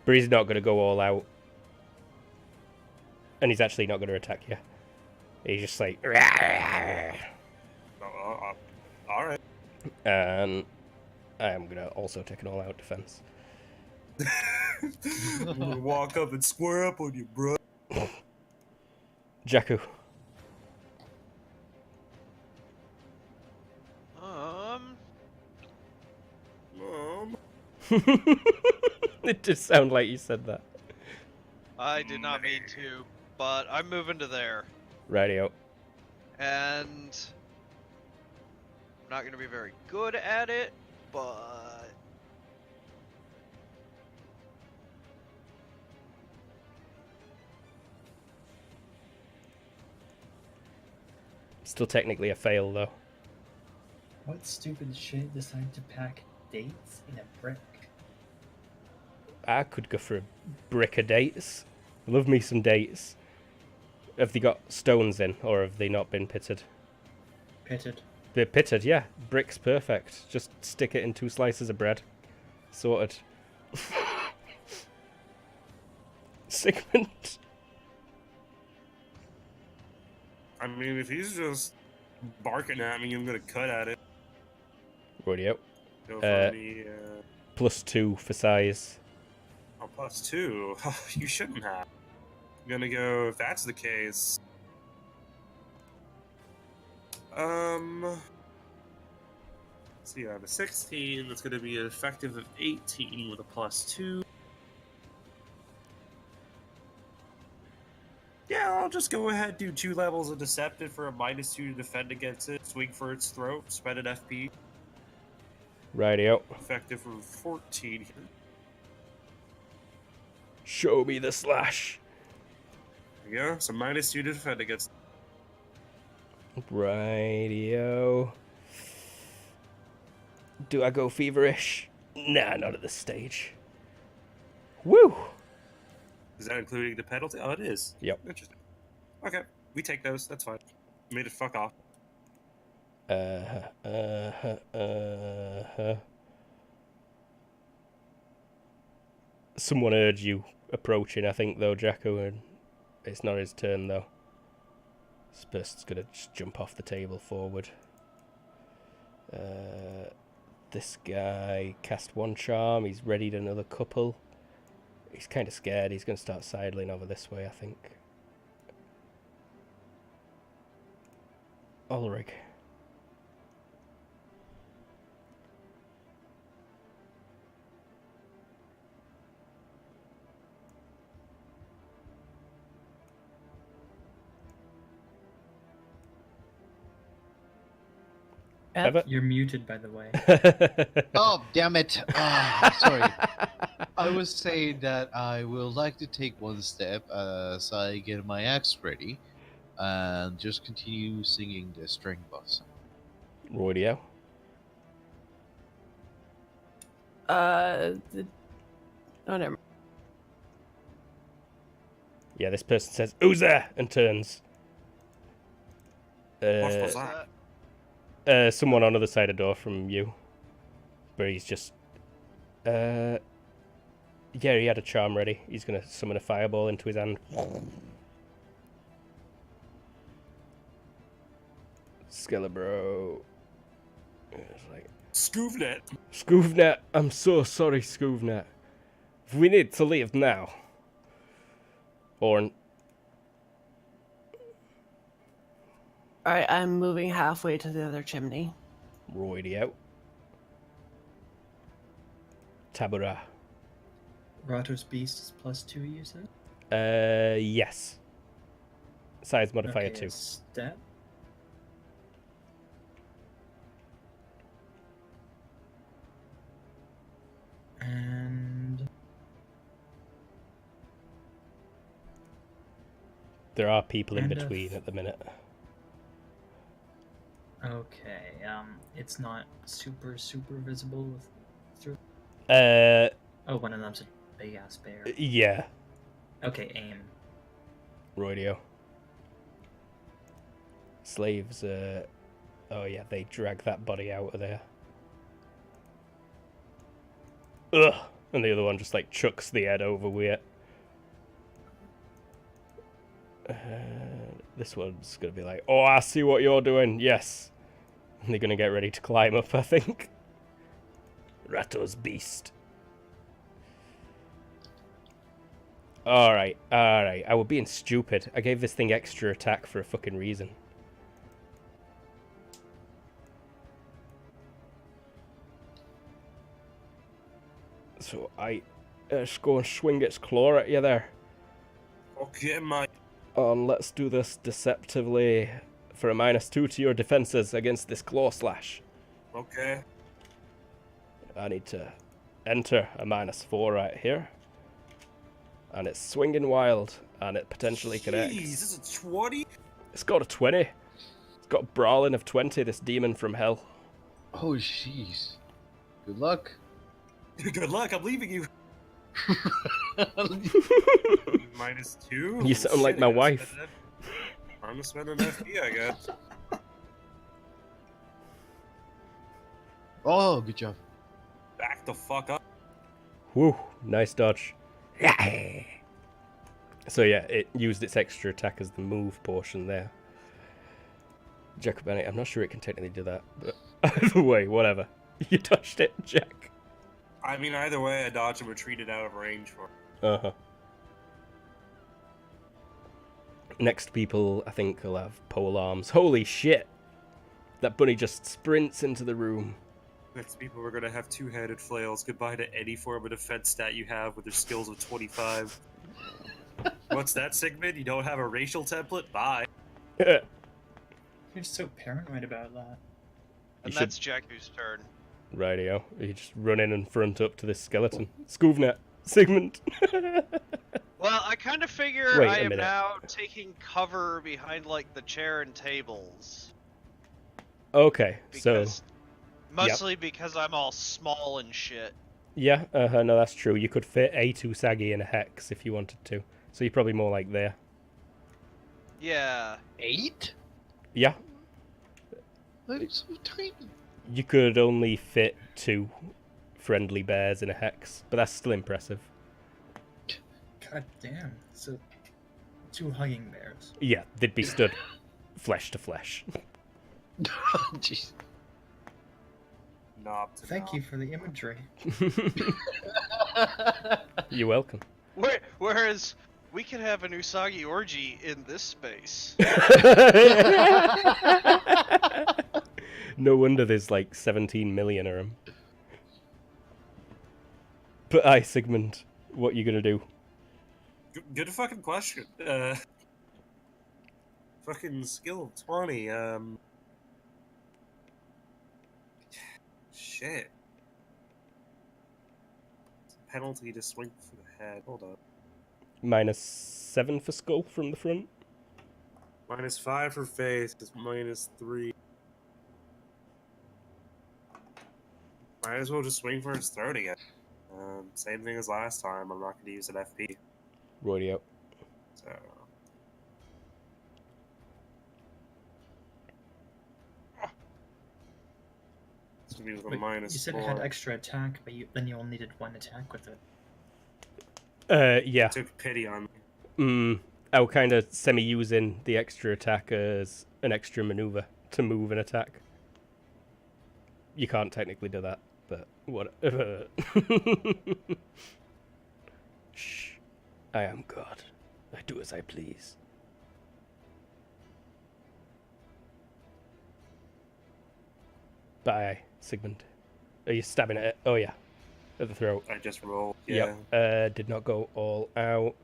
But he's not going to go all out. And he's actually not going to attack you. He's just like... All right. And I am going to also take an all out defense. I'm gonna walk up and square up on you, bro. Jakku. Mom. It just sounded like you said that. I did not mean to, but I'm moving to there. Radio. And I'm not going to be very good at it, but Still technically a fail, though. What stupid shit decided to pack dates in a brick? I could go for a brick of dates. Love me some dates. Have they got stones in, or have they not been pitted? Pitted. They're pitted, yeah. Brick's perfect. Just stick it in 2 slices of bread. Sorted. Sigmund. I mean, if he's just barking at me, I'm gonna cut at it. Radio. Go for the +2 for size. +2. You shouldn't have. I'm gonna go. If that's the case, see, I have a 16. That's gonna be an effective of 18 with a +2. Yeah, I'll just go ahead, do 2 levels of Deceptive for a -2 to defend against it. Swing for its throat, spend an FP. Radio. Effective for 14 here. Show me the slash. There you go. So -2 to defend against. Radio. Do I go feverish? Nah, not at this stage. Woo! Is that including the penalty? Oh, it is. Yep. Interesting. Okay, we take those. That's fine. Made it fuck off. Someone heard you approaching, I think, though, Jakku, and it's not his turn, though. This person's gonna just jump off the table forward. This guy cast 1 charm. He's readied another couple. He's kind of scared. He's going to start sidling over this way, I think. Ulrich. Ever? You're muted, by the way. Oh, damn it! Ah, sorry. I was saying that I will like to take one step as I get my axe ready and just continue singing the string boss. Radio. Oh, never. Yeah, this person says, "Who's there?" and turns. What was that? Someone on the other side of the door from you. Where he's just... yeah, he had a charm ready. He's going to summon a fireball into his hand. Skellebro. It's like... Scoovnet. Scoovnet, I'm so sorry, Scoovnet. We need to leave now. Or... Alright, I'm moving halfway to the other chimney. Roidy out. Tabura. Ratos Beast is +2, you said? Yes. Size modifier Okay, 2. Stat. And There are people in And, between at the minute. okay, it's not super visible through. Oh, one of them's a big ass bear. Yeah. Okay, aim. Radio. Slaves, oh yeah, they drag that body out of there. Ugh! And the other one just, like, chucks the head over with it. This one's gonna be like, "Oh, I see what you're doing, yes!" And they're gonna get ready to climb up, I think. Ratos Beast. Alright. I was being stupid. I gave this thing extra attack for a fucking reason. So I just go and swing its claw at you there. Okay, mate. Let's do this deceptively for a -2 to your defenses against this claw slash. Okay. I need to enter a -4 right here. And it's swinging wild, and it potentially connects. Jeez, this is 20? It's got a 20. It's got a brawling of 20, this demon from hell. Oh, jeez. Good luck. Good luck, I'm leaving you. -2? You sound like my wife. I'm gonna spend an FP, I guess. Oh, good job. Back the fuck up. Whew, nice dodge. So yeah, it used its extra attack as the move portion there. Jack Bennett, I'm not sure it can technically do that, but either way, whatever. You touched it, Jack. I mean, either way, I dodged and retreated out of range for it. Uh-huh. Next people, I think, will have pole arms. Holy shit! That bunny just sprints into the room. Next people, we're gonna have two-headed flails. Goodbye to any form of defense stat you have with their skills of 25. What's that, Sigmund? You don't have a racial template? Bye. You're just so paranoid about that. And You that's Jakku's turn. Radio. You just run in and front up to this skeleton. Scoovnet. Sigmund. Well, I kind of figure Wait I a am minute. now taking cover behind, like, the chair and tables. Okay, so... Because, mostly because I'm all small and shit. Yeah, no, that's true. You could fit a Usagi in a hex if you wanted to. So you're probably more like there. Yeah. 8? Yeah, I'm so tiny. you could only fit 2 friendly bears in a hex, but that's still impressive. God damn. So, 2 hugging bears. Yeah, they'd be stood flesh to flesh. Jeez. Knob to Thank knob. you for the imagery. You're welcome. Whereas, we could have an Usagi orgy in this space. No wonder there's like 17 million of them. But aye, Sigmund, what you gonna do? Good fucking question. Fucking skill 20. shit. Penalty to swing for the head. Hold up. -7 for skull from the front. -5 for face. It's -3. Might as well just swing for his throat again. Same thing as last time. I'm not going to use an FP. Roydy out. So. It's going to be with a Wait, you said it -4. had extra attack, but then you only did 1 attack with it. Yeah. Took pity on me. I was kind of semi-using the extra attack as an extra maneuver to move and attack. You can't technically do that, but whatever. Shh. I am God. I do as I please. Bye, Sigmund. Are you stabbing at it? Oh, yeah. At the throat. I just rolled. Yeah. Yep. Did not go all out.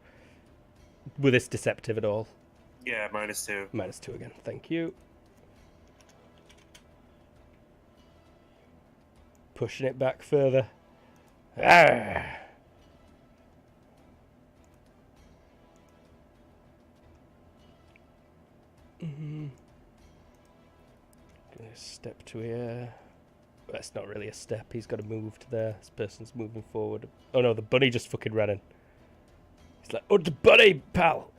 Were this deceptive at all? Yeah, -2. -2 again. Thank you. Pushing it back further. Ah! Gonna step to here. That's not really a step. He's got to move to there. This person's moving forward. Oh no, the bunny just fucking ran in. He's like, oh, the bunny, pal!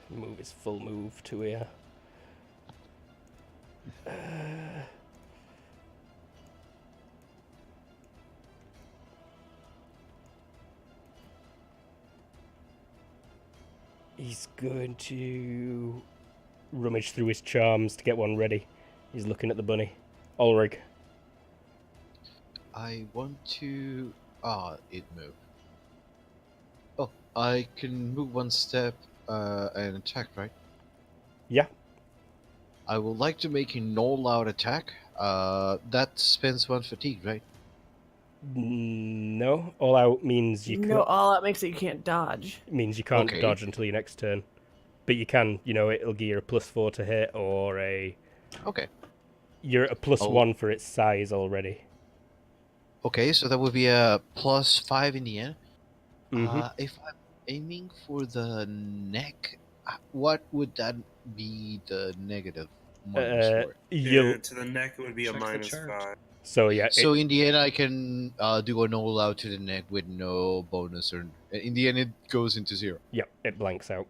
Move his full move to here. He's going to rummage through his charms to get one ready. He's looking at the bunny. Ulrich. I want to... it moved. Oh, I can move 1 step and attack, right? Yeah. I would like to make a no-loud attack. That spends 1 fatigue, right? No. All out means you No, all that makes it you can't dodge. means you can't Okay. dodge until your next turn. But you can, it'll give you a +4 to hit or a... Okay. You're at a +1 for its size already. Okay, so that would be a +5 in the end. Mm-hmm. If I'm aiming for the neck, what would that be the negative minus for? You'll... To the neck, it would be a Check the chart. -5. So yeah, So in the end, I can do a no out to the neck with no bonus, or in the end, it goes into 0. it blanks out.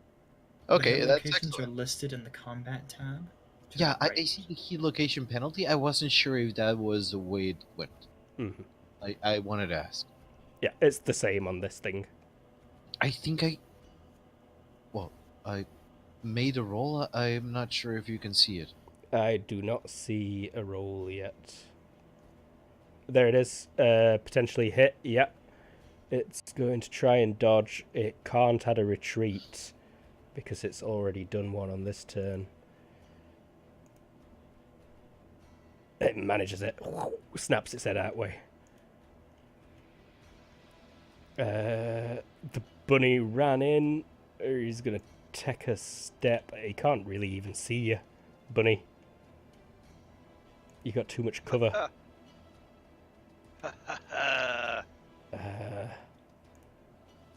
Okay, The hit that's locations excellent. are listed in the combat tab. to Yeah, the I right. see the key location penalty. I wasn't sure if that was the way it went. Mm-hmm. I wanted to ask. Yeah, it's the same on this thing. I think I made a roll. I'm not sure if you can see it. I do not see a roll yet. There it is. Potentially hit. Yep. It's going to try and dodge. It can't add a retreat because it's already done one on this turn. It manages it. Snaps its head that way. The bunny ran in. He's going to take a step. He can't really even see you, bunny. You got too much cover.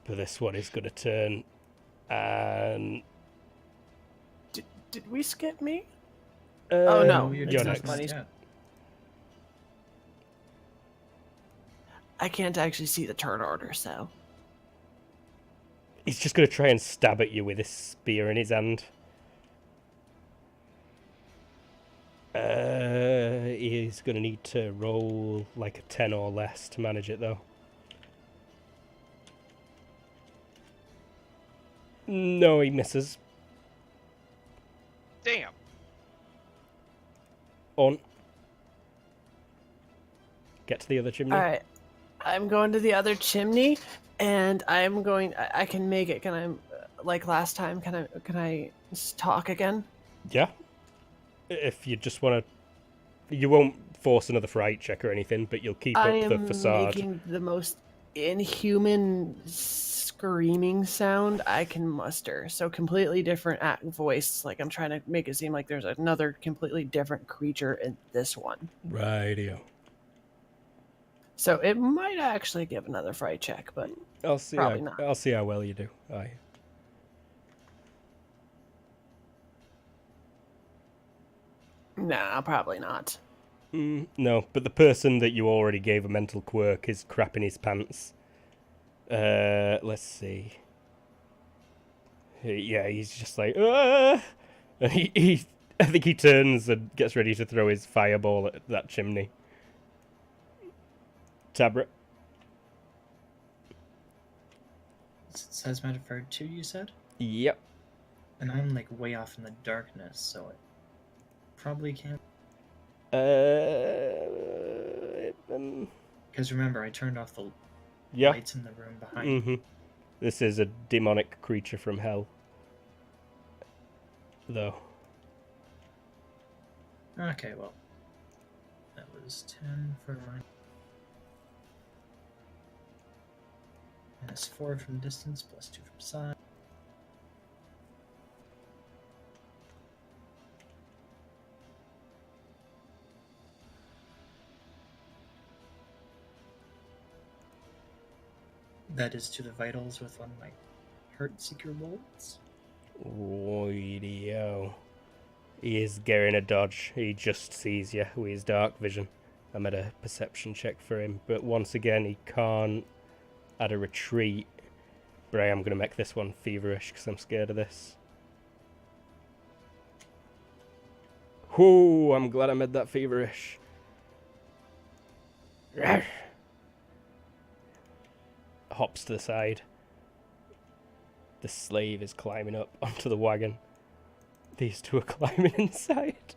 But this one is going to turn and... Did we skip me? Oh no, you're you're next. next. funny. Yeah. I can't actually see the turn order, so. He's just going to try and stab at you with his spear in his hand. He's going to need to roll like a 10 or less to manage it, though. No, he misses. Damn. On. Get to the other chimney. All right, I'm going to the other chimney, and I'm going. I can make it. Can I, like last time? Can I talk again? Yeah. If you just want to... You won't force another fright check or anything, but you'll keep I up the am facade. making the most inhuman screaming sound I can muster. So completely different voice. Like I'm trying to make it seem like there's another completely different creature in this one. Rightio. So it might actually give another fright check, but I'll see. probably not. I'll see how well you do. Aye. Nah, probably not. No, but the person that you already gave a mental quirk is crapping his pants. Let's see. Yeah, he's just like, ah! And I think he turns and gets ready to throw his fireball at that chimney. Tabra. Seismic for 2, you said? Yep. And I'm like way off in the darkness, so it probably can't. Because remember, I turned off the Yeah. lights in the room behind. This is a demonic creature from hell. Though. Okay, well. That was 10 for mine. Minus 4 from distance, plus 2 from side. That is to the vitals with one of my Heart Seeker bolts. Roidio. He is getting a dodge. He just sees you with his dark vision. I made a perception check for him, but once again he can't add a retreat. But I am going to make this one feverish because I'm scared of this. Whoo, I'm glad I made that feverish. Hops to the side. The slave is climbing up onto the wagon. These two are climbing inside.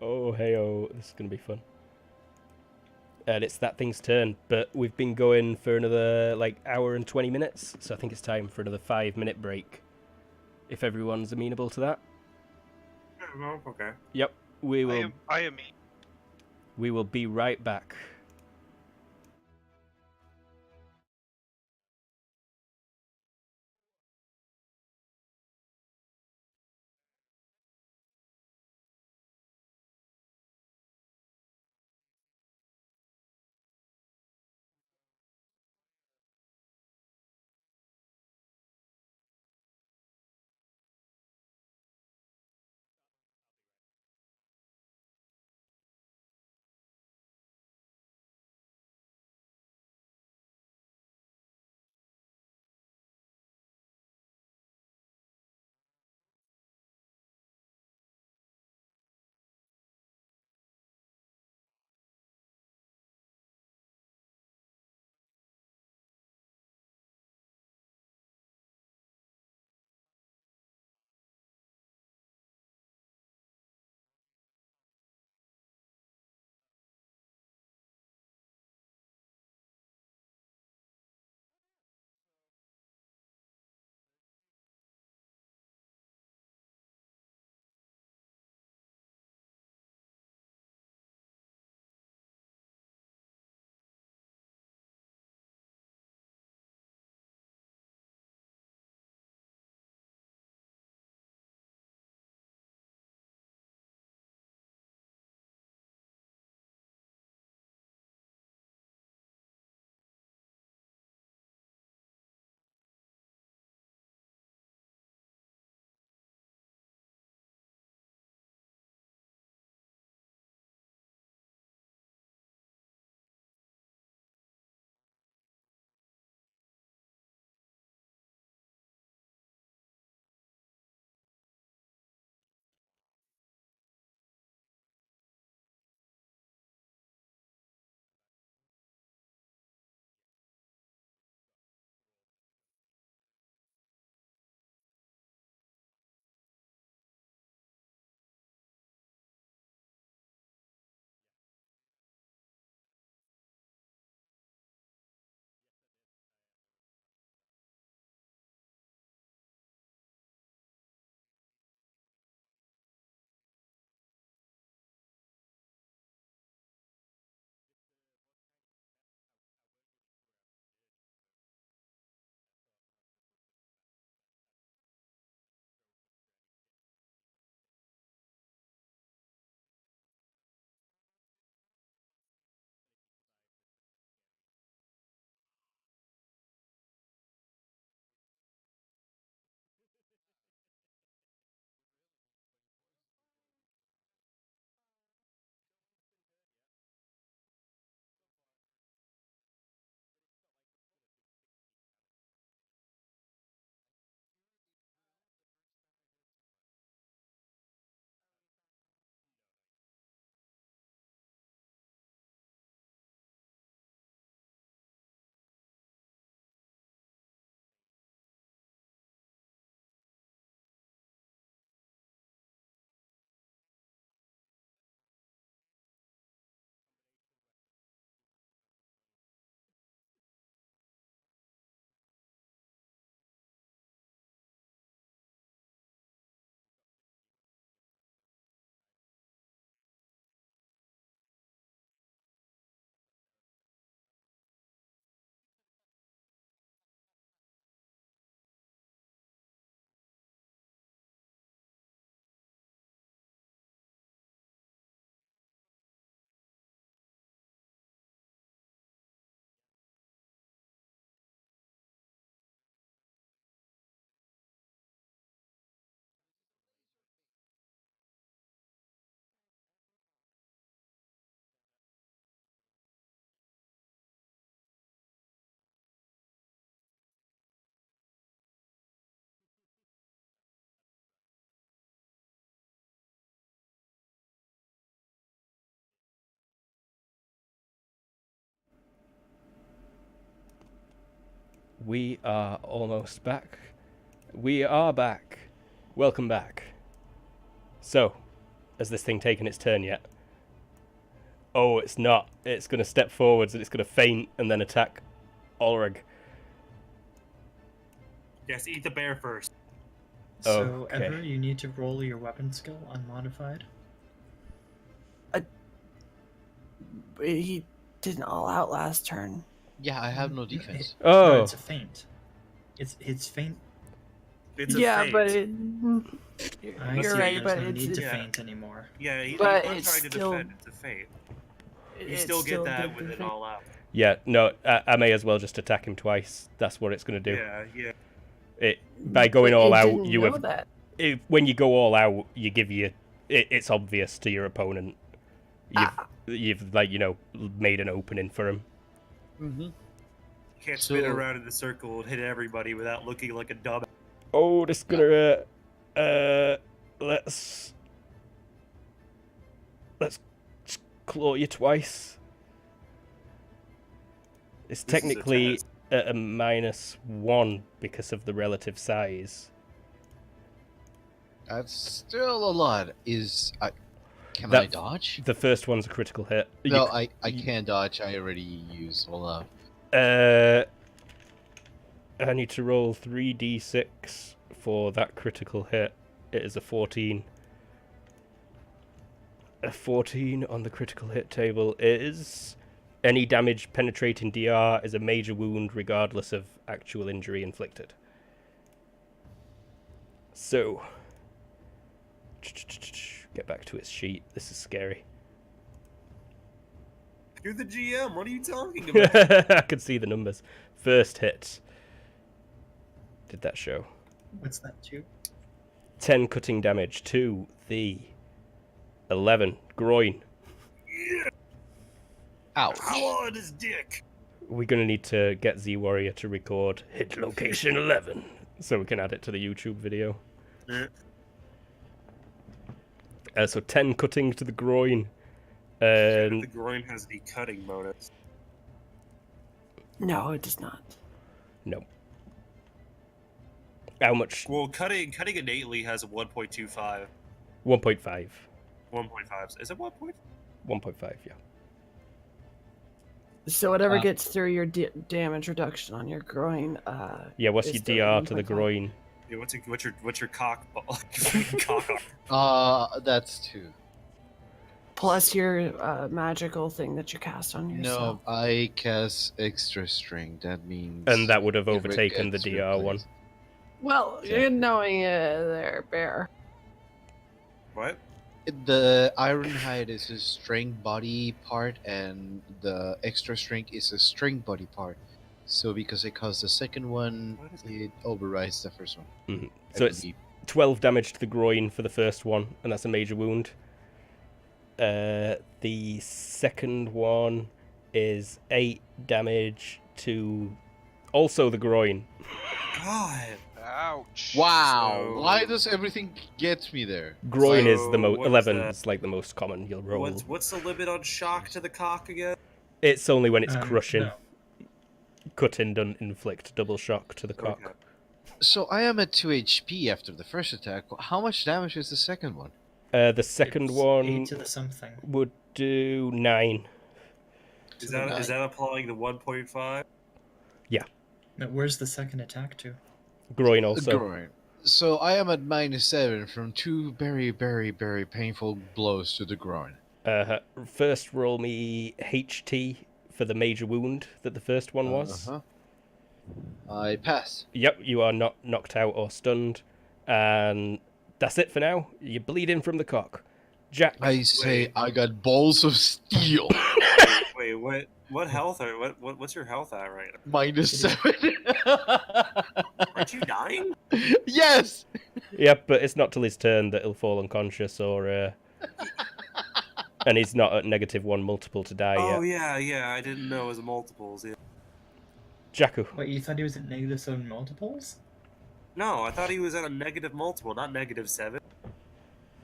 Oh, hey-oh, this is going to be fun. And it's that thing's turn, but we've been going for another, like, hour and 20 minutes, so I think it's time for another 5-minute break. If everyone's amenable to that. Oh, okay. Yep, we will. I am. We will be right back. We are almost back. We are back. Welcome back. So, has this thing taken its turn yet? Oh, it's not. It's going to step forwards and it's going to feint and then attack Ulrich. Yes, eat the bear first. So, Okay. Ever, you need to roll your weapon skill unmodified. He did an all out last turn. Yeah, I have no defense. No, Oh, it's a feint. It's feint. It's a Yeah, feint. but I you're see, right, there's but no need to yeah. feint anymore. Yeah, he's But not it's trying to still- defend. It's a feint. You it's still get that good with it defense. all out. yeah. No, I may as well just attack him twice. That's what it's going to do. Yeah. It by going But all you out, didn't you know have. that. When you go all out, you give it's obvious to your opponent. You've made an opening for him. Mm-hmm. You can't So- spin around in a circle and hit everybody without looking like a dumb. Oh, this is gonna let's claw you twice. It's This is a technically test. at a -1 because of the relative size. That's still a lot. Can That- I dodge? The first one's a critical hit. No, I can't dodge. I already used all out. I need to roll 3d6 for that critical hit. It is a 14. A 14 on the critical hit table is any damage penetrating DR is a major wound regardless of actual injury inflicted. So, get back to its sheet. This is scary. You're the GM. What are you talking about? I can see the numbers. First hit. Did that show? What's that, too? 10 cutting damage to the 11 groin. Ouch. How on his dick? We're going to need to get Z Warrior to record hit location 11 so we can add it to the YouTube video. Yeah. So 10 cutting to the groin. The groin has the cutting bonus. No, it does not. No. How much? Well, cutting innately has a 1.25. 1.5. 1.5. Is it 1. 1.5, yeah. So whatever Ah. gets through your damage reduction on your groin. Yeah, what's is your the DR to the 1.5. groin? Yeah, what's your cock ball? Cock. That's 2. Plus your magical thing that you cast on yourself. No, I cast extra strength. That means. And that would have it overtaken the gets DR one. replaced. Well, Yeah. you're knowing there, Bear. What? The Ironhide is a strength body part, and the extra strength is a strength body part. So because it caused the second one, What is it overrides the first one. Mhm. I So it's believe. 12 damage to the groin for the first one, and that's a major wound. The second one is 8 damage to also the groin. God. Ouch. Wow! So- Why does everything get me there? Groin is So, the most. what is 11 that? is like the most common you'll roll. What's the limit on shock to the cock again? It's only when it's crushing. No. Cutting doesn't inflict double shock to the cock. Okay. So I am at 2 HP after the first attack. How much damage is the second one? The second It's one 8 to the something. would do 9. Is that applying the 1.5? No, where's the second attack to? Groin also. Groin. So I am at -7 from 2 very, very, very painful blows to the groin. First roll me HT for the major wound that the first one was. Uh-huh. I pass. Yep, you are not knocked out or stunned. And that's it for now. You're bleeding from the cock. Jack. I say Wait. I got balls of steel. Wait, what health are what's your health at right now? -7. Aren't you dying? Yes. Yep, but it's not till his turn that he'll fall unconscious or... and he's not at -1 multiple to die Oh yet. yeah, I didn't know it was multiples. Yeah. Jakku. Wait, you thought he was at -7 multiples? No, I thought he was at a negative multiple, not -7.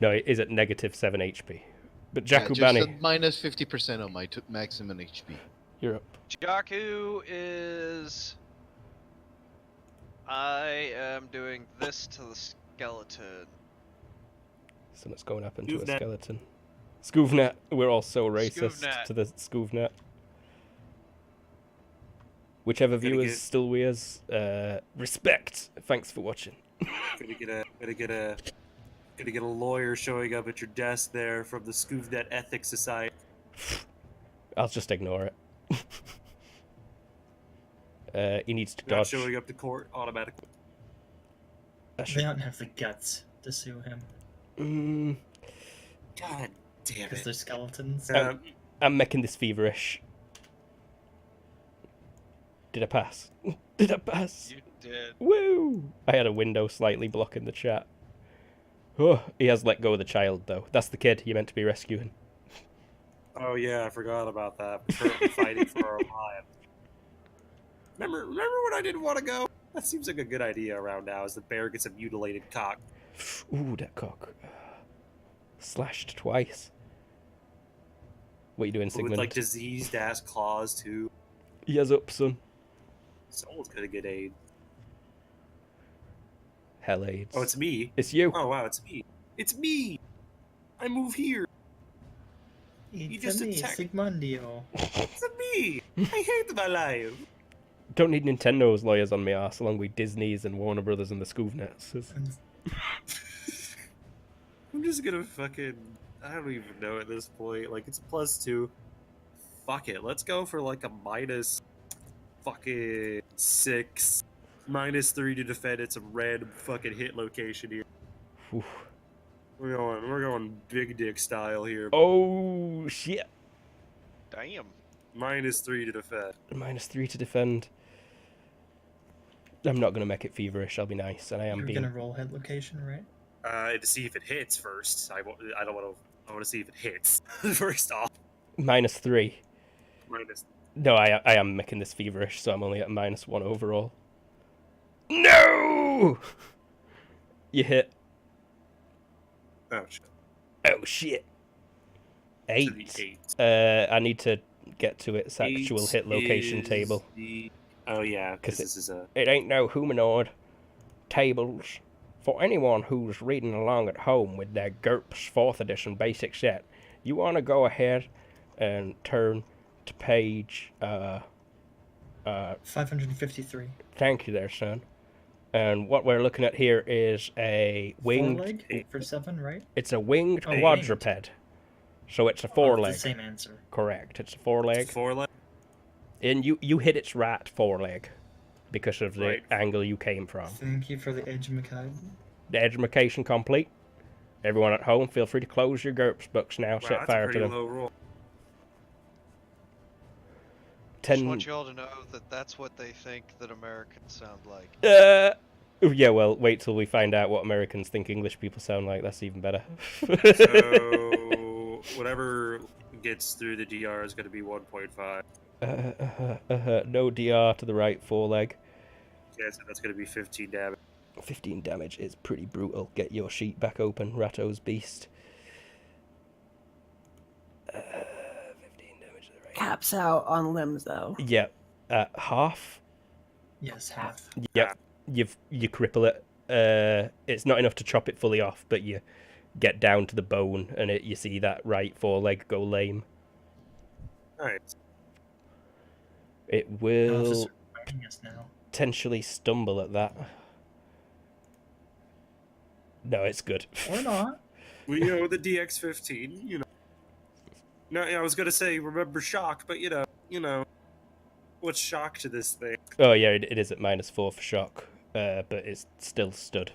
No, it is at -7 HP. But Yeah, Jakku just Bani, at -50% on my maximum HP. you're up. Jakku is I am doing this to the skeleton. Something's going to happen to a Scoovnet. skeleton. Scoovnet. We're all so racist Scoovnet. to the Scoovnet. Whichever Gotta viewers get- still wears, respect. Thanks for watching. Gonna get a lawyer showing up at your desk there from the Scoovnet Ethics Society. I'll just ignore it. He needs to Not dodge. showing up to court automatically. They don't have the guts to sue him Mm, God damn because it. they're skeletons. I'm making this feverish. Did I pass? Did I pass? You did. Woo! I had a window slightly blocking the chat. Oh, he has let go of the child, though. That's the kid you meant to be rescuing. Oh yeah, I forgot about that. We're currently fighting for our lives. Remember when I didn't want to go? That seems like a good idea around now, as the bear gets a mutilated cock. Ooh, that cock. Slashed twice. What are you doing, With Sigmund? like diseased ass claws too. He has up, son. Someone's gonna get AIDS. Hell AIDS. Oh, it's me. It's you. Oh wow, it's me. It's me. I move here. It's just me, attacked- Sigmundio. It's me. I hate my life. Don't need Nintendo's lawyers on my ass, along with Disney's and Warner Brothers and the Scoovnets. I'm just gonna fucking. I don't even know at this point. Like, it's a +2. Fuck it. Let's go for like a minus fucking 6. -3 to defend. It's a red fucking hit location here. Oof. We're going big dick style here. Oh, shit. Damn. -3 to defend. -3 to defend. I'm not going to make it feverish. I'll be nice, and I am You're being... gonna roll head location, right? To see if it hits first. I don't want to. I want to see if it hits first off. -3. Minus. No, I am making this feverish, so I'm only at -1 overall. No! You hit. Oh shit. Oh, shit. To 8. the 8. I need to get to its actual Eight hit location is table. Oh yeah, 'Cause because this is a. It ain't no humanoid tables. For anyone who's reading along at home with their Gurps 4th edition basic set, you want to go ahead and turn to page, 553. thank you there, son. And what we're looking at here is a winged, Foreleg for 7, right? it's a winged Oh, winged. quadruped. So it's a Oh, foreleg. it's the same answer. Correct, it's a foreleg. Foreleg. And you hit its right foreleg because of the Right. angle you came from. Thank you for the education. The education complete. Everyone at home, feel free to close your Gurps books now. Wow, Set that's a fire to pretty them. low roll. Just 10. want you all to know that that's what they think that Americans sound like. Yeah, well, wait till we find out what Americans think English people sound like. That's even better. So whatever gets through the DR is going to be 1.5. No DR to the right foreleg. Yeah, so that's going to be 15 damage. 15 damage is pretty brutal. Get your sheet back open, Ratto's beast. 15 damage to the right. Caps out on limbs though. Yep. Half. Yes, half. Yep. You cripple it. It's not enough to chop it fully off, but you get down to the bone, and you see that right foreleg go lame. Alright. It You'll have to will start fighting us now. potentially stumble at that. No, it's good. Or not. We know the DX15, you know. No, I was going to say, remember shock, but you know. What's shock to this thing? Oh yeah, it is at -4 for shock, but it's still stood.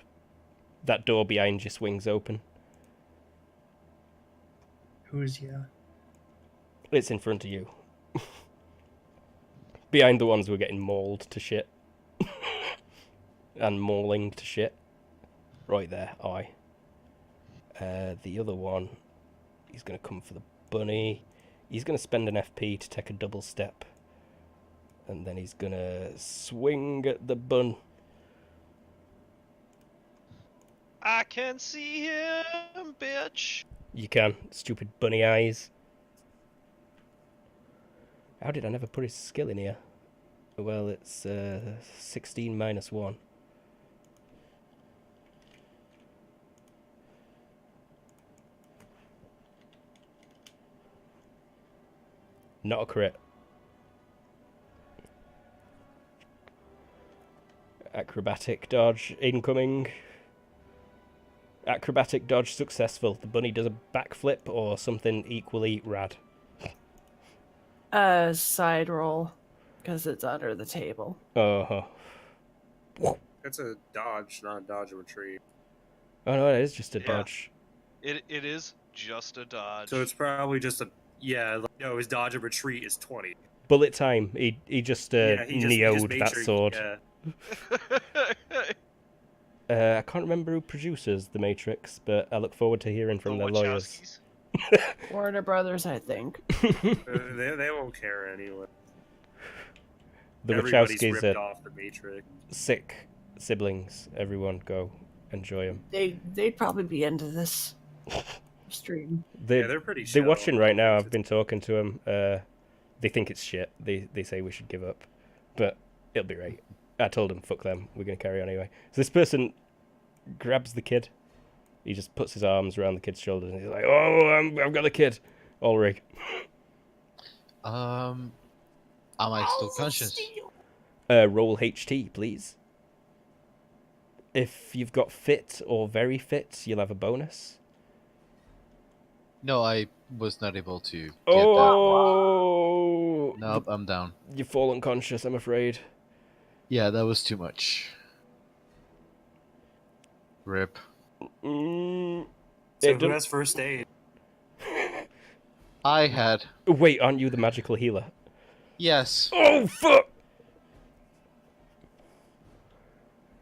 That door behind you swings open. Who's ya? It's in front of you. Behind the ones who are getting mauled to shit. And mauling to shit. Right there, aye. The other one, he's going to come for the bunny. He's going to spend an FP to take a double step. And then he's going to swing at the bun. I can see him, bitch. You can. Stupid bunny eyes. How did I never put his skill in here? Well, it's 16 -1. Not a crit. Acrobatic dodge incoming. Acrobatic dodge successful. The bunny does a backflip or something equally rad. Side roll, because it's under the table. Uh-huh. That's a dodge, not a dodge and retreat. Oh no, it is just a Yeah. dodge. It is just a dodge. So it's probably just a no. His dodge and retreat is 20. Bullet time. He just He just neo'd that Matrix, sword. Yeah. I can't remember who produces The Matrix, but I look forward to hearing from The their lawyers. Wachowskis. Warner Brothers, I think. They won't care anyway. The Everybody's Wachowskis ripped are off the Matrix. sick siblings. Everyone go enjoy them. They'd probably be into this stream. They're pretty. They're chill. watching right now. I've been talking to them. They think it's shit. They say we should give up, but it'll be right. I told them, fuck them. We're gonna carry on anyway. So this person grabs the kid. He just puts his arms around the kid's shoulders and he's like, "Oh, I've got the kid." Ulrich. Am I still conscious? Roll HT, please. If you've got fit or very fit, you'll have a bonus. No, I was not able to get Oh, that. Nope, I'm down. you fall unconscious, I'm afraid. Yeah, that was too much. Rip. Mm, So it who don't- has first aid? I had. Wait, aren't you the magical healer? Yes. Oh, fuck!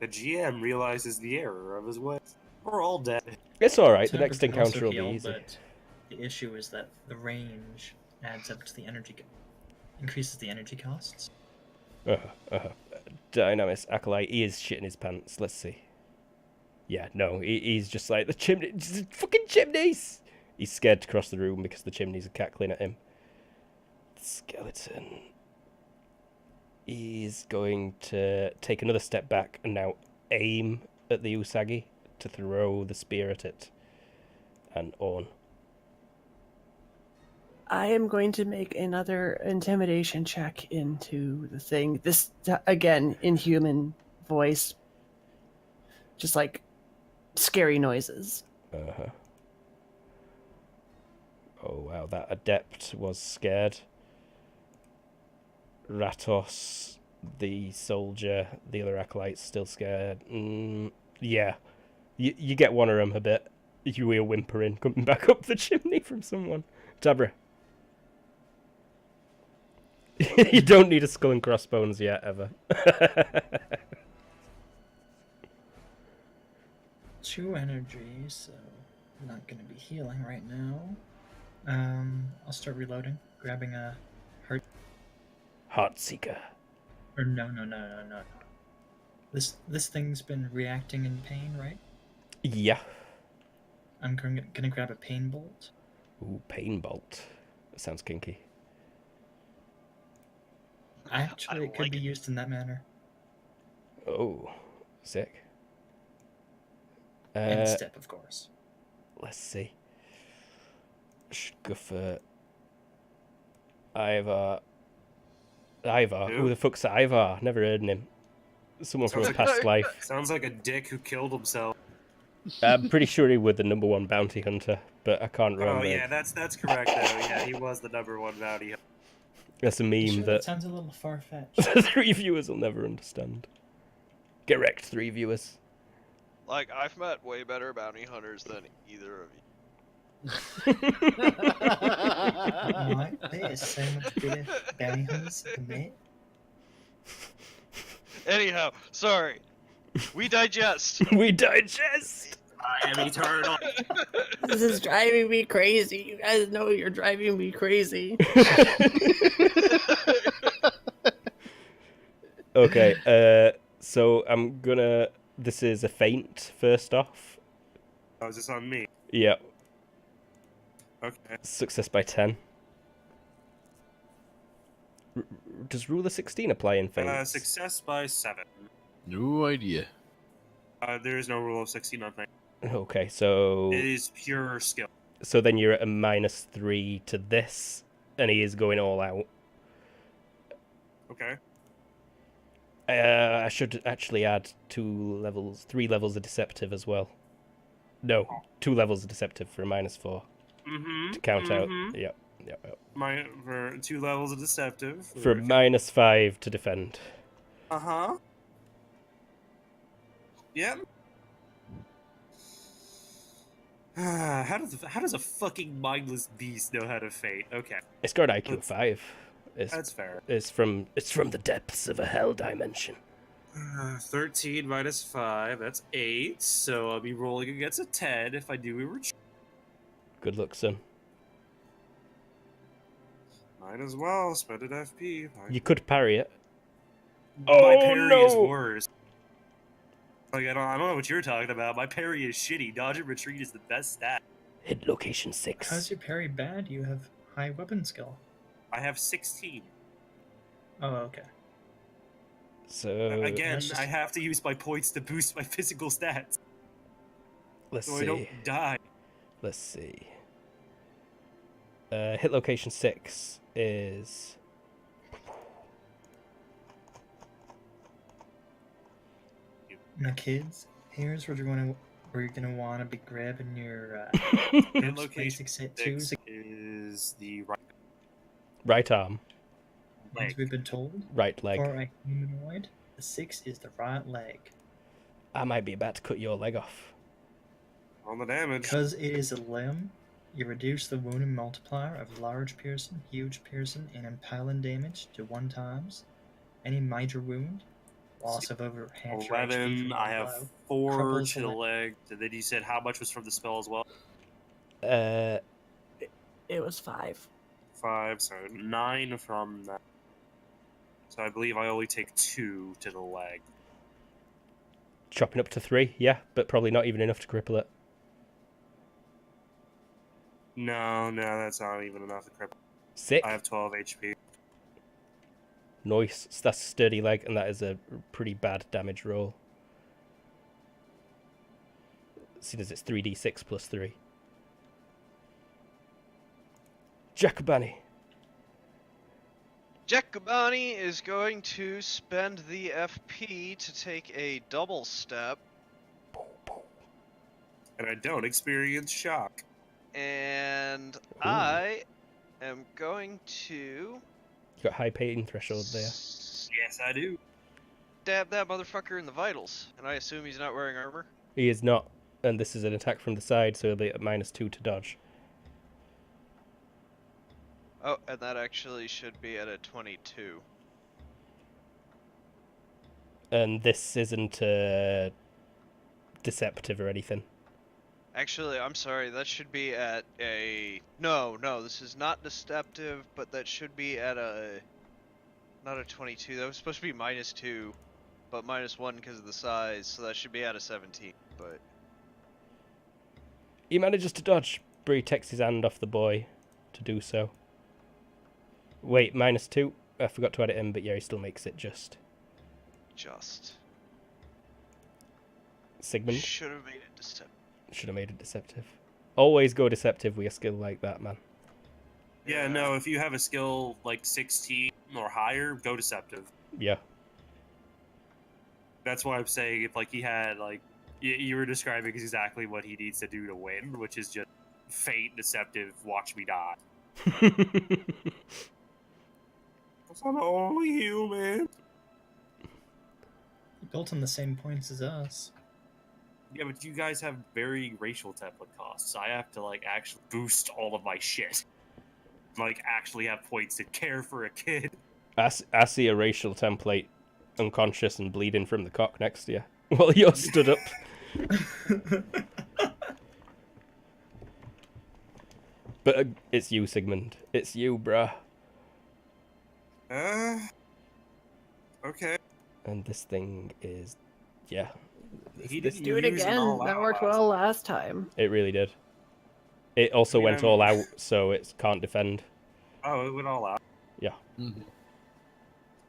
The GM realizes the error of his ways. We're all dead. It's alright, the Tabra next can also encounter will be heal, easy. But the issue is that the range adds up to the energy, increases the energy costs. Dynamis Acolyte, he is shitting his pants. Let's see. Yeah, no, he's just like, the chimney, just fucking chimneys! He's scared to cross the room because the chimneys are cackling at him. Skeleton. He's going to take another step back and now aim at the Usagi to throw the spear at it. And on. I am going to make another intimidation check into the thing. This, again, in human voice. Just like scary noises. Uh-huh. Oh, wow, that adept was scared. Ratos, the soldier, the other acolyte's still scared. Yeah. You get one of them a bit. You hear whimpering coming back up the chimney from someone. Tabra. You don't need a skull and crossbones yet, ever. 2 energy, so I'm not gonna be healing right now. I'll start reloading, grabbing a heart. Heartseeker. Or no. This thing's been reacting in pain, right? Yeah. I'm gonna grab a pain bolt. Ooh, pain bolt. That sounds kinky. Actually, it could like be it. used in that manner. Oh, sick. And step, of course. Let's see. Scuffer. Ivar. Who the fuck's Ivar? Never heard of him. Someone from a Sounds past life. Sounds like a dick who killed himself. I'm pretty sure he was the #1 bounty hunter, but I can't remember. Oh yeah, that's correct though. Yeah, he was the #1 bounty hunter. That's a meme Sure, that sounds a little far-fetched. 3 viewers will never understand. Get wrecked, 3 viewers. Like, I've met way better bounty hunters than either of you. What? There is so much better bounty hunters than me. Anyhow, sorry. We digest. We digest! I am eternal. This is driving me crazy. You guys know you're driving me crazy. Okay, so I'm gonna... This is a feint, first off. Oh, is this on me? Yeah, Okay. success by 10. Does Rule of 16 apply in feints? Success by 7. No idea. There is no rule of 16 on thing. Okay, so... It is pure skill. So then you're at a -3 to this, and he is going all out. Okay. I should actually add 3 levels of deceptive as well. No, 2 levels of deceptive for a -4 to count out. Yep. For 2 levels of deceptive. For a -5 to defend. Yep. How does a fucking mindless beast know how to fate? Okay. It's got an IQ 5. That's fair. It's from the depths of a hell dimension. 13 minus 5, that's 8. So I'll be rolling against a 10 if I do a retreat. Good luck, son. Might as well spend an FP. You could parry it. My Oh, parry no! is worse. Like I don't know what you're talking about. My parry is shitty. Dodge and retreat is the best stat. Hit location 6. How's your parry bad? You have high weapon skill. I have 16. Oh, okay. So Again, that's just- I have to use my points to boost my physical stats, let's so see. I don't die. Let's see. Hit location 6 is Now, kids, here's where you're gonna want to be grabbing your Hit Gurps location basic set 6 twos. is the right right arm, As leg. we've been told, right leg. for a humanoid, the 6 is the right leg. I might be about to cut your leg off. On the damage. Because it is a limb, you reduce the wounding multiplier of large piercing, huge piercing, and impaling damage to 1 times. Any major wound, loss of over half your HP 11. from I the have blow. 4 Cripples to the the leg. And then you said how much was from the spell as well? It was 5. 5, so 9 from that. So I believe I only take 2 to the leg. Chopping up to 3, yeah, but probably not even enough to cripple it. No, that's not even enough to cripple. Sick. I have 12 HP. Nice. So that's a sturdy leg, and that is a pretty bad damage roll. Seeing as it's 3d6 plus 3. Jacobani. Jacobani is going to spend the FP to take a double step, And I don't experience shock. and Ooh. I am going to You got high pain threshold there. Yes, I do. stab that motherfucker in the vitals. And I assume he's not wearing armor. He is not, and this is an attack from the side, so he'll be at -2 to dodge. Oh, and that actually should be at a 22. And this isn't deceptive or anything. Actually, I'm sorry, that should be at a... No, this is not deceptive, but that should be at a... Not a 22, that was supposed to be -2, but -1 because of the size, so that should be at a 17, but... He manages to dodge, but he takes his hand off the boy to do so. Wait, -2? I forgot to add it in, but yeah, he still makes it just. Sigmund Should have made it deceptive. should have made it deceptive. Always go deceptive with a skill like that, man. Yeah, no, if you have a skill like 16 or higher, go deceptive. Yeah. That's why I'm saying if like he had like you were describing exactly what he needs to do to win, which is just fate, deceptive, watch me die. I'm only human. Built on the same points as us. Yeah, but you guys have very racial template costs. I have to like actually boost all of my shit. Like actually have points to care for a kid. I see a racial template unconscious and bleeding from the cock next to you while you're stood up. But it's you, Sigmund. It's you, bruh. Okay. And this thing is, yeah. He This- didn't Do it use again. all That out worked last- well last time. It really did. It also Yeah, went all out, so it can't defend. Oh, it went all out. Yeah.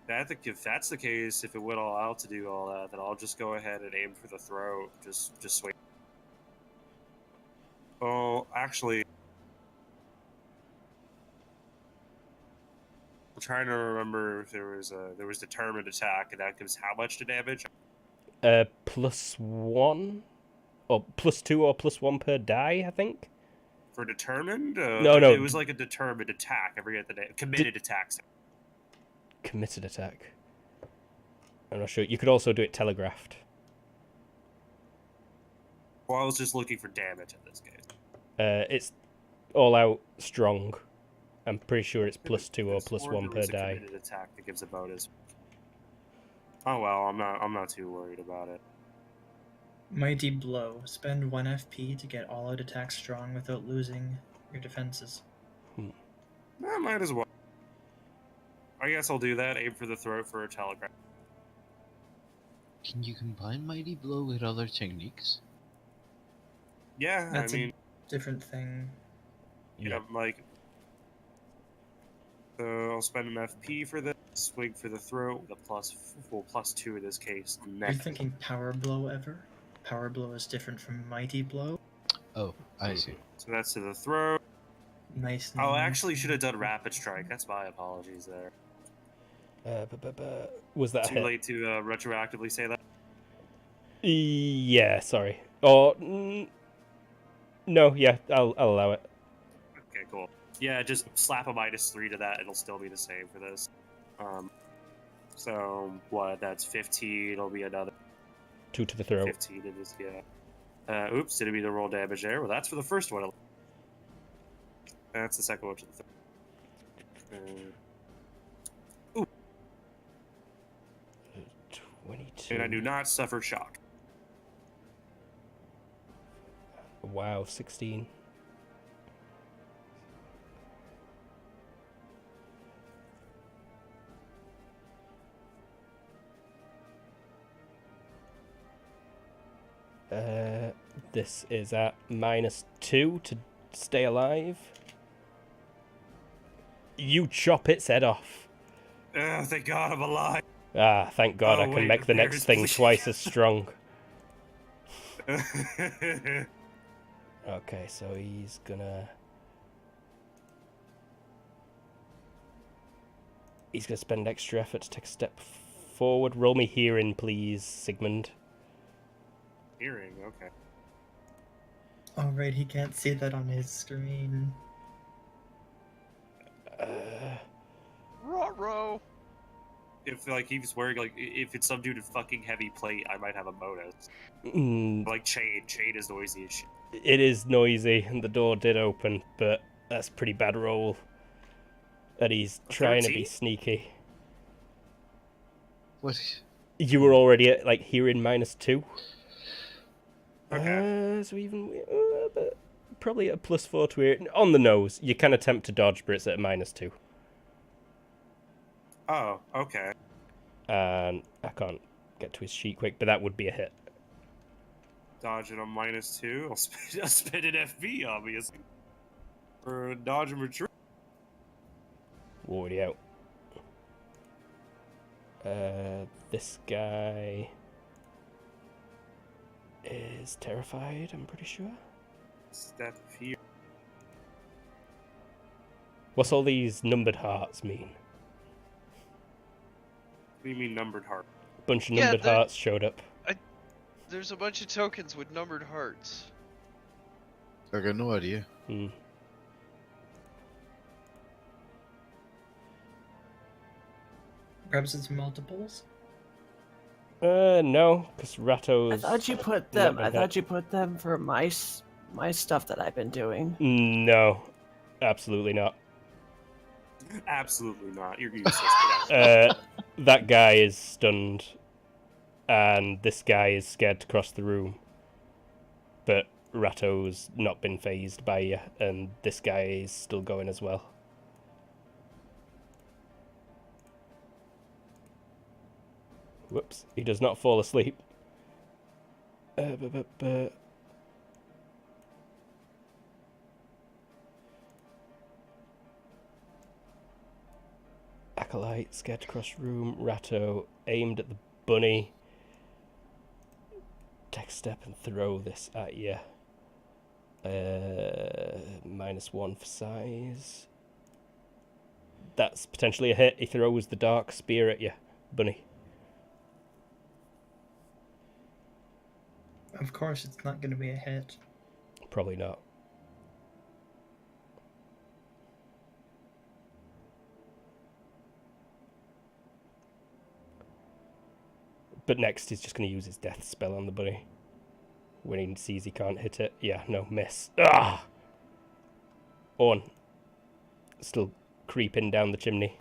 I think if that's the case, if it went all out to do all that, then I'll just go ahead and aim for the throat. Just wait. Oh, actually, trying to remember if there was determined attack, and that gives how much to damage? +1 or +2 or +1 per die, I think. For determined? No. It was like a determined attack. I forget the name. Committed attacks. Committed attack. I'm not sure. You could also do it telegraphed. Well, I was just looking for damage in this case. It's all out strong. I'm pretty sure it's +2 or It's +1 per die. A committed attack that gives a bonus. Oh well, I'm not too worried about it. Mighty Blow. Spend 1 FP to get all out attacks strong without losing your defenses. I might as well. I guess I'll do that. Aim for the throat for a telegraph. Can you combine Mighty Blow with other techniques? Yeah, That's I mean, a different thing. yeah, like. So I'll spend an FP for this. Swing for the throat with a +2 in this case. Are you Next. thinking Power Blow ever? Power Blow is different from Mighty Blow. Oh, I see. So that's to the throat. Nice. Oh, I name. actually should have done Rapid Strike. That's my apologies there. Was that a Too hit? late to retroactively say that? Yeah, sorry. Or no, yeah, I'll allow it. Okay, cool. Yeah, just slap a -3 to that. It'll still be the same for this. So what? That's 15. It'll be another 2 to the throat. 15 in this. Yeah. Oops, did it be the roll damage there? Well, that's for the first one. That's the second one to the third. 22. And I do not suffer shock. Wow, 16. This is at -2 to stay alive. You chop its head off. Oh, thank God I'm alive. Ah, thank God I can wait, make the next there's thing bleeding. twice as strong. Okay, so he's gonna... He's gonna spend extra effort to take a step forward. Roll me hearing, please, Sigmund. Hearing, okay. Oh, right, he can't see that on his screen. Ruh-roh. If like he's wearing if it's some dude in fucking heavy plate, I might have a bonus. Like chain is noisy as shit. It is noisy, and the door did open, but that's a pretty bad roll. And he's trying to be 13? sneaky. What? You were already at like hearing -2. Okay. So even but probably at a +4 to hear on the nose. You can attempt to dodge, but it's at a -2. Oh, okay. And I can't get to his sheet quick, but that would be a hit. Dodge it on -2. I'll spend an FV, obviously. For dodge and retreat. Already out. This guy is terrified, I'm pretty sure. Step here. What's all these numbered hearts mean? What do you mean numbered heart? A bunch of Yeah, numbered they're- hearts showed up. There's a bunch of tokens with numbered hearts. I got no idea. Perhaps it's multiples? No, because Ratto's... I thought you put them. Let me I get- thought you put them for my stuff that I've been doing. No, absolutely not. Absolutely not. You're useless. Get out. That guy is stunned, and this guy is scared to cross the room. But Ratto's not been phased by you, and this guy is still going as well. Whoops, he does not fall asleep. Acolyte, scared to cross room. Ratto aimed at the bunny. Take a step and throw this at you. -1 for size. That's potentially a hit. He throws the dark spear at you, Bunny. Of course, it's not going to be a hit. Probably not. But next he's just going to use his death spell on the bunny. When he sees he can't hit it. Yeah, no, miss. Ah! On. Still creeping down the chimney.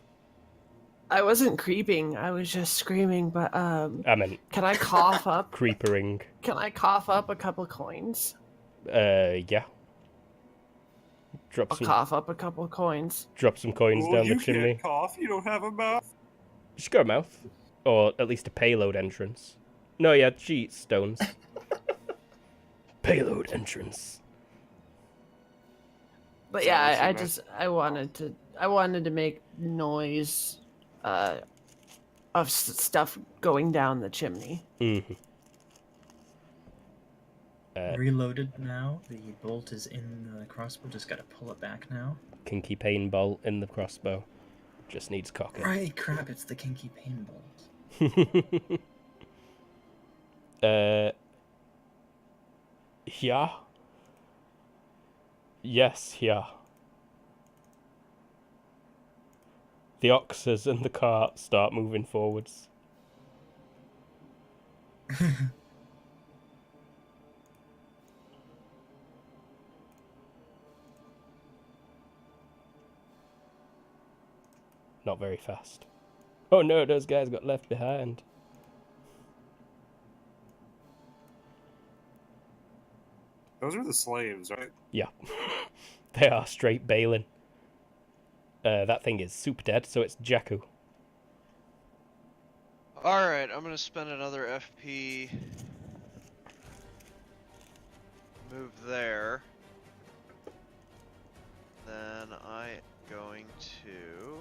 I wasn't creeping. I was just screaming. But I meant can I cough up? creepering. Can I cough up a couple coins? Yeah. Drop I'll some. cough up a couple coins. Drop some coins down the you chimney. can't cough. You don't have a mouth. She's got a mouth. Or at least a payload entrance. No, yeah, she eats stones. Payload entrance. But So yeah, it's I wanted to make noise, of stuff going down the chimney. Mm-hmm. Reloaded now. The bolt is in the crossbow. Just gotta pull it back now. Kinky pain bolt in the crossbow. Just needs cocking. Right, crap, it's the kinky pain bolt. Yeah. Yes, yeah. The oxes and the cart start moving forwards. Not very fast. Oh no, those guys got left behind. Those are the slaves, right? Yeah. They are straight Balin. That thing is super dead, so it's Jakku. Alright, I'm gonna spend another FP. Move there. Then I'm going to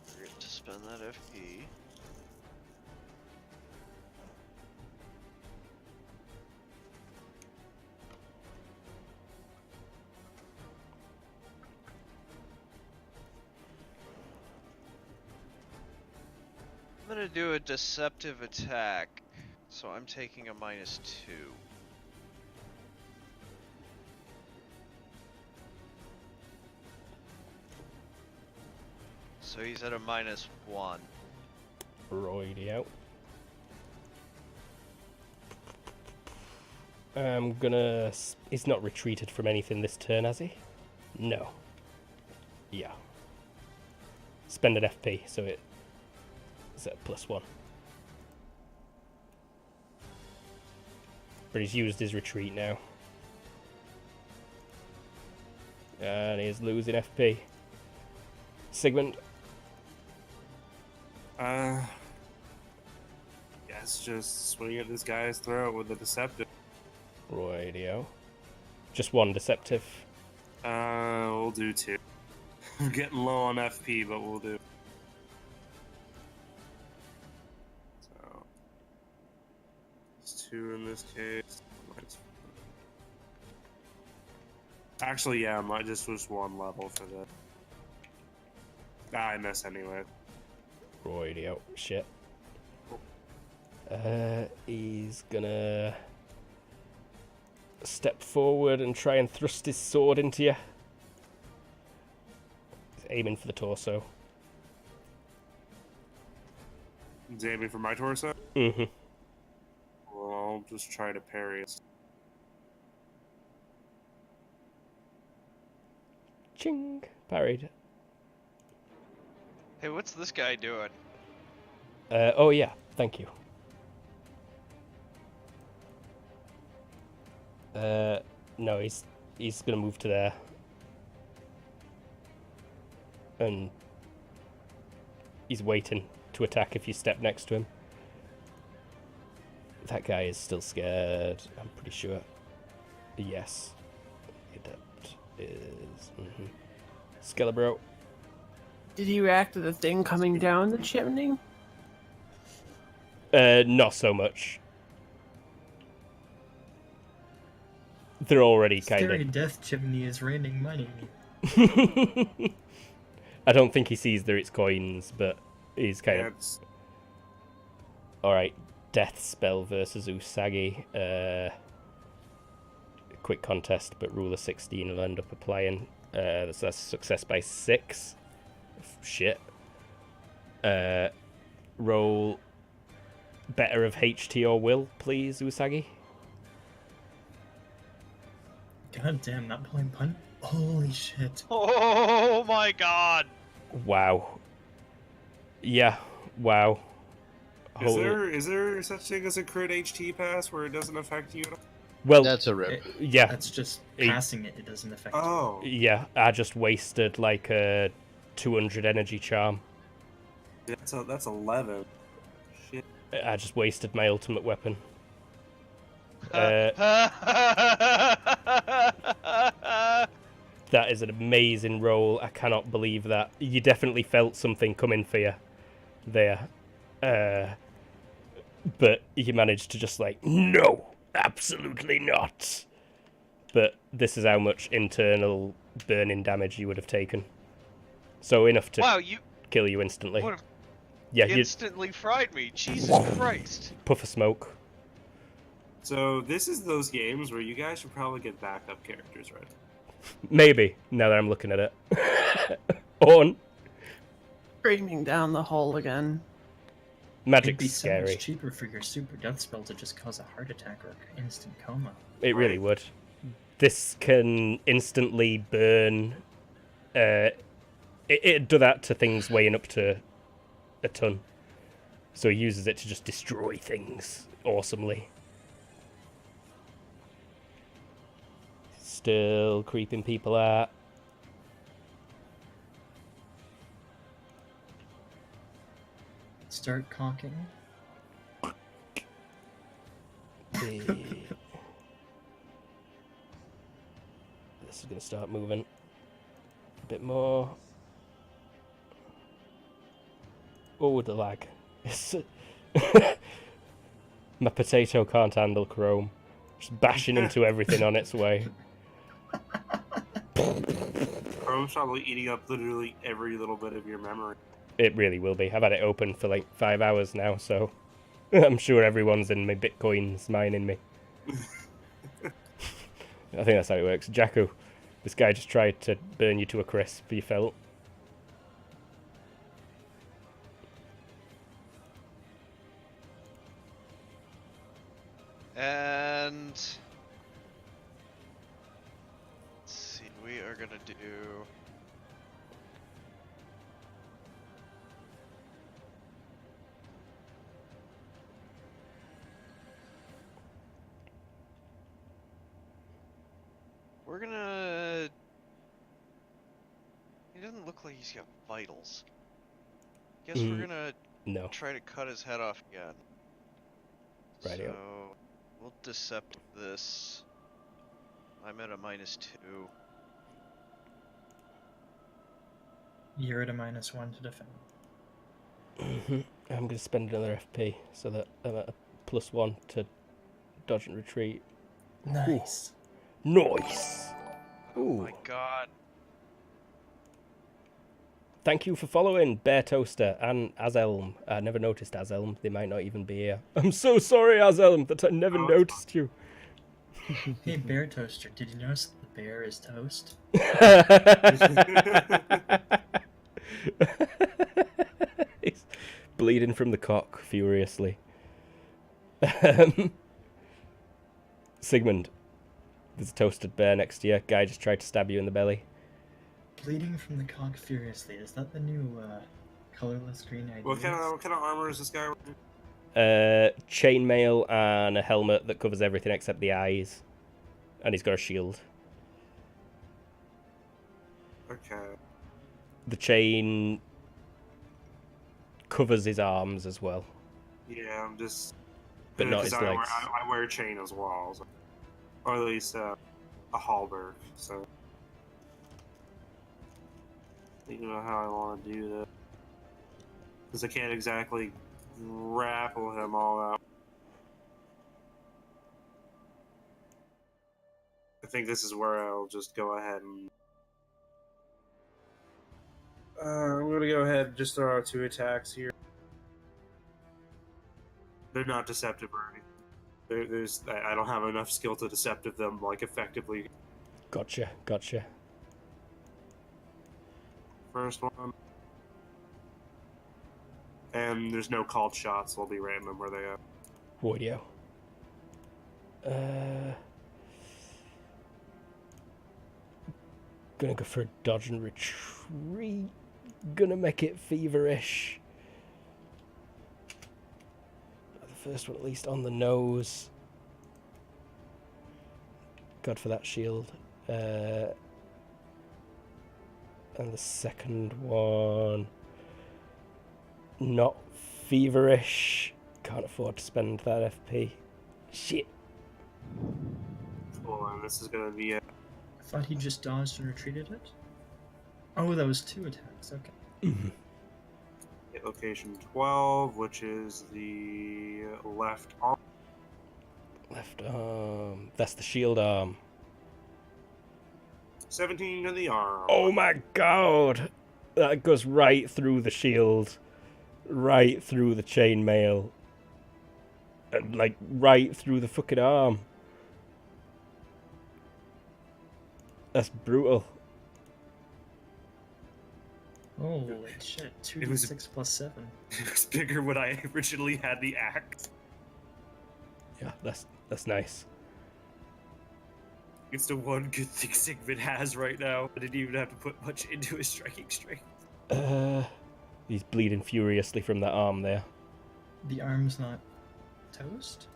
forget to spend that FP. I'm gonna do a deceptive attack, so I'm taking a -2. So he's at a -1. Roidy out. I'm gonna... He's not retreated from anything this turn, has he? No. Yeah. Spend an FP, so it... Is at +1. But he's used his retreat now. And he's losing FP. Sigmund. Yes, just swing at this guy's throat with the deceptive. Radio. Just one deceptive. We'll do 2. I'm getting low on FP, but we'll do. So, it's 2 in this case. Actually, yeah, I just was 1 level for this. I miss anyway. Radio. Shit. He's gonna step forward and try and thrust his sword into you. He's aiming for the torso. He's aiming for my torso? Mm-hmm. Well, I'll just try to parry it. Ching! Parried. Hey, what's this guy doing? Oh yeah, thank you. No, he's gonna move to there. And he's waiting to attack if you step next to him. That guy is still scared, I'm pretty sure. Yes. Adept is... Skelebro. Did he react to the thing coming down the chimney? Not so much. They're already kind Scary of... death chimney is raining money. I don't think he sees that it's coins, but he's kind of... It's Alright, death spell versus Usagi. Quick contest, but rule of 16 will end up applying. So that's success by 6. Shit. Roll better of HT or will, please, Usagi. God damn, not playing pun. Holy shit. Oh my god! Wow. Yeah, wow. is there such thing as a crit HT pass where it doesn't affect you? Well, That's a rip. yeah, That's just He- passing it. It doesn't affect you. Oh, yeah. I just wasted like a 200 energy charm. that's 11. Shit. I just wasted my ultimate weapon. That is an amazing roll. I cannot believe that. You definitely felt something coming for you there. But you managed to just like, no, absolutely not. But this is how much internal burning damage you would have taken. So enough to Wow, you kill you instantly. would have Yeah, you instantly fried me. Jesus Christ. puff of smoke. So this is those games where you guys should probably get backup characters, right? Maybe, now that I'm looking at it. On. Screaming down the hole again. It'd be Magic's so scary. much cheaper for your super death spell to just cause a heart attack or instant coma. It really would. This can instantly burn. It'd do that to things weighing up to a ton. So he uses it to just destroy things awesomely. Still creeping people out. Start cocking. This is going to start moving a bit more. Oh, the lag. My potato can't handle Chrome. Just bashing into everything on its way. Chrome's probably eating up literally every little bit of your memory. It really will be. I've had it open for like 5 hours now, so I'm sure everyone's in my bitcoins mining me. I think that's how it works. Jakku, this guy just tried to burn you to a crisp, you felt. And let's see, we are gonna do we're gonna he doesn't look like he's got vitals. Guess we're gonna No. try to cut his head off again. Rightio. So we'll decept this. I'm at a -2. You're at a -1 to defend. I'm going to spend another FP so that I'm at a +1 to dodge and retreat. Nice. Nice! Oh Ooh. my god. Thank you for following Bear Toaster and Azelm. I never noticed Azelm. They might not even be here. I'm so sorry, Azelm, that I never noticed you. Hey, Bear Toaster, did you notice that the bear is toast? He's bleeding from the cock furiously. Sigmund, there's a toasted bear next to you. Guy just tried to stab you in the belly. Bleeding from the cock furiously. Is that the new colorless green ID? What kind of armor is this guy wearing? Chainmail and a helmet that covers everything except the eyes. And he's got a shield. Okay. The chain covers his arms as well, Yeah, I'm just. but not his 'cause legs. I wear a chain as well, so. Or at least a halberd. So. You know how I want to do that. Because I can't exactly grapple him all out. I think this is where I'll just go ahead and I'm gonna go ahead and just throw out 2 attacks here. They're not deceptive or anything. I don't have enough skill to deceptive them like effectively. Gotcha. First one. And there's no called shots, so I'll be random where they are. Audio. Gonna go for a dodge and retreat. Gonna make it feverish. The first one at least on the nose. God for that shield. And the second one, not feverish. Can't afford to spend that FP. Shit. Hold on, this is gonna be it. I thought he just dodged and retreated it. Oh, that was 2 attacks. Okay. Hit location 12, which is the left arm. Left arm. That's the shield arm. 17 to the arm. Oh my god! That goes right through the shield. Right through the chainmail. And, like, right through the fucking arm. That's brutal. Holy shit. 2d6 plus 7. It was bigger when I originally had the axe. Yeah, that's nice. It's the one good thing Sigmund has right now. I didn't even have to put much into his striking strength. He's bleeding furiously from that arm there. The arm's not toast?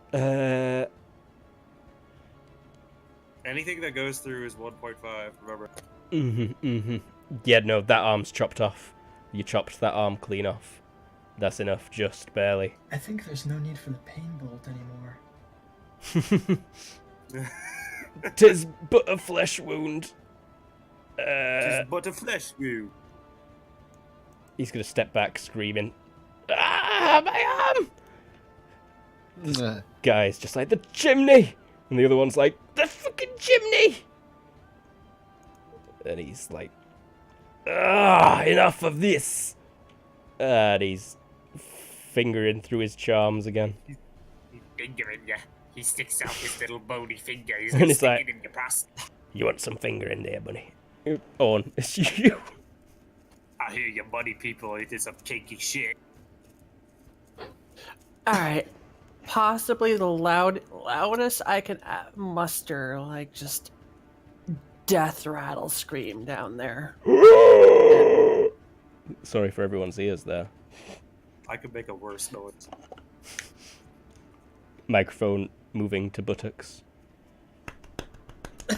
Anything that goes through is 1.5, remember. Yeah, no, that arm's chopped off. You chopped that arm clean off. That's enough, just barely. I think there's no need for the pain bolt anymore. 'Tis but a flesh wound. It's but a flesh wound. He's gonna step back screaming. Ah, my arm! This guy's just like, the chimney! And the other one's like, the fucking chimney! And he's like, enough of this! And he's fingering through his charms again. He's fingering ya. He sticks out his little bony finger. He's And it's sticking like, in your prostate. You want some fingering there, bunny? On, it's you. I hear you buddy people into some kinky shit. Alright. Possibly the loudest I can muster, like, just death rattle scream down there. Sorry for everyone's ears there. I could make a worse noise. Microphone moving to buttocks.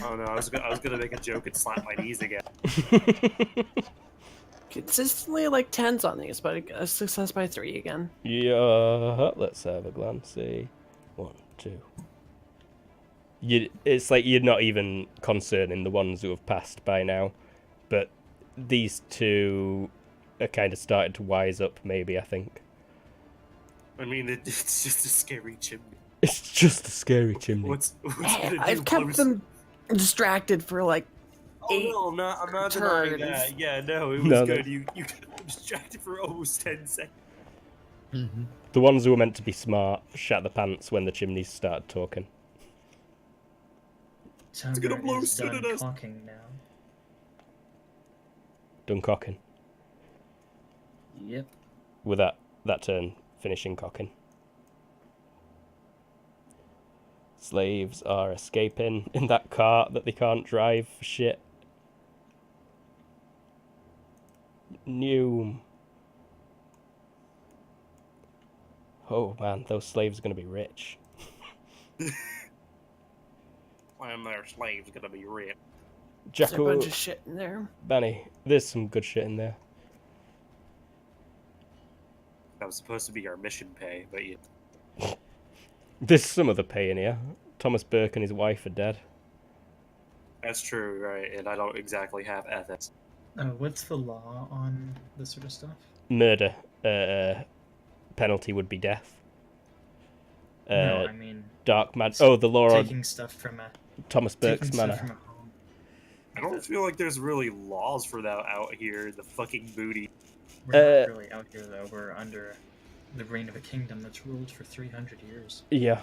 Oh no, I was gonna make a joke and slap my knees again. Consistently like 10s on these, but a success by 3 again. Yeah, let's have a glance. See, 1, 2. It's like you're not even concerning the ones who have passed by now, but these two are kind of starting to wise up. Maybe I think I mean, it's just a scary chimney. it's just a scary chimney. What's gonna do? I've kept them distracted for like Oh no, I'm not denying turns. that. Yeah, no, it was No, good. You got them distracted for almost 10 seconds. The ones who were meant to be smart shat the pants when the chimneys started talking. It's gonna blow is soon done at us. cocking now. Done cocking. Yep. With that turn finishing cocking. Slaves are escaping in that cart that they can't drive for shit. New. Oh man, those slaves are gonna be rich. When their slaves gonna be rich. there's a Jacko, bunch of shit in there. Benny, there's some good shit in there. That was supposed to be our mission pay, but yeah. There's some other pay in here. Thomas Burke and his wife are dead. That's true, right? And I don't exactly have ethics. What's the law on this sort of stuff? Murder. Penalty would be death. No, I mean Dark magic. Oh, the law on taking stuff from a Thomas Burke's taking stuff manor. from a home. I don't feel like there's really laws for that out here. The fucking booty. We're not really out here, though. We're under the reign of a kingdom that's ruled for 300 years. Yeah.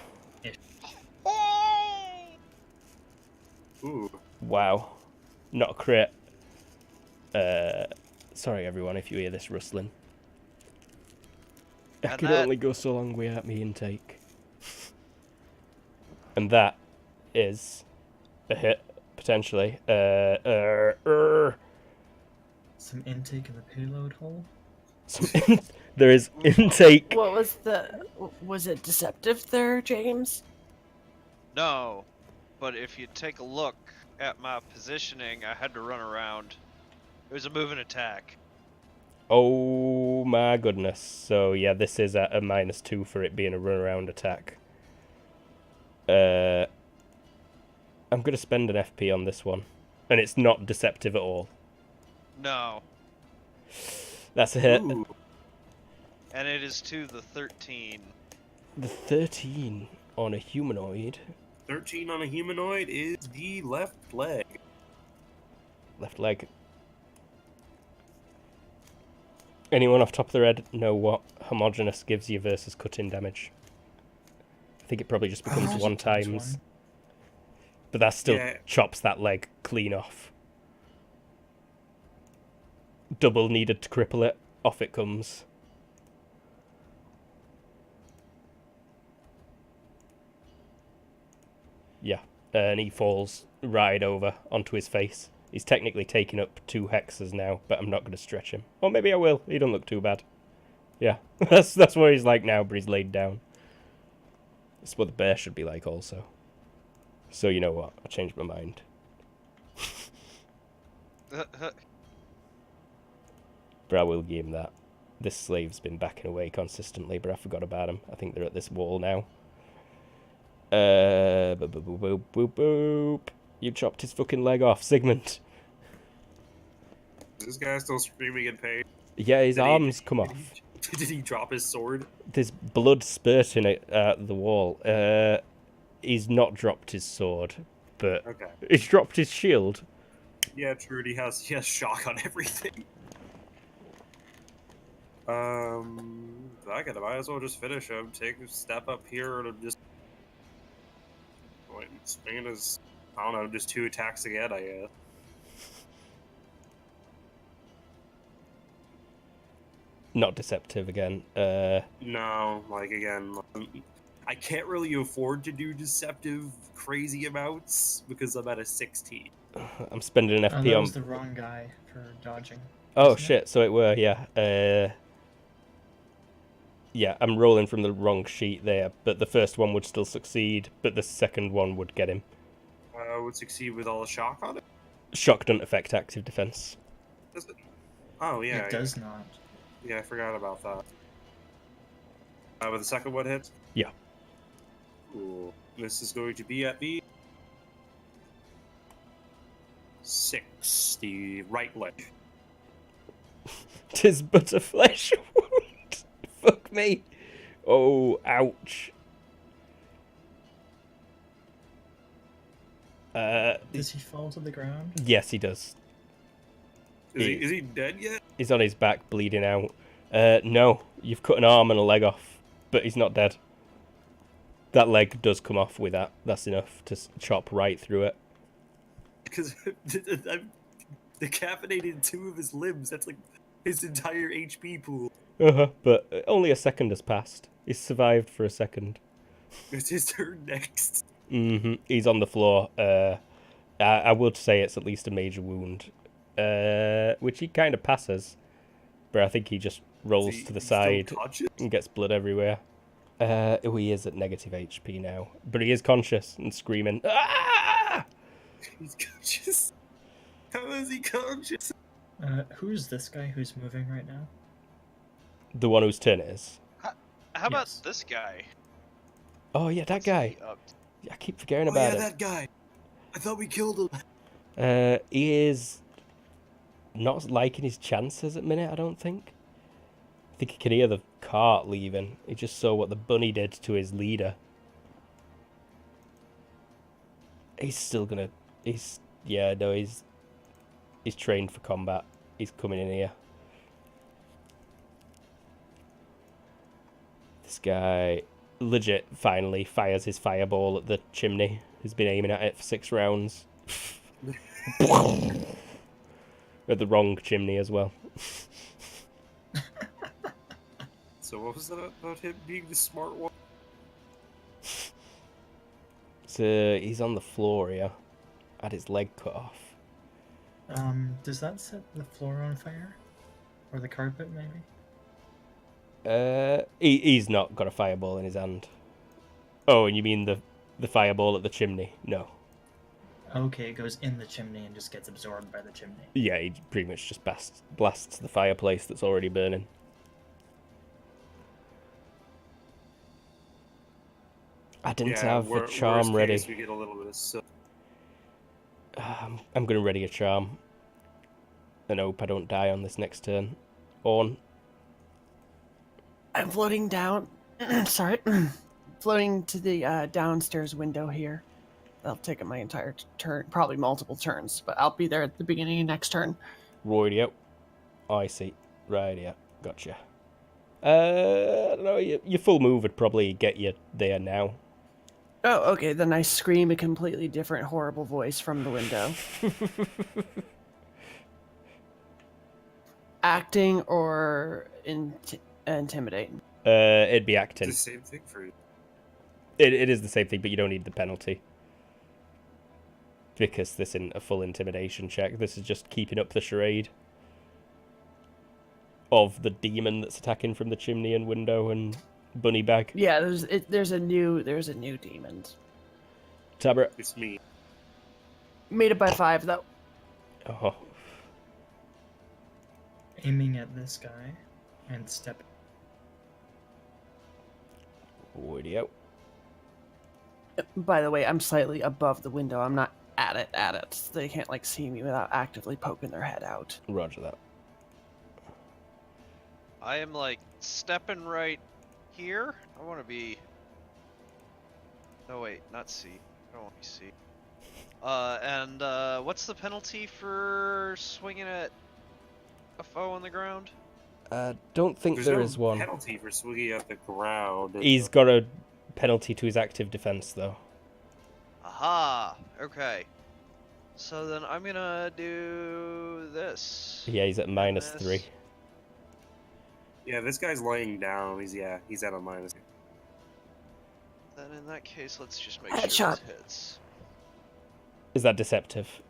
Ooh. Wow. Not a crit. Sorry everyone if you hear this rustling. I And could that- only go so long without me intake. And that is a hit, potentially. Some intake in the payload hole. There is intake. What was was it deceptive there, James? No, but if you take a look at my positioning, I had to run around. It was a move and attack. Oh my goodness. So yeah, this is at a -2 for it being a runaround attack. I'm going to spend an FP on this one. And it's not deceptive at all. No, That's a hit. Ooh. and it is to the 13. The 13 on a humanoid. 13 on a humanoid is the left leg. Left leg. Anyone off top of their head know what homogeneous gives you versus cutting damage? I think it probably just becomes Oh, one times times. one. But that still Yeah. chops that leg clean off. Double needed to cripple it. Off it comes. Yeah, and he falls right over onto his face. He's technically taking up 2 hexes now, but I'm not going to stretch him. Or maybe I will. He don't look too bad. Yeah, that's what he's like now, but he's laid down. That's what the bear should be like also. So you know what? I changed my mind. But I will give him that. This slave's been backing away consistently, but I forgot about him. I think they're at this wall now. Boop, boop, boop, boop, boop, boop. You chopped his fucking leg off, Sigmund. Is this guy still screaming in pain? Yeah, his Did he- arms come off. Did he drop his sword? There's blood spurting at the wall. He's not dropped his sword, but Okay. he's dropped his shield. Yeah, true. He has shock on everything. I might as well just finish him. Take a step up here and just wait, swing his. I don't know, just 2 attacks again. I guess. Not deceptive again. No, like again, I can't really afford to do deceptive crazy amounts because I'm at a 16. I'm spending an Oh, FP that on. was the wrong guy for dodging. Oh wasn't it? shit! So it were, yeah. Yeah, I'm rolling from the wrong sheet there, but the first one would still succeed, but the second one would get him. Would succeed with all the shock on it. Shock doesn't affect active defense. Does it? Oh yeah. It does not. Yeah, I forgot about that. But the second one hits? Yeah. Cool. This is going to be at the 6, the right leg. 'Tis but a flesh wound. Fuck me. Oh, ouch. Does he fall to the ground? Yes, he does. Is he dead yet? He's on his back, bleeding out. No, you've cut an arm and a leg off, but he's not dead. That leg does come off with that. That's enough to chop right through it. Because I've decapitated 2 of his limbs. That's like his entire HP pool. But only a second has passed. He's survived for a second. It's his turn next. He's on the floor. I would say it's at least a major wound, which he kind of passes, but I think he just rolls to the side and gets blood everywhere. He is at negative HP now, but he is conscious and screaming. Ah! He's conscious. How is he conscious? Who's this guy who's moving right now? The one whose turn it is. How about Yes. this guy? Oh yeah, that guy. I keep forgetting about it. That guy. I thought we killed him. He is not liking his chances at the minute, I don't think. I think he can hear the cart leaving. He just saw what the bunny did to his leader. He's still gonna... He's He's trained for combat. He's coming in here. This guy legit finally fires his fireball at the chimney. He's been aiming at it for 6 rounds. At the wrong chimney as well. So what was that about him being the smart one? So he's on the floor here. Had his leg cut off. Does that set the floor on fire? Or the carpet, maybe? He's not got a fireball in his hand. Oh, and you mean the fireball at the chimney? No. Okay, it goes in the chimney and just gets absorbed by the chimney. Yeah, he pretty much just blasts the fireplace that's already burning. I didn't have a charm worst ready. case, we get a little bit of soot. I'm going to ready a charm. And hope I don't die on this next turn. On. I'm floating down. Sorry. Floating to the downstairs window here. That'll take up my entire turn. Probably multiple turns, but I'll be there at the beginning of next turn. Rightio. I see. Rightio. Gotcha. I don't know. Your full move would probably get you there now. Oh, okay. Then I scream a completely different, horrible voice from the window. Acting or intimidating? It'd be acting. It's the same thing for you. It is the same thing, but you don't need the penalty. Because this isn't a full intimidation check. This is just keeping up the charade of the demon that's attacking from the chimney and window and bunny bag. Yeah, there's a new demon. Tabra. It's me. Made it by 5 though. Oh. Aiming at this guy and step. Rightio. By the way, I'm slightly above the window. I'm not at it. So they can't like see me without actively poking their head out. Roger that. I am like stepping right here. I want to be. No wait, not C. I don't want to be C. And what's the penalty for swinging at a foe on the ground? Don't think There's there no is one. penalty for swinging at the ground. He's got a penalty to his active defense, though. Aha! Okay. So then I'm gonna do this. Yeah, he's at -3. Yeah, this guy's laying down. He's at a minus. Then in that case, let's just make Headshot. sure this hits. Is that deceptive?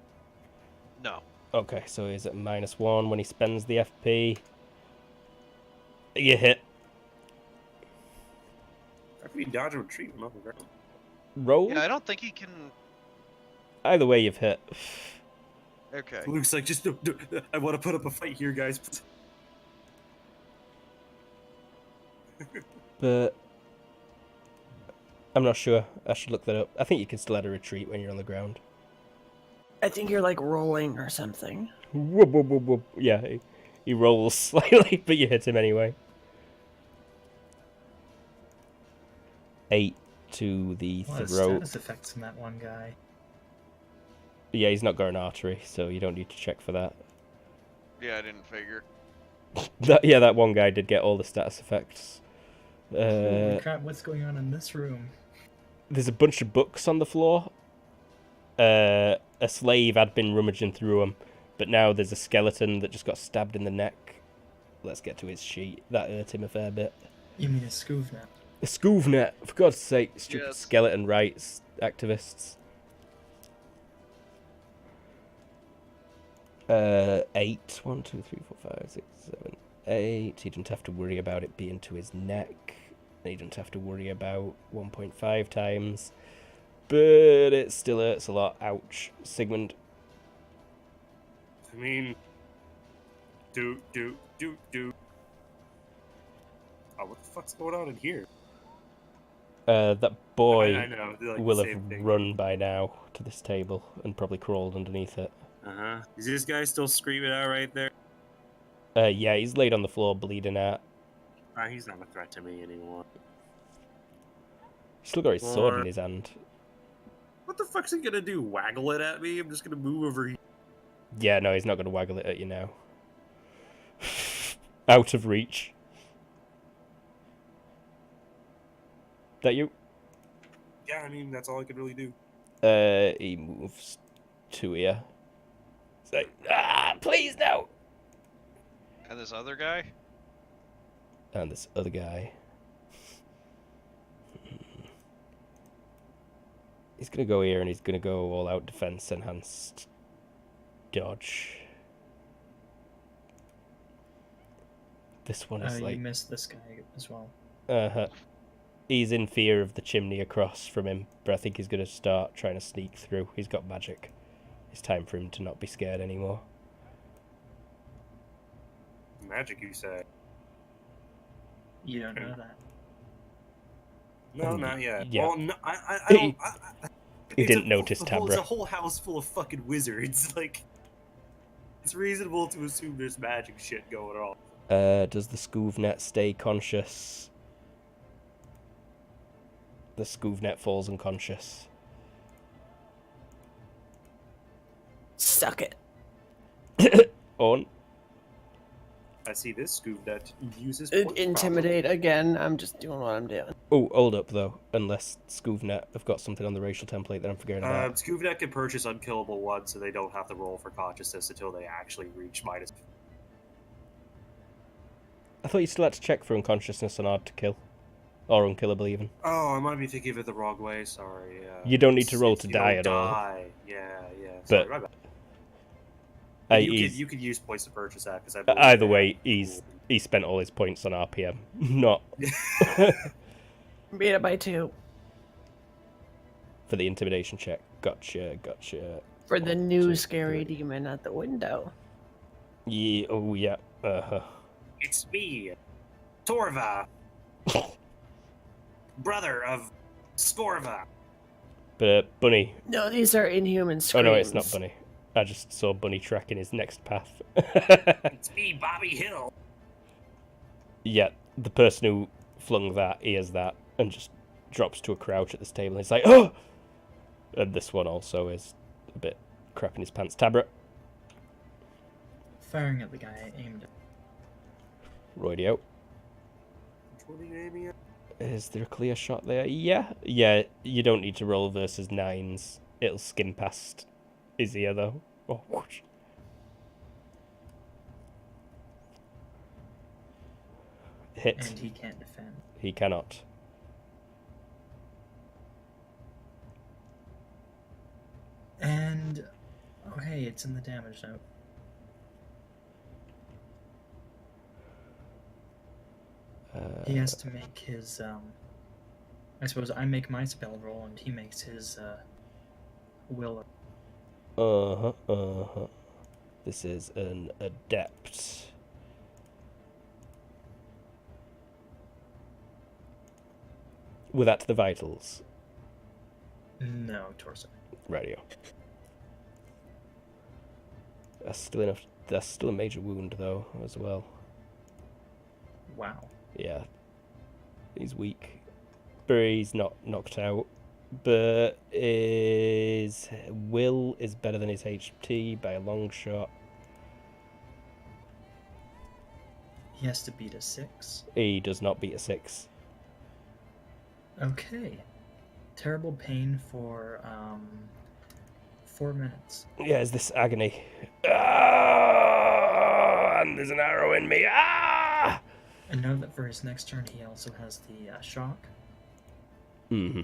No. Okay, so he's at -1 when he spends the FP. You hit. How can you dodge a retreat from off the ground? Roll? Yeah, I don't think he can. Either way, you've hit. Okay. Luke's like, just I want to put up a fight here, guys. But I'm not sure. I should look that up. I think you can still add a retreat when you're on the ground. I think you're like rolling or something. Whoop, whoop, whoop, whoop. Yeah, he rolls slightly, but you hit him anyway. 8 to the A lot of throat. status effects from that one guy. Yeah, he's not got an artery, so you don't need to check for that. Yeah, I didn't figure. That one guy did get all the status effects. Holy crap, what's going on in this room? There's a bunch of books on the floor. A slave had been rummaging through them, but now there's a skeleton that just got stabbed in the neck. Let's get to his sheet. That hurt him a fair bit. You mean a scoovnet? A scoovnet, for God's sake, stupid Yes. skeleton rights activists. 8. 1, 2, 3, 4, 5, 6, 7, 8. He doesn't have to worry about it being to his neck. He doesn't have to worry about 1.5 times. But it still hurts a lot. Ouch. Sigmund. I mean, do. Oh, what the fuck's going on in here? That boy I know, they're like will the have same thing. run by now to this table and probably crawled underneath it. Is this guy still screaming out right there? Yeah, he's laid on the floor bleeding out. He's not a threat to me anymore. He's still got his sword in Or- his hand. What the fuck's he gonna do? Waggle it at me? I'm just gonna move over here. Yeah, no, he's not going to waggle it at you now. Out of reach. That you? Yeah, I mean, that's all I could really do. He moves to here. It's like, please no! And this other guy? And this other guy. He's going to go here and he's going to go all out defense enhanced dodge. This one is like... You missed this guy as well. Uh-huh. He's in fear of the chimney across from him, but I think he's going to start trying to sneak through. He's got magic. It's time for him to not be scared anymore. Magic, you say? You don't know that. No, not yet. Yeah. Well, no, I don't... He didn't notice It's Tabra. a whole house full of fucking wizards. Like, it's reasonable to assume there's magic shit going on. Does the Scoovnet stay conscious? The Scoovnet falls unconscious. Suck it. On. I see this Scoovnet uses Intimidate again. I'm just doing what I'm doing. Oh, hold up though. Unless Scoovnet have got something on the racial template that I'm forgetting about. Scoovnet can purchase unkillable ones, so they don't have to roll for consciousness until they actually reach minus. I thought you still had to check for unconsciousness on hard to kill. Or unkillable even. Oh, I might be thinking of it the wrong way. Sorry. You don't need to roll to you die don't at all. die. Yeah. But- Sorry, my bad. He's- You could use points to purchase that because Either way, he spent all his points on RPM. Not Beat it by 2. for the intimidation check. Gotcha. For the 1, new 2, scary 3. demon at the window. Yeah, oh yeah. Uh-huh. It's me, Torva, brother of Scorva. But Bunny. No, these are inhuman Oh screams. no, it's not Bunny. I just saw Bunny tracking his next path. It's me, Bobby Hill. Yeah, the person who flung that hears that and just drops to a crouch at this table. And it's like, oh! And this one also is a bit crap in his pants. Tabra. Firing at the guy I aimed at. Roydy out. Which one are you aiming at? Is there a clear shot there? Yeah, you don't need to roll versus 9s. It'll skim past his ear, though. Oh, whoosh. Hit. And he can't defend. He cannot. And... oh hey, it's in the damage note. He has to make his, I suppose I make my spell roll and he makes his, will. Uh-huh. This is an adept. With that to the vitals. No, torso. Radio. That's still enough. That's still a major wound, though, as well. Wow. Yeah. He's weak. But he's not knocked out. But his will is better than his HT by a long shot. He has to beat a 6. He does not beat a 6. Okay. Terrible pain for, 4 minutes. Yeah, it's this agony. Ah! And there's an arrow in me. Ah! And know that for his next turn he also has the, shock. Mm-hmm.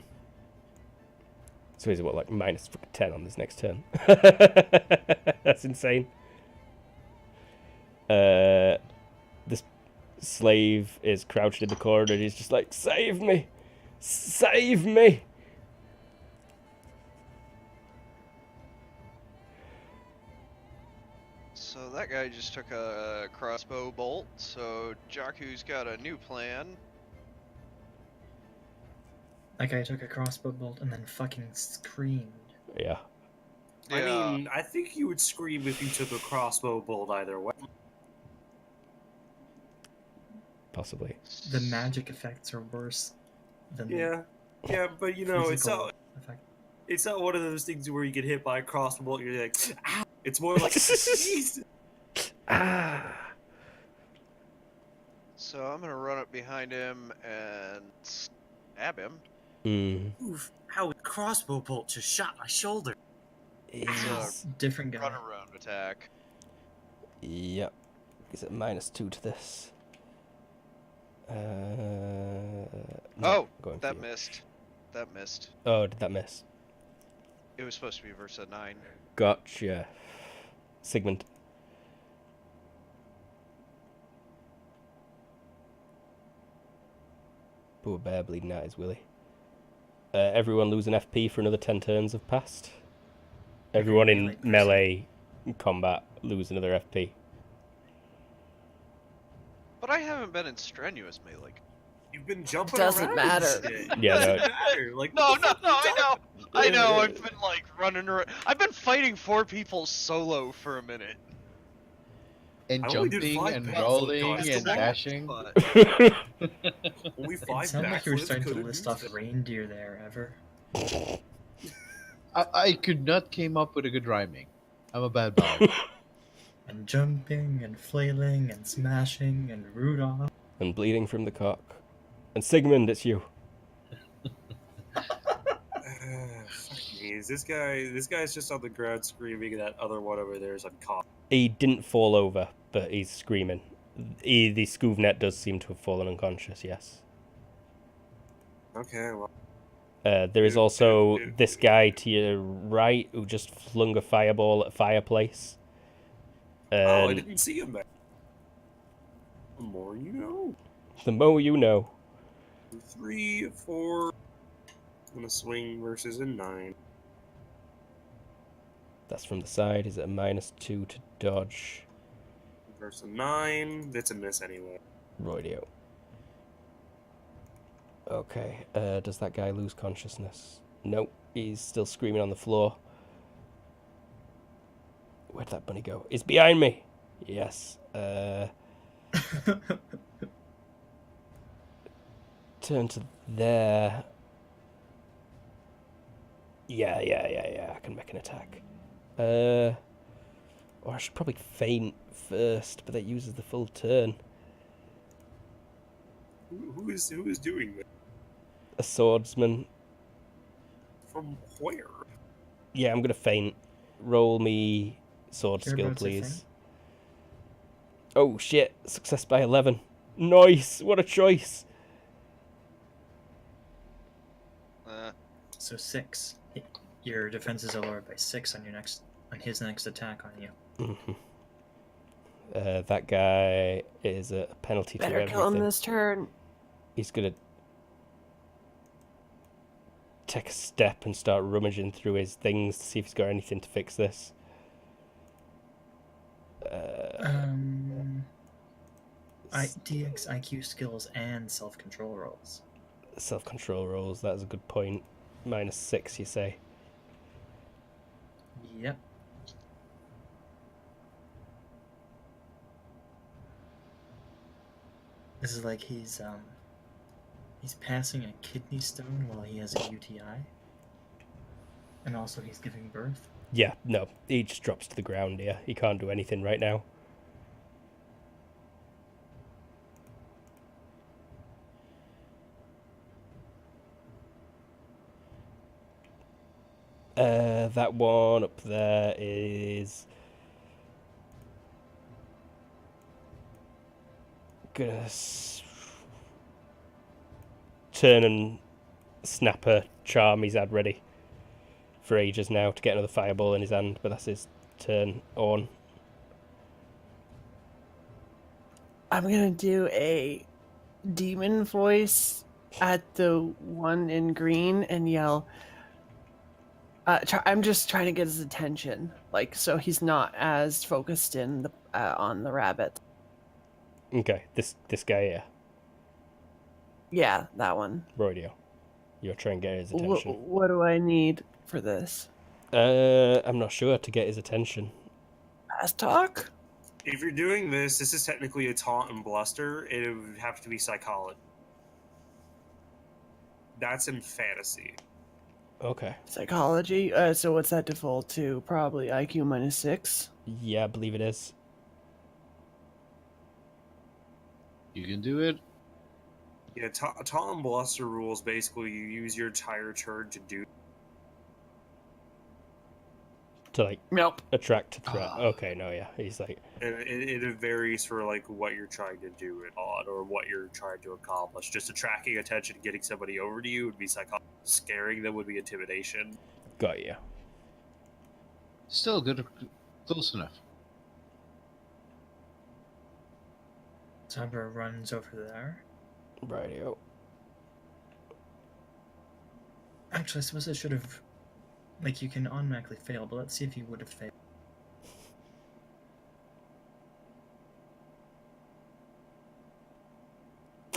So he's what, like minus 10 on this next turn? That's insane. This slave is crouched in the corner and he's just like, save me! Save me! So that guy just took a crossbow bolt, so Jakku's got a new plan. That guy took a crossbow bolt and then fucking screamed. Yeah. I mean, I think you would scream if you took a crossbow bolt either way. Possibly. The magic effects are worse than Yeah, but you know, physical effect. it's not one of those things where you get hit by a crossbow bolt and you're like, ow! It's more like Jesus. Ah. So I'm gonna run up behind him and stab him. Oof! How a crossbow bolt just shot my shoulder. It's a Different guy. run around attack. Yep. Is it -2 to this? No, Oh, going for that you. missed. That missed. Oh, did that miss? It was supposed to be versus a 9. Gotcha. Sigmund. Poor bear bleeding out his willy. Everyone lose an FP for another 10 turns have passed. Everyone in melee person. melee combat lose another FP. But I haven't been in strenuous melee. You've been jumping Doesn't around. matter. And shit. Yeah, Doesn't no. matter. Like No, what the fuck are you talking- I know. I've been like running around. I've been fighting 4 people solo for a minute. And I only did jumping 5 and backflips, rolling guys. and dashing. But Only It 5 sounded like you were backflips starting to could've list used off it. reindeer there, Ever. I could not came up with a good rhyming. I'm a bad bard. And jumping and flailing and smashing and Rudolph. And bleeding from the cock. And Sigmund, it's you. Fuck me. Is this guy? This guy's just on the ground screaming. And that other one over there is unconscious. He didn't fall over, but he's screaming. The Scoovnet does seem to have fallen unconscious, yes. Okay, well. There is also this guy to your right who just flung a fireball at a fireplace. Oh, I And didn't see him there. The more you know. the more you know. 3, 4. I'm gonna swing versus a 9. That's from the side. Is it a -2 to dodge? Versus a 9. That's a miss anyway. Roidio. Okay, does that guy lose consciousness? Nope, he's still screaming on the floor. Where'd that bunny go? It's behind me! Yes. Turn to there. Yeah, I can make an attack. Or I should probably feint first, but that uses the full turn. Who is doing that? A swordsman. From where? Yeah, I'm gonna feint. Roll me sword skill, Hereabouts a please. feint? Oh shit! Success by 11. Nice! What a choice! So 6. Your defenses are lowered by 6 on his next attack on you. That guy is a penalty to Better everything. kill him this turn. He's gonna take a step and start rummaging through his things to see if he's got anything to fix this. DX, IQ skills, and self-control rolls. Self-control rolls, that's a good point. -6, you say? Yep. This is like he's passing a kidney stone while he has a UTI. And also he's giving birth. Yeah, no, he just drops to the ground here. He can't do anything right now. That one up there is gonna turn and snap a charm he's had ready for ages now to get another fireball in his hand, but that's his turn on. I'm gonna do a demon voice at the one in green and yell. I'm just trying to get his attention, like so he's not as focused in the on the rabbit. Okay, this guy here, Yeah, that one. Roidio. You're trying to get his attention. What do I need for this? I'm not sure to get his attention. Fast talk? If you're doing this is technically a taunt and bluster. It would have to be psychology. That's in fantasy. Okay. Psychology. So what's that default to? Probably IQ -6. Yeah, I believe it is. You can do it. Yeah, Tall and Bluster rules basically you use your entire turn to do. To like Nope. attract a threat. Ah. Okay, no, yeah. He's like, And it varies for like what you're trying to do it on or what you're trying to accomplish. Just attracting attention and getting somebody over to you would be psychology. Scaring them would be intimidation. got you. Still good, close enough. Tabra runs over there. Rightio. Actually, I suppose I should have. Like, you can automatically fail, but let's see if you would have failed.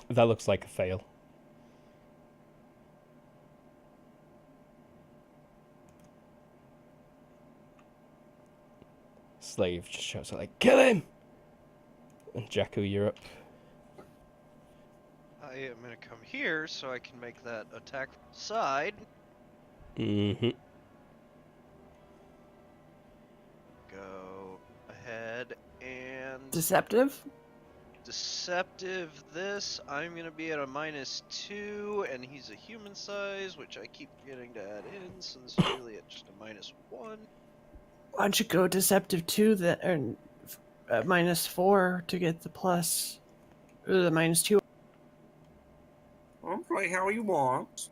That looks like a fail. Slave just shouts out like, kill him! And Jakku, you're up. I am gonna come here so I can make that attack from the side. Mm-hmm. Go ahead and Deceptive. deceptive this. I'm gonna be at a -2, and he's a human size, which I keep forgetting to add in, so this is really at just a -1. Why don't you go deceptive 2 then, or -4 to get the plus, or the -2. I'll play how you want.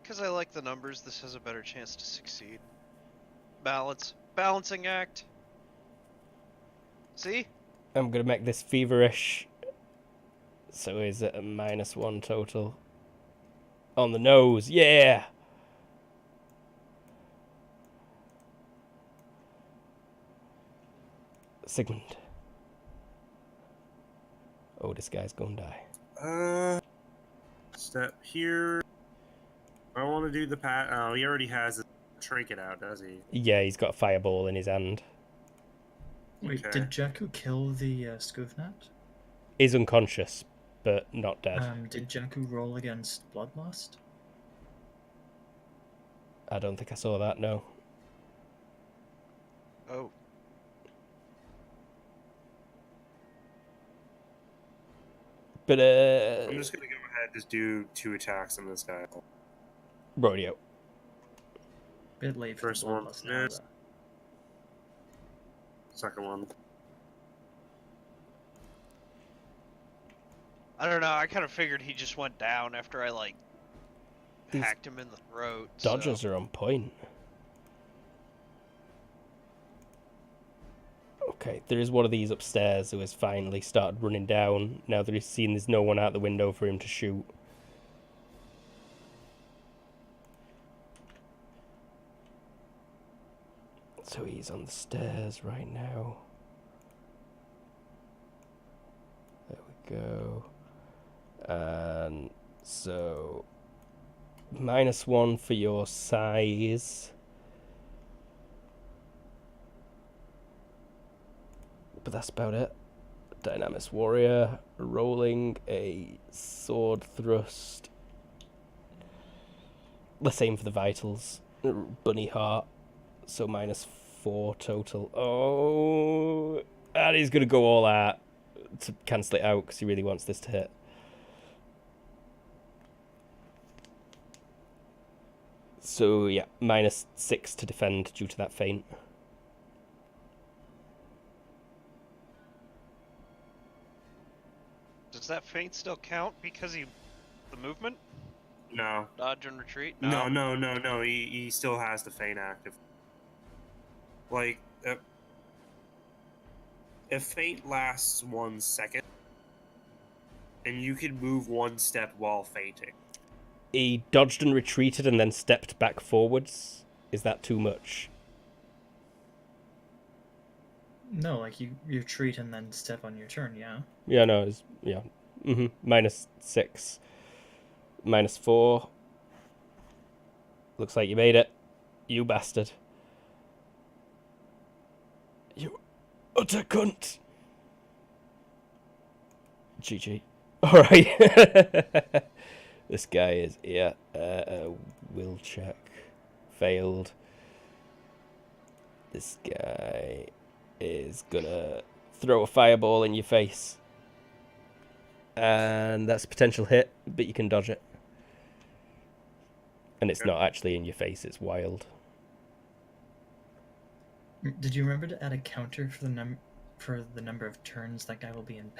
Because I like the numbers, this has a better chance to succeed. Balancing act. See? I'm gonna make this feverish. So is it a -1 total? On the nose, yeah! Sigmund. Oh, this guy's gonna die. Step here. I want to do the pat. Oh, he already has a trinket out, does he? Yeah, he's got a fireball in his hand. Wait, Okay. did Jakku kill the Skuvnat? He's unconscious, but not dead. Did Jakku roll against Bloodlust? I don't think I saw that, no. Oh. But, I'm just gonna go ahead and just do 2 attacks on this guy. rodeo. Bit late for First one Bloodlust now, missed. though. Second one. I don't know, I kind of figured he just went down after I, like, These hacked him in the throat. Dodgers so. are on point. Okay, there is one of these upstairs who has finally started running down now that he's seen there's no one out the window for him to shoot. So he's on the stairs right now. There we go. And so -1 for your size. But that's about it. Dynamis Warrior rolling a sword thrust. Let's aim for the vitals. Bunny heart. So -4 total. Oh, and he's gonna go all out to cancel it out because he really wants this to hit. So yeah, -6 to defend due to that feint. Does that feint still count because the movement? No. Dodge and retreat? No. He still has the feint active. Like, if feint lasts 1 second, and you can move 1 step while feinting. He dodged and retreated and then stepped back forwards. Is that too much? No, like you retreat and then step on your turn, yeah. Yeah, no, it's, yeah. -6. -4. Looks like you made it. You bastard. You utter cunt. GG. Alright. This guy is here. Will check. Failed. This guy is gonna throw a fireball in your face. And that's a potential hit, but you can dodge it. And it's not actually in your face, it's wild. Did you remember to add a counter for the number of turns that guy will be in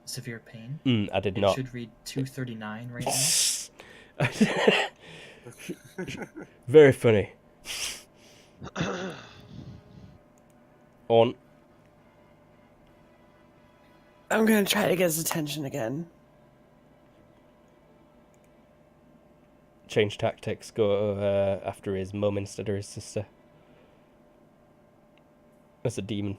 severe pain? I did It not. should read 239 right now. Very funny. On. I'm gonna try to get his attention again. Change tactics. Go after his mum instead of his sister. That's a demon.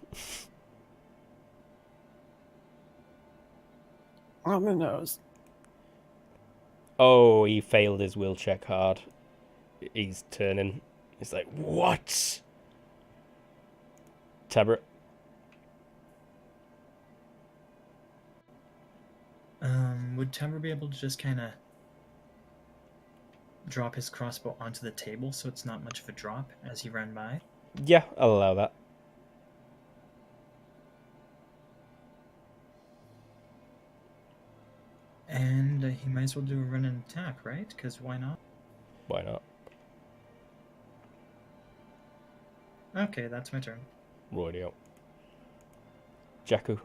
On the nose. Oh, he failed his will check hard. He's turning. He's like, what? Tabret. Would Timber be able to just kind of drop his crossbow onto the table so it's not much of a drop as he ran by? Yeah, I'll allow that. And he might as well do a run and attack, right? Because why not? Why not? Okay, that's my turn. Roydio. Jakku.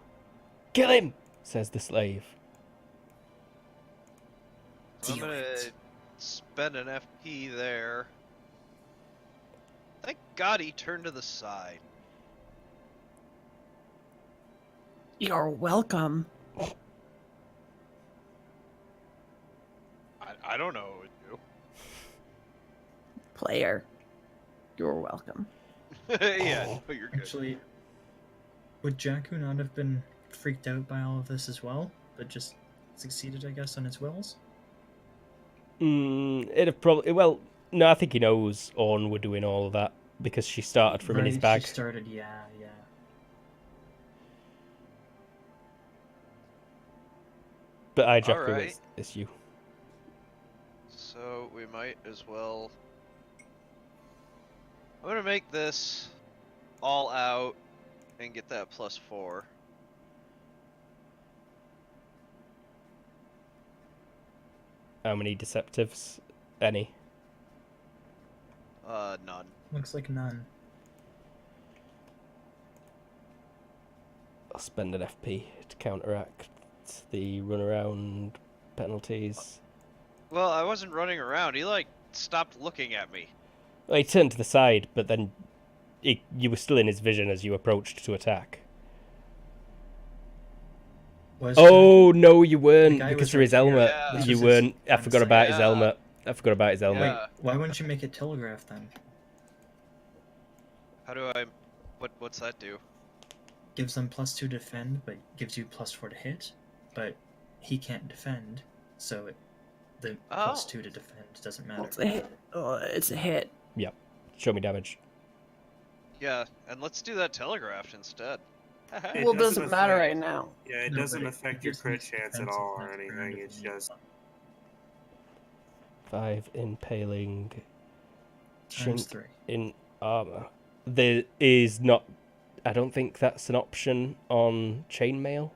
Kill him! Says the slave. I'm gonna spend an FP there. Thank God he turned to the side. You're welcome. I don't know what to do. Player. You're welcome. Yeah, no, you're good. Actually, would Jakku not have been freaked out by all of this as well, but just succeeded, I guess, on his wills? It'd have probably... Well, no, I think he knows Orn were doing all of that because she started from in his bag. She started, yeah. But Jakku, Alright. it's you. So we might as well. I'm gonna make this all out and get that +4. How many deceptives? Any? None. Looks like none. I'll spend an FP to counteract the runaround penalties. Well, I wasn't running around. He like stopped looking at me. Well, he turned to the side, but then you were still in his vision as you approached to attack. Oh, no, you weren't, guy because was of his right here. helmet. Yeah. This You was his weren't. I line forgot of about sight. his helmet. I forgot about his helmet. Yeah. Why wouldn't you make it telegraph then? How do I? What's that do? Gives them +2 to defend, but gives you +4 to hit. But he can't defend, so the Oh. +2 to defend doesn't matter. Well, it's a hit. Oh, it's a hit. Yep. Show me damage. Yeah, and let's do that telegraphed instead. It Well, it doesn't doesn't matter affect- right now. Yeah, it No, doesn't but affect it your gives crit me chance at defensive all or plus anything. round It's if you just 5 impaling. times Chink 3. in armor. There is not. I don't think that's an option on chainmail.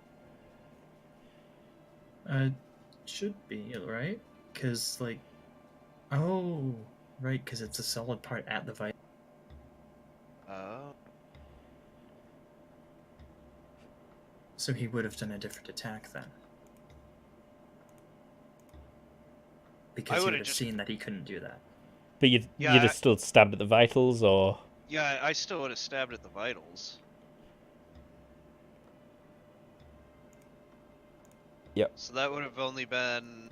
Should be, right? Because, like... Oh, right, because it's a solid part at the vital. Oh. So he would have done a different attack then. Because he would've would have just- seen that he couldn't do that. But you'd Yeah, have still stabbed at the vitals, or Yeah, I still would have stabbed at the vitals. Yep. So that would have only been.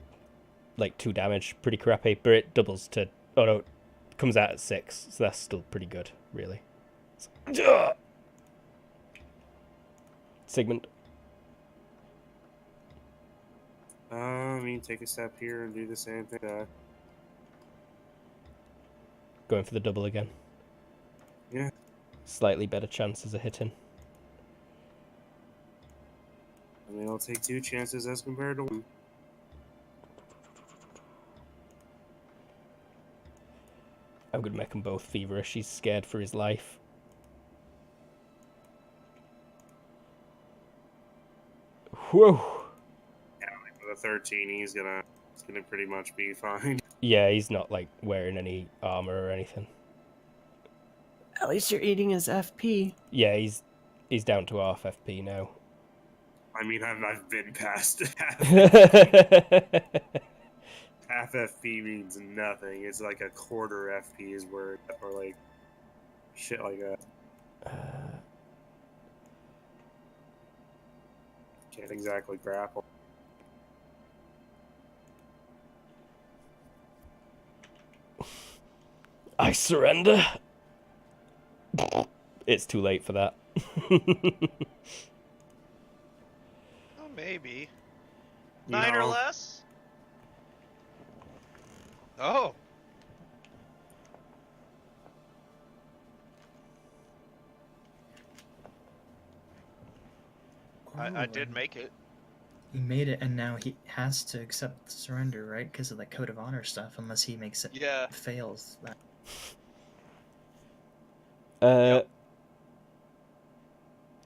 like 2 damage. Pretty crappy, but it doubles to. Oh no, it comes out at 6, so that's still pretty good, really. Sigmund. I mean, take a step here and do the same thing. Going for the double again. Yeah. Slightly better chances of hitting. I mean, I'll take 2 chances as compared to 1. I'm gonna make them both feverish. He's scared for his life. Whoa. Yeah, like with a 13, he's gonna pretty much be fine. Yeah, he's not like wearing any armor or anything. At least you're eating his FP. Yeah, he's down to half FP now. I mean, I've been past half. Half FP means nothing. It's like a quarter FP is where, or like shit like that. Can't exactly grapple. I surrender. It's too late for that. Oh, maybe. You 9 or know, less? Oh. I did and make it. He made it, and now he has to accept the surrender, right? Because of the code of honor stuff, unless he makes it Yeah. fails that. Yep.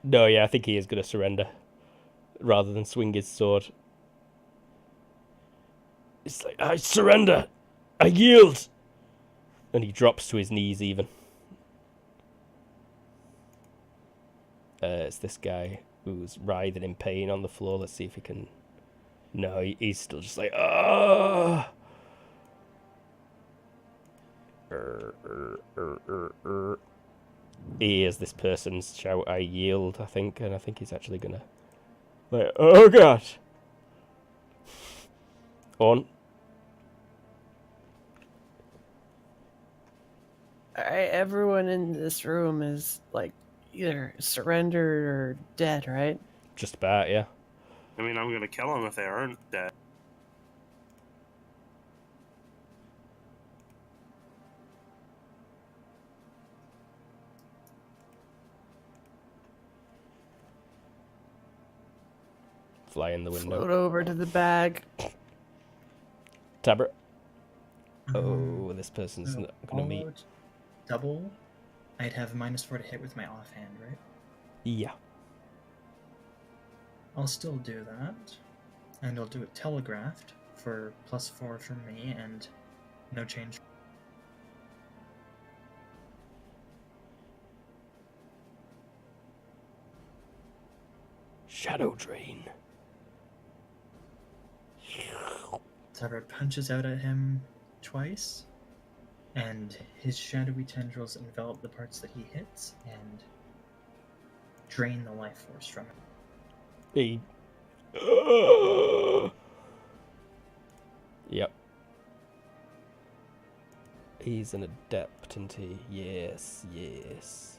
No, yeah, I think he is going to surrender rather than swing his sword. It's like, I surrender! I yield! And he drops to his knees even. It's this guy who's writhing in pain on the floor. Let's see if he can... No, he's still just like, ah! He hears this person's shout, I yield, I think, and I think he's actually gonna... Like, oh god! On. Alright, everyone in this room is like either surrendered or dead, right? Just about, yeah. I mean, I'm gonna kill them if they aren't dead. Fly in the window. Float over to the bag. Tabra. Oh, this person's So not gonna all meet. out double. I'd have -4 to hit with my offhand, right? Yeah. I'll still do that, and I'll do it telegraphed for +4 from me and no change. Shadow Drain. Tabra punches out at him twice, and his shadowy tendrils envelop the parts that he hits and drain the life force from him. He... Yep. He's an adept, isn't he? Yes, yes.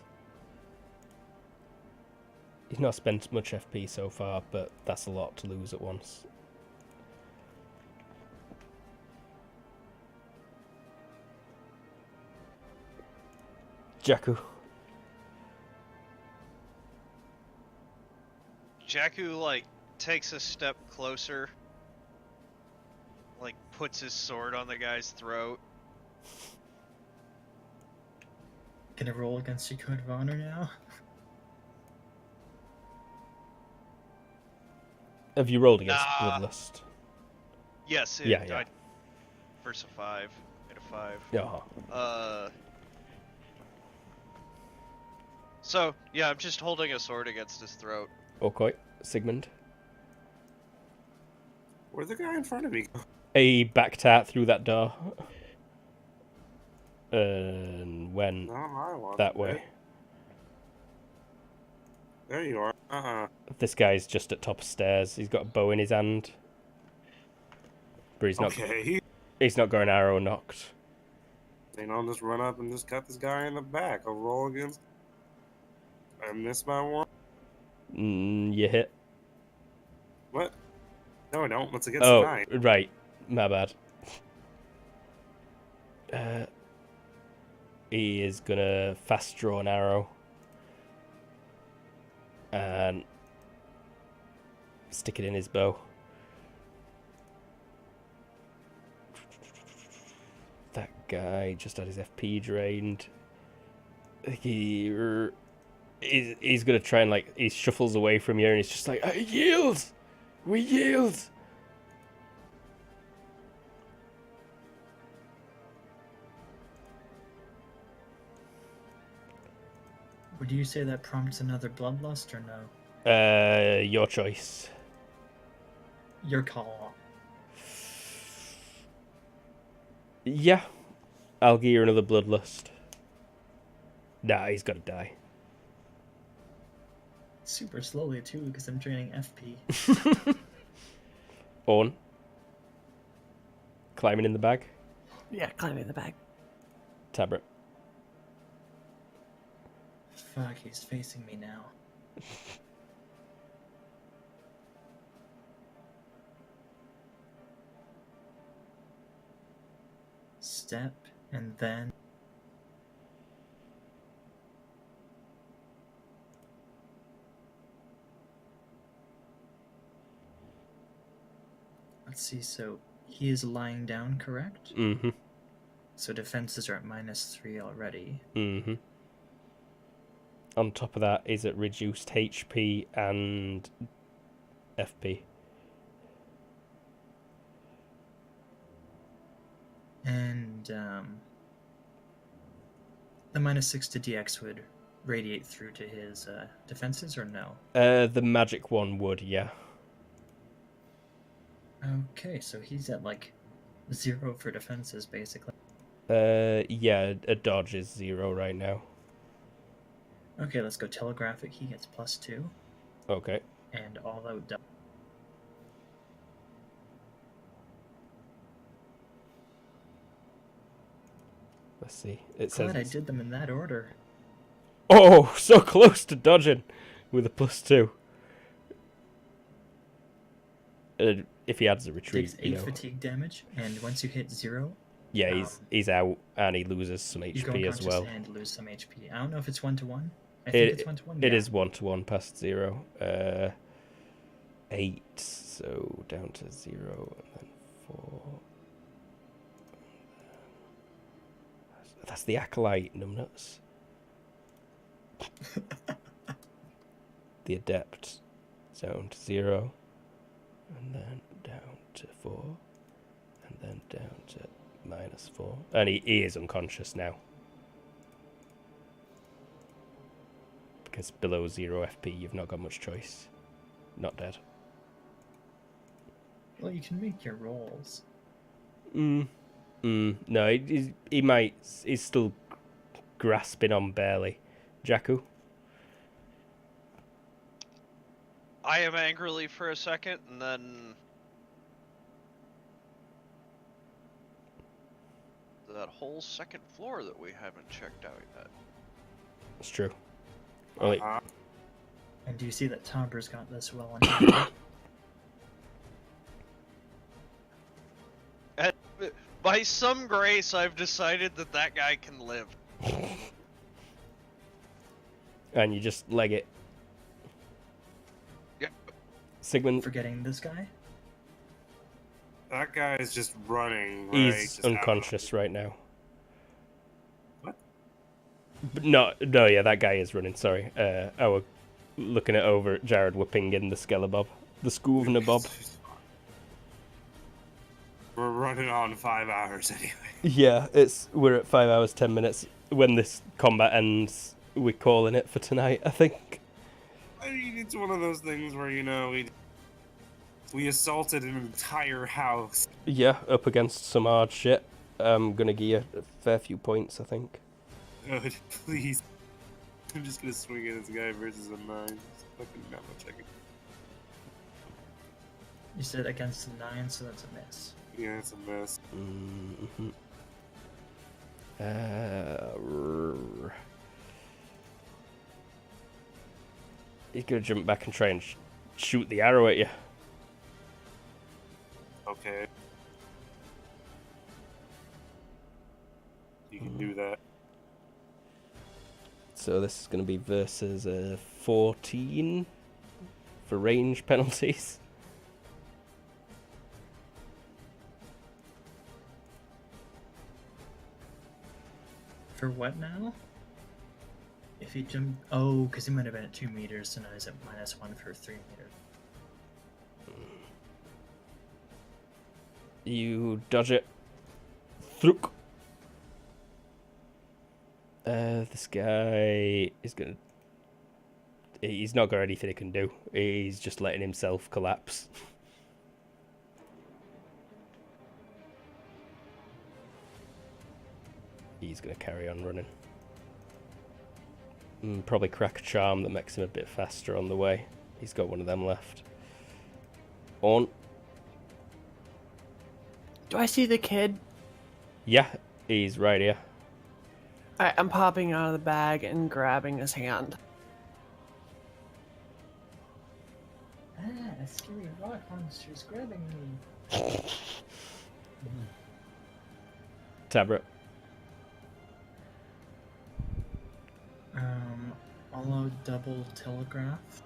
He's not spent much FP so far, but that's a lot to lose at once. Jakku. Jakku, like, takes a step closer. Like, puts his sword on the guy's throat. Gonna roll against your code of honor now? Have you rolled against Nah. Bloodlust? Yes, Yeah, yeah. First a 5. Hit a 5. Yeah. So, yeah, I'm just holding a sword against his throat. Okay. Sigmund. Where'd the guy in front of me go? A backtat through that door. And went No, I want that it. way. There you are. This guy's just at top of stairs. He's got a bow in his hand. But he's not Okay. he's not got an arrow knocked. Then I'll just run up and just cut this guy in the back. I'll roll against. I missed by one. You hit. What? No, I don't. That's against Oh, the 9. right. My bad. He is gonna fast draw an arrow. And stick it in his bow. That guy just had his FP drained. He's gonna try and like he shuffles away from you and he's just like, I yield! We yield! Would you say that prompts another bloodlust or no? Your choice. Your call. Yeah. I'll give you another bloodlust. Nah, he's gotta die. Super slowly too, because I'm draining FP. Orn. Climbing in the bag. Yeah, climbing the bag. Tabret. Fuck, he's facing me now. Step, and then... Let's see, so he is lying down, correct? Mm-hmm. So defenses are at -3 already. Mm-hmm. On top of that, is it reduced HP and FP? And the -6 to DX would radiate through to his defenses, or no? The magic one would, yeah. Okay, so he's at like 0 for defenses, basically. Yeah, a dodge is 0 right now. Okay, let's go telegraphic. He gets +2, Okay. and all out dodge. Let's see. It says. Glad I did them in that order. Oh, so close to dodging with a +2. If he adds a retreat, Takes 8 fatigue damage, and once you hit 0, Yeah, he's out and he loses some you go HP as unconscious well. and lose some HP. I don't know if it's 1-to-1. I think it's 1-to-1. It is 1-to-1 past 0. 8, so down to 0, and then 4. That's the Acolyte, numbnuts. The Adept, down to 0, and then down to 4, and then down to -4. And he is unconscious now. Because below 0 FP, you've not got much choice. Not dead. Well, you can make your rolls. No, he's still grasping on barely. Jakku? I am angrily for a second, and then that whole second floor that we haven't checked out yet. It's true. Only, And do you see that Tomber's got this well in hand? And by some grace, I've decided that that guy can live. and you just leg it. Yep. Sigmund, Forgetting this guy? That guy is just running. Right? he's Just unconscious right now. What? But no, yeah, that guy is running, sorry. I was looking at over at Jared whipping in the Skelebabob. The Scoovnabob. We're running on 5 hours anyway. Yeah, we're at 5 hours 10 minutes. When this combat ends, we're calling it for tonight, I think. I mean, it's one of those things where, you know, we assaulted an entire house. Yeah, up against some hard shit. I'm gonna give you a fair few points, I think. Good, please. I'm just gonna swing at this guy versus a 9. It's fucking not much I can. You said against a 9, so that's a miss. Yeah, it's a mess. Mm-hmm. He's gonna jump back and try and shoot the arrow at you. Okay. You can do that. So this is gonna be versus 14 for range penalties. For what now? If he jumped... Oh, because he might have been at 2 meters, so now he's at -1 for 3 meters. You dodge it. Throok. This guy is gonna... He's not got anything he can do. He's just letting himself collapse. He's gonna carry on running. Probably crack a charm that makes him a bit faster on the way. He's got one of them left. On. Do I see the kid? Yeah, he's right here. Alright, I'm popping out of the bag and grabbing his hand. Ah, a scary rock monster's grabbing me. Tabra. Hollow double telegraph.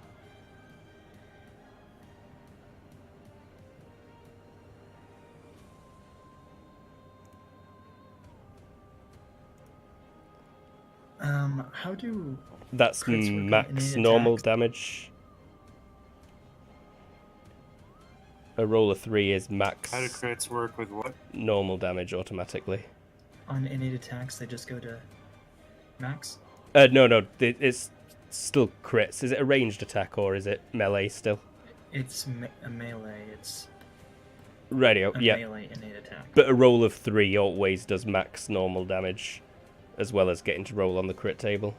How do That's crits work on max innate normal attacks? damage. A roll of 3 is max How do crits work with what? normal damage automatically. On innate attacks, they just go to max? No, it's still crits. Is it a ranged attack or is it melee still? It's a melee. It's Radio, a yeah. melee innate attack. But a roll of 3 always does max normal damage, as well as getting to roll on the crit table.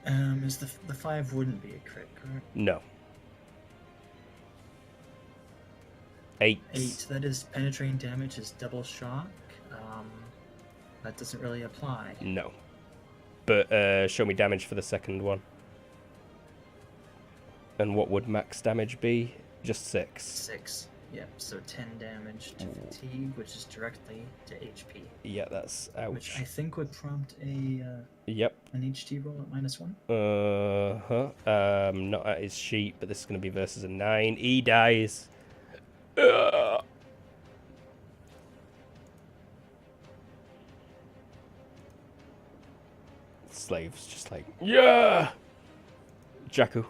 Is the 5 wouldn't be a crit, correct? No. 8. 8. That is penetrating damage is double shock. That doesn't really apply. No. But show me damage for the second one. And what would max damage be? Just 6. 6. Yep. So 10 damage to fatigue, which is directly to HP. Yeah, that's ouch. Which I think would prompt a Yep. an HT roll at -1. Not at his sheet, but this is going to be versus a 9. He dies. Ugh. Slave's just like, yeah! Jakku.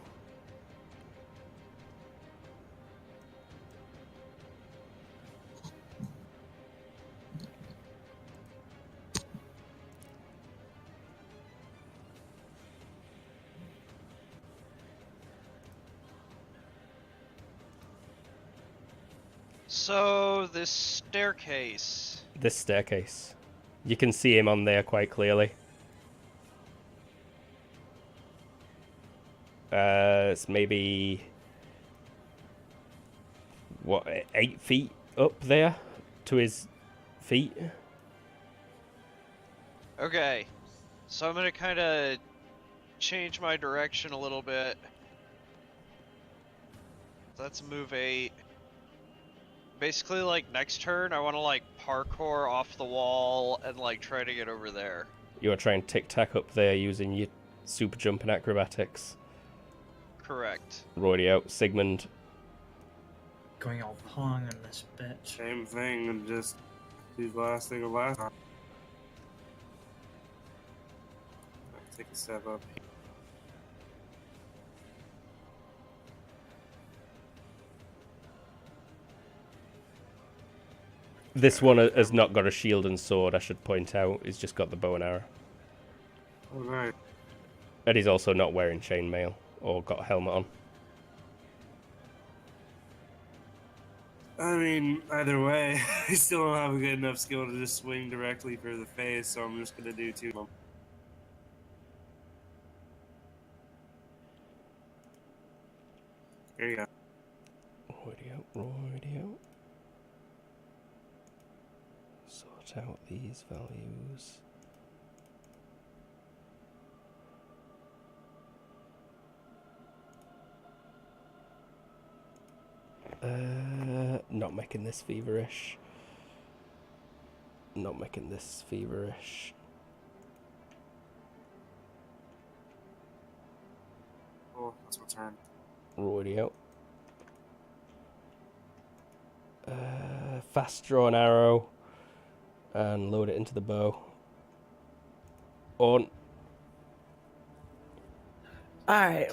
So, this staircase. This staircase. You can see him on there quite clearly. It's maybe... what, 8 feet up there to his feet? Okay. So I'm gonna kind of change my direction a little bit. Let's move 8. Basically, like, next turn, I want to, like, parkour off the wall and, like, try to get over there. You want to try and tic-tac up there using your super jump and acrobatics. Correct. Roydy out. Sigmund. Going all pong on this bitch. Same thing, and just do the last thing of last time. Take a step up. This one has not got a shield and sword, I should point out. He's just got the bow and arrow. Oh, nice. And he's also not wearing chainmail or got a helmet on. I mean, either way, I still don't have a good enough skill to just swing directly for the face, so I'm just gonna do 2 of them. Here you go. Roydy out, roydy out. Sort out these values. Not making this feverish. Not making this feverish. Oh, that's my turn. Roydy out. Fast draw an arrow and load it into the bow. On. Alright.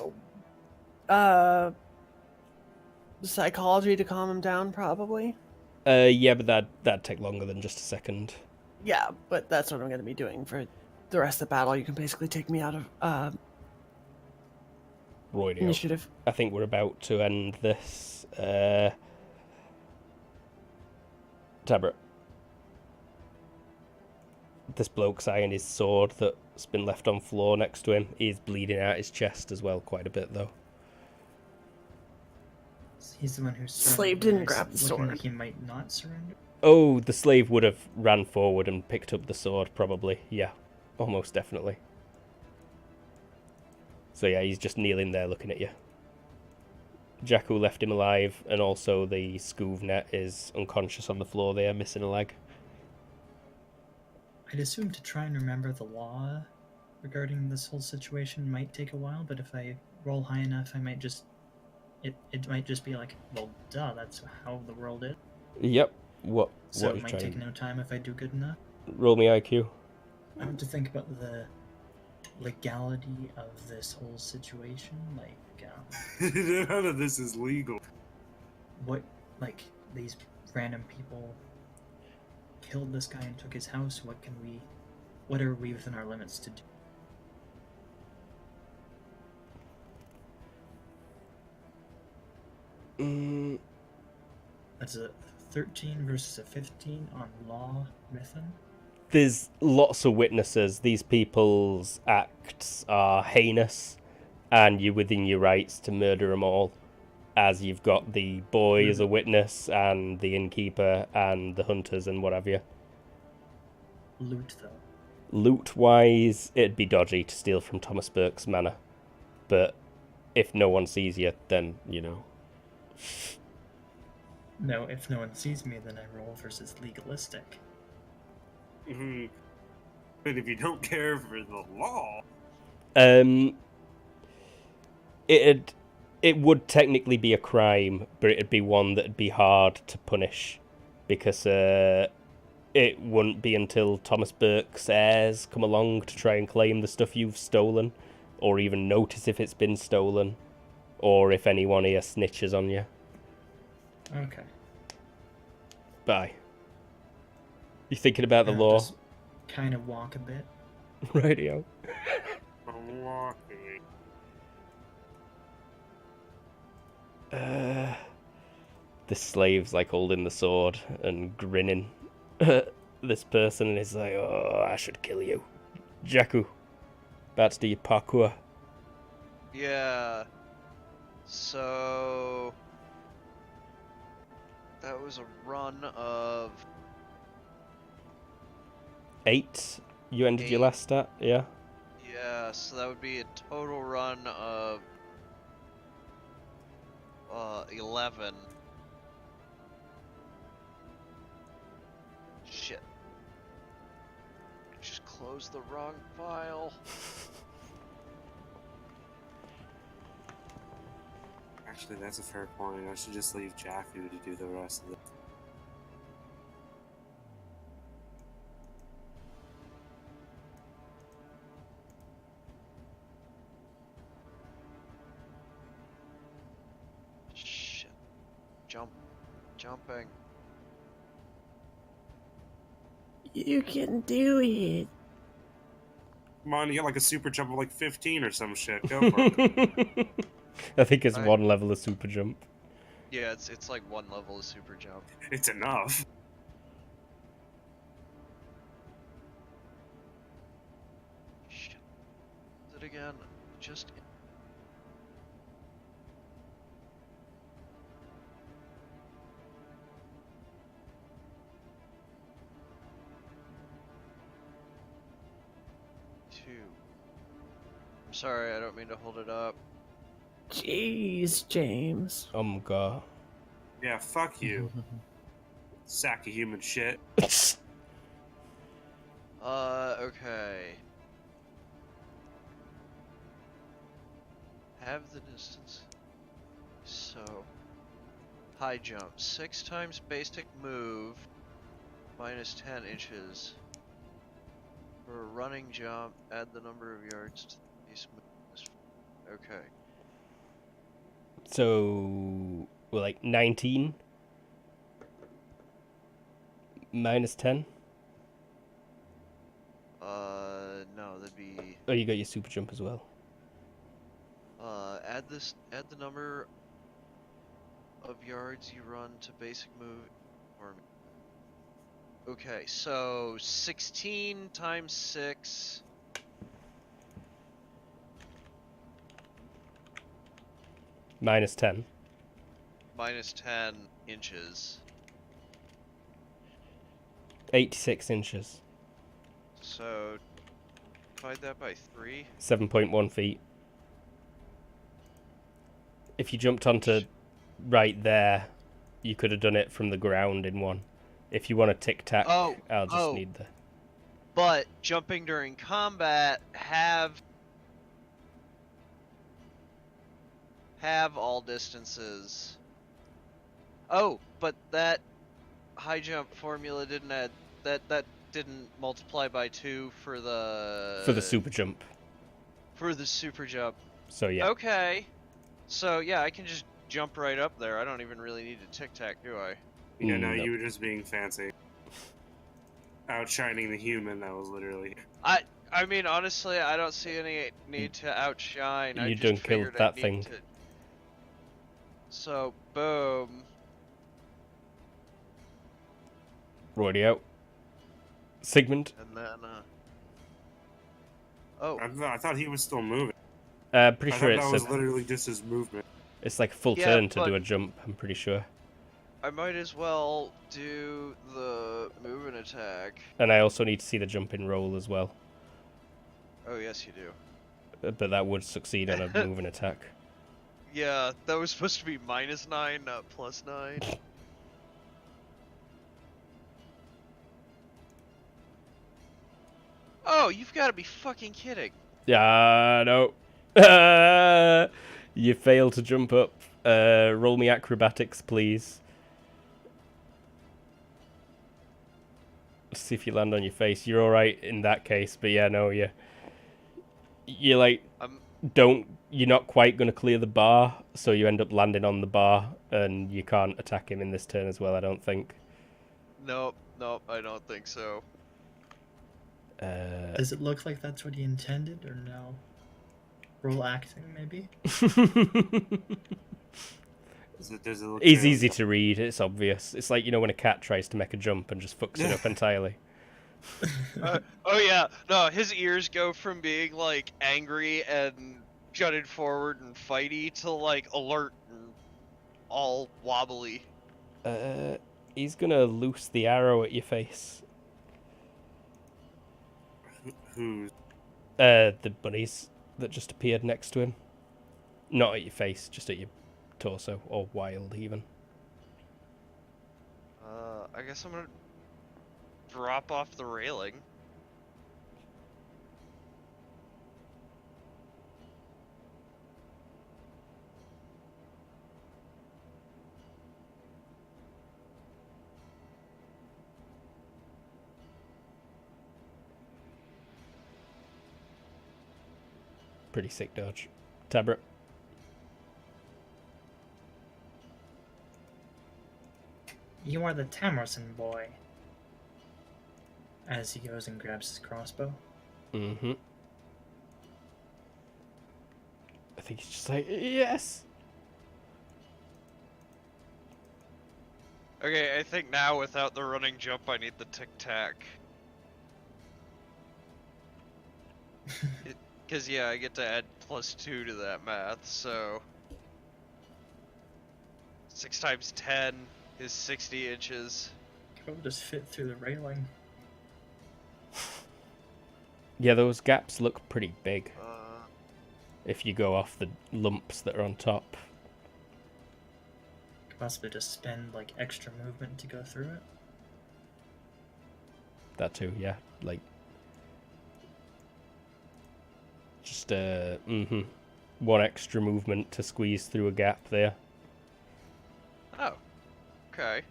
Psychology to calm him down, probably. Yeah, but that'd take longer than just a second. Yeah, but that's what I'm going to be doing for the rest of the battle. You can basically take me out of Roydio. initiative. I think we're about to end this. Tabra. This bloke's eyeing his sword that's been left on floor next to him. He's bleeding out his chest as well, quite a bit though. He's the one who Slave surrendered. didn't He's grab the looking sword. Like he might not surrender. Oh, the slave would have ran forward and picked up the sword, probably. Yeah, almost definitely. So yeah, he's just kneeling there looking at you. Jakku left him alive, and also the Scoovnet is unconscious on the floor there, missing a leg. I'd assume to try and remember the law regarding this whole situation might take a while, but if I roll high enough, I might just... It might just be like, well, duh, that's how the world is. Yep. What So are you it might trying take to... no time if I do good enough. Roll me IQ. I want to think about the legality of this whole situation. Like, None of this is legal. what, like, these random people killed this guy and took his house. What are we within our limits to do? That's a 13 versus a 15 on law written. There's lots of witnesses. These people's acts are heinous, and you're within your rights to murder them all, as you've got the boy as a witness, and the innkeeper, and the hunters, and what have you. Loot, though. Loot-wise, it'd be dodgy to steal from Thomas Burke's manor. But if no one sees you, then, you know. No, if no one sees me, then I roll versus legalistic. But if you don't care for the law... It would technically be a crime, but it'd be one that'd be hard to punish, because it wouldn't be until Thomas Burke's heirs come along to try and claim the stuff you've stolen, or even notice if it's been stolen, or if anyone here snitches on you. Okay. Bye. You thinking about the law? Just kind of walk a bit. Radio. I'm walking. The slave's like holding the sword and grinning at this person, and he's like, "Oh, I should kill you, Jakku. About to do your parkour." Yeah. So that was a run of 8. You ended your 8. last stat, yeah. Yeah, so that would be a total run of 11. Shit. Just closed the wrong file. Actually, that's a fair point. I should just leave Jakku to do the rest of it. Shit. Jumping. You can do it. Come on, you got like a super jump of like 15 or some shit. Go for it. I think it's I- 1 level of super jump. Yeah, it's like 1 level of super jump. It's enough. Shit. Is it again? Just. Two. I'm sorry, I don't mean to hold it up. Jeez, James. God. Yeah, fuck you. Sack of human shit. Okay. Have the distance. So, high jump. 6 times basic move, minus 10 inches. For a running jump, add the number of yards to the base move. Okay. So, well, like 19 minus 10. No, that'd be. Oh, you got your super jump as well. Add the number of yards you run to basic move. Or. Okay, so 16 times 6. Minus 10. Minus 10 inches. 86 inches. So divide that by 3. 7.1 feet. If you jumped onto right there, you could have done it from the ground in one. If you want to tic-tac, I'll just need the... But jumping during combat, have all distances. Oh, but that high jump formula didn't add that didn't multiply by 2 for the super jump. For the super jump. So yeah. Okay. So yeah, I can just jump right up there. I don't even really need to tic-tac, do I? Yeah, no, Nope. you were just being fancy. Outshining the human, that was literally... I mean, honestly, I don't see any need to outshine. I You just done killed figured that I'd need thing. to... So, boom. Rightio. Sigmund. And then, oh. I thought he was still moving. Pretty I sure thought that it's was literally just his movement. it's like full Yeah, turn to but- do a jump, I'm pretty sure. I might as well do the move and attack. And I also need to see the jumping roll as well. Oh, yes, you do. But that would succeed on a move and attack. Yeah, that was supposed to be -9, not +9. Oh, you've got to be fucking kidding. Yeah, no. You failed to jump up. Roll me acrobatics, please. Let's see if you land on your face. You're alright in that case, but yeah, no, you're like, you're not quite going to clear the bar, so you end up landing on the bar, and you can't attack him in this turn as well, I don't think. Nope, I don't think so. Does it look like that's what he intended, or no? Roll acting, maybe? Does it look It's fair? easy to read, it's obvious. It's like, when a cat tries to make a jump and just fucks it up entirely. Oh yeah, no, his ears go from being like angry and jutted forward and fighty to like alert and all wobbly. He's gonna loose the arrow at your face. Who's... The bunnies that just appeared next to him. Not at your face, just at your torso, or wild even. I guess I'm gonna drop off the railing. Pretty sick dodge. Tabret. You are the Tamerson boy. As he goes and grabs his crossbow. Mm-hmm. I think he's just like, yes! Okay, I think now without the running jump, I need the tic-tac. Because, yeah, I get to add +2 to that math, so... 6 times 10 is 60 inches. Go just fit through the railing. Yeah, those gaps look pretty big. Uh, If you go off the lumps that are on top. Could possibly just spend like extra movement to go through it. That too, yeah. Like, just one extra movement to squeeze through a gap there. oh, okay.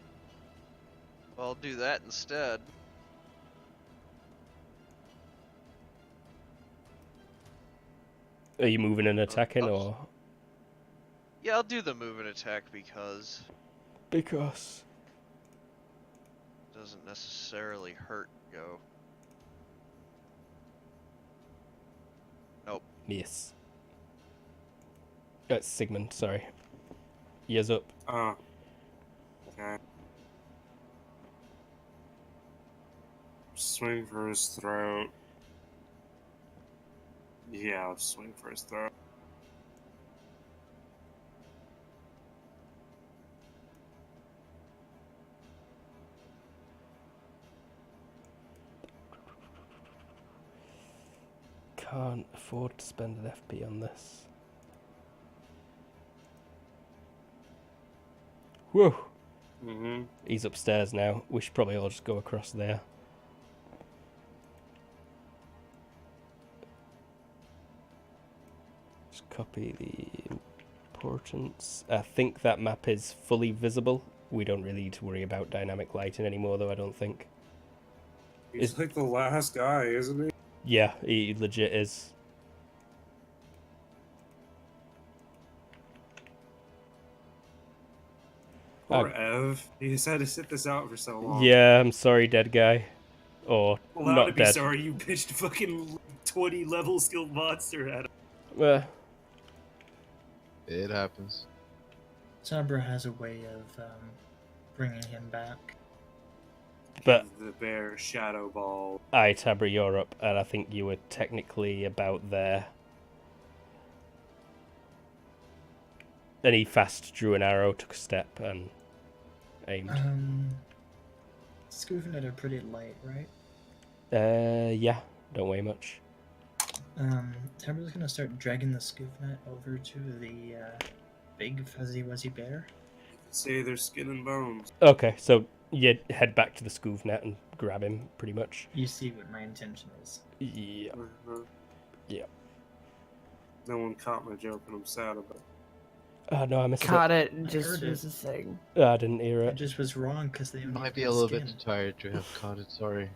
Well, I'll do that instead. Are you moving and attacking, I'll- or...? Yeah, I'll do the move and attack because Because... it doesn't necessarily hurt go. Nope. Yes. That's Sigmund, sorry. Years up. Oh. Okay. Swing for his throat. Yeah, I'll swing for his throat. Can't afford to spend an FP on this. Whoa! Mm-hmm. He's upstairs now. We should probably all just go across there. Just copy the importance. I think that map is fully visible. We don't really need to worry about dynamic lighting anymore, though, I don't think. He's like the last guy, isn't he? Yeah, he legit is. Poor Ev. He's had to sit this out for so long. Yeah, I'm sorry, dead guy. Or Allowed not to be dead. sorry you pitched a fucking 20 level skilled monster at him. It happens. Sabra has a way of bringing him back. But The bear shadow ball. aye, Tabra, you're up, and I think you were technically about there. And he fast drew an arrow, took a step, and aimed. Scoofnet are pretty light, right? Yeah, don't weigh much. Tabra's gonna start dragging the Scoofnet over to the big fuzzy wuzzy bear. Say their skin and bones. Okay, so you head back to the scoof net and grab him, pretty much. You see what my intention is. Yeah. Yeah. No one caught my joke and I'm sad about it. No, I missed Caught it. it, I just heard was it. a thing. I didn't hear I it. just was wrong because they Might be a little bit too tired to have caught it, sorry.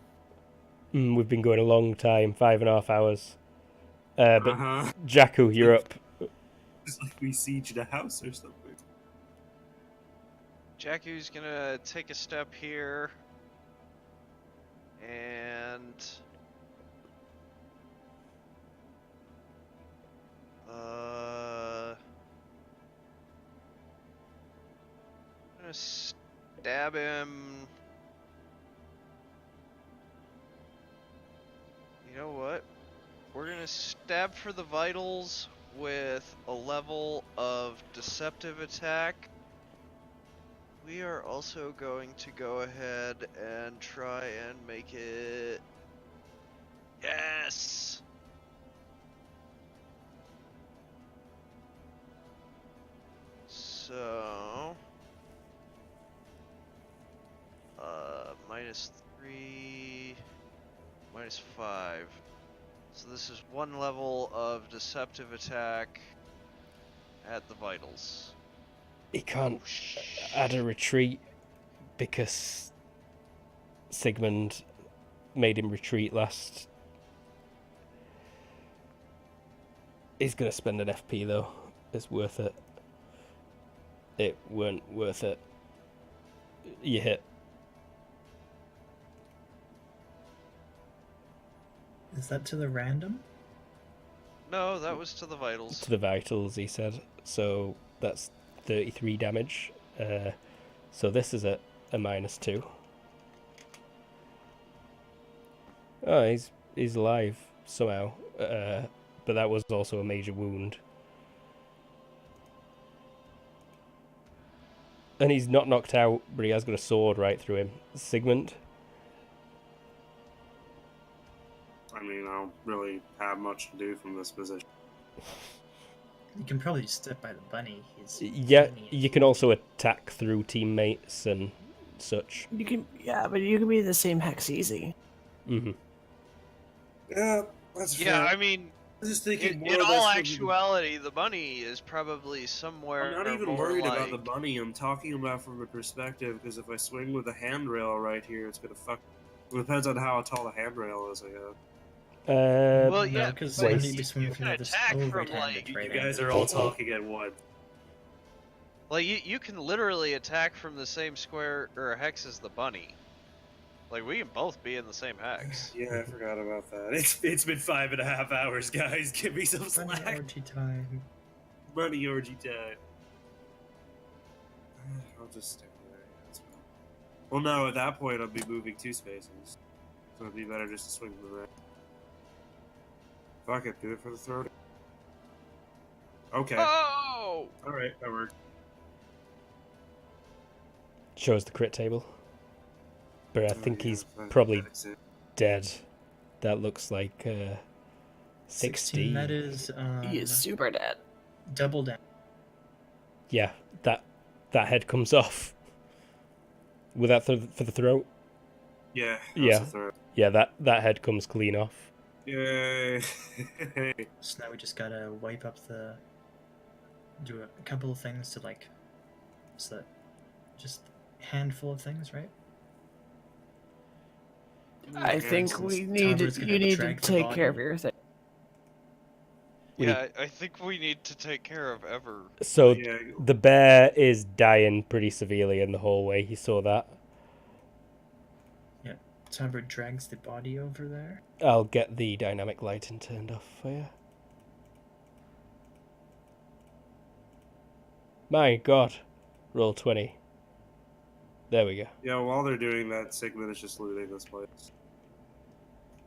We've been going a long time, 5.5 hours. But Uh-huh. Jakku, you're up. It's like we sieged a house or something. Jakku's gonna take a step here. And... I'm gonna stab him. You know what? We're gonna stab for the vitals with a level of deceptive attack. We are also going to go ahead and try and make it... Yes! So... -3... -5. So this is one level of deceptive attack at the vitals. He can't add a retreat because Sigmund made him retreat last. He's gonna spend an FP though. It's worth it. It weren't worth it. You hit. Is that to the random? No, that was to the vitals. To the vitals, he said. So that's 33 damage. So this is a -2. Oh, he's alive somehow. But that was also a major wound. And he's not knocked out, but he has got a sword right through him. Sigmund? I mean, I don't really have much to do from this position. You can probably just step by the bunny. He's Yeah, tiny. you can also attack through teammates and such. You can, yeah, but you can be the same hex easy. Mm-hmm. Yeah, that's fair. Yeah, I mean, I'm just thinking more in or less all of- actuality, the bunny is probably somewhere. I'm not even more worried like... about the bunny. I'm talking about from a perspective because if I swing with a handrail right here, it's gonna fuck. It depends on how tall the handrail is, I guess. Well, yeah, no, because wait. I need to swing You from can the attack oh, from, right-handed, like- You right-handed. guys are all talking at once. Like, you can literally attack from the same square or hex as the bunny. Like, we can both be in the same hex. Yeah, I forgot about that. It's been 5.5 hours, guys. Give me some Funny slack. orgy time. Money orgy time. I'll just stick with it. That's fine. Well, no, at that point, I'll be moving 2 spaces. So it'd be better just to swing from there. Fuck it, do it for the throw. Okay. Oh! Alright, that worked. Shows the crit table. But I Oh, think yeah, he's that- probably that's it. dead. That looks like 16, that 60. is He is super dead. double down. Yeah, that head comes off. With that for the throat? Yeah. Yeah. That's the throw. Yeah, that head comes clean off. Yay. So now we just gotta wipe up the. Do a couple of things to like. So, just a handful of things, right? I Yeah, think since we need Toddler's you gonna need to drag the take care of body. your thing. We Yeah, I think we need to take care of Ever. So Yeah. the bear is dying pretty severely in the hallway. He saw that. Toddler drags the body over there. I'll get the dynamic lighting turned off for you. My God. Roll 20. There we go. Yeah, while they're doing that, Sigmund is just looting this place.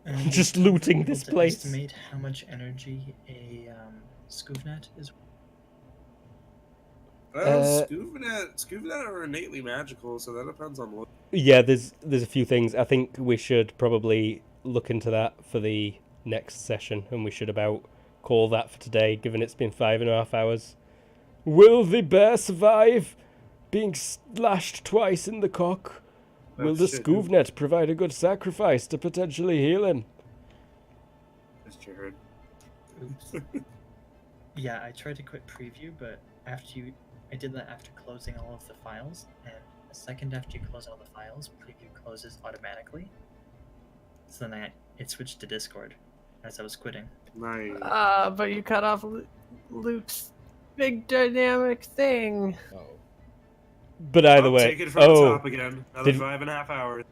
And Just is Toddler looting able this to place. Estimate how much energy a scoovnet is. Uh, Scuba are innately magical, so that depends on what. Yeah, there's a few things. I think we should probably look into that for the next session, and we should about call that for today, given it's been 5.5 hours. Will the bear survive being slashed twice in the cock? Will the shit. scoovnet provide a good sacrifice to potentially heal him? That's Jared. Oops. Yeah, I tried to quit preview, but I did that after closing all of the files, and a second after you close all the files, preview closes automatically. So then it switched to Discord as I was quitting. Nice. But you cut off Luke's big dynamic thing. Oh. But either way, Take it from the top again. Another Did- 5.5 hours.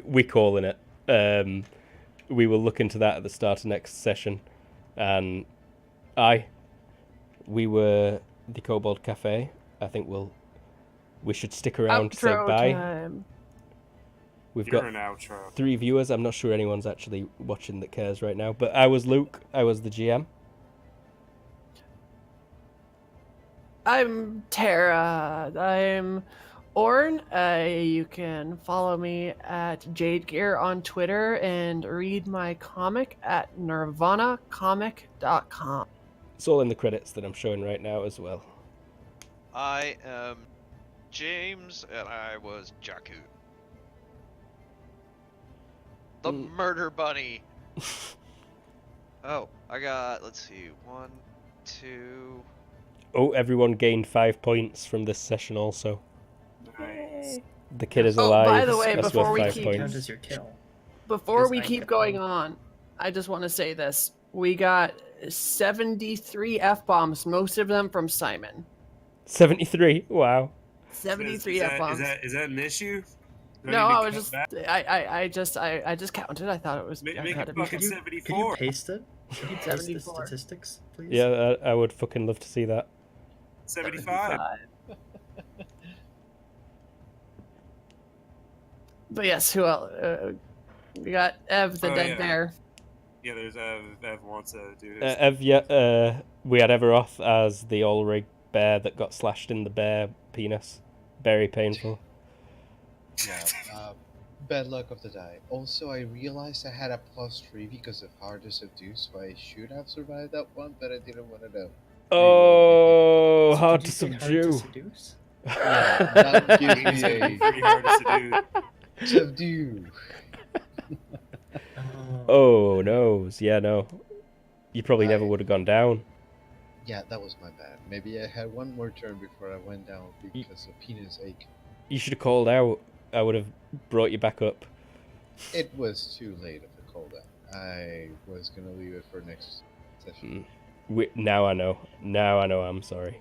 we calling it. We will look into that at the start of next session. And we were the Kobold Cafe. I think we should stick around to say Outro bye. time. We've You're got an outro. 3 viewers. I'm not sure anyone's actually watching that cares right now. But I was Luke. I was the GM. I'm Tara. I'm Orn. You can follow me at Jade Gear on Twitter and read my comic at nirvanacomic.com. It's all in the credits that I'm showing right now as well. I am James, and I was Jakku. The murder bunny. Oh, I got, let's see, 1, 2... Oh, everyone gained 5 points from this session also. Nice. The kid is Oh, alive. by the way, That's before worth we 5 keep- Count points. as your kill. Before Because we I keep get going one. on, I just want to say this. We got 73 F-bombs, most of them from Simon. 73. Wow. 73 Is that- F-bombs. Is that an issue? Do No, need to I was cut just back? I just counted. I thought it was Make I it thought it'd be fucking fun. Could you 74. paste it? Could you paste the 74. statistics, please? Yeah, I would fucking love to see that. 75. But yes, who else? We got Ev the Oh, dead yeah. bear. Yeah, there's Ev wants to do his. We had Everoth as the all-rig bear that got slashed in the bear penis. Very painful. Yeah. Bad luck of the die. Also, I realized I had a +3 because of hard to subdue, so I should have survived that one, but I didn't want to know. Oh, So hard did to you say subdue. Hard to seduce? Yeah, that gives He's me pretty hard to a subdue. Oh, no. Yeah, no. You probably never I- would have gone down. Yeah, that was my bad. Maybe I had one more turn before I went down because of penis ache. You should have called out. I would have brought you back up. It was too late of a cooldown. I was gonna leave it for next session. Now I know. Now I know. I'm sorry.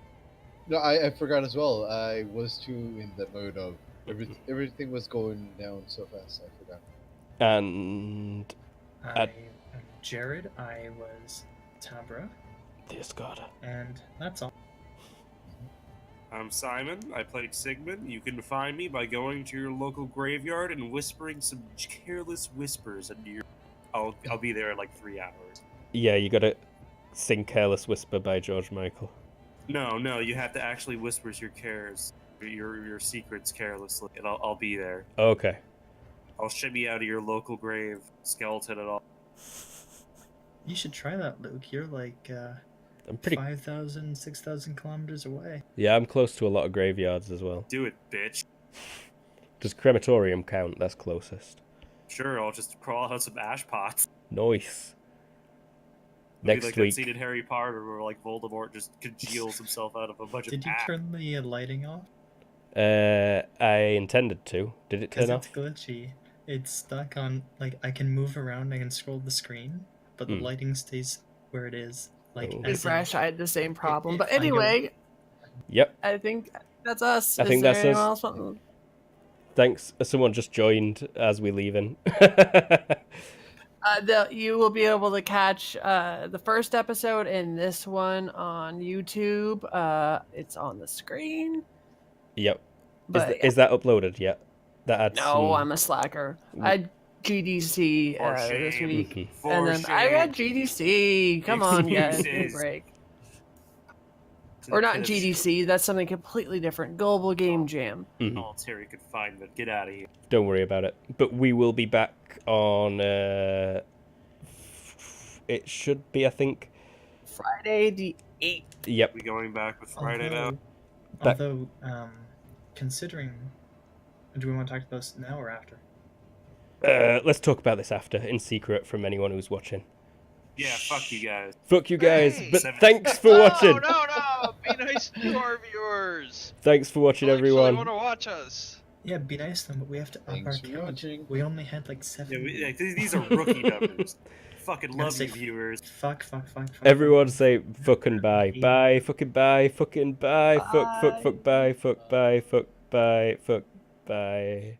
No, I forgot as well. I was too in the mode of everything was going down so fast. I forgot. And I am Jared. I was Tabra, the Escada. and that's all. I'm Simon. I played Sigmund. You can find me by going to your local graveyard and whispering some careless whispers into your. I'll be there in like 3 hours. Yeah, you gotta sing "Careless Whisper" by George Michael. No, you have to actually whisper your cares, your secrets carelessly, and I'll be there. Okay. I'll ship you out of your local grave, skeleton and all. You should try that, Luke. You're like I'm pretty. 5,000, 6,000 kilometers away. Yeah, I'm close to a lot of graveyards as well. Do it, bitch. Does crematorium count? That's closest. Sure, I'll just crawl out some ash pots. Nice. It'll be Next like week. that scene in Harry Potter where like Voldemort just congeals himself out of a bunch Did of you ash. turn the lighting off? I intended to. Did it Because turn it's off? glitchy. It's stuck on, like, I can move around, I can scroll the screen, but the Hmm. lighting stays where it is. Like, Oh. as in- Refresh. I had the same problem. But if I go- anyway, Yep. I think that's us. I think Is there that's anyone us. else want- Thanks. Someone just joined as we leaving. You will be able to catch the first episode and this one on YouTube. It's on the screen. Yep. But Is that uploaded yet? That adds no, some- I'm a slacker. I had GDC For this shame. week, Mhm. For and then I shame. had GDC. Come on, guys, give me a Excuses. break. Or not Instead of GDC. That's something completely different. Global Game Jam. Mhm. Oh, Terry confinement. Get out of here. Don't worry about it. But we will be back on. It should be, I think. Friday the 8th. Yep. We going back with Friday now? Back- Although, considering, do we want to talk about this now or after? Let's talk about this after, in secret, from anyone who's watching. Yeah, fuck you guys. Fuck you guys. Hey! But Seven- thanks for No, watching. no! Be nice to our viewers. Thanks for watching, They'll actually everyone. want to watch us. Yeah, be nice to them, but we have to up our Thanks for count. watching. We only had like 7. Yeah, these are rookie numbers. Fucking Gotta love say you, viewers. Fuck. Everyone say fucking bye. Bye, fucking bye, fucking bye, fuck, Bye. bye, fuck, bye, fuck, bye, fuck, bye.